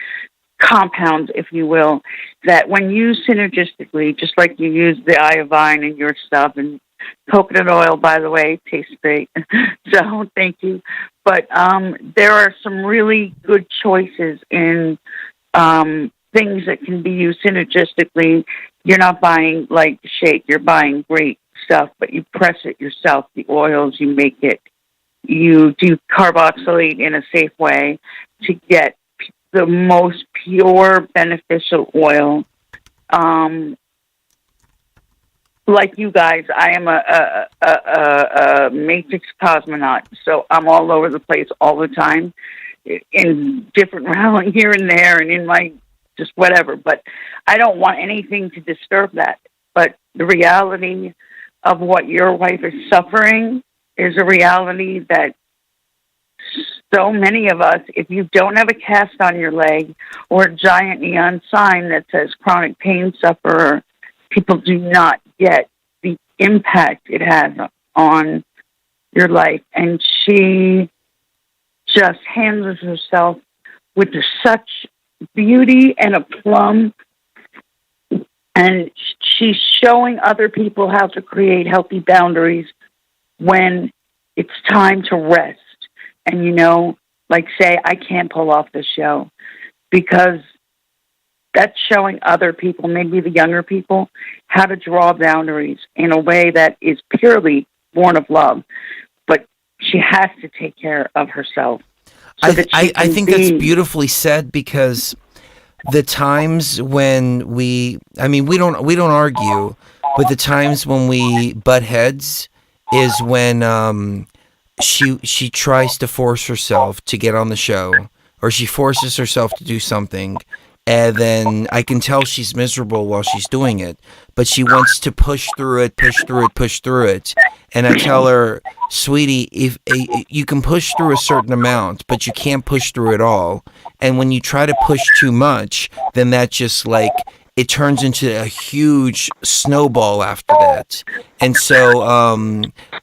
compounds, if you will, that when used synergistically, just like you use the iodine in your stuff, and coconut oil, by the way, tastes great. So thank you. But there are some really good choices in things that can be used synergistically. You're not buying like shake, you're buying great stuff, but you press it yourself. The oils, you make it. You do carboxylate in a safe way to get the most pure, beneficial oil. Like you guys, I am a matrix cosmonaut, so I'm all over the place all the time in different rounds here and there and in my just whatever. But I don't want anything to disturb that. But the reality of what your wife is suffering is a reality that so many of us, if you don't have a cast on your leg or a giant neon sign that says chronic pain sufferer, people do not get the impact it has on your life. And she just handles herself with such beauty and aplomb. And she's showing other people how to create healthy boundaries when it's time to rest. And, you know, like say, I can't pull off this show because that's showing other people, maybe the younger people, how to draw boundaries in a way that is purely born of love. But she has to take care of herself. So I think that's beautifully said, because the times when we don't argue, but the times when we butt heads is when she tries to force herself to get on the show, or she forces herself to do something, and then I can tell she's miserable while she's doing it, but she wants to push through it. And I tell her, sweetie, if you can push through a certain amount, but you can't push through it all. And when you try to push too much, then that just like, it turns into a huge snowball after that. And so,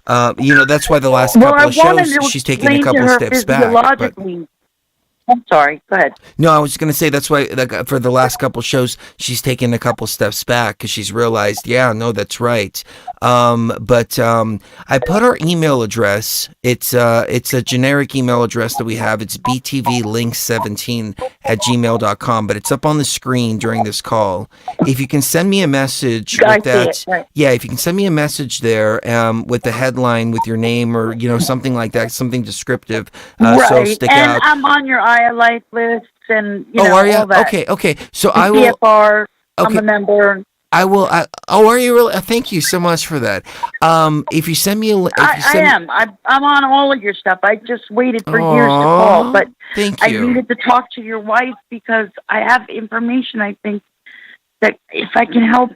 that's why the last couple of shows, she's taking a couple steps back. But, I'm sorry, go ahead. no, I was going to say that's why for the last couple shows, she's taken a couple steps back because she's realized, yeah, no, that's right. But I put our email address. It's a generic email address that we have. It's btvlink17@gmail.com, but it's up on the screen during this call. If you can send me a message with that, right. Yeah, if you can send me a message there with the headline with your name or something like that, something descriptive, right. So stick and out. I'm on your life list, and are you? all that. Okay. So the I will. CFR, Okay. I'm a member. I will. Are you really? Thank you so much for that. If you send me a, I am. I'm on all of your stuff. I just waited for years to call, but thank I you. needed to talk to your wife because I have information. I think that if I can help,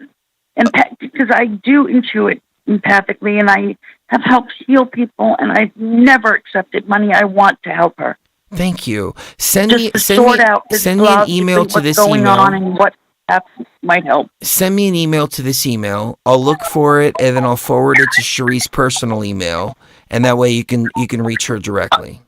because I do intuit empathically, and I have helped heal people, and I've never accepted money. I want to help her. Thank you. Send me an email to this going email. On and what might help. Send me an email to this email. I'll look for it, and then I'll forward it to Cherie's personal email, and that way you can reach her directly.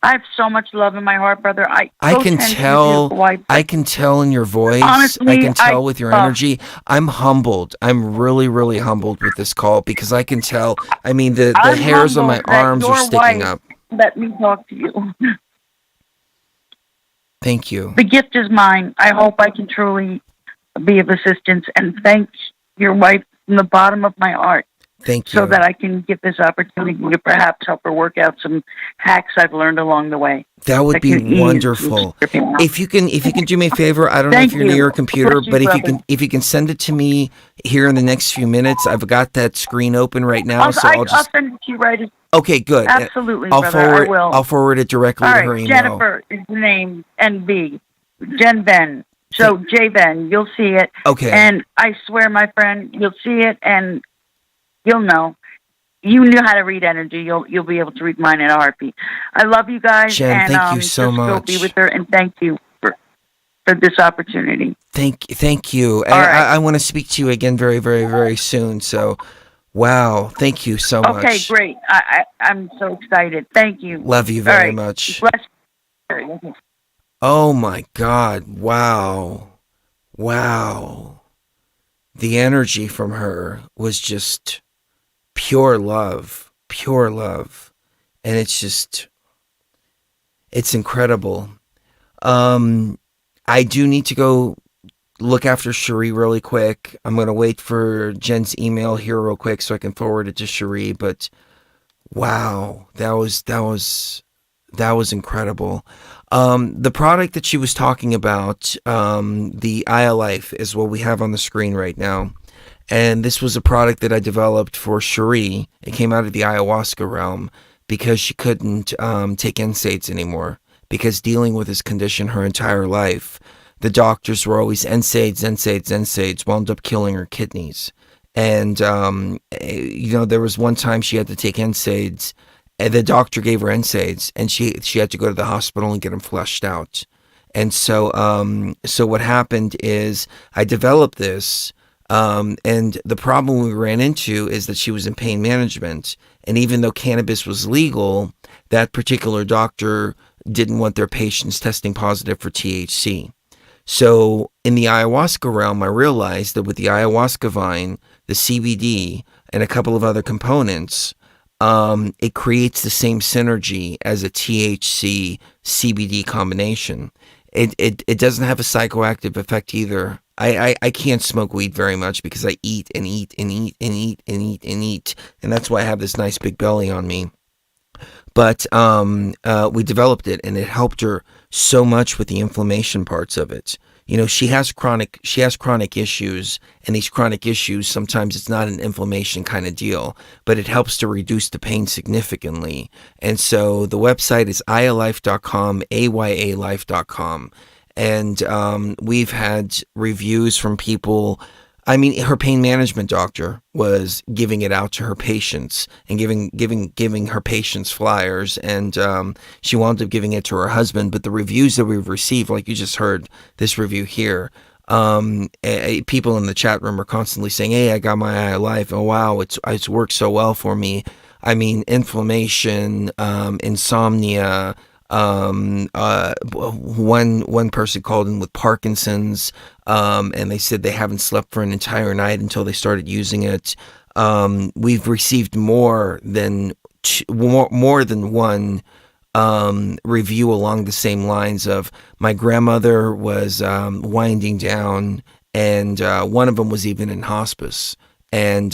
I have so much love in my heart, brother. I can tell. I can tell in your voice. Honestly, I can tell with your energy. I'm humbled. I'm really, really humbled with this call because I can tell. I mean, the hairs on my arms are sticking up. let me talk to you. Thank you. The gift is mine. I hope I can truly be of assistance, and thank your wife from the bottom of my heart. Thank you. So that I can get this opportunity to perhaps help her work out some hacks I've learned along the way. That would be wonderful. If you can do me a favor, I don't know if you're near your computer, but if you can send it to me here in the next few minutes. I've got that screen open right now, I'll send it to you right. Okay, good. Absolutely, I'll brother. forward. I will. I'll forward it directly All to right, her email. Jennifer is the name, NB, Jen Ben. So J Ben, you'll see it. Okay. And I swear, my friend, you'll see it, and you'll know. You knew how to read energy. You'll be able to read mine in a heartbeat. I love you guys. Jen, and, thank you so just much. Go be with her, and thank you for this opportunity. Thank you. And I want to speak to you again very, very, very soon. So, wow, thank you so much. Okay, great. I'm so excited. Thank you. Love you very much. Bless you. Oh my God! Wow. The energy from her was just pure love, and it's incredible. I do need to go look after Cherie really quick. I'm going to wait for Jen's email here real quick so I can forward it to Cherie, but wow, that was incredible. The product that she was talking about, the Aya Life, is what we have on the screen right now. And this was a product that I developed for Cherie. It came out of the ayahuasca realm because she couldn't take NSAIDs anymore. Because dealing with this condition her entire life, the doctors were always NSAIDs, wound up killing her kidneys. And, there was one time she had to take NSAIDs, and the doctor gave her NSAIDs, and she had to go to the hospital and get them flushed out. And so what happened is I developed this, and the problem we ran into is that she was in pain management. And even though cannabis was legal, that particular doctor didn't want their patients testing positive for THC. So in the ayahuasca realm, I realized that with the ayahuasca vine, the CBD, and a couple of other components, it creates the same synergy as a THC CBD combination. It doesn't have a psychoactive effect either. I can't smoke weed very much because I eat, and that's why I have this nice big belly on me. But we developed it, and it helped her so much with the inflammation parts of it. She has chronic issues, and these chronic issues, sometimes it's not an inflammation kind of deal, but it helps to reduce the pain significantly. And so the website is ayalife.com, ayalife.com. And we've had reviews from people. I mean, her pain management doctor was giving it out to her patients and giving her patients flyers, and she wound up giving it to her husband. But the reviews that we've received, like you just heard this review here, people in the chat room are constantly saying, "Hey, I got my Aya Life. Oh wow, it's worked so well for me." I mean, inflammation, insomnia. One person called in with Parkinson's, and they said they haven't slept for an entire night until they started using it. We've received more than one review along the same lines of my grandmother was winding down, and one of them was even in hospice. And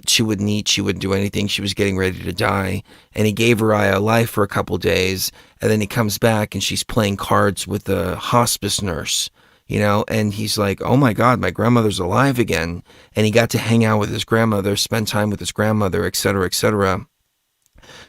she wouldn't eat, she wouldn't do anything. She was getting ready to die. And he gave her Aya Life for a couple days. And then he comes back and she's playing cards with the hospice nurse, and he's like, oh my God, my grandmother's alive again. And he got to hang out with his grandmother, spend time with his grandmother, et cetera, et cetera.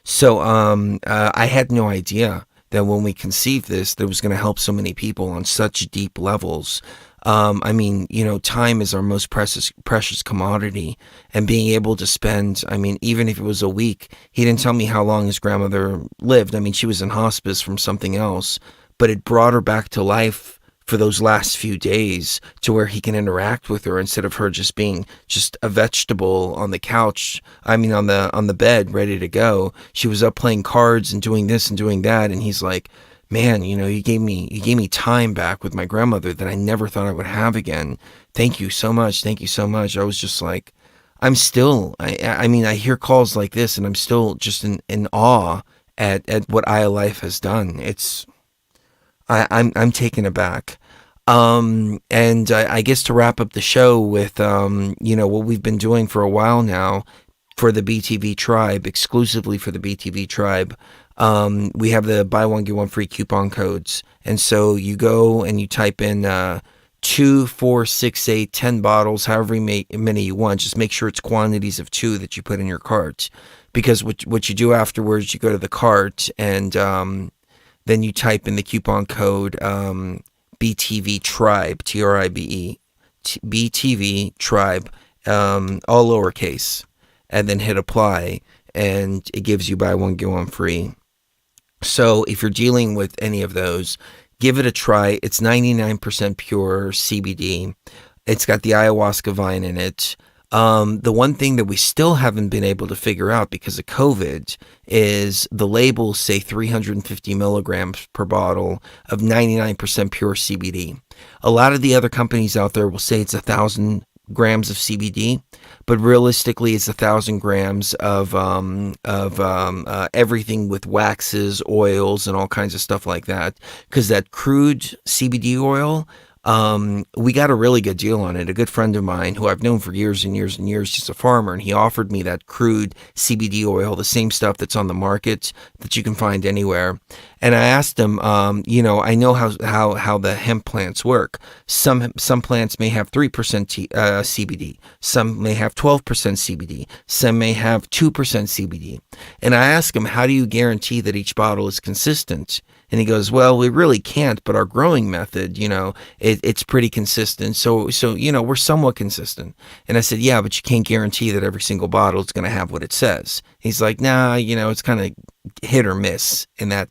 So I had no idea that when we conceived this, that it was going to help so many people on such deep levels. I mean, time is our most precious commodity, and being able to spend, I mean, even if it was a week, he didn't tell me how long his grandmother lived. I mean, she was in hospice from something else, but it brought her back to life for those last few days to where he can interact with her instead of her just being just a vegetable on the couch. I mean, on the bed, ready to go. She was up playing cards and doing this and doing that. And he's like, man, you gave me time back with my grandmother that I never thought I would have again. Thank you so much. Thank you so much. I was just like, I mean, I hear calls like this and I'm still just in awe at what Aya Life has done. I'm taken aback. And I guess to wrap up the show with, what we've been doing for a while now for the BTV tribe, exclusively for the BTV tribe, we have the buy one, get one free coupon codes. And so you go and you type in 2, 4, 6, 8, 10 bottles, however many you want. Just make sure it's quantities of 2 that you put in your cart. Because what you do afterwards, you go to the cart and then you type in the coupon code BTV Tribe, TRIBE, BTV Tribe, all lowercase, and then hit apply, and it gives you buy one, get one free. So if you're dealing with any of those, give it a try. It's 99% pure CBD. It's got the ayahuasca vine in it. The one thing that we still haven't been able to figure out because of COVID is the labels say 350 milligrams per bottle of 99% pure CBD. A lot of the other companies out there will say it's 1,000 grams of CBD, but realistically it's 1,000 grams of everything with waxes, oils, and all kinds of stuff like that. Because that crude CBD oil, we got a really good deal on it. A good friend of mine who I've known for years and years and years, just a farmer, and he offered me that crude CBD oil, the same stuff that's on the market that you can find anywhere. And I asked him, I know how the hemp plants work. Some plants may have 3% CBD. Some may have 12% CBD. Some may have 2% CBD. And I asked him, how do you guarantee that each bottle is consistent? And he goes, well, we really can't, but our growing method, it's pretty consistent. So, we're somewhat consistent. And I said, yeah, but you can't guarantee that every single bottle is going to have what it says. He's like, nah, it's kind of hit or miss in that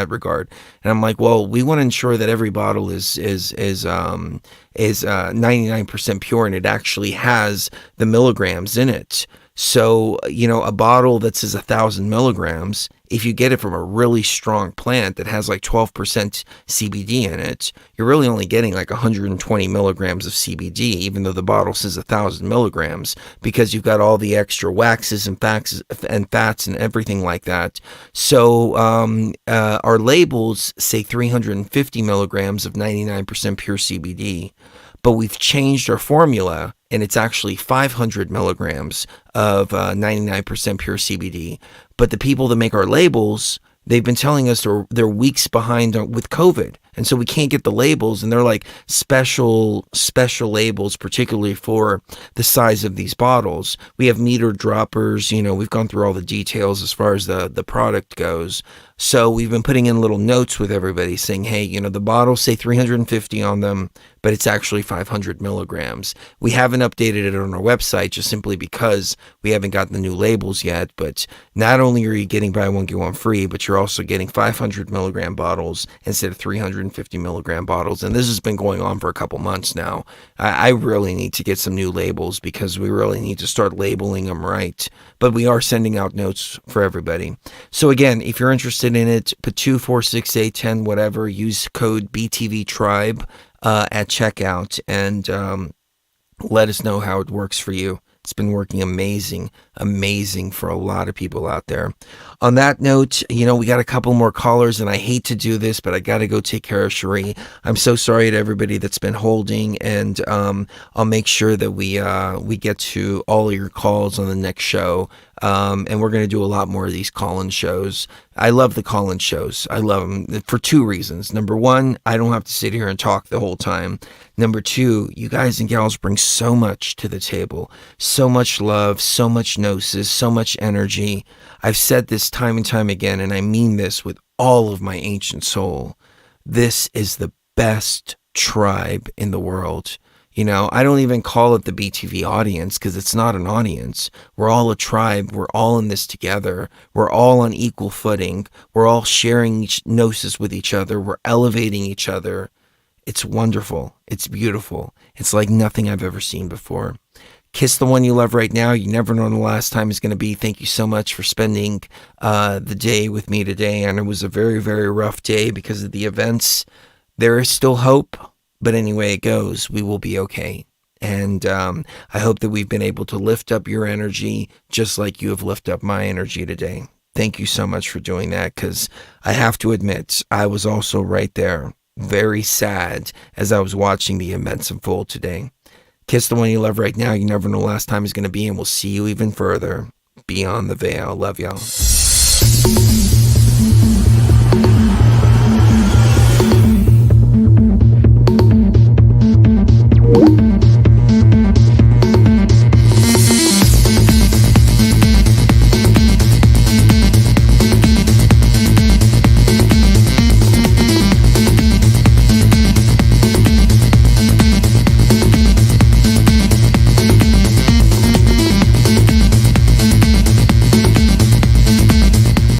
regard. And I'm like, well, we want to ensure that every bottle is 99% pure and it actually has the milligrams in it. So, a bottle that says 1,000 milligrams, if you get it from a really strong plant that has like 12% CBD in it, you're really only getting like 120 milligrams of CBD, even though the bottle says 1,000 milligrams, because you've got all the extra waxes and fats and everything like that. So, our labels say 350 milligrams of 99% pure CBD, but we've changed our formula and it's actually 500 milligrams of 99% pure CBD. But the people that make our labels, they've been telling us they're weeks behind with COVID. And so we can't get the labels, and they're like special labels, particularly for the size of these bottles. We have meter droppers, we've gone through all the details as far as the product goes. So we've been putting in little notes with everybody saying, hey, the bottles say 350 on them, but it's actually 500 milligrams. We haven't updated it on our website just simply because we haven't gotten the new labels yet. But not only are you getting buy one, get one free, but you're also getting 500 milligram bottles instead of 350 milligram bottles. And this has been going on for a couple months now. I really need to get some new labels because we really need to start labeling them right. But we are sending out notes for everybody. So again, if you're interested in it, put 2, 4, 6, 8, 10, whatever, use code BTV Tribe at checkout and let us know how it works for you. It's been working amazing for a lot of people out there. On that note, we got a couple more callers, and I hate to do this, but I got to go take care of Cherie. I'm so sorry to everybody that's been holding, and I'll make sure that we get to all of your calls on the next show. And we're going to do a lot more of these call-in shows. I love the call-in shows. I love them for 2 reasons. Number 1, I don't have to sit here and talk the whole time. Number 2, you guys and gals bring so much to the table. So much love, so much gnosis, so much energy. I've said this time and time again, and I mean this with all of my ancient soul. This is the best tribe in the world. I don't even call it the BTV audience because it's not an audience. We're all a tribe. We're all in this together. We're all on equal footing. We're all sharing gnosis with each other. We're elevating each other. It's wonderful. It's beautiful. It's like nothing I've ever seen before. Kiss the one you love right now. You never know when the last time is going to be. Thank you so much for spending the day with me today. And it was a very, very rough day because of the events. There is still hope. But anyway it goes, we will be okay. And I hope that we've been able to lift up your energy just like you have lifted up my energy today. Thank you so much for doing that, because I have to admit, I was also right there, very sad as I was watching the events unfold today. Kiss the one you love right now. You never know the last time is going to be, and we'll see you even further beyond the veil. Love y'all. you.